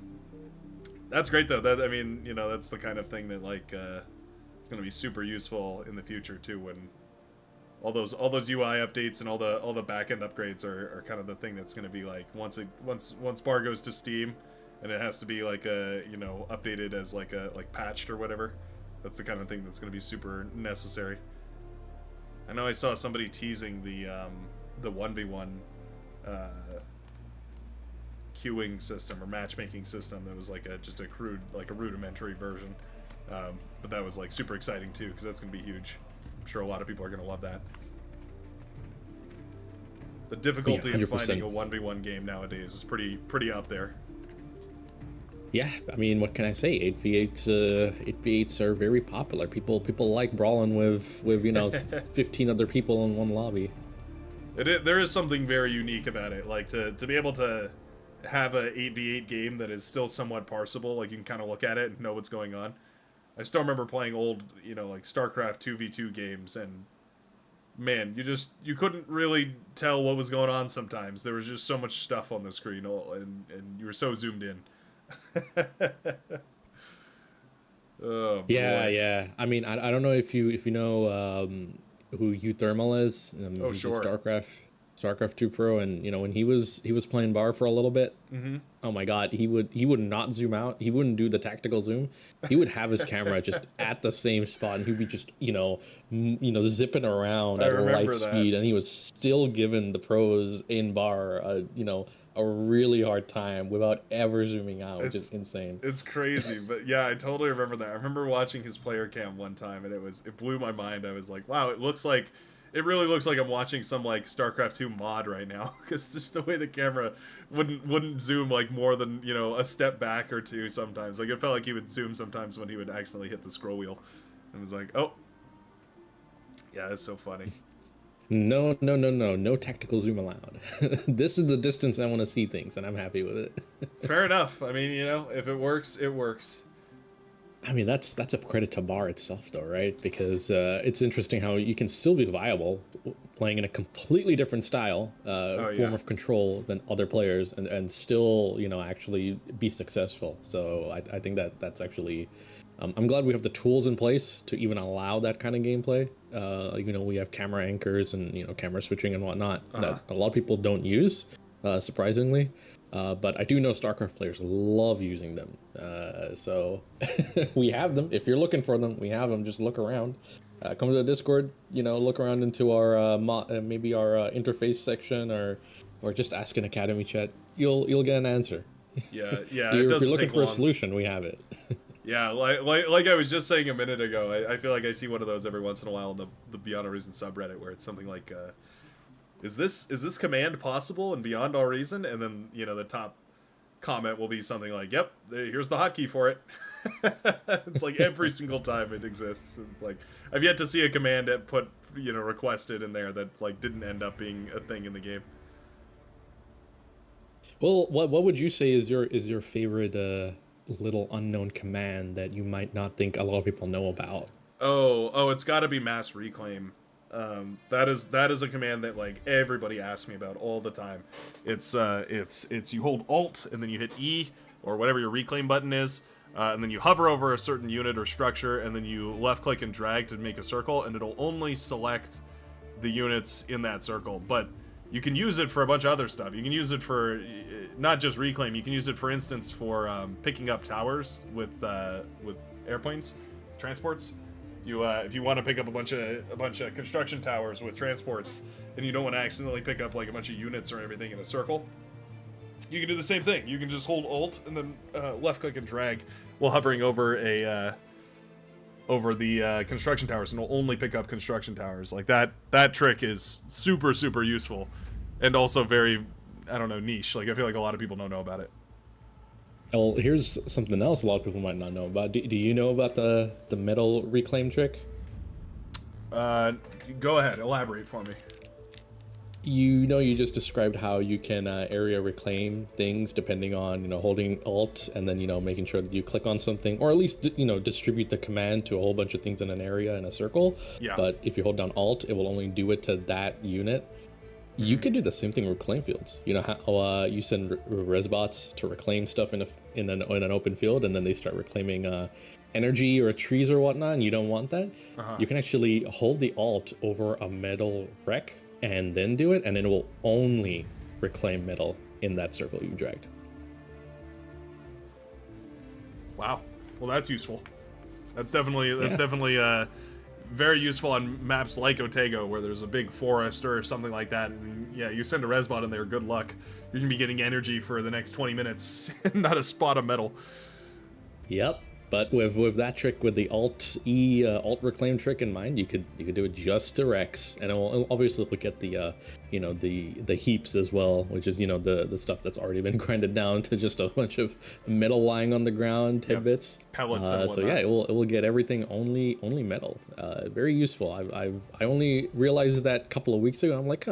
That's great though. That's the kind of thing that like it's going to be super useful in the future too, when all those UI updates and all the backend upgrades are kind of the thing that's going to be like once bar goes to Steam and it has to be like updated as like patched or whatever. That's the kind of thing that's going to be super necessary. I know I saw somebody teasing the 1v1 queuing system or matchmaking system that was like just a crude, like a rudimentary version. But that was like super exciting too, because that's going to be huge. I'm sure a lot of people are going to love that. The difficulty in finding a 1v1 game nowadays is pretty up there. Yeah, what can I say? 8v8s are very popular. People like brawling with 15 other people in one lobby. There is something very unique about it. Like to be able to have a 8v8 game that is still somewhat parsable, like you can kind of look at it and know what's going on. I still remember playing old, like StarCraft 2v2 games, and man, you couldn't really tell what was going on sometimes. There was just so much stuff on the screen, and you were so zoomed in. Oh, yeah. I don't know if you know who Hugh Thermal is. Sure. StarCraft 2 Pro, and when he was playing bar for a little bit, oh my god, he would not zoom out. He wouldn't do the tactical zoom. He would have his camera just at the same spot, and he'd be just zipping around at light speed, and he was still giving the pros in bar a really hard time without ever zooming out, which is insane. It's crazy, but yeah, I totally remember that. I remember watching his player cam one time, and it blew my mind. I was like, wow, it really looks like I'm watching some like StarCraft 2 mod right now, because just the way the camera wouldn't zoom like more than, you know, a step back or two sometimes. Like it felt like he would zoom sometimes when he would accidentally hit the scroll wheel. And it was like, oh, yeah, that's so funny. No, no, no, no, no tactical zoom allowed. This is the distance I want to see things, and I'm happy with it. Fair enough. I mean, you know, if it works, it works. I mean, that's a credit to Bar itself, though, right? Because it's interesting how you can still be viable playing in a completely different style, form of control than other players, and still, you know, actually be successful. So I think that's actually, I'm glad we have the tools in place to even allow that kind of gameplay. You know, we have camera anchors and, you know, camera switching and whatnot that a lot of people don't use, surprisingly. But I do know StarCraft players love using them. So we have them. If you're looking for them, we have them. Just look around. Come to the Discord, you know, look around into our maybe our interface section or just ask an Academy chat. You'll get an answer. Yeah. If you're looking for a solution, we have it. Yeah, like I was just saying a minute ago, I feel like I see one of those every once in a while in the Beyond All Reason subreddit where it's something like, is this command possible in Beyond All Reason? And then, you know, the top comment will be something like, yep, here's the hotkey for it. It's like every single time it exists. It's like, I've yet to see a command that put, you know, requested in there that like didn't end up being a thing in the game. Well, what would you say is your favorite little unknown command that you might not think a lot of people know about? Oh, it's got to be mass reclaim. That is a command that like everybody asks me about all the time. It's you hold Alt and then you hit E or whatever your reclaim button is, and then you hover over a certain unit or structure, and then you left click and drag to make a circle, and it'll only select the units in that circle. But you can use it for a bunch of other stuff. You can use it for not just reclaim. You can use it, for instance, for picking up towers with airplanes, transports. If you want to pick up a bunch of construction towers with transports, and you don't want to accidentally pick up like a bunch of units or everything in a circle, you can do the same thing. You can just hold Alt and then left click and drag while hovering over the construction towers, and it'll only pick up construction towers. Like that trick is super useful, and also very, I don't know, niche. Like I feel like a lot of people don't know about it. Well, here's something else a lot of people might not know about. Do you know about the metal reclaim trick? Go ahead, elaborate for me. You know, you just described how you can area reclaim things depending on, you know, holding Alt and then, you know, making sure that you click on something, or at least, you know, distribute the command to a whole bunch of things in an area in a circle. Yeah. But if you hold down Alt, it will only do it to that unit. You can do the same thing with reclaim fields. You know how you send resbots to reclaim stuff in an open field, and then they start reclaiming energy or trees or whatnot, and you don't want that. You can actually hold the Alt over a metal wreck and then do it, and it will only reclaim metal in that circle you dragged. Wow. Well, that's useful. That's definitely very useful on maps like Otego, where there's a big forest or something like that. And yeah, you send a resbot in there, good luck. You're gonna be getting energy for the next 20 minutes, not a spot of metal. Yep. But with that trick, with the Alt reclaim trick in mind, you could do it just to Rex, and it'll obviously look at the you know, the heaps as well, which is, you know, the stuff that's already been grinded down to just a bunch of metal lying on the ground, tidbits. Yep. Pellets and whatnot. So yeah, it will get everything only metal. Very useful. I only realized that a couple of weeks ago. I'm like,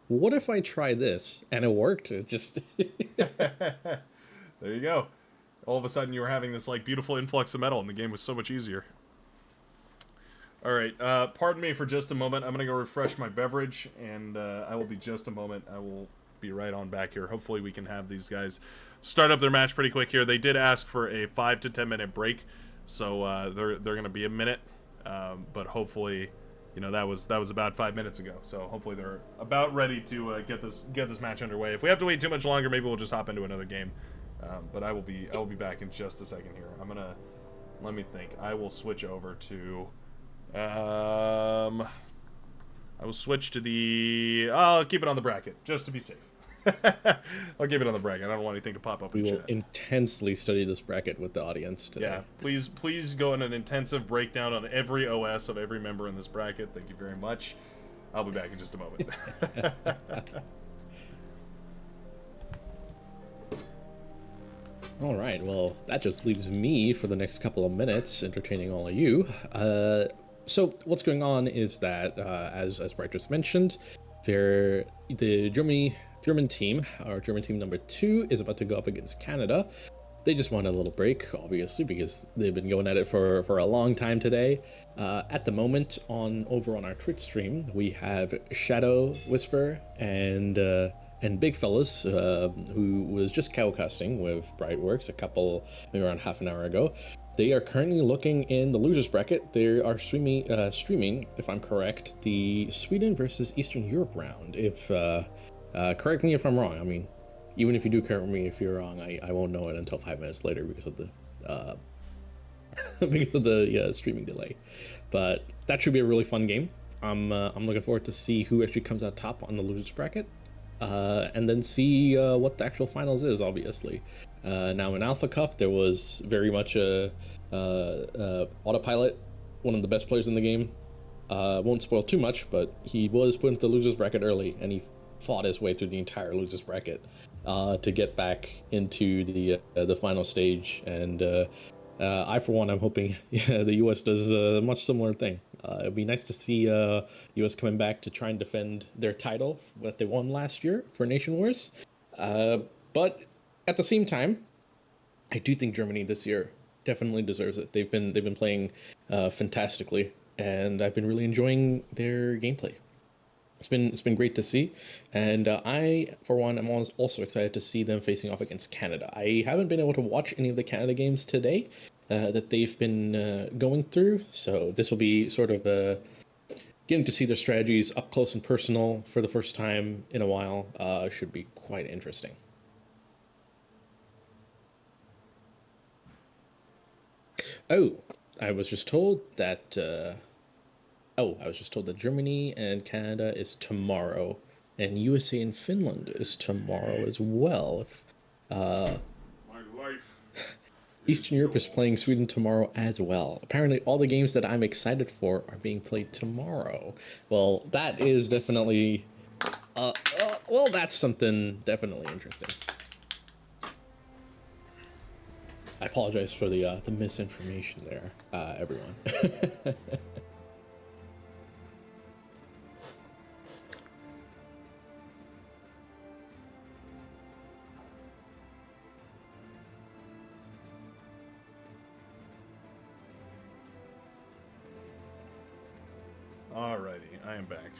what if I try this? And it worked. It just there you go. All of a sudden you were having this like beautiful influx of metal, and the game was so much easier. All right, pardon me for just a moment. I'm gonna go refresh my beverage, and I will be just a moment. I will be right on back here. Hopefully we can have these guys start up their match pretty quick here. They did ask for a 5 to 10 minute break, so they're gonna be a minute, but hopefully, you know, that was about 5 minutes ago. So hopefully they're about ready to get this match underway. If we have to wait too much longer, maybe we'll just hop into another game. But I will be back in just a second here. Let me think. I will switch over to I will switch to I'll keep it on the bracket just to be safe. I'll keep it on the bracket. I don't want anything to pop up We in will chat. intensely study this bracket with the audience today. Yeah, please go in an intensive breakdown on every OS of every member in this bracket. Thank you very much. I'll be back in just a moment. All right, well, that just leaves me for the next couple of minutes entertaining all of you. So what's going on is that, as Bright just mentioned, the German team, our German team number 2, is about to go up against Canada. They just want a little break, obviously, because they've been going at it for a long time today. At the moment, over on our Twitch stream, we have Shadow Whisper and Big Fellas, who was just cowcasting with BrightWorks maybe around half an hour ago. They are currently looking in the losers bracket. They are streaming, if I'm correct, the Sweden versus Eastern Europe round. Correct me if I'm wrong. I mean, even if you do correct me if you're wrong, I won't know it until 5 minutes later because of the streaming delay. But that should be a really fun game. I'm looking forward to see who actually comes out top on the losers bracket. And then see what the actual finals is, obviously. Now in Alpha Cup, there was very much a Autopilot, one of the best players in the game. Won't spoil too much, but he was put into the losers bracket early, and he fought his way through the entire losers bracket to get back into the final stage. And I, for one, I'm hoping the U.S. does a much similar thing. It'd be nice to see U.S. coming back to try and defend their title that they won last year for Nation Wars. But at the same time, I do think Germany this year definitely deserves it. They've been playing fantastically, and I've been really enjoying their gameplay. It's been great to see, and I, for one, am also excited to see them facing off against Canada. I haven't been able to watch any of the Canada games today that they've been going through, so this will be sort of getting to see their strategies up close and personal for the first time in a while. Should be quite interesting. Oh, I was just told that Germany and Canada is tomorrow, and USA and Finland is tomorrow as well. My life. Eastern Europe is playing Sweden tomorrow as well. Apparently, all the games that I'm excited for are being played tomorrow. Well, that is definitely, that's something definitely interesting. I apologize for the misinformation there, everyone. Alrighty, I am back.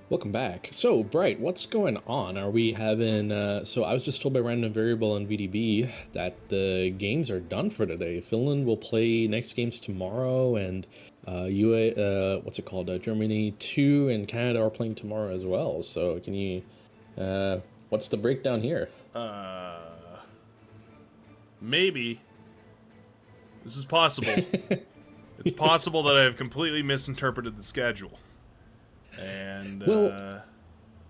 Welcome back. So, Bright, what's going on? Are we having... so I was just told by Random Variable on VDB that the games are done for today. Finland will play next games tomorrow, and Germany 2 and Canada are playing tomorrow as well. So can you... what's the breakdown here? Maybe. This is possible. It's possible that I have completely misinterpreted the schedule. And, well,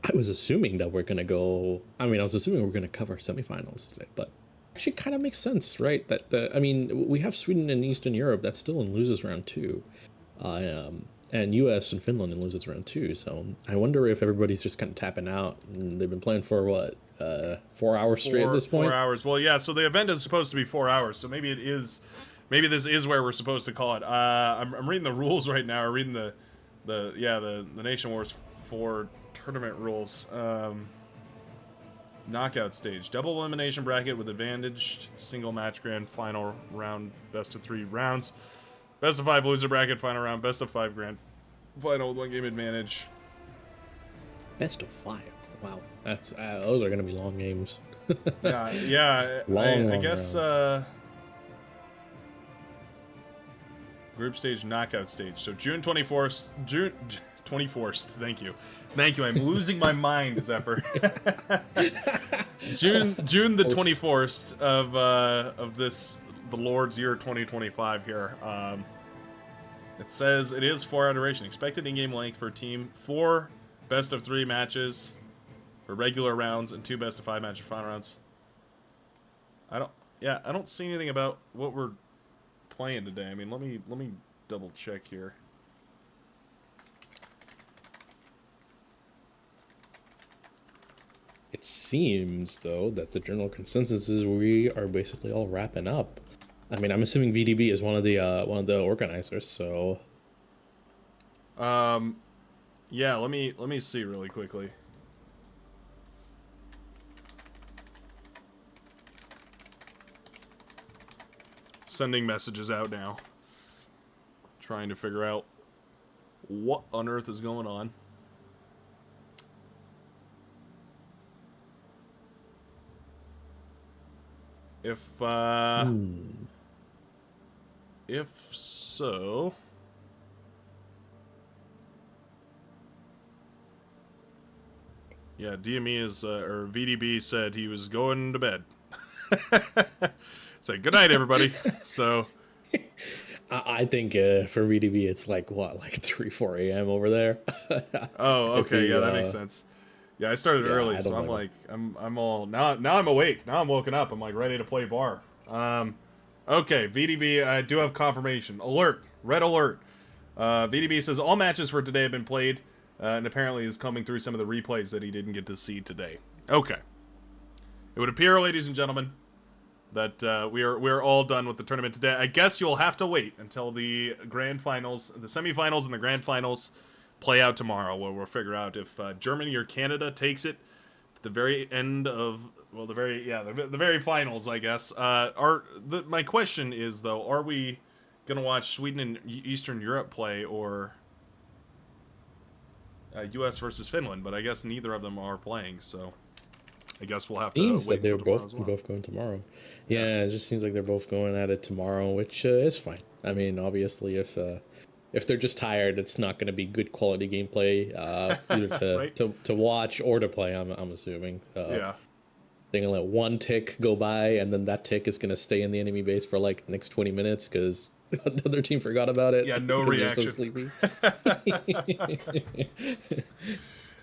I was assuming that we're going to go... I was assuming we're going to cover semifinals today, but actually kind of makes sense, right? We have Sweden and Eastern Europe that's still in losers round 2. And US and Finland in losers round 2. So I wonder if everybody's just kind of tapping out. And they've been playing for, 4 hours straight at this point? 4 hours. Well, yeah, so the event is supposed to be 4 hours, so maybe it is... Maybe this is where we're supposed to call it. I'm reading the rules right now. I'm reading the Nation Wars 4 tournament rules. Knockout stage. Double elimination bracket with advantaged single match grand final round, best of 3 rounds. Best of 5 loser bracket final round, best of 5 grand final with 1 game advantage. Best of 5. Wow. That's those are going to be long games. yeah. I guess group stage, knockout stage. So June 24th. Thank you. I'm losing my mind, Zephyr. June the 24th of this the Lord's year 2025 here. It says it is 4 hour duration. Expected in-game length per team. 4 best of 3 matches. for regular rounds and 2 best-of-5 matches for final rounds. I don't see anything about what we're playing today. I mean, let me double check here. It seems, though, that the general consensus is we are basically all wrapping up. I mean, I'm assuming VDB is one of the organizers, so. Yeah, let me see really quickly. Sending messages out now. Trying to figure out what on earth is going on. If so, yeah, DME is or VDB said he was going to bed. Say good night, everybody. So, I think for VDB it's like 3-4 a.m. over there. Oh, okay, yeah, that makes sense. Yeah, I started early, so I'm like, I'm all now I'm awake. Now I'm woken up. I'm like ready to play bar. Okay, VDB, I do have confirmation. Alert, red alert. VDB says all matches for today have been played, and apparently is coming through some of the replays that he didn't get to see today. Okay. It would appear, ladies and gentlemen, that we are all done with the tournament today. I guess you'll have to wait until the grand finals, the semifinals and the grand finals play out tomorrow, where we'll figure out if Germany or Canada takes it at the very end of, well, the very finals, I guess. My question is, though, are we gonna watch Sweden and Eastern Europe play, or U.S. versus Finland? But I guess neither of them are playing, so I guess we'll have to seems wait that they're until tomorrow as well. both going tomorrow. Yeah, it just seems like they're both going at it tomorrow, which is fine. I mean, obviously, if they're just tired, it's not going to be good quality gameplay either Right. to watch or to play. I'm assuming. Yeah. They're gonna let one tick go by, and then that tick is gonna stay in the enemy base for like the next 20 minutes because the other team forgot about it. Yeah, no because they're reaction. So sleepy.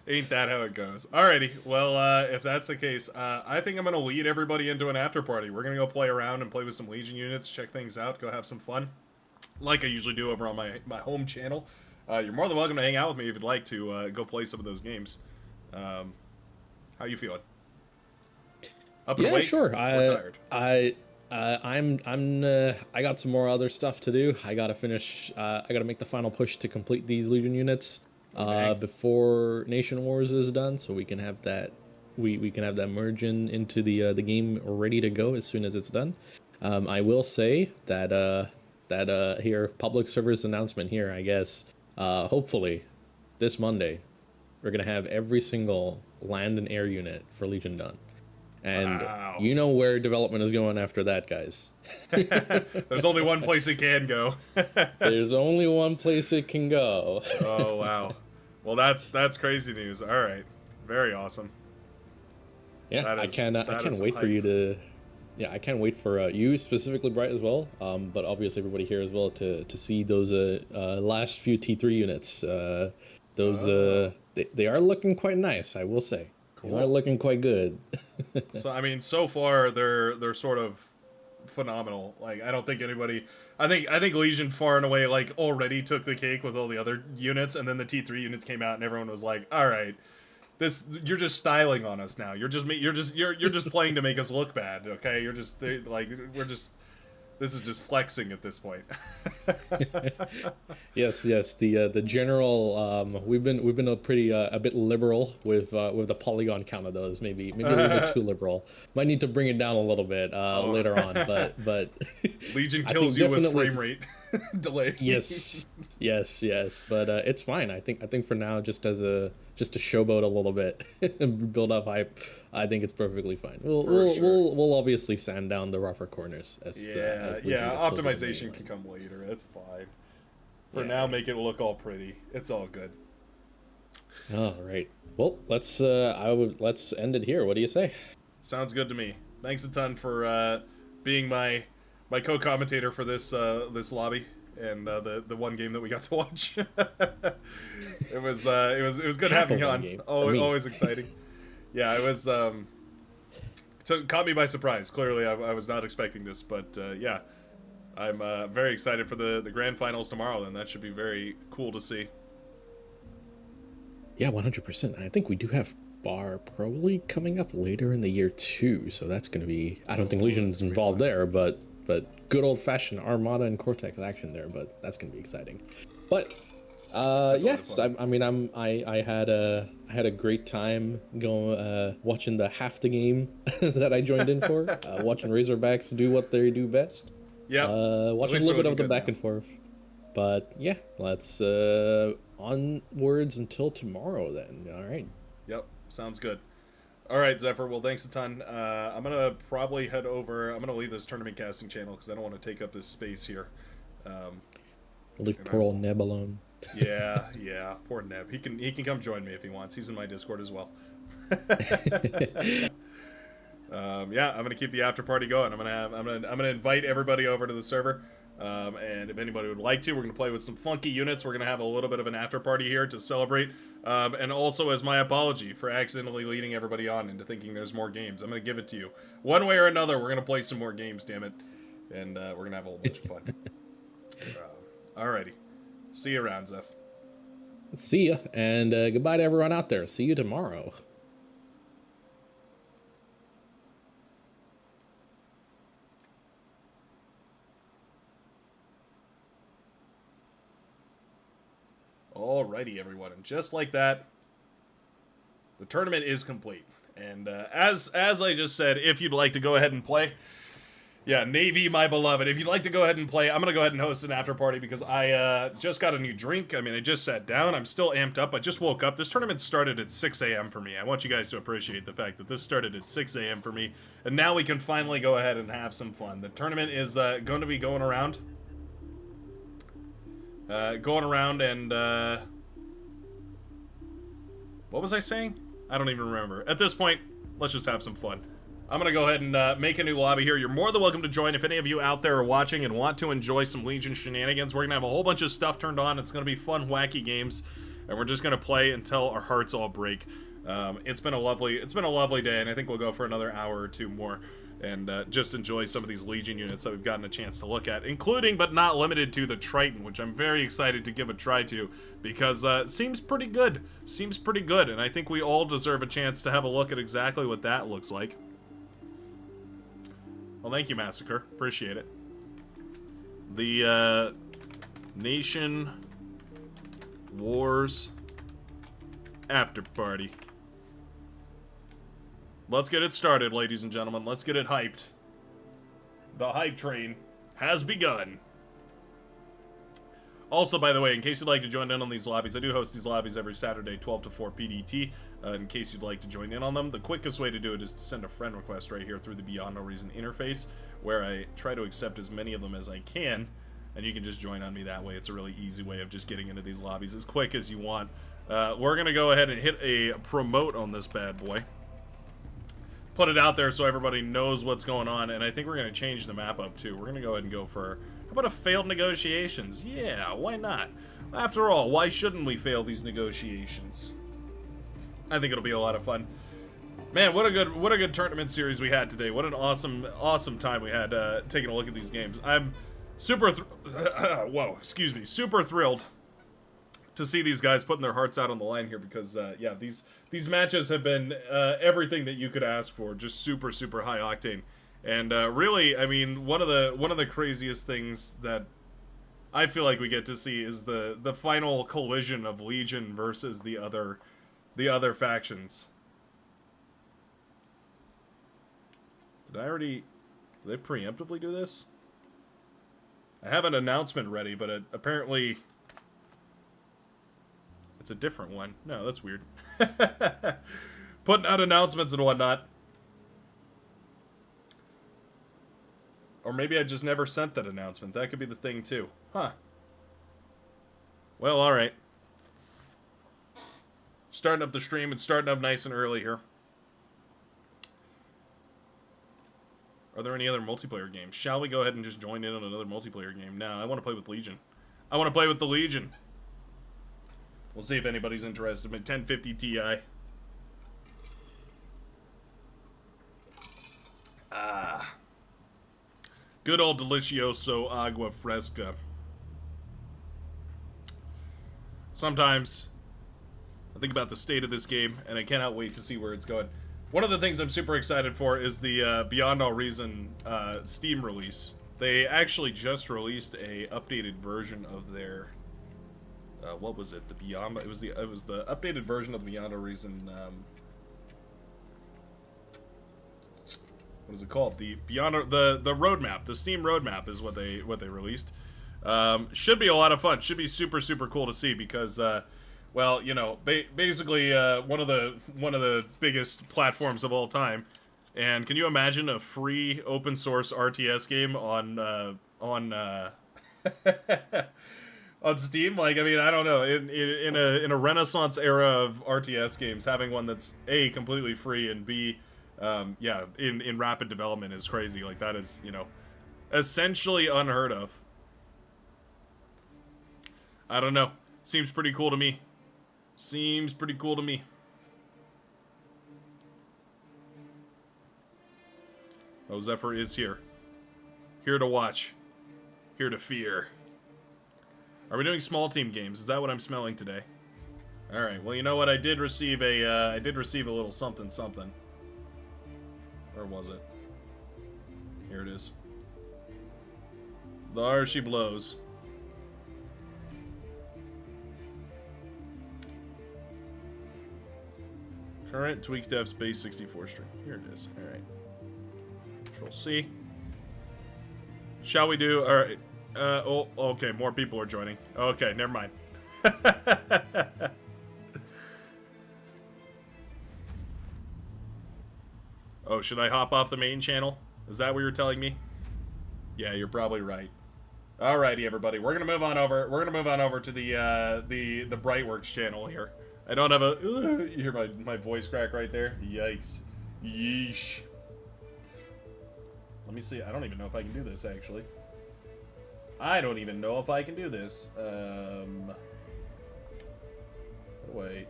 Ain't that how it goes? Alrighty, well, if that's the case, I think I'm going to lead everybody into an after party. We're going to go play around and play with some Legion units, check things out, go have some fun, like I usually do over on my home channel. You're more than welcome to hang out with me if you'd like to go play some of those games. How you feeling? Up and Yeah, awake? sure. Or tired? I got some more other stuff to do. I gotta finish. I gotta make the final push to complete these Legion units Okay. before Nation Wars is done, so we can have that. We can have that merge into the game ready to go as soon as it's done. I will say that here public service announcement here. I guess hopefully this Monday we're gonna have every single land and air unit for Legion done. And Wow. you know where development is going after that, guys. There's only one place it can go. There's only one place it can go. Oh, wow. Well, that's crazy news. All right. Very awesome. Yeah, That I is- can't that is wait for hype. you to. Yeah, I can't wait for you specifically, Bright, as well. But obviously everybody here as well to see those last few T3 units. They are looking quite nice, I will say. They are Cool. looking quite good. So I mean, so far they're sort of phenomenal. Like I don't think anybody. I think Legion far and away like already took the cake with all the other units, and then the T3 units came out, and everyone was like, "All right, you're just styling on us now. You're just playing to make us look bad. Okay, this is just flexing at this point." Yes. The general. We've been a bit liberal with the polygon count of those. Maybe a little bit too liberal. Might need to bring it down a little bit later on. But Legion I kills think you with definitely- frame rate delay. yes. But it's fine. I think for now, just to showboat a little bit, and build up hype. I think it's perfectly fine. We'll obviously sand down the rougher corners as Legion gets built up Optimization anyway. can come later. That's fine. For now, make it look all pretty. It's all good. All right. Well, let's end it here. What do you say? Sounds good to me. Thanks a ton for being my co-commentator for this lobby and the one game that we got to watch. It was good Half having of you one on. game. Always, I mean- always exciting. Yeah, I was, so it caught me by surprise. Clearly, I was not expecting this, but, yeah. I'm, very excited for the grand finals tomorrow, then. That should be very cool to see. Yeah, 100%. I think we do have Bar probably coming up later in the year too, so that's going to be. I don't think Legion's involved there, but good old fashioned Armada and Cortex action there. But that's going to be exciting. But yeah, so I had a great time going watching the half the game that I joined in for, watching Razorbacks do what they do best. Yeah, watching a little bit of the back and forth. But yeah, let's onwards until tomorrow then. All right. Yep, sounds good. All right, Zephyr. Well, thanks a ton. I'm gonna probably head over. I'm gonna leave this tournament casting channel because I don't want to take up this space here. Leave poor old Neb alone. Yeah, poor Neb. He can come join me if he wants. He's in my Discord as well. Yeah, I'm gonna keep the after party going. I'm gonna invite everybody over to the server. And if anybody would like to, we're going to play with some funky units. We're going to have a little bit of an after party here to celebrate. And also as my apology for accidentally leading everybody on into thinking there's more games. I'm going to give it to you. One way or another, we're going to play some more games, damn it. And we're going to have a whole bunch of fun. Alrighty. See you around, Zeph. See ya, and goodbye to everyone out there. See you tomorrow. Alrighty, everyone, and just like that, the tournament is complete. And as I just said, if you'd like to go ahead and play, yeah, Navy, my beloved, if you'd like to go ahead and play, I'm going to go ahead and host an after party because I just got a new drink. I mean, I just sat down. I'm still amped up. I just woke up. This tournament started at 6 a.m. for me. I want you guys to appreciate the fact that this started at 6 a.m. for me, and now we can finally go ahead and have some fun. The tournament is going to be going around. And, what was I saying? I don't even remember. At this point, let's just have some fun. I'm gonna go ahead and make a new lobby here. You're more than welcome to join if any of you out there are watching and want to enjoy some Legion shenanigans. We're gonna have a whole bunch of stuff turned on. It's gonna be fun, wacky games, and we're just gonna play until our hearts all break. It's been a lovely day, and I think we'll go for another hour or two more. And just enjoy some of these Legion units that we've gotten a chance to look at, including but not limited to the Triton, which I'm very excited to give a try to, because it seems pretty good. Seems pretty good, and I think we all deserve a chance to have a look at exactly what that looks like. Well, thank you, Massacre. Appreciate it. The Nation Wars After Party. Let's get it started, ladies and gentlemen. Let's get it hyped. The hype train has begun. Also, by the way, in case you'd like to join in on these lobbies, I do host these lobbies every Saturday, 12 to 4 PDT. In case you'd like to join in on them, the quickest way to do it is to send a friend request right here through the Beyond No Reason interface, where I try to accept as many of them as I can, and you can just join on me that way. It's a really easy way of just getting into these lobbies as quick as you want. We're going to go ahead and hit a promote on this bad boy. Put it out there so everybody knows what's going on, and I think we're going to change the map up too. We're going to go ahead and go for, how about a failed negotiations? Yeah, why not? After all, why shouldn't we fail these negotiations? I think it'll be a lot of fun. Man, what a good tournament series we had today. What an awesome time we had taking a look at these games. I'm super super thrilled to see these guys putting their hearts out on the line here, because yeah, these matches have been everything that you could ask for, just super high octane. And really, I mean, one of the craziest things that I feel like we get to see is the final collision of Legion versus the other factions. Did they preemptively do this? I have an announcement ready, but apparently it's a different one. No, that's weird. Putting out announcements and whatnot. Or maybe I just never sent that announcement. That could be the thing too. Huh. Well, alright. Starting up the stream and starting up nice and early here. Are there any other multiplayer games? Shall we go ahead and just join in on another multiplayer game? No, I want to play with Legion. I want to play with the Legion. We'll see if anybody's interested in 1050 Ti. Good old delicioso agua fresca. Sometimes I think about the state of this game, and I cannot wait to see where it's going. One of the things I'm super excited for is the Beyond All Reason Steam release. They actually just released a updated version of their what was it? The Beyond. It was the updated version of the Beyond All Reason. What is it called? The Beyond the roadmap. The Steam roadmap is what they released. Should be a lot of fun. Should be super cool to see because, well, you know, basically one of the biggest platforms of all time. And can you imagine a free open source RTS game on on Steam? Like, I mean, I don't know. In a Renaissance era of RTS games, having one that's A, completely free, and B, yeah, in rapid development is crazy. Like, that is, you know, essentially unheard of. I don't know. Seems pretty cool to me. Seems pretty cool to me. Oh, Zephyr is here. Here to watch. Here to fear. Are we doing small team games? Is that what I'm smelling today? Alright, well, you know what? I did receive a little something. Where was it? Here it is. There she blows. Current tweak devs base 64 stream. Here it is. Alright. Control C. Shall we do... Alright. Oh, okay, more people are joining. Okay, never mind. Oh, should I hop off the main channel? Is that what you're telling me? Yeah, you're probably right. Alrighty, everybody. We're gonna move on over. We're gonna move on over to the BrightWorks channel here. I don't have a... You hear my voice crack right there? Yikes. Yeesh. Let me see. I don't even know if I can do this, actually. I don't even know if I can do this. Wait.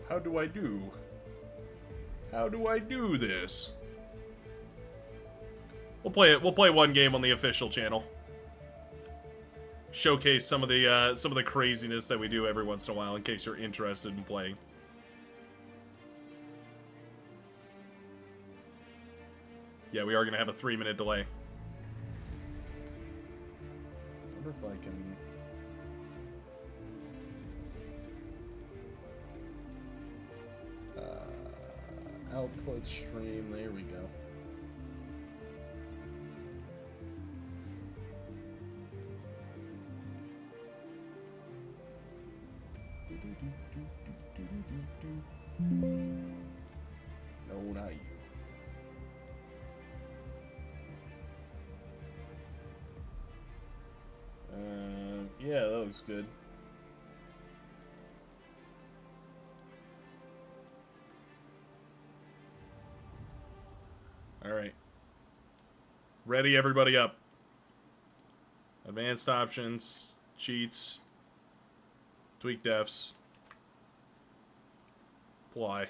How do I do? How do I do this? We'll play it. We'll play one game on the official channel. Showcase some of the craziness that we do every once in a while, in case you're interested in playing. Yeah, we are gonna have a 3-minute delay. I wonder if I can. Output stream. There we go. No, not you. Yeah, that looks good. Alright. Ready, everybody up. Advanced options, cheats, tweak defs, apply.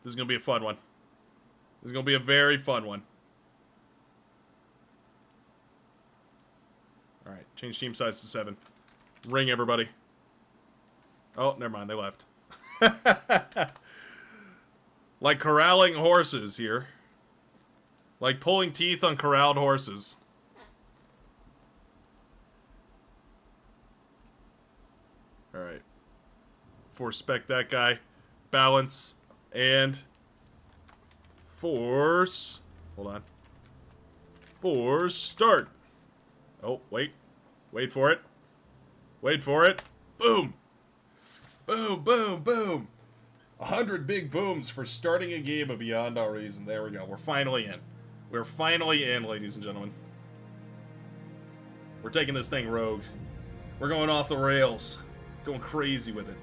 This is going to be a fun one. This is going to be a very fun one. Alright, change team size to 7. Ring, everybody. Oh, never mind, they left. Like corralling horses here. Like pulling teeth on corralled horses. Alright. Force spec that guy. Balance. And... force... Hold on. Force start. Oh, wait. Wait for it. Wait for it. Boom! Boom, boom, boom! 100 big booms for starting a game of Beyond All Reason. There we go. We're finally in. We're finally in, ladies and gentlemen. We're taking this thing rogue. We're going off the rails. Going crazy with it.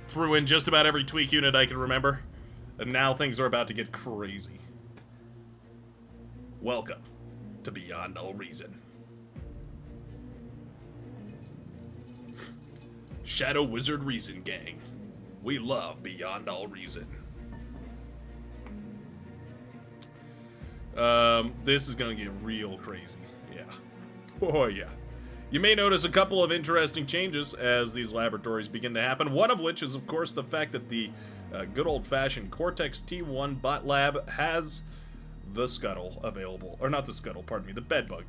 Threw in just about every tweak unit I can remember. And now things are about to get crazy. Welcome to Beyond All Reason. Shadow Wizard Reason Gang. We love Beyond All Reason. This is gonna get real crazy. Yeah. Oh, yeah. You may notice a couple of interesting changes as these laboratories begin to happen. One of which is, of course, the fact that the good old-fashioned Cortex T1 bot lab has the scuttle available. Or not the scuttle, pardon me, the bedbug.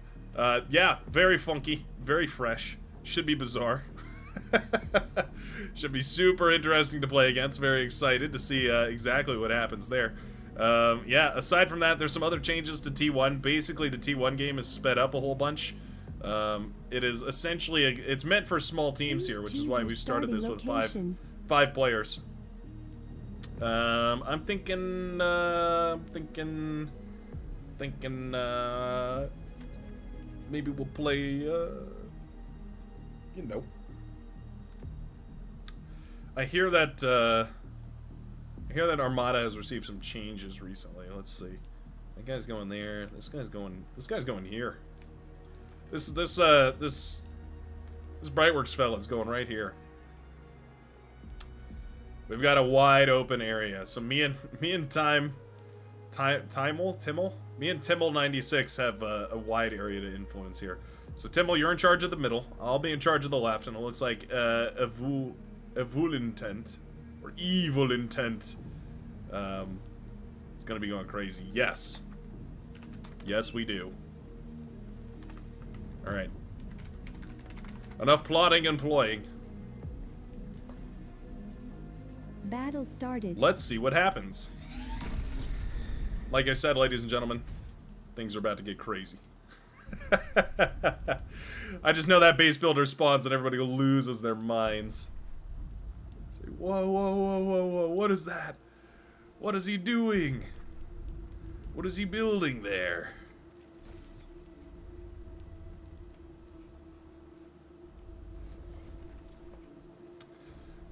Yeah, very funky, very fresh. Should be bizarre. Should be super interesting to play against. Very excited to see exactly what happens there. Yeah, aside from that, there's some other changes to T1. Basically, the T1 game is sped up a whole bunch. It is essentially, it's meant for small teams here, which is wwhy we started this with five players. I'm thinking, maybe we'll play, you know. I hear that Armada has received some changes recently. Let's see. That guy's going there. This guy's going here. This BrightWorks fella's going right here. We've got a wide open area. So me and Timmel 96 have a wide area to influence here. So Timmel, you're in charge of the middle. I'll be in charge of the left, and it looks like evil intent or evil intent. It's gonna be going crazy. Yes. Yes, we do. Alright. Enough plotting and ploying. Battle started. Let's see what happens. Like I said, ladies and gentlemen, things are about to get crazy. I just know that base builder spawns and everybody loses their minds. Say, whoa, whoa, whoa, whoa, whoa, what is that? What is he doing? What is he building there?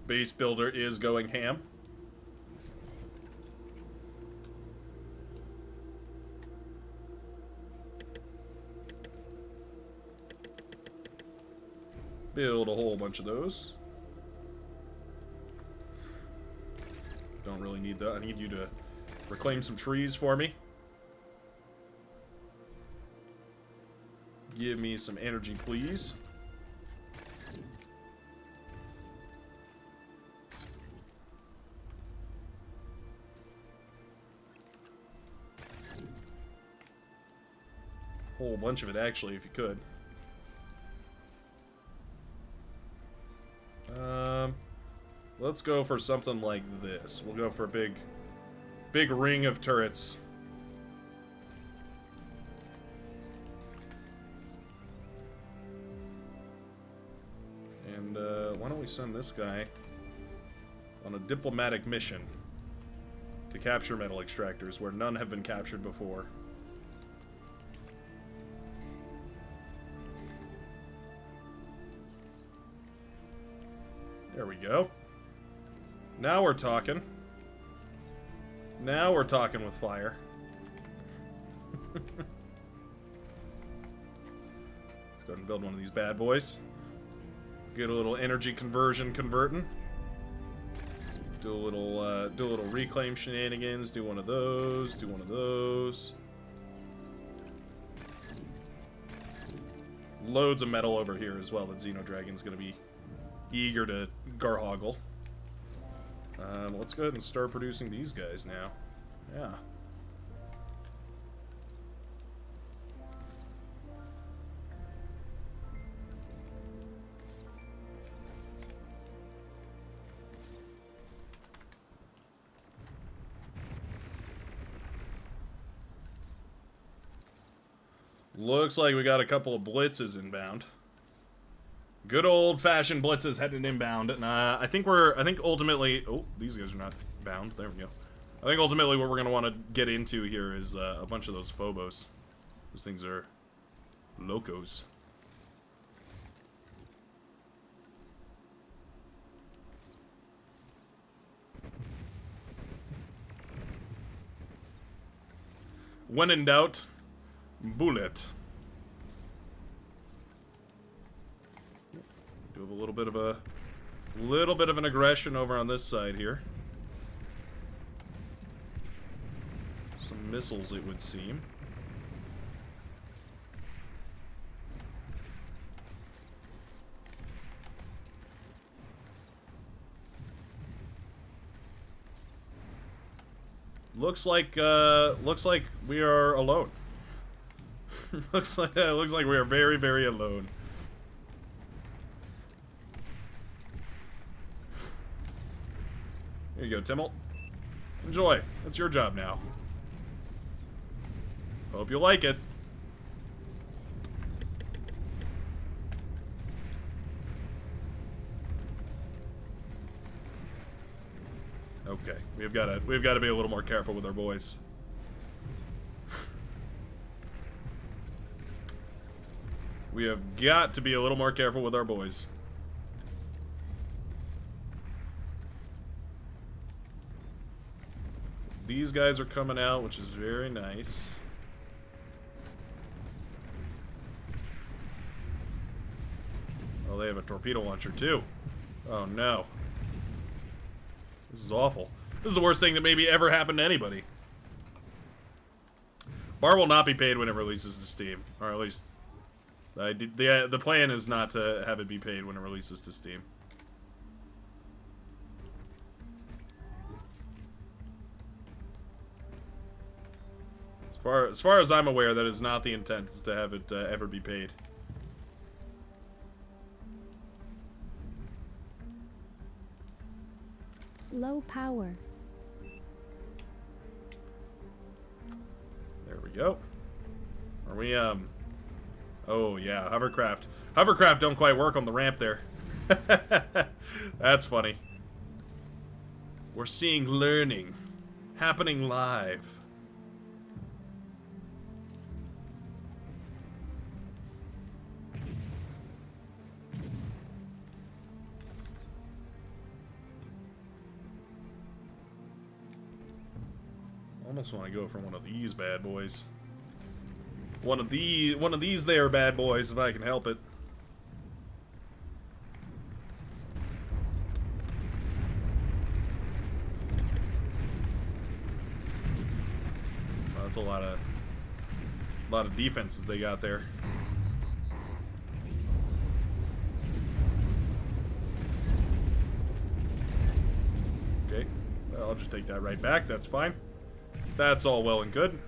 Base builder is going ham. Build a whole bunch of those. Don't really need that. I need you to reclaim some trees for me. Give me some energy, please. Whole bunch of it, actually, if you could. Let's go for something like this. We'll go for a big ring of turrets. And why don't we send this guy on a diplomatic mission to capture metal extractors where none have been captured before. There we go. Now we're talking. Now we're talking with fire. Let's go ahead and build one of these bad boys. Get a little energy converting. Do a little reclaim shenanigans. Do one of those. Do one of those. Loads of metal over here as well that Xenodragon's gonna be eager to garhoggle. Let's go ahead and start producing these guys now. Yeah. Looks like we got a couple of blitzes inbound. Good old-fashioned blitzes headed inbound, and I think ultimately... Oh, these guys are not bound. There we go. I think ultimately what we're going to want to get into here is a bunch of those Phobos. Those things are locos. When in doubt, bullet. Do have a little bit of an aggression over on this side here. Some missiles, it would seem. looks like we are alone. looks like we are very, very alone. Here you go, Timmel. Enjoy. It's your job now. Hope you like it. Okay, we've got to be a little more careful with our boys. We have got to be a little more careful with our boys. These guys are coming out, which is very nice. Oh, they have a torpedo launcher too. Oh no. This is awful. This is the worst thing that maybe ever happened to anybody. Bar will not be paid when it releases to Steam, or at least the plan is not to have it be paid when it releases to Steam. As far as I'm aware, that is not the intent, is to have it ever be paid. Low power. There we go. Are we, oh, yeah, hovercraft. Hovercraft don't quite work on the ramp there. That's funny. We're seeing learning happening live. Almost want to go for one of these bad boys. One of these there bad boys, if I can help it. Well, that's a lot of defenses they got there. Okay, well, I'll just take that right back. That's fine. That's all well and good.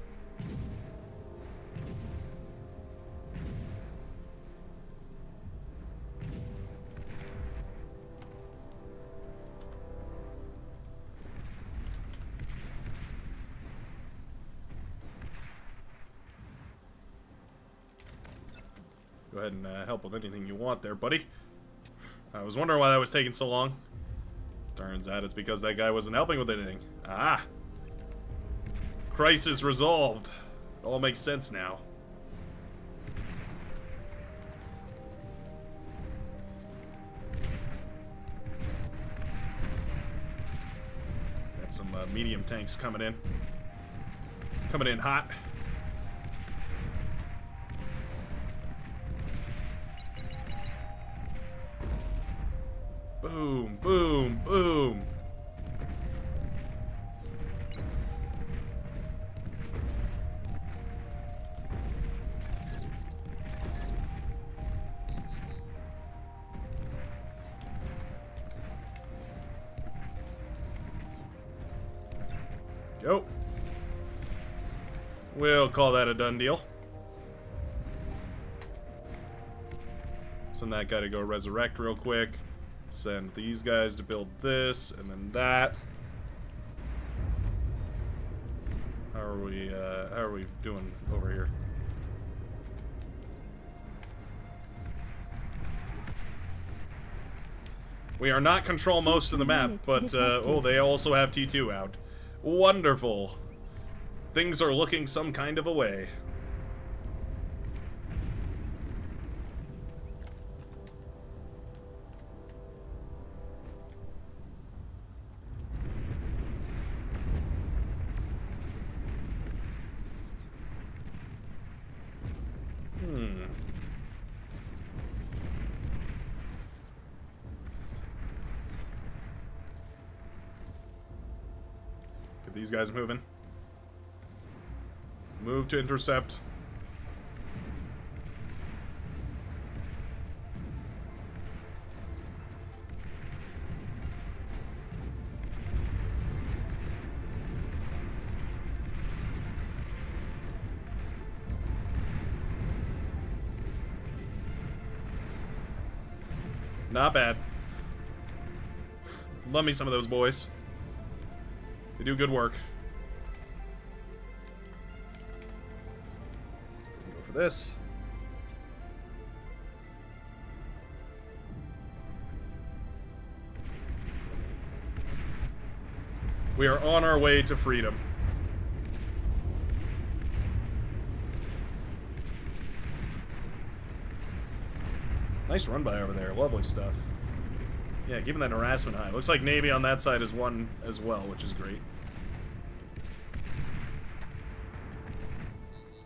Go ahead and help with anything you want there, buddy. I was wondering why that was taking so long. Turns out it's because that guy wasn't helping with anything. Ah! Crisis resolved. It all makes sense now. Got some medium tanks coming in. Coming in hot. Boom, boom, boom. Go. We'll call that a done deal. Send that guy to go resurrect real quick. Send these guys to build this, and then that. How are we doing over here? We are not control most of the map, but oh, they also have T2 out. Wonderful. Things are looking some kind of a way. Get these guys moving. Move to intercept. Not bad. Love me some of those boys. They do good work. Go for this. We are on our way to freedom. Nice run by over there. Lovely stuff. Yeah, keeping that harassment high. Looks like Navy on that side is one as well, which is great.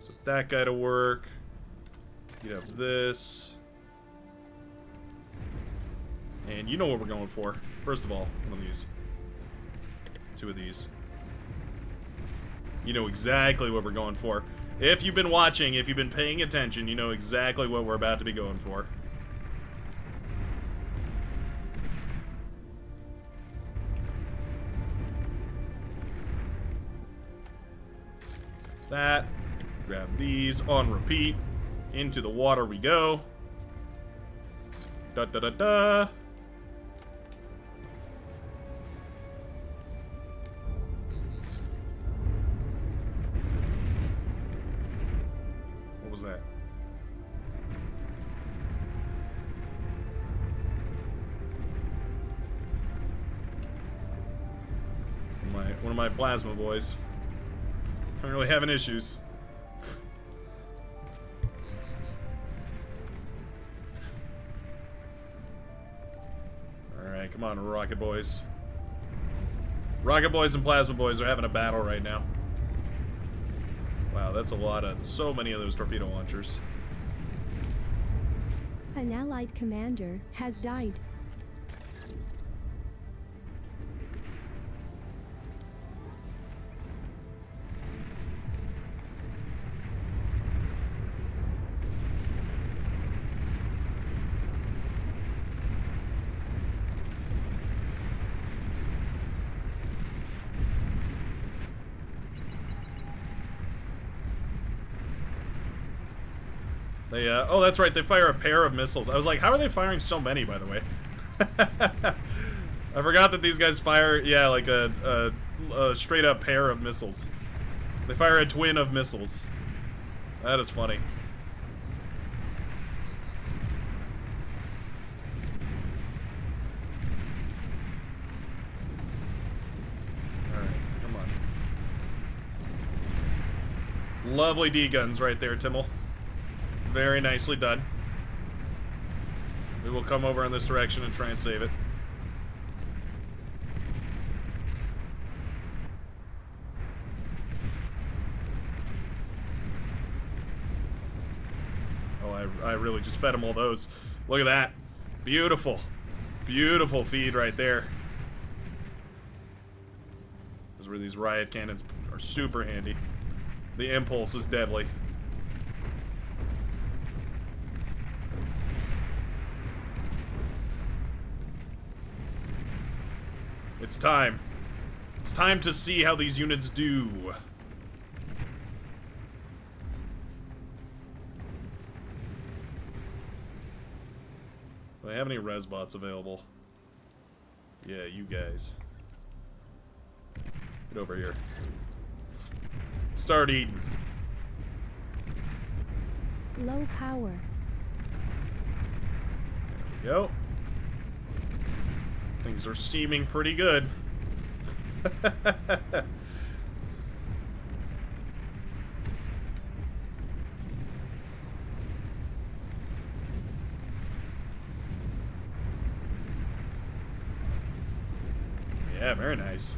So that guy to work. You have this. And you know what we're going for. First of all, one of these. Two of these. You know exactly what we're going for. If you've been watching, if you've been paying attention, you know exactly what we're about to be going for. That. Grab these on repeat. Into the water we go. Da da da da. What was that? One of my plasma boys. I'm really having issues. Alright, come on, Rocket Boys. Rocket Boys and Plasma Boys are having a battle right now. Wow, that's a lot of... so many of those torpedo launchers. An allied commander has died. They, oh, that's right, they fire a pair of missiles. I was like, how are they firing so many, by the way? I forgot that these guys fire, yeah, like a straight-up pair of missiles. They fire a twin of missiles. That is funny. Alright, come on. Lovely D-guns right there, Timmel. Very nicely done. We will come over in this direction and try and save it. Oh, I really just fed him all those. Look at that. Beautiful. Beautiful feed right there. Those where these riot cannons are super handy. The impulse is deadly. It's time. It's time to see how these units do. Do I have any res bots available? Yeah, you guys. Get over here. Start eating. Low power. There we go. Things are seeming pretty good. Yeah, very nice.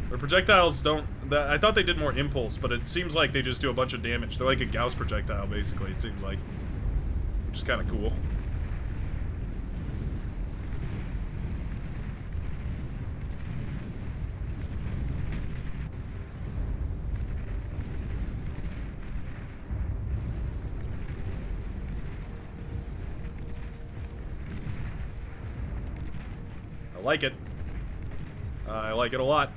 Their projectiles don't... I thought they did more impulse, but it seems like they just do a bunch of damage. They're like a Gauss projectile, basically, it seems like. Which is kind of cool. I like it. I like it a lot.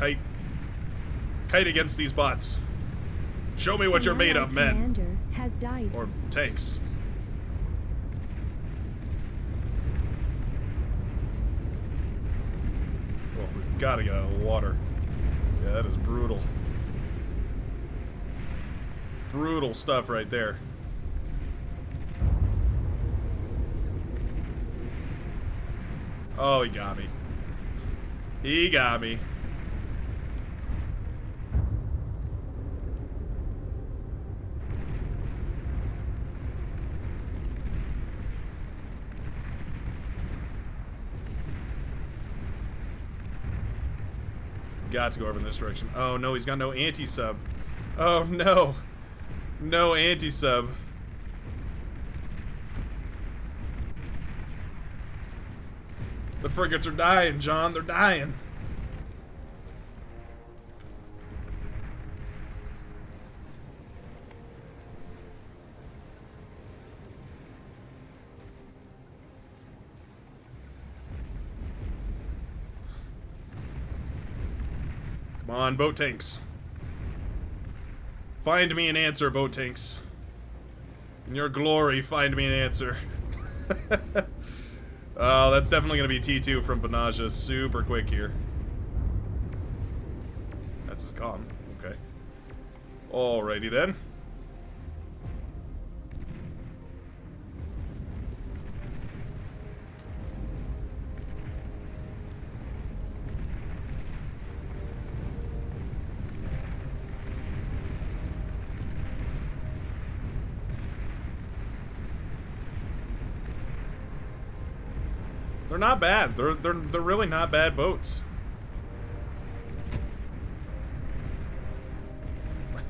Kite. Kite against these bots. Show me what you're made of, men. Commander has died. Or tanks. Oh, we've got to get out of the water. Yeah, that is brutal. Brutal stuff right there. Oh, he got me. He got me. Got to go over in this direction. Oh no, he's got no anti-sub. Oh no. No anti-sub. The frigates are dying, John. They're dying. Come on, boat tanks. Find me an answer, boat tanks. In your glory, find me an answer. Oh, that's definitely going to be T2 from Panaja. Super quick here. That's his comm. Okay. Alrighty then. They're not bad. They're really not bad boats.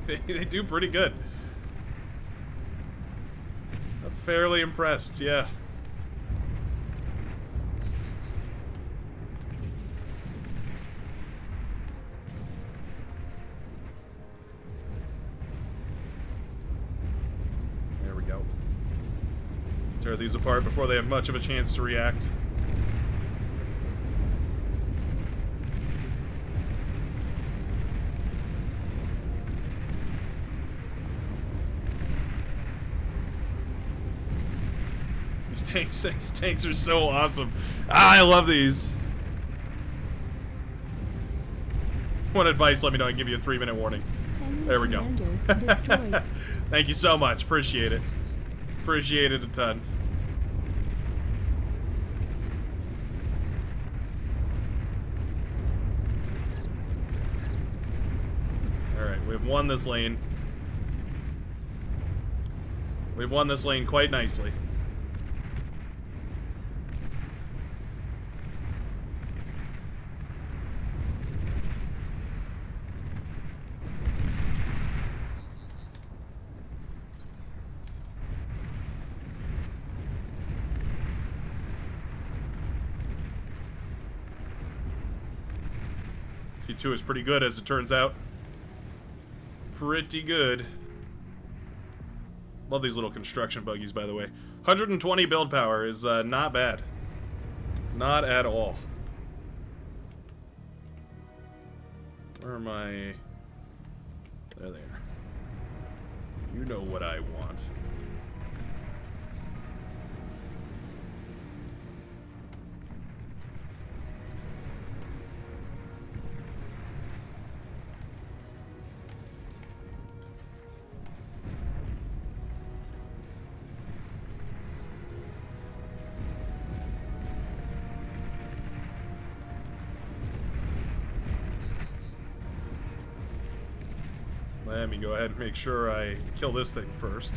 They do pretty good. I'm fairly impressed, yeah. There we go. Tear these apart before they have much of a chance to react. These tanks are so awesome. Ah, I love these. Want advice, let me know. I can give you a 3-minute warning. There we go. Destroyed. Thank you so much. Appreciate it. Appreciate it a ton. Alright, we've won this lane. We've won this lane quite nicely. T2 is pretty good, as it turns out. Pretty good. Love these little construction buggies, by the way. 120 build power is not bad. Not at all. Where are my... There they are. You know what I want. Let me go ahead and make sure I kill this thing first.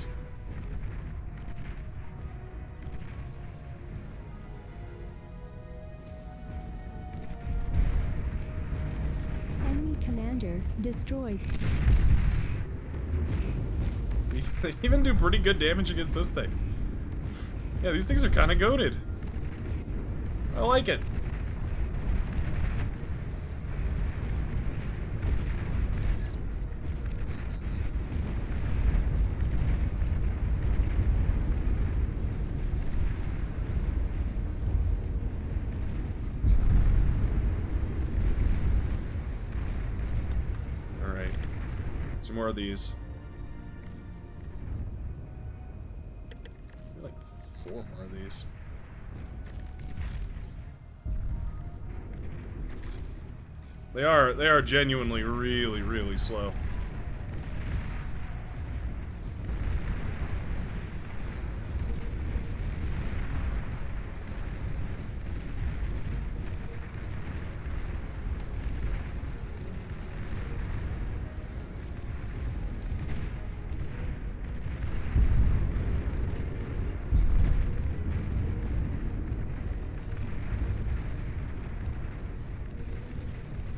Enemy commander destroyed. They even do pretty good damage against this thing. Yeah, these things are kind of goated. I like it. Some more of these. Like 4 more of these. They are genuinely really, really slow.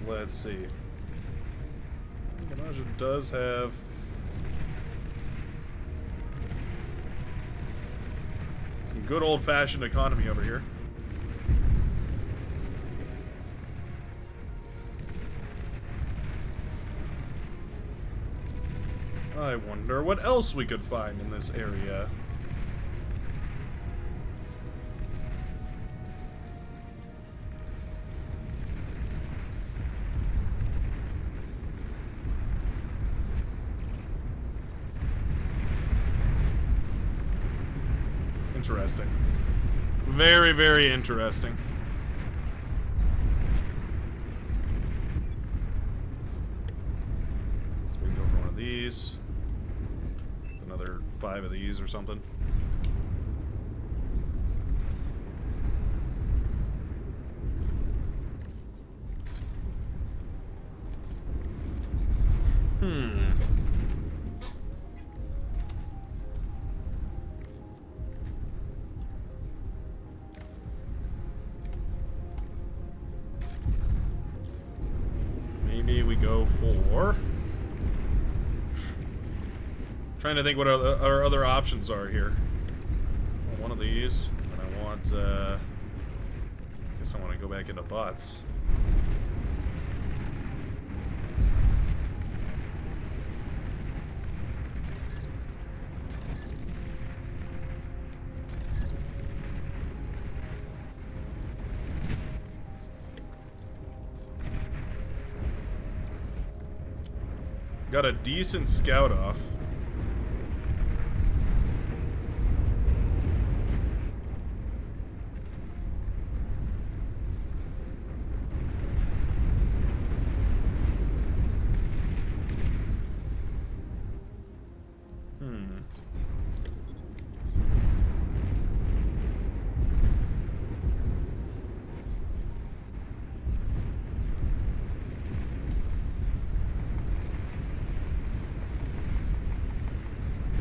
Let's see. Ganaja does have some good old-fashioned economy over here. I wonder what else we could find in this area. Interesting. Very, very interesting. So we can go for one of these. Another 5 of these or something. Maybe we go for... Trying to think what our other options are here. One of these, and I want, I guess I want to go back into bots. Got a decent scout off.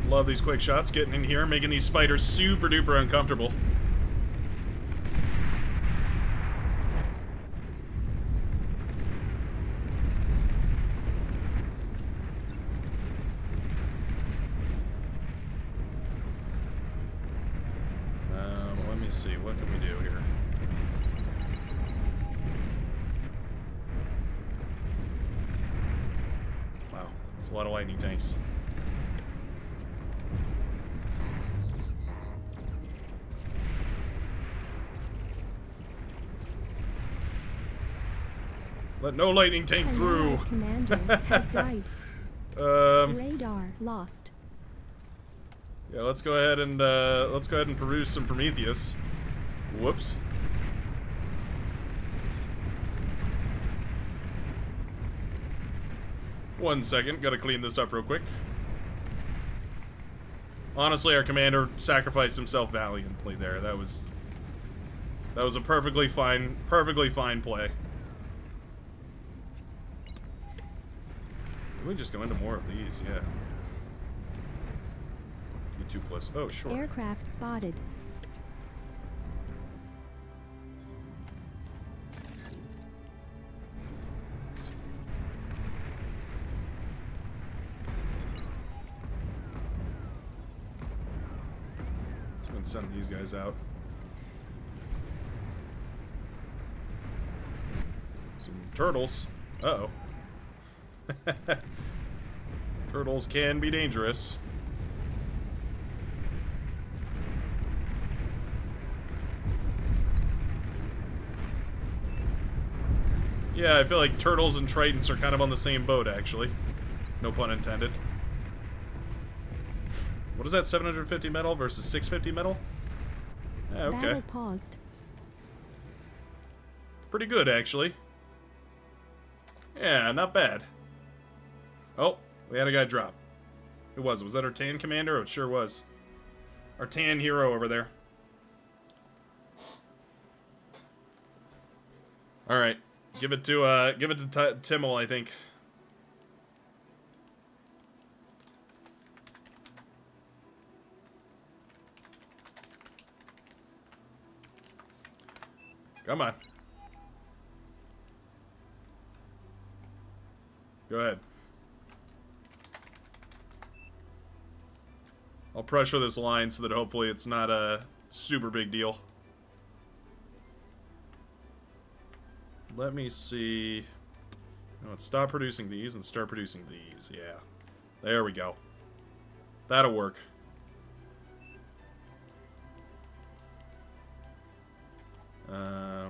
Love these quick shots, getting in here, making these spiders super duper uncomfortable. Let me see, what can we do here? Wow, that's a lot of lightning tanks. Let no lightning tank through. Commander has died. Radar lost. Yeah, let's go ahead and peruse some Prometheus. Whoops. One second, gotta clean this up real quick. Honestly, our commander sacrificed himself valiantly there. That was a perfectly fine play. Let me just go into more of these, yeah. You 2+. Oh, sure. Aircraft spotted. Let's send these guys out. Some turtles. Uh-oh. Turtles can be dangerous. Yeah, I feel like turtles and tritons are kind of on the same boat, actually. No pun intended. What is that, 750 metal versus 650 metal? Yeah, okay. Battle paused. Pretty good, actually. Yeah, not bad. Oh, we had a guy drop. Who was it? Was that our tan commander? Oh, it sure was. Our tan hero over there. Alright. Give it to Timmel, I think. Come on. Go ahead. I'll pressure this line so that hopefully it's not a super big deal. Let me see. You know what, stop producing these and start producing these. Yeah. There we go. That'll work.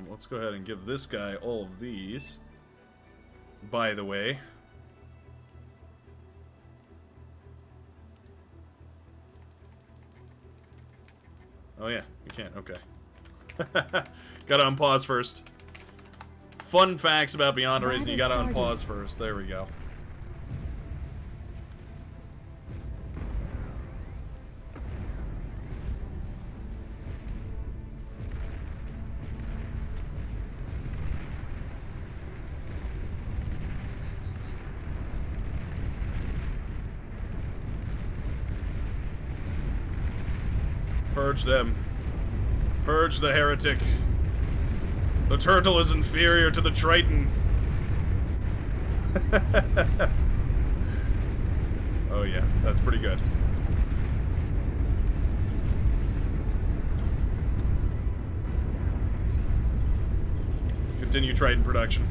Let's go ahead and give this guy all of these. By the way. Oh yeah, you can't. Okay. Gotta unpause first. Fun facts about Beyond Horizon. You gotta unpause first. There we go. Purge them. Purge the heretic. The turtle is inferior to the Triton. Oh yeah, that's pretty good. Continue Triton production.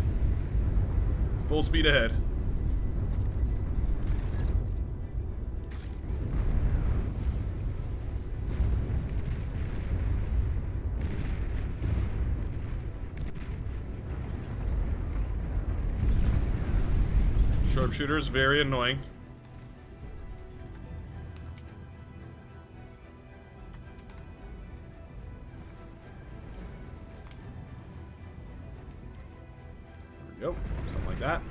Full speed ahead. Sharpshooter's very annoying. There we go. Something like that.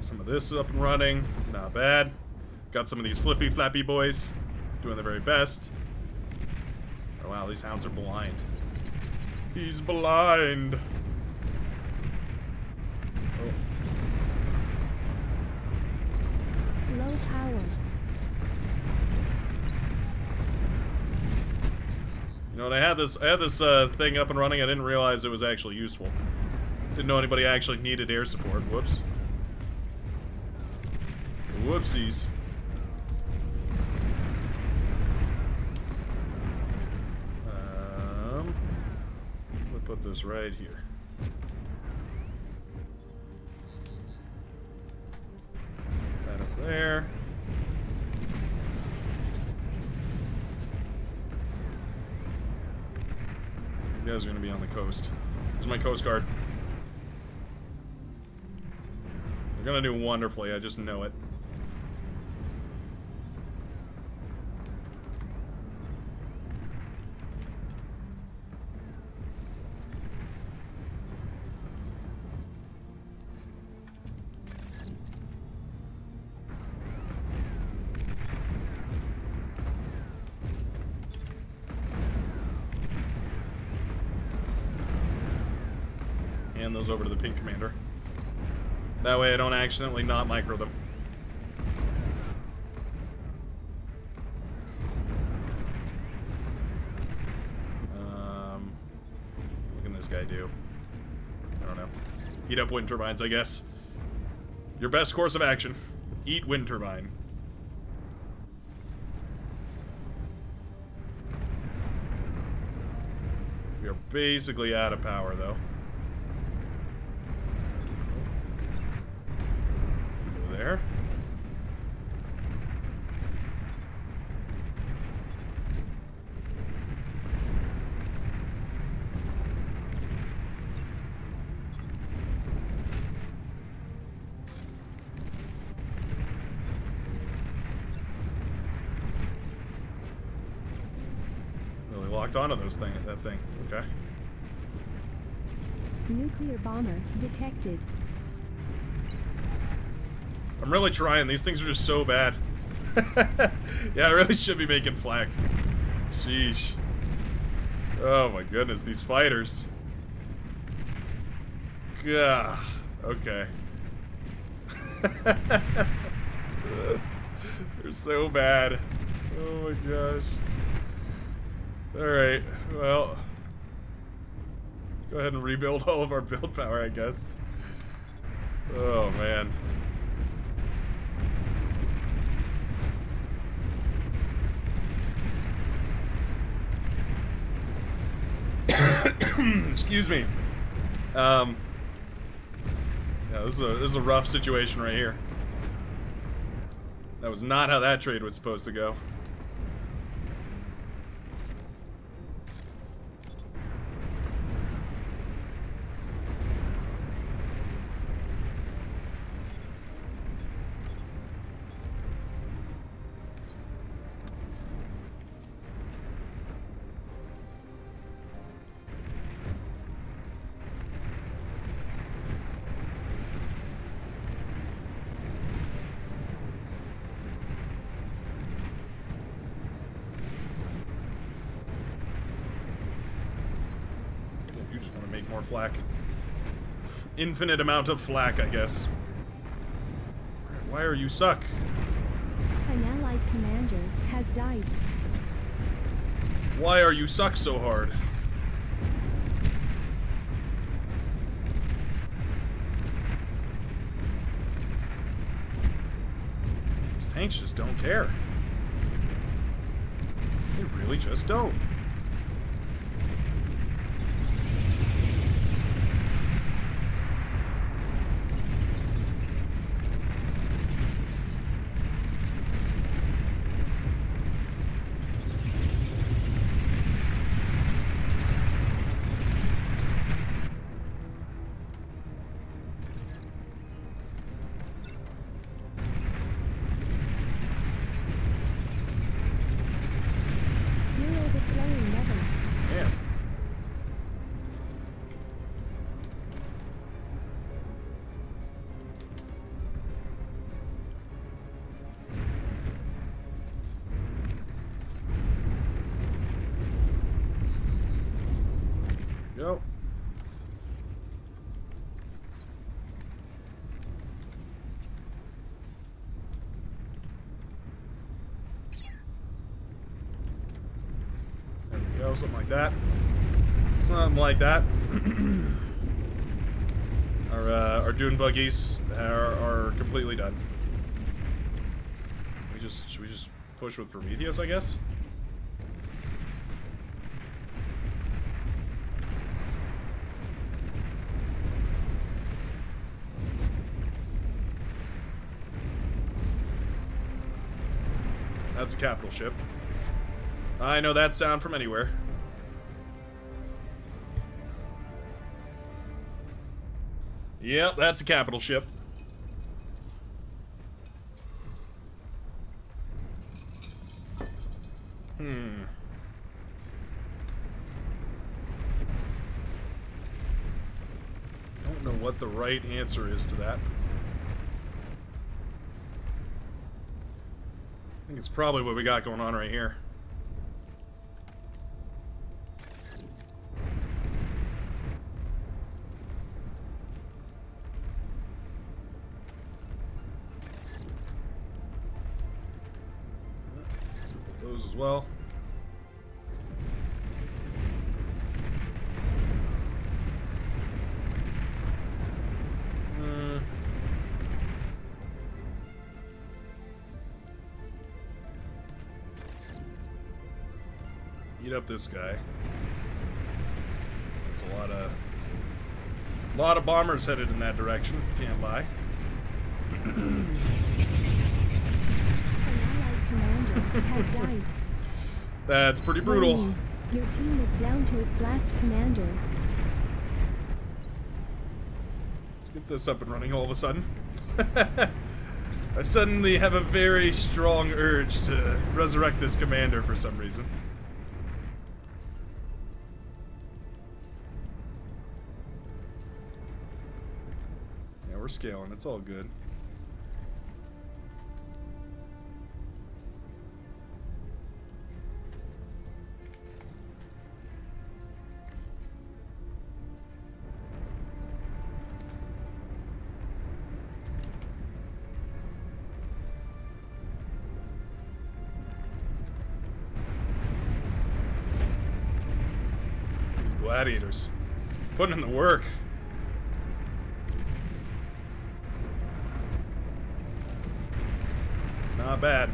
Some of this up and running, not bad. Got some of these flippy flappy boys doing their very best. Oh wow, these hounds are blind. He's blind. Oh. Low power. You know, and I had this thing up and running. I didn't realize it was actually useful. Didn't know anybody actually needed air support. Whoops. Whoopsies. We'll put this right here. That up there. You guys are going to be on the coast. Here's my Coast Guard. They're going to do wonderfully, I just know it. Hand those over to the pink commander. That way I don't accidentally not micro them. What can this guy do? I don't know. Heat up wind turbines, I guess. Your best course of action. Eat wind turbine. We are basically out of power, though. there. Really locked onto that thing. Okay. Nuclear bomber detected. I'm really trying. These things are just so bad. Yeah, I really should be making flak. Sheesh. Oh my goodness, these fighters. Gah. Okay. They're so bad. Oh my gosh. Alright, well. Let's go ahead and rebuild all of our build power, I guess. Oh man. Excuse me. Yeah, this is a rough situation right here. That was not how that trade was supposed to go. You just want to make more flak. Infinite amount of flak, I guess. Why are you suck? An allied commander has died. Why are you suck so hard? These tanks just don't care. They really just don't. You're overflowing metal. Man. Go. There we go, something like that. Something like that. Our dune buggies are completely done. Should we just push with Prometheus, I guess? That's a capital ship. I know that sound from anywhere. Yep, that's a capital ship. Don't know what the right answer is to that. I think it's probably what we got going on right here. Those as well. Eat up this guy. That's a lot of bombers headed in that direction. Can't lie. An allied commander has died. That's pretty brutal. Warning, your team is down to its last commander. Let's get this up and running all of a sudden. I suddenly have a very strong urge to resurrect this commander for some reason. Yeah, we're scaling. It's all good. Gladiators. Putting in the work. Not bad.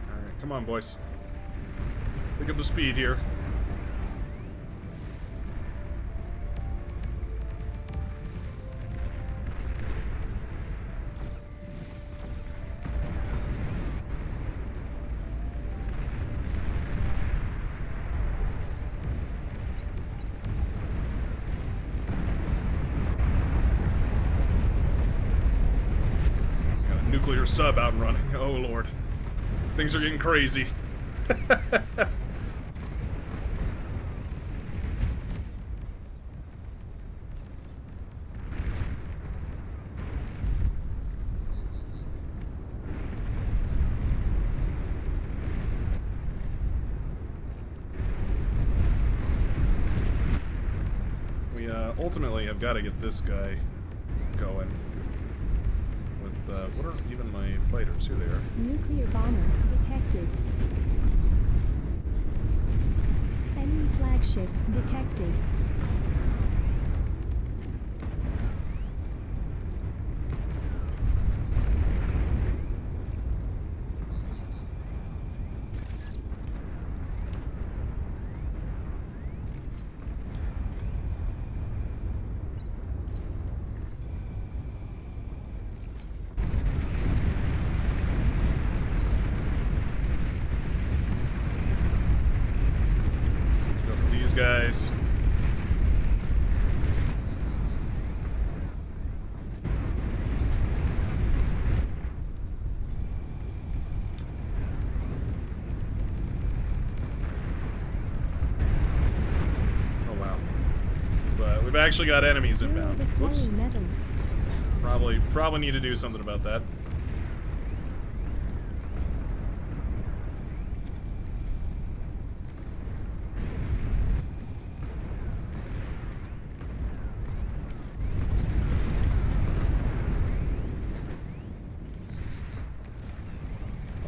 Alright, come on, boys. Pick up the speed here. Got a nuclear sub out and running. Oh, Lord. Things are getting crazy. We ultimately have got to get this guy going. With what are even my fighters? Here they are. Nuclear bomber detected. Enemy flagship detected. Go for these guys. Oh wow. But we've actually got enemies Zero inbound. the Whoops. flowing metal. Probably need to do something about that.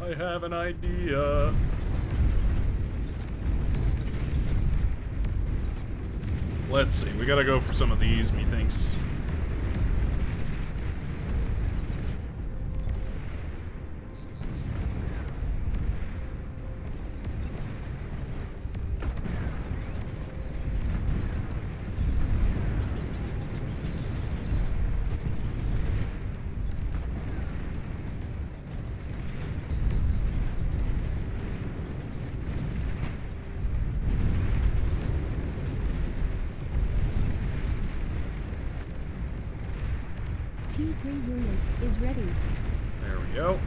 I have an idea. Let's see. We gotta go for some of these, methinks. T3 unit is ready. There we go.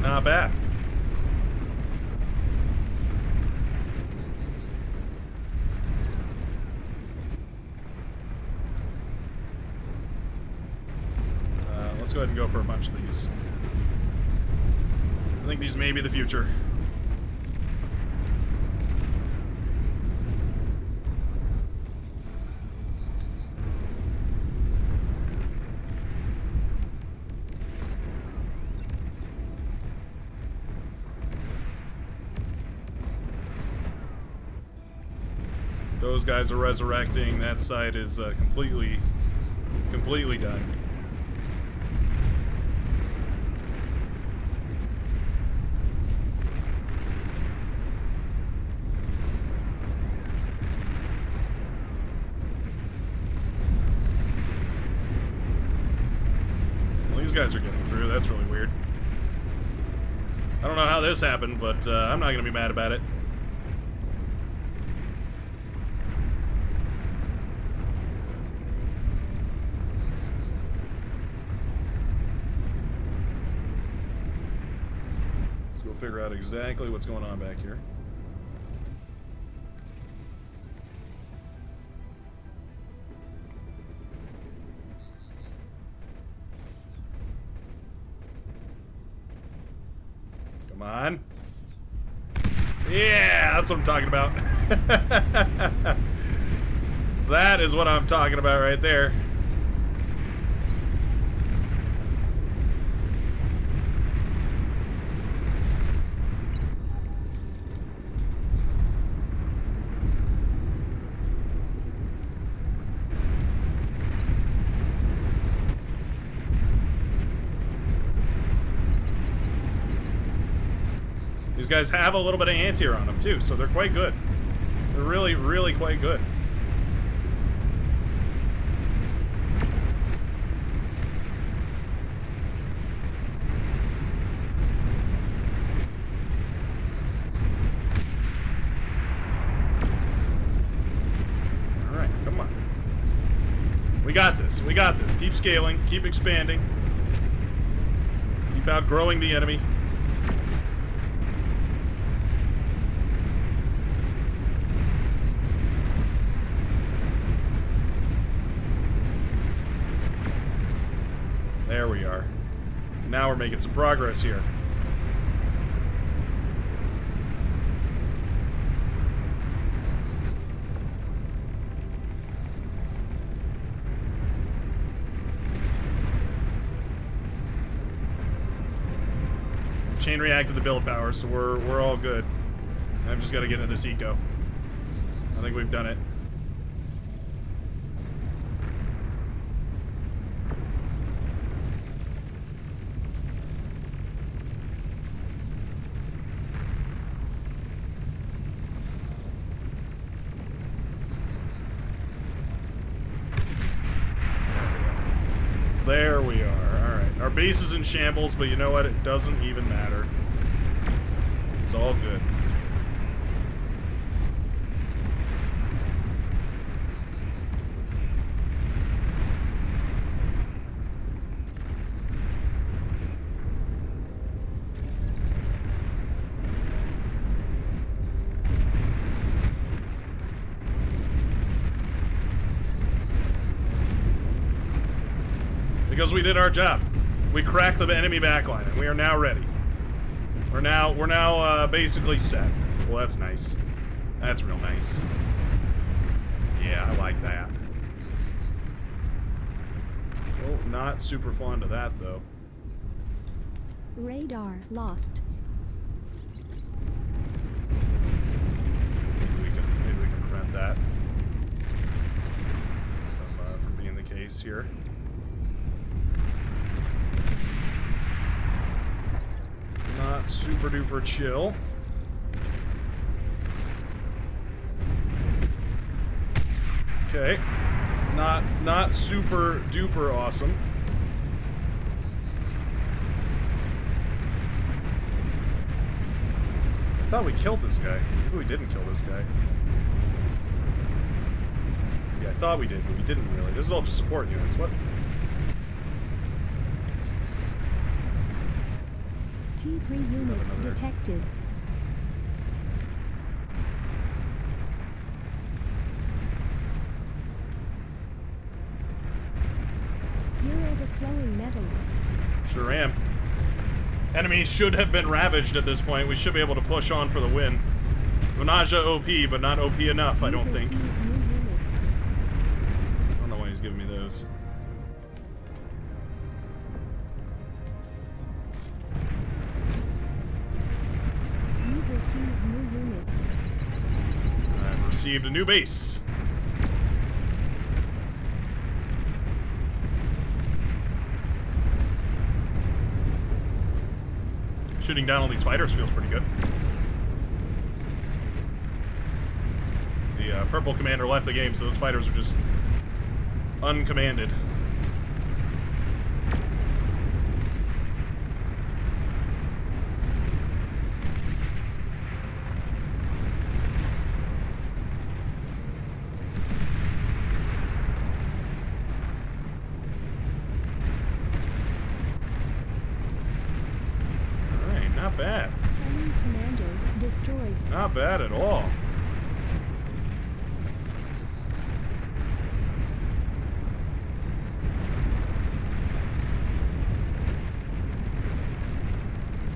Not bad. Let's go ahead and go for a bunch of these. I think these may be the future. Those guys are resurrecting. That side is completely done. Well, these guys are getting through. That's really weird. I don't know how this happened, but I'm not going to be mad about it. Figure out exactly what's going on back here. Come on. Yeah, that's what I'm talking about. That is what I'm talking about right there. These guys have a little bit of anti-air on them too, so they're quite good. They're really, really quite good. All right, come on. We got this. We got this. Keep scaling. Keep expanding. Keep outgrowing the enemy. There we are. Now we're making some progress here. Chain reacted the build power, so we're all good. I've just got to get into this eco. I think we've done it. There we are. Alright. Our base is in shambles, but you know what? It doesn't even matter. It's all good. Because we did our job. We cracked the enemy backline, and we are now ready. We're now basically set. Well, that's nice. That's real nice. Yeah, I like that. Well, not super fond of that though. Radar lost. Maybe we can prevent that from being the case here. Not super duper chill. Okay. Not super duper awesome. I thought we killed this guy. Maybe we didn't kill this guy. Yeah, I thought we did, but we didn't really. This is all just support units. What? T3 unit detected. You're overflowing metal. Sure am. Enemies should have been ravaged at this point. We should be able to push on for the win. Venaja OP, but not OP enough, I don't think. I don't know why he's giving me those. You've received new units. I've received a new base. Shooting down all these fighters feels pretty good. The purple commander left the game, so those fighters are just uncommanded. Alright, not bad. Enemy commander destroyed. Not bad at all.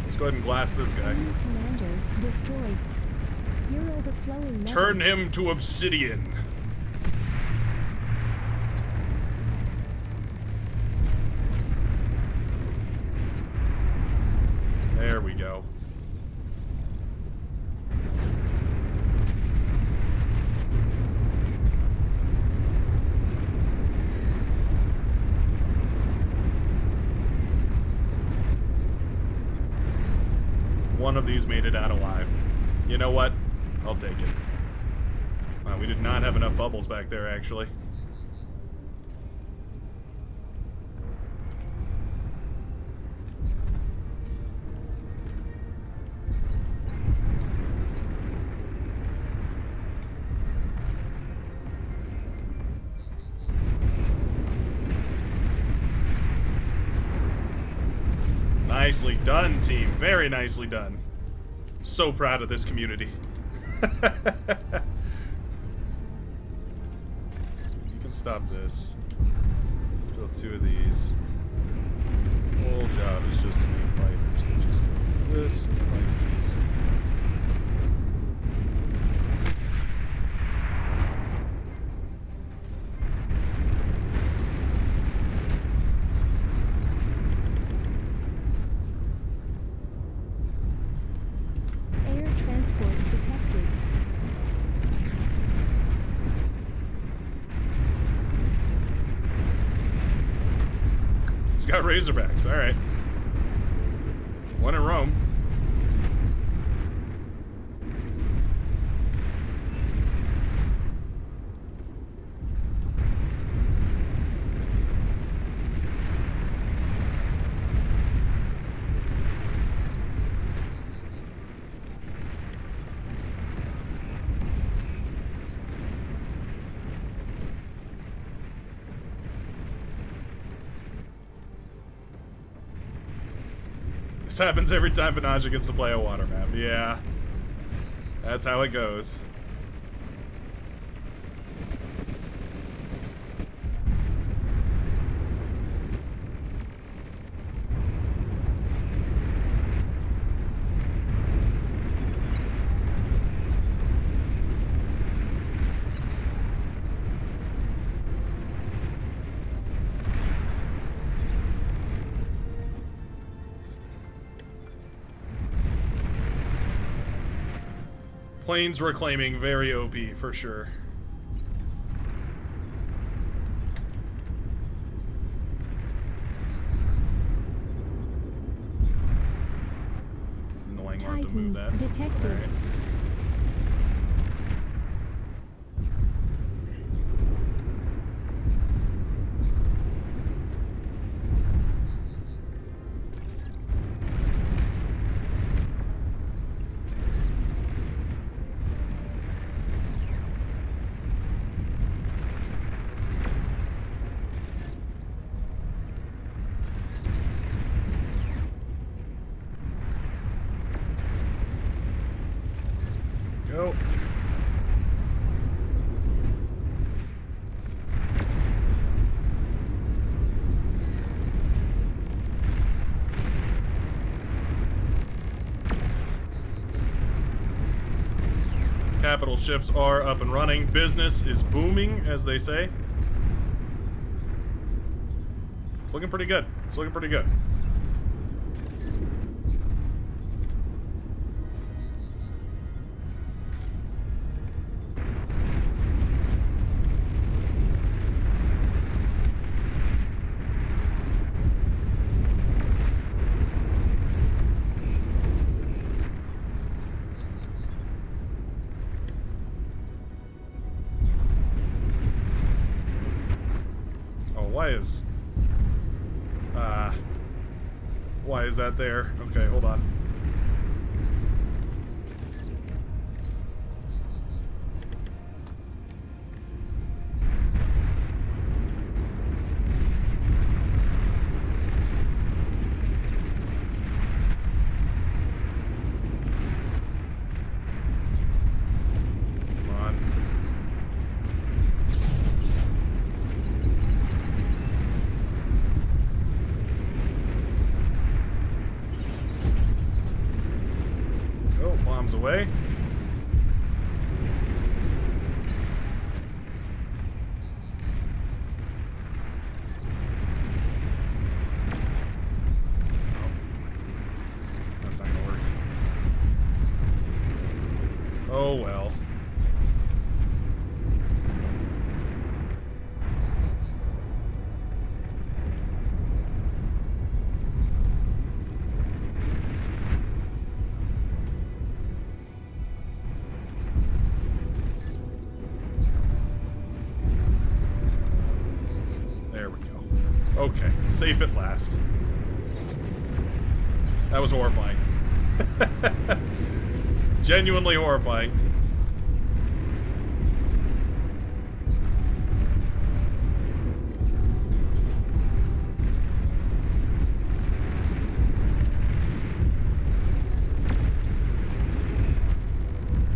Let's go ahead and glass this guy. Enemy commander destroyed. You're overflowing metal. Turn him to obsidian. There we go. One of these made it out alive. You know what? I'll take it. Wow, we did not have enough bubbles back there, actually. Nicely done, team. Very nicely done. So proud of this community. You can stop this. Let's build 2 of these. The whole job is just to make fighters. They just go like this and like this. Air transport detected. He's got Razorbacks. All right. One in Rome. This happens every time Venaja gets to play a water map. Yeah. That's how it goes. Planes reclaiming, very OP for sure. Annoying arm to move that. Detected. All right. Go. Capital ships are up and running. Business is booming, as they say. It's looking pretty good. It's looking pretty good. Why is that there? Okay, hold on. Away. That's not gonna work. Oh well. Okay, safe at last. That was horrifying. Genuinely horrifying.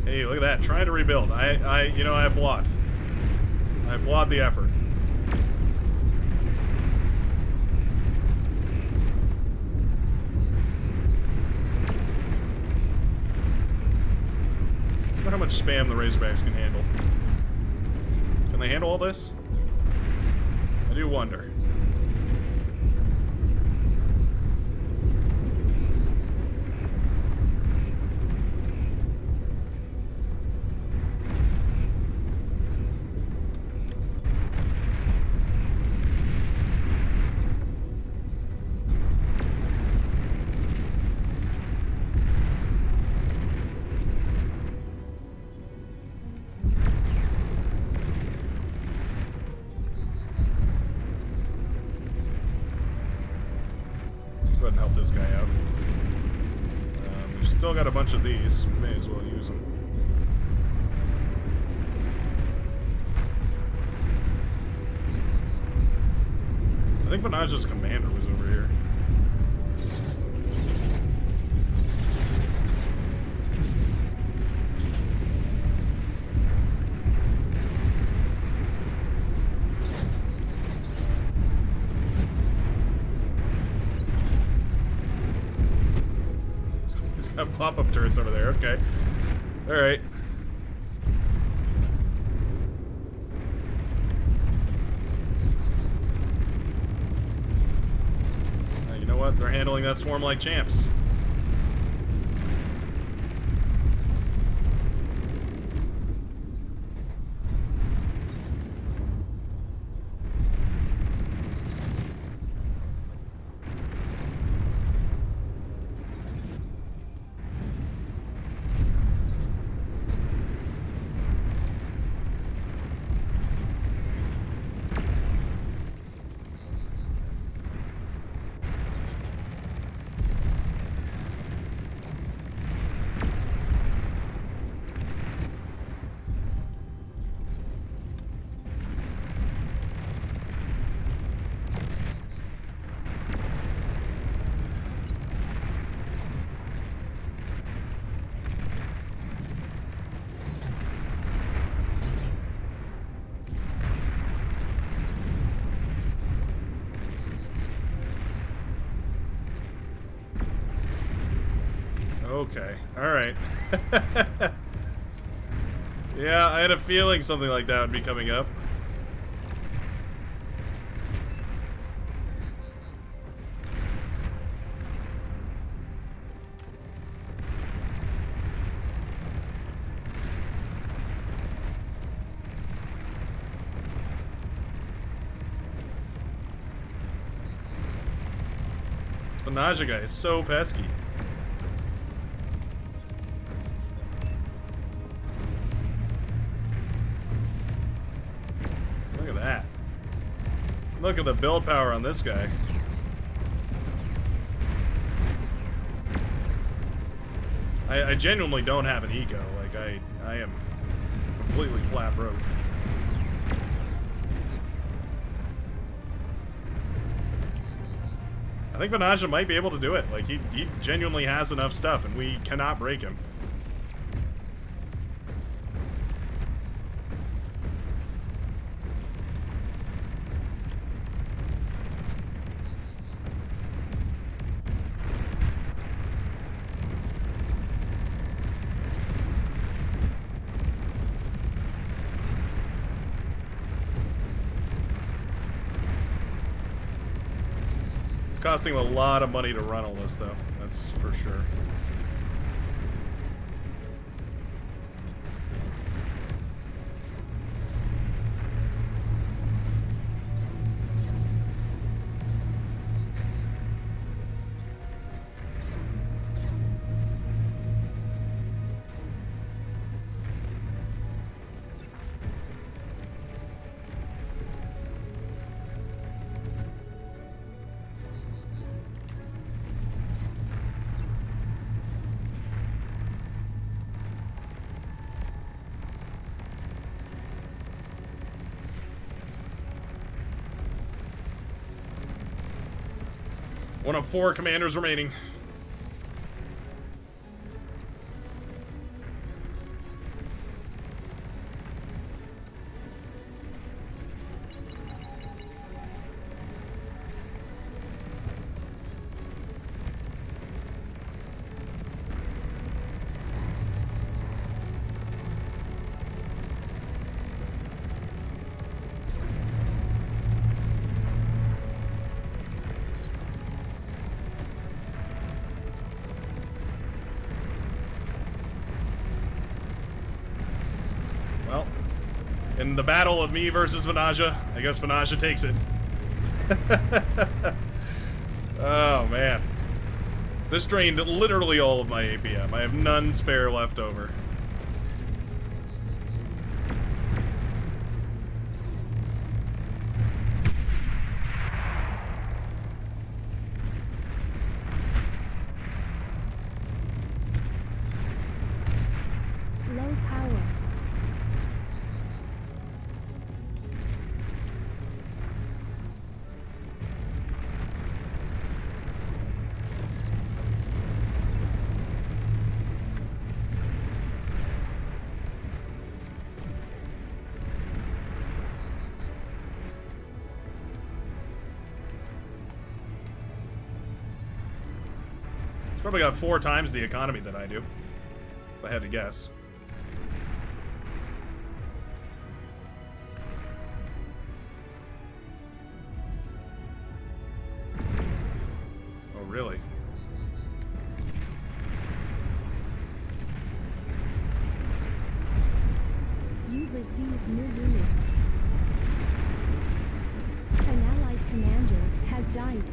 Hey, look at that, trying to rebuild. I applaud. I applaud the effort. How much spam the Razorbacks can handle. Can they handle all this? I do wonder. Go ahead and help this guy out. We've still got a bunch of these. May as well use them. I think Vanaja's commander was over here. Pop-up turrets over there, okay. Alright. You know what? They're handling that swarm like champs. Okay, alright. Yeah, I had a feeling something like that would be coming up. This Vanaja guy is so pesky. Look at that. Look at the build power on this guy. I genuinely don't have an eco. Like, I am completely flat broke. I think Vanaja might be able to do it. Like, he genuinely has enough stuff, and we cannot break him. Costing him a lot of money to run all this, though. That's for sure. One of 4 commanders remaining. Well, in the battle of me versus Vanaja, I guess Vanaja takes it. Oh, man. This drained literally all of my APM. I have none spare left over. Low power. It's probably got 4 times the economy that I do, if I had to guess. Oh, really? You've received new units. An allied commander has died.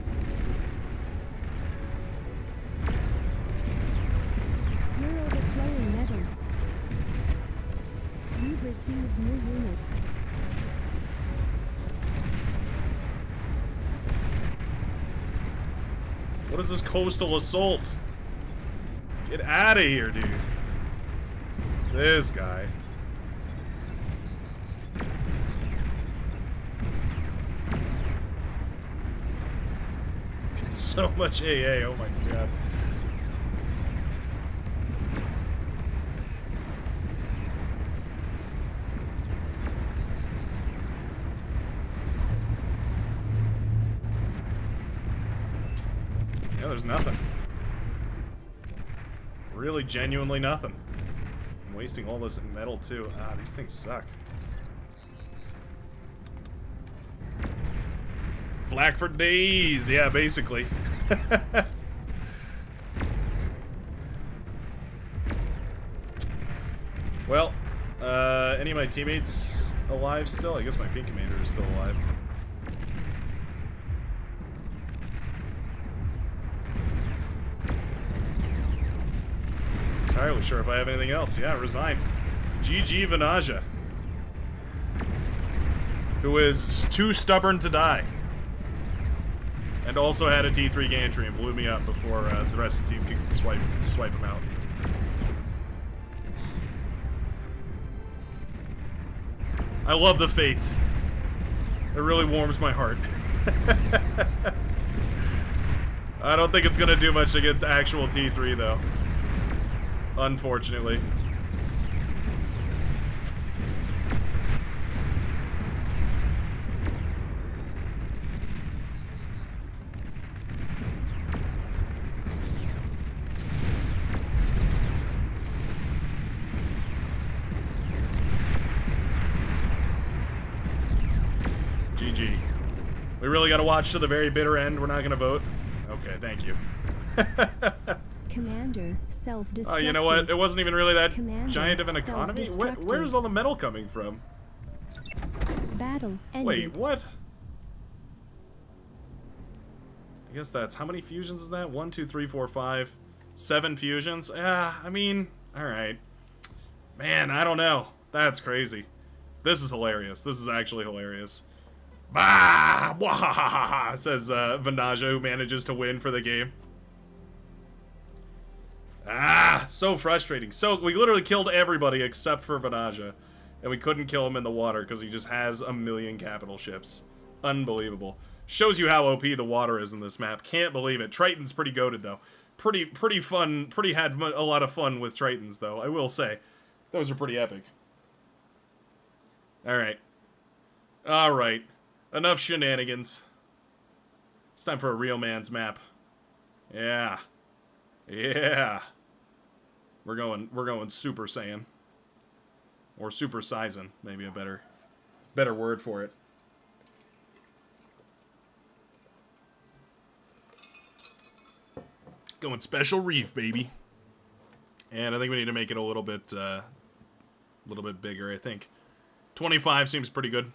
You're overflowing metal. You've received new units. What is this coastal assault? Get out of here, dude. This guy. So much AA, oh my god. Yeah, there's nothing. Really, genuinely nothing. wasting all this metal too. Ah, these things suck. Flak for days, yeah, basically. Well, any of my teammates alive still? I guess my pink commander is still alive. Entirely sure if I have anything else. Yeah, resign. GG Vanaja. Who is too stubborn to die. And also had a T3 gantry and blew me up before the rest of the team could swipe him out. I love the faith. It really warms my heart. I don't think it's gonna do much against actual T3 though. Unfortunately. GG. We really gotta watch to the very bitter end. We're not gonna vote. Okay, thank you. Commander, self-destructed. Oh, you know what? It wasn't even really that Commander, giant of an economy. Where's all the metal coming from? Battle ended. Wait, what? I guess that's... How many fusions is that? 1, 2, 3, 4, 5... 7 fusions? Yeah, I mean... Alright. Man, I don't know. That's crazy. This is hilarious. This is actually hilarious. Bah! Wahahaha! Says Vanaja, who manages to win for the game. Ah! So frustrating. So, we literally killed everybody except for Vanaja. And we couldn't kill him in the water because he just has a million capital ships. Unbelievable. Shows you how OP the water is in this map. Can't believe it. Triton's pretty goated though. Pretty fun. Had a lot of fun with Tritons though, I will say. Those are pretty epic. Alright. Alright. Enough shenanigans. It's time for a real man's map. Yeah. Yeah. We're going Super Saiyan. Or Super Saizen, maybe a better word for it. Going Special Reef, baby. And I think we need to make it a little bit bigger, I think. 25 seems pretty good.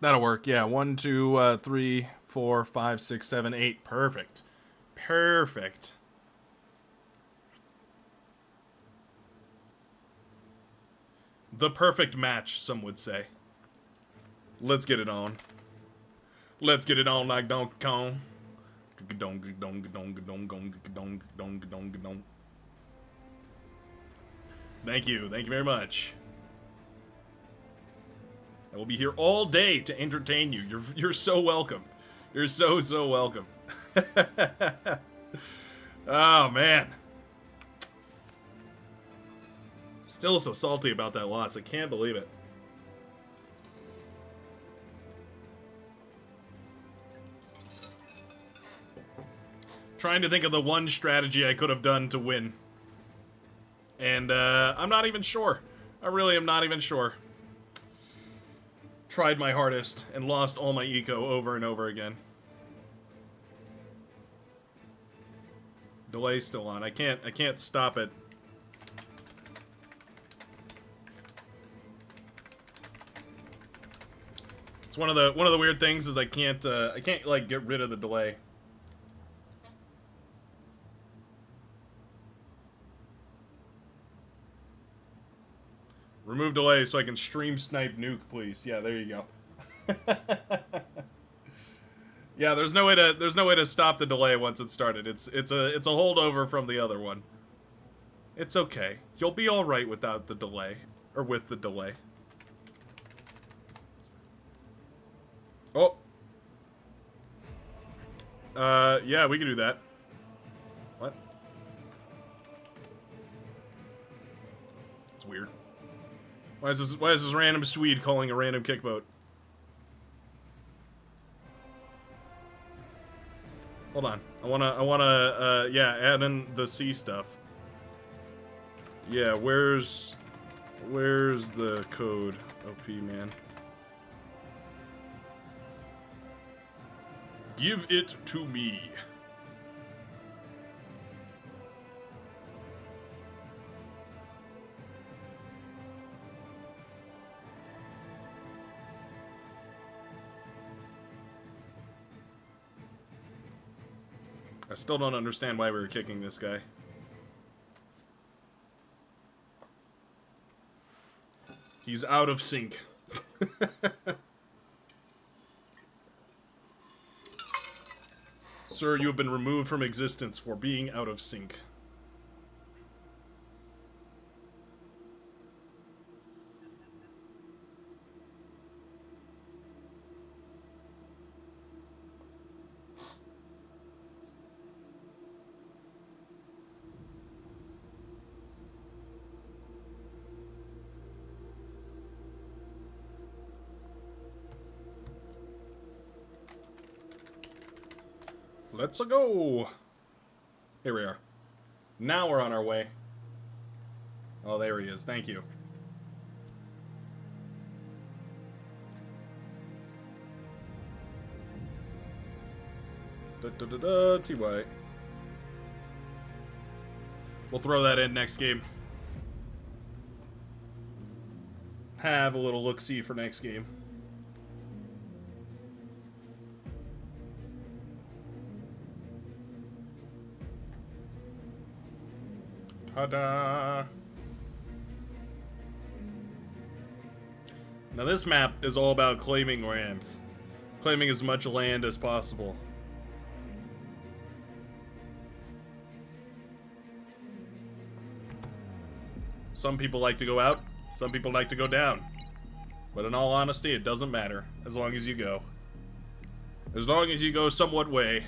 That'll work, yeah. 1, 2, 3, 4, 5, 6, 7, 8. Perfect. Perfect. The perfect match, some would say. Let's get it on. Let's get it on like Donkey Kong. Thank you. Thank you very much. I will be here all day to entertain you. You're so welcome. You're so welcome. Oh, man. Still so salty about that loss. I can't believe it. Trying to think of the one strategy I could have done to win. And, I'm not even sure. I really am not even sure. Tried my hardest and lost all my eco over and over again. Delay's still on. I can't stop it. It's one of the weird things is I can't like get rid of the delay. Remove delay so I can stream snipe nuke, please. Yeah, there you go. Yeah, there's no way to stop the delay once it's started. It's a holdover from the other one. It's okay. You'll be all right without the delay, or with the delay. Oh. Yeah, we can do that. What? It's weird. Why is this random Swede calling a random kick vote? Hold on. I wanna, yeah, add in the C stuff. Yeah, where's the code, OP man? Give it to me. I still don't understand why we were kicking this guy. He's out of sync. Sir, you have been removed from existence for being out of sync. Let's go. Here we are. Now we're on our way. Oh, there he is. Thank you. TY. We'll throw that in next game. Have a little look-see for next game. Ta-da! Now this map is all about claiming land. Claiming as much land as possible. Some people like to go out, some people like to go down. But in all honesty, it doesn't matter, as long as you go. As long as you go somewhat way,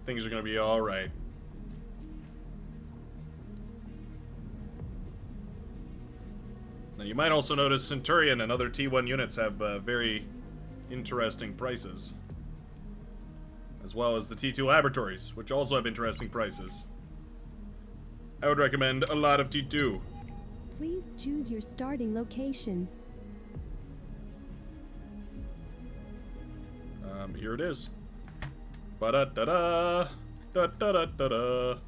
things are gonna be alright. Now you might also notice Centurion and other T1 units have very interesting prices. As well as the T2 laboratories, which also have interesting prices. I would recommend a lot of T2. Please choose your starting location. Here it is. Ba-da-da-da! Da-da-da-da-da!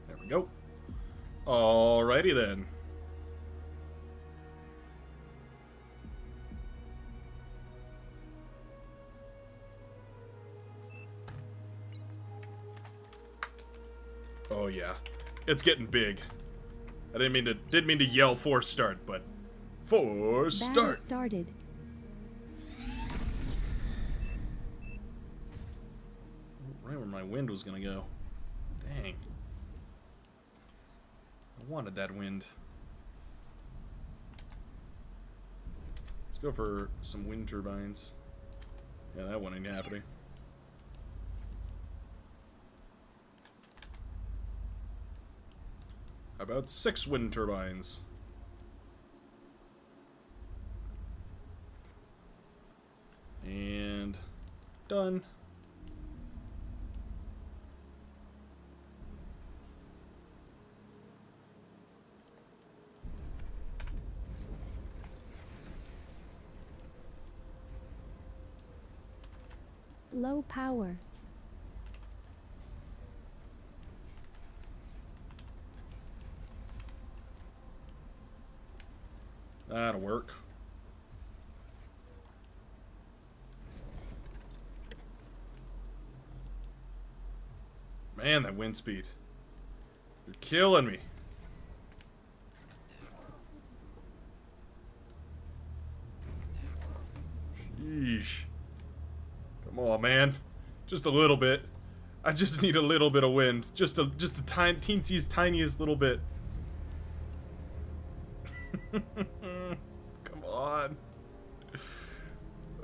There we go. Alrighty then. Oh yeah, it's getting big. I didn't mean to yell force start, but force Battle start. started. Right where my wind was gonna go. Dang. I wanted that wind. Let's go for some wind turbines. Yeah, that one ain't happening. How about 6 wind turbines? And done. Low power. That'll work. Man, that wind speed. You're killing me. Sheesh. Come on, man. Just a little bit. I just need a little bit of wind. Just the teensiest, tiniest little bit. Come on.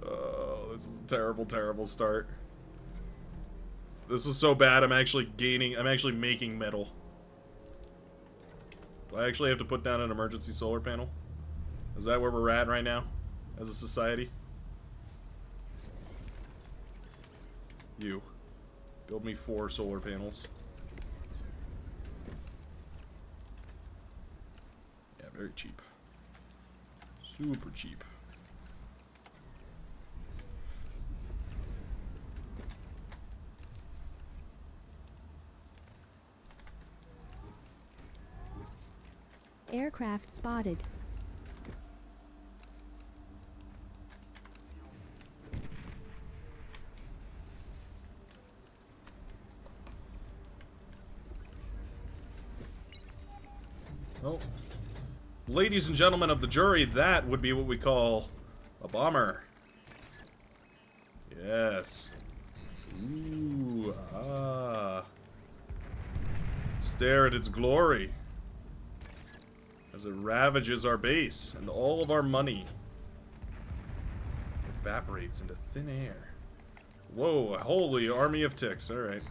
Oh, this is a terrible, terrible start. This is so bad, I'm actually making metal. Do I actually have to put down an emergency solar panel? Is that where we're at right now? As a society? You. Build me 4 solar panels. Yeah, very cheap. Super cheap. Aircraft spotted. Well, ladies and gentlemen of the jury, that would be what we call a bomber. Yes. Ooh, ah. Stare at its glory as it ravages our base and all of our money evaporates into thin air. Whoa, a holy army of ticks. Alright.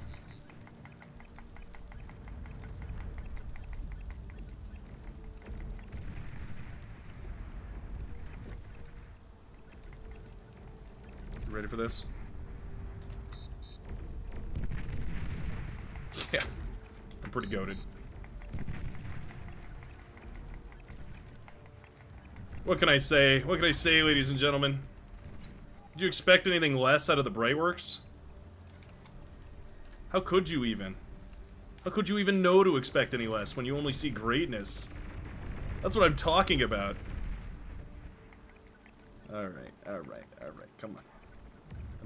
You ready for this? Yeah. I'm pretty goated. What can I say? What can I say, ladies and gentlemen? Did you expect anything less out of the BrightWorks? How could you even? How could you even know to expect any less when you only see greatness? That's what I'm talking about. Alright, alright, alright, come on.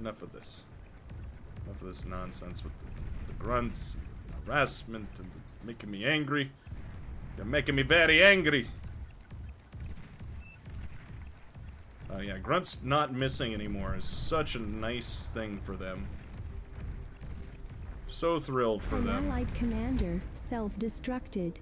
Enough of this. Enough of this nonsense with the grunts, and harassment, and making me angry. They're making me very angry. Yeah, Grunt's not missing anymore is such a nice thing for them. So thrilled for An them. allied commander self-destructed.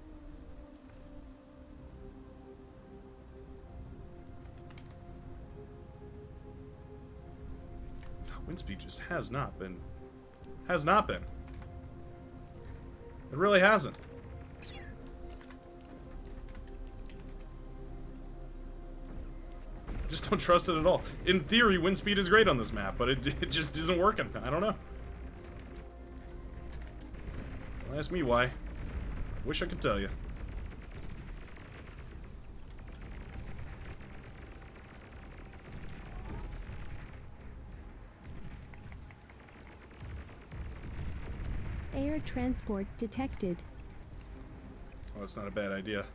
Wind speed just has not been. Has not been. It really hasn't. Just don't trust it at all. In theory, wind speed is great on this map, but it just isn't working. I don't know. Don't ask me why. Wish I could tell you. Air transport detected. Oh, that's not a bad idea.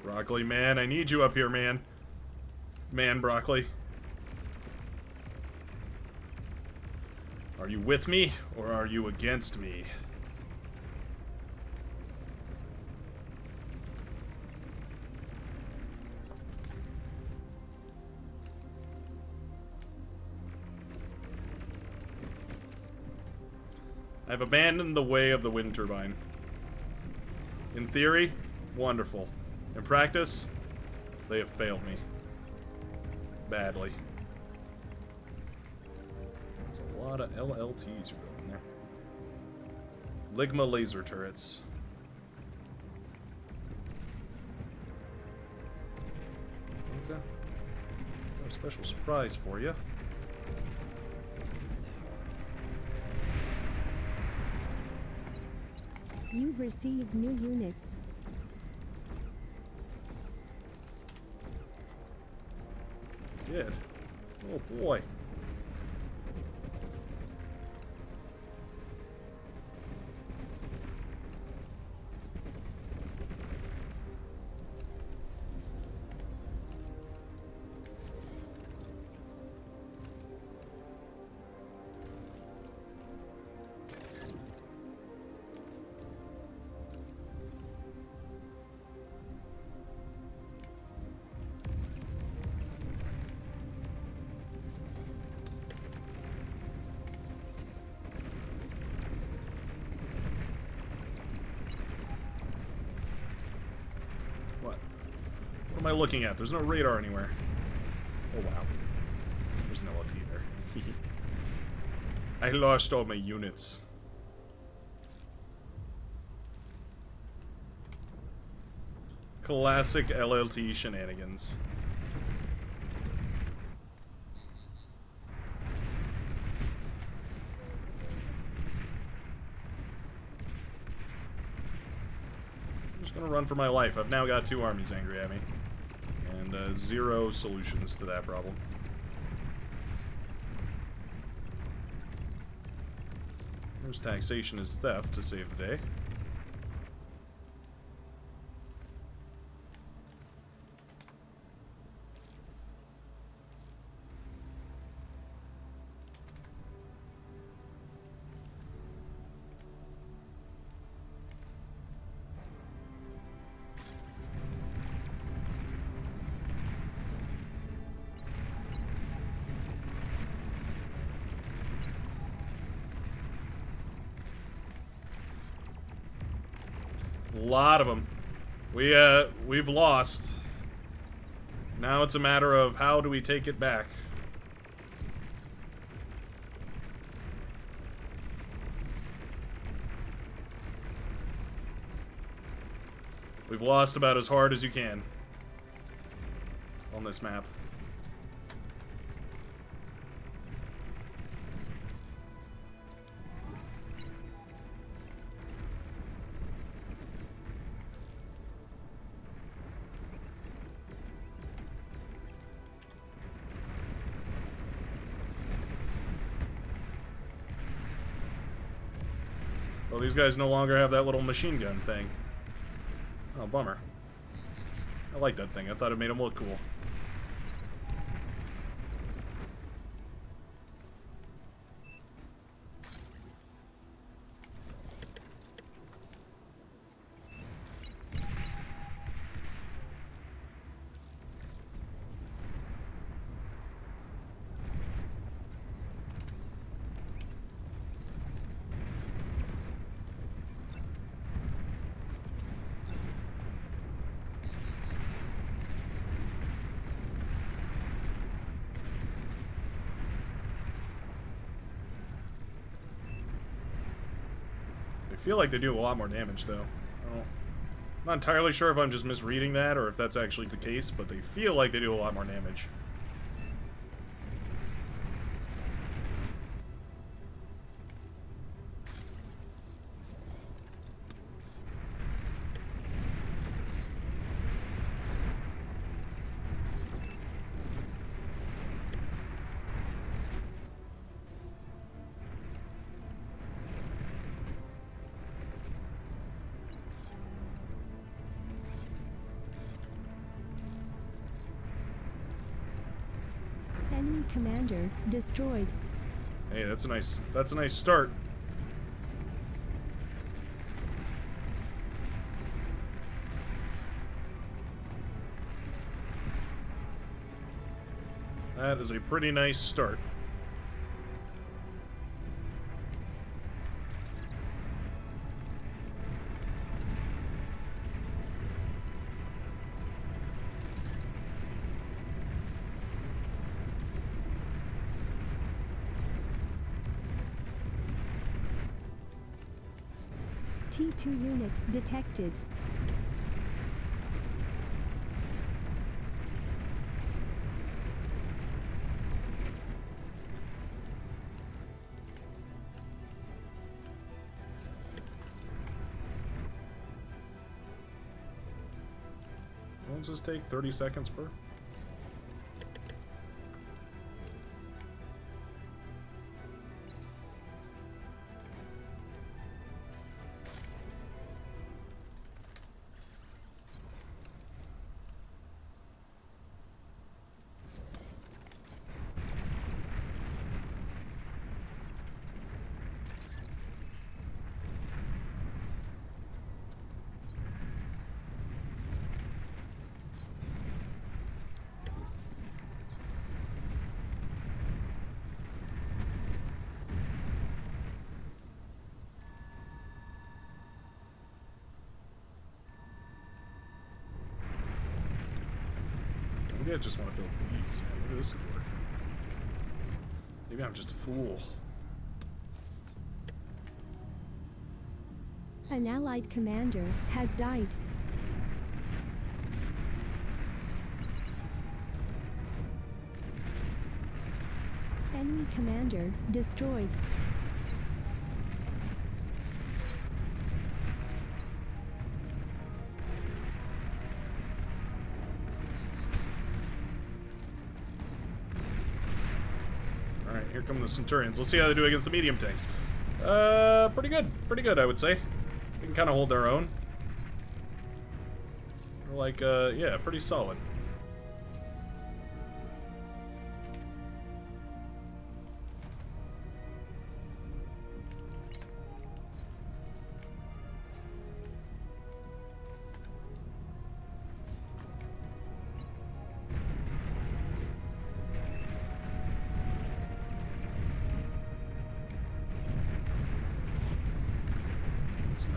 Broccoli, man, I need you up here, man. Man, Broccoli. Are you with me, or are you against me? I've abandoned the way of the wind turbine. In theory, wonderful. In practice, they have failed me. Badly. There's a lot of LLTs you're building there. Ligma laser turrets. Okay. Got a special surprise for you. You've received new units. Did. Oh boy. What am I looking at? There's no radar anywhere. Oh wow. There's no LT there. I lost all my units. Classic LLT shenanigans. I'm just gonna run for my life. I've now got 2 armies angry at me. And 0 solutions to that problem. There's taxation as theft to save the day. A lot of them. We've lost. Now it's a matter of how do we take it back. We've lost about as hard as you can on this map. Well, these guys no longer have that little machine gun thing. Oh, bummer. I like that thing. I thought it made them look cool. I feel like they do a lot more damage, though. I'm not entirely sure if I'm just misreading that or if that's actually the case, but they feel like they do a lot more damage. Enemy commander destroyed. Hey, that's a nice start. That is a pretty nice start. T2 unit detected. Won't this take 30 seconds per? Maybe I just want to build these. Yeah, maybe this would work. Maybe I'm just a fool. An allied commander has died. commander destroyed. Alright, here come the Centurions. Let's see how they do against the medium tanks. Pretty good. Pretty good, I would say. They can kind of hold their own. They're like, yeah, pretty solid.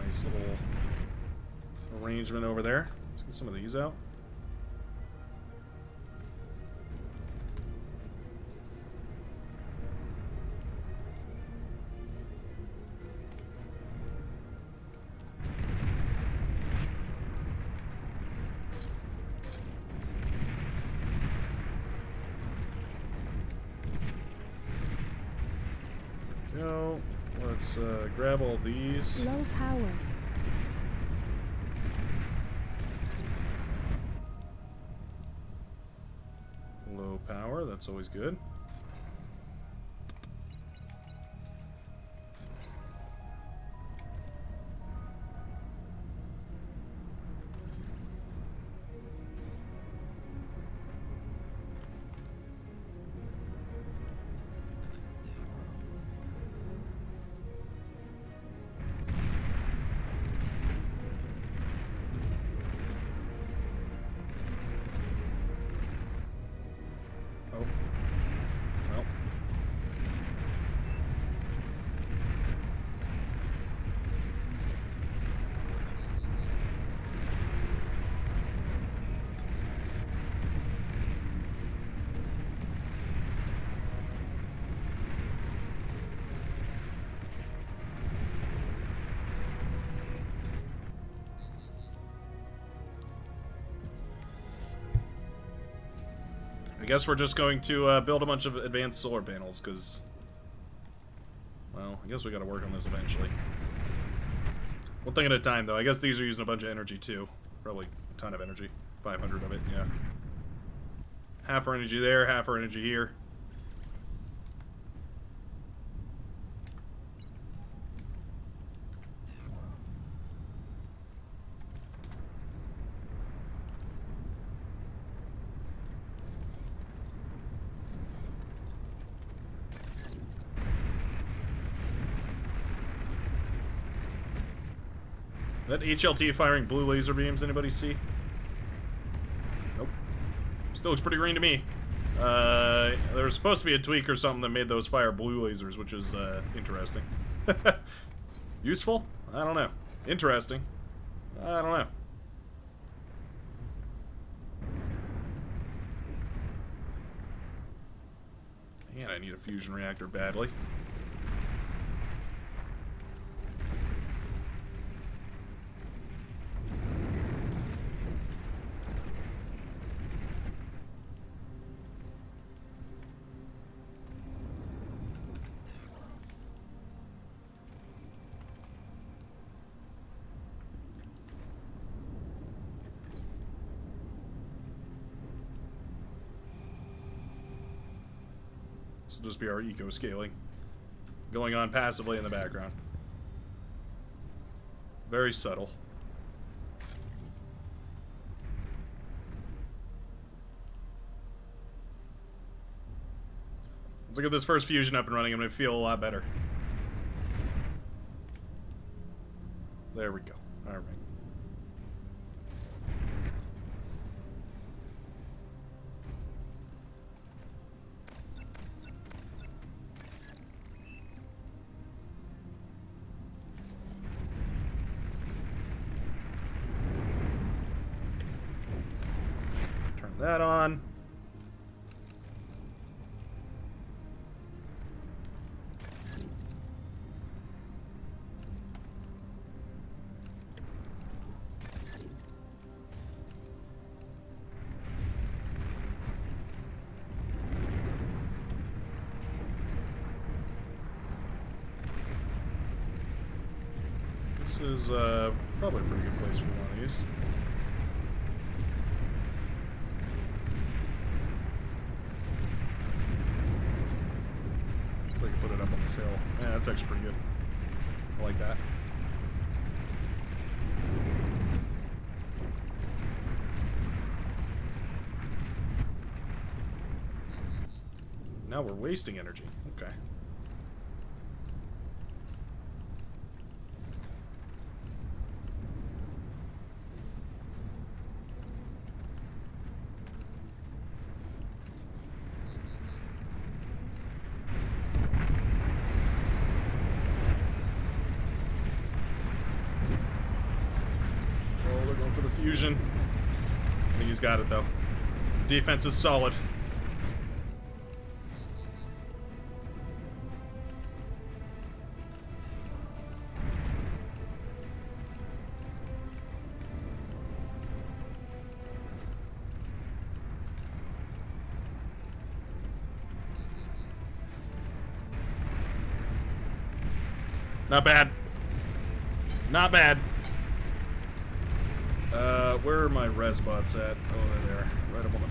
Nice little arrangement over there. Let's get some of these out. Go. Let's grab all these. Low power. Low power, that's always good. Oh. Well. I guess we're just going to build a bunch of advanced solar panels, because, well, I guess we gotta work on this eventually. One thing at a time, though. I guess these are using a bunch of energy, too. Probably a ton of energy. 500 of it, yeah. Half our energy there, half our energy here. That HLT firing blue laser beams, anybody see? Nope. Still looks pretty green to me. There was supposed to be a tweak or something that made those fire blue lasers, which is interesting. Useful? I don't know. Interesting. I don't know. Man, I need a fusion reactor badly. This will just be our eco-scaling going on passively in the background. Very subtle. Let's get this first fusion up and running. I'm going to feel a lot better. There we go. All right. That on. This is probably a pretty good place for one of these. We can put it up on this hill. Yeah, that's actually pretty good. I like that. Now we're wasting energy. Okay. Oh, they're going for the fusion. I think he's got it, though. Defense is solid. Not bad. Not bad. Where are my res bots at? Oh, they're there. Right up on the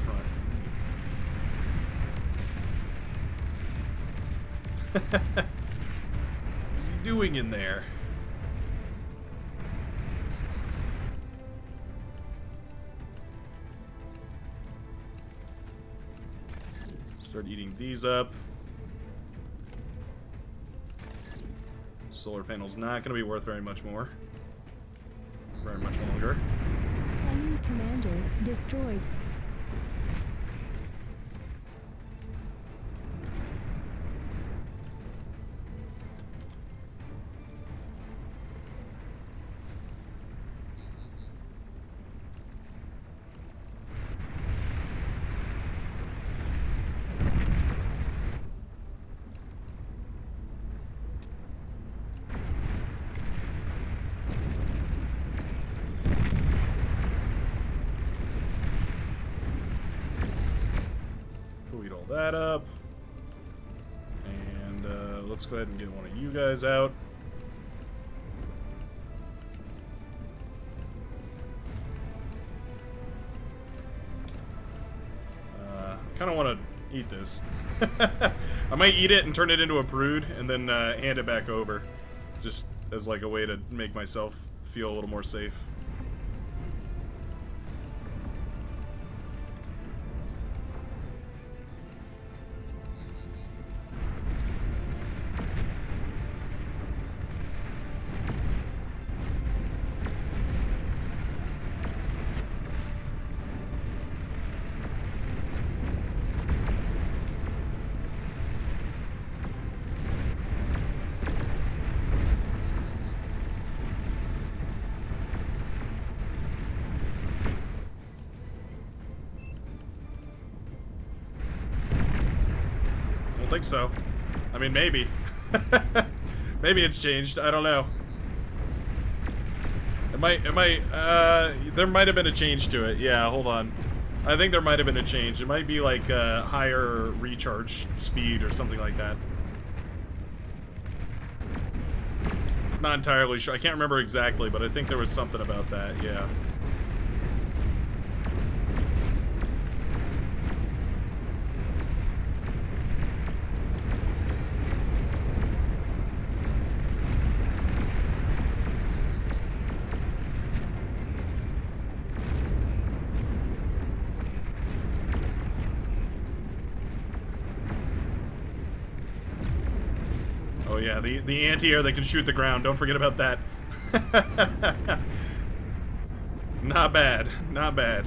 front. What's he doing in there? Start eating these up. Solar panel's not going to be worth very much more. Very much longer. Enemy commander destroyed. That up, and let's go ahead and get one of you guys out. Kind of want to eat this. I might eat it and turn it into a brood, and then hand it back over, just as like a way to make myself feel a little more safe. Think so. I mean, maybe. Maybe it's changed. I don't know. There might have been a change to it. Yeah, hold on. I think there might have been a change. It might be like higher recharge speed or something like that. Not entirely sure. I can't remember exactly, but I think there was something about that. Yeah. Oh yeah, the anti-air that can shoot the ground. Don't forget about that. Not bad. Not bad.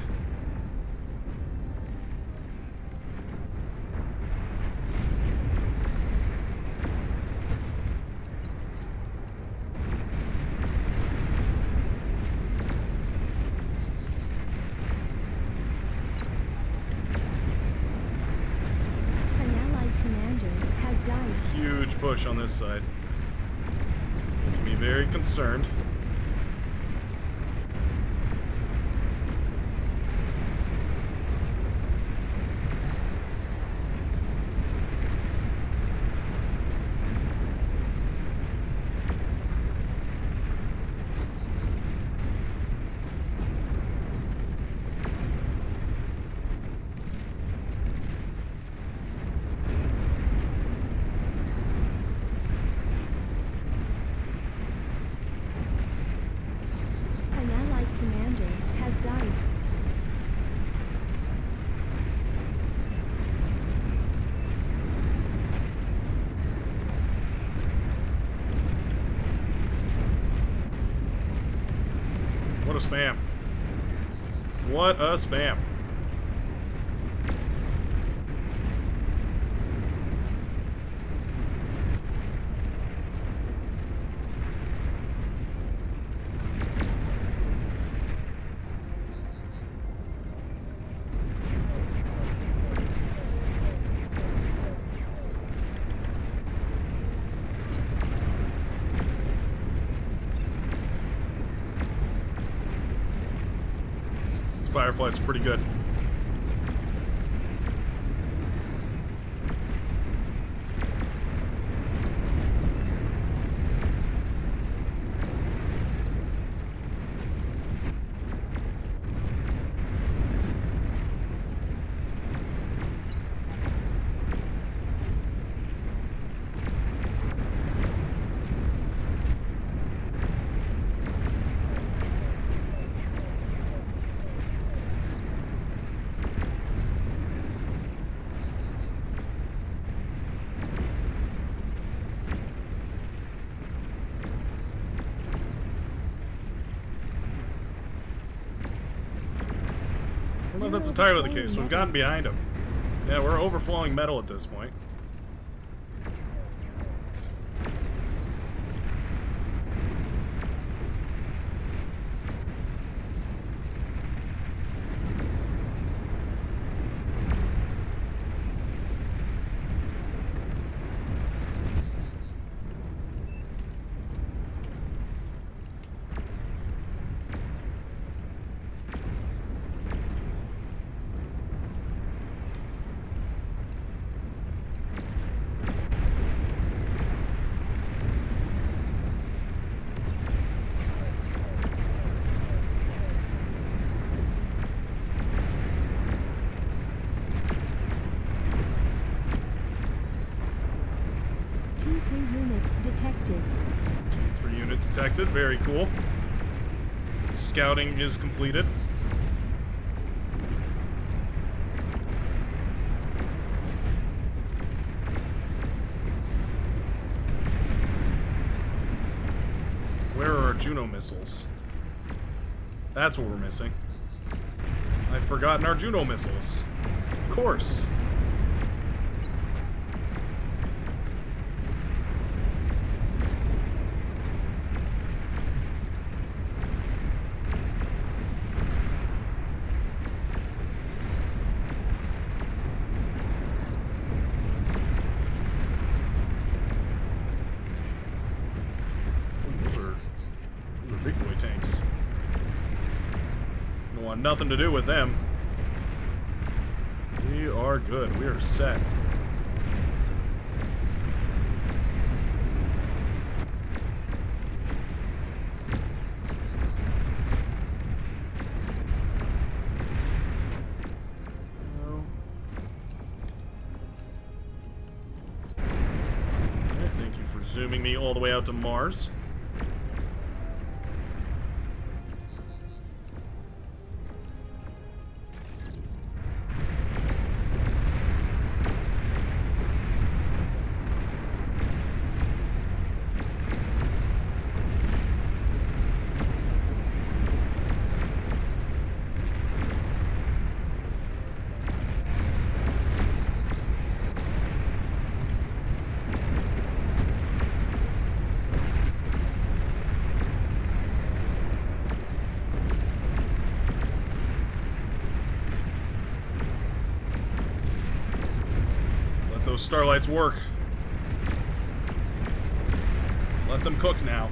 Push on this side. Making me very concerned. What a spam. What a spam. Firefly's pretty good. I don't know if that's entirely the case. We've gotten behind him. Yeah, we're overflowing metal at this point. T3 unit detected. T3 unit detected. Very cool. Scouting is completed. Where are our Juno missiles? That's what we're missing. I've forgotten our Juno missiles. Of course. Big boy tanks. Don't want nothing to do with them. We are good. We are set. Alright, thank you for zooming me all the way out to Mars. Those starlights work. Let them cook now.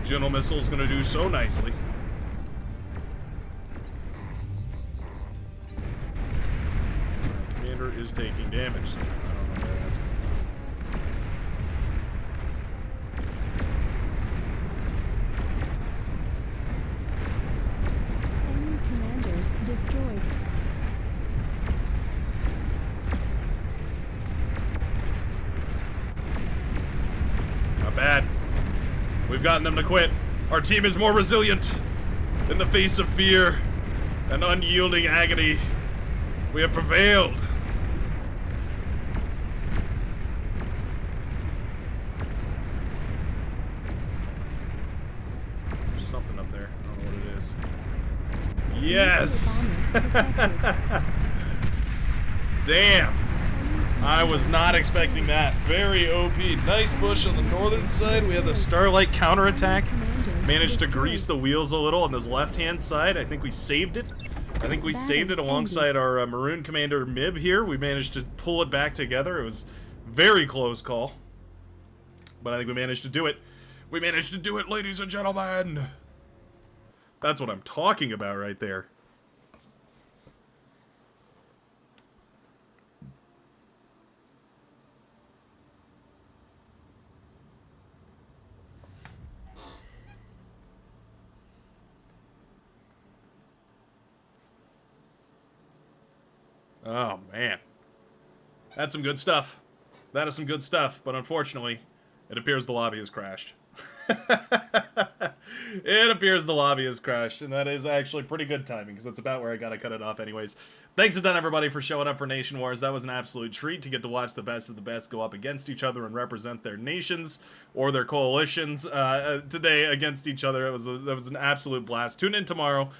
General missile's gonna do so nicely. Commander is taking damage. I don't know where that's coming Enemy commander destroyed. gotten them to quit. Our team is more resilient. In the face of fear and unyielding agony, we have prevailed. There's something up there. I don't know what it is. Yes! Damn. I was not expecting that. Very OP. Nice push on the northern side. We had the Starlight counterattack. Managed to grease the wheels a little on this left-hand side. I think we saved it. I think we saved it alongside our Maroon Commander Mib here. We managed to pull it back together. It was very close call. But I think we managed to do it. We managed to do it, ladies and gentlemen. That's what I'm talking about right there. Oh, man. That's some good stuff. That is some good stuff, but unfortunately, it appears the lobby has crashed. It appears the lobby has crashed, and that is actually pretty good timing, because that's about where I gotta cut it off anyways. Thanks a ton, everybody, for showing up for Nation Wars. That was an absolute treat to get to watch the best of the best go up against each other and represent their nations or their coalitions today against each other. That was an absolute blast. Tune in tomorrow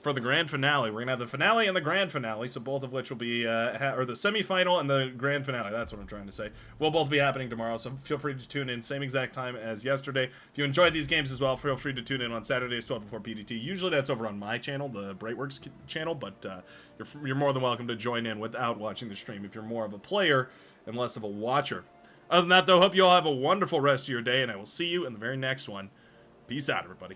for the grand finale. We're gonna have the finale and the grand finale, so both of which will be, or the semi-final and the grand finale, that's what I'm trying to say, will both be happening tomorrow, so feel free to tune in, same exact time as yesterday. If you enjoyed these games as well, feel free to tune in on Saturdays, 12 before PDT. Usually that's over on my channel, the BrightWorks channel, but you're more than welcome to join in without watching the stream if you're more of a player and less of a watcher. Other than that, though, hope you all have a wonderful rest of your day, and I will see you in the very next one. Peace out, everybody.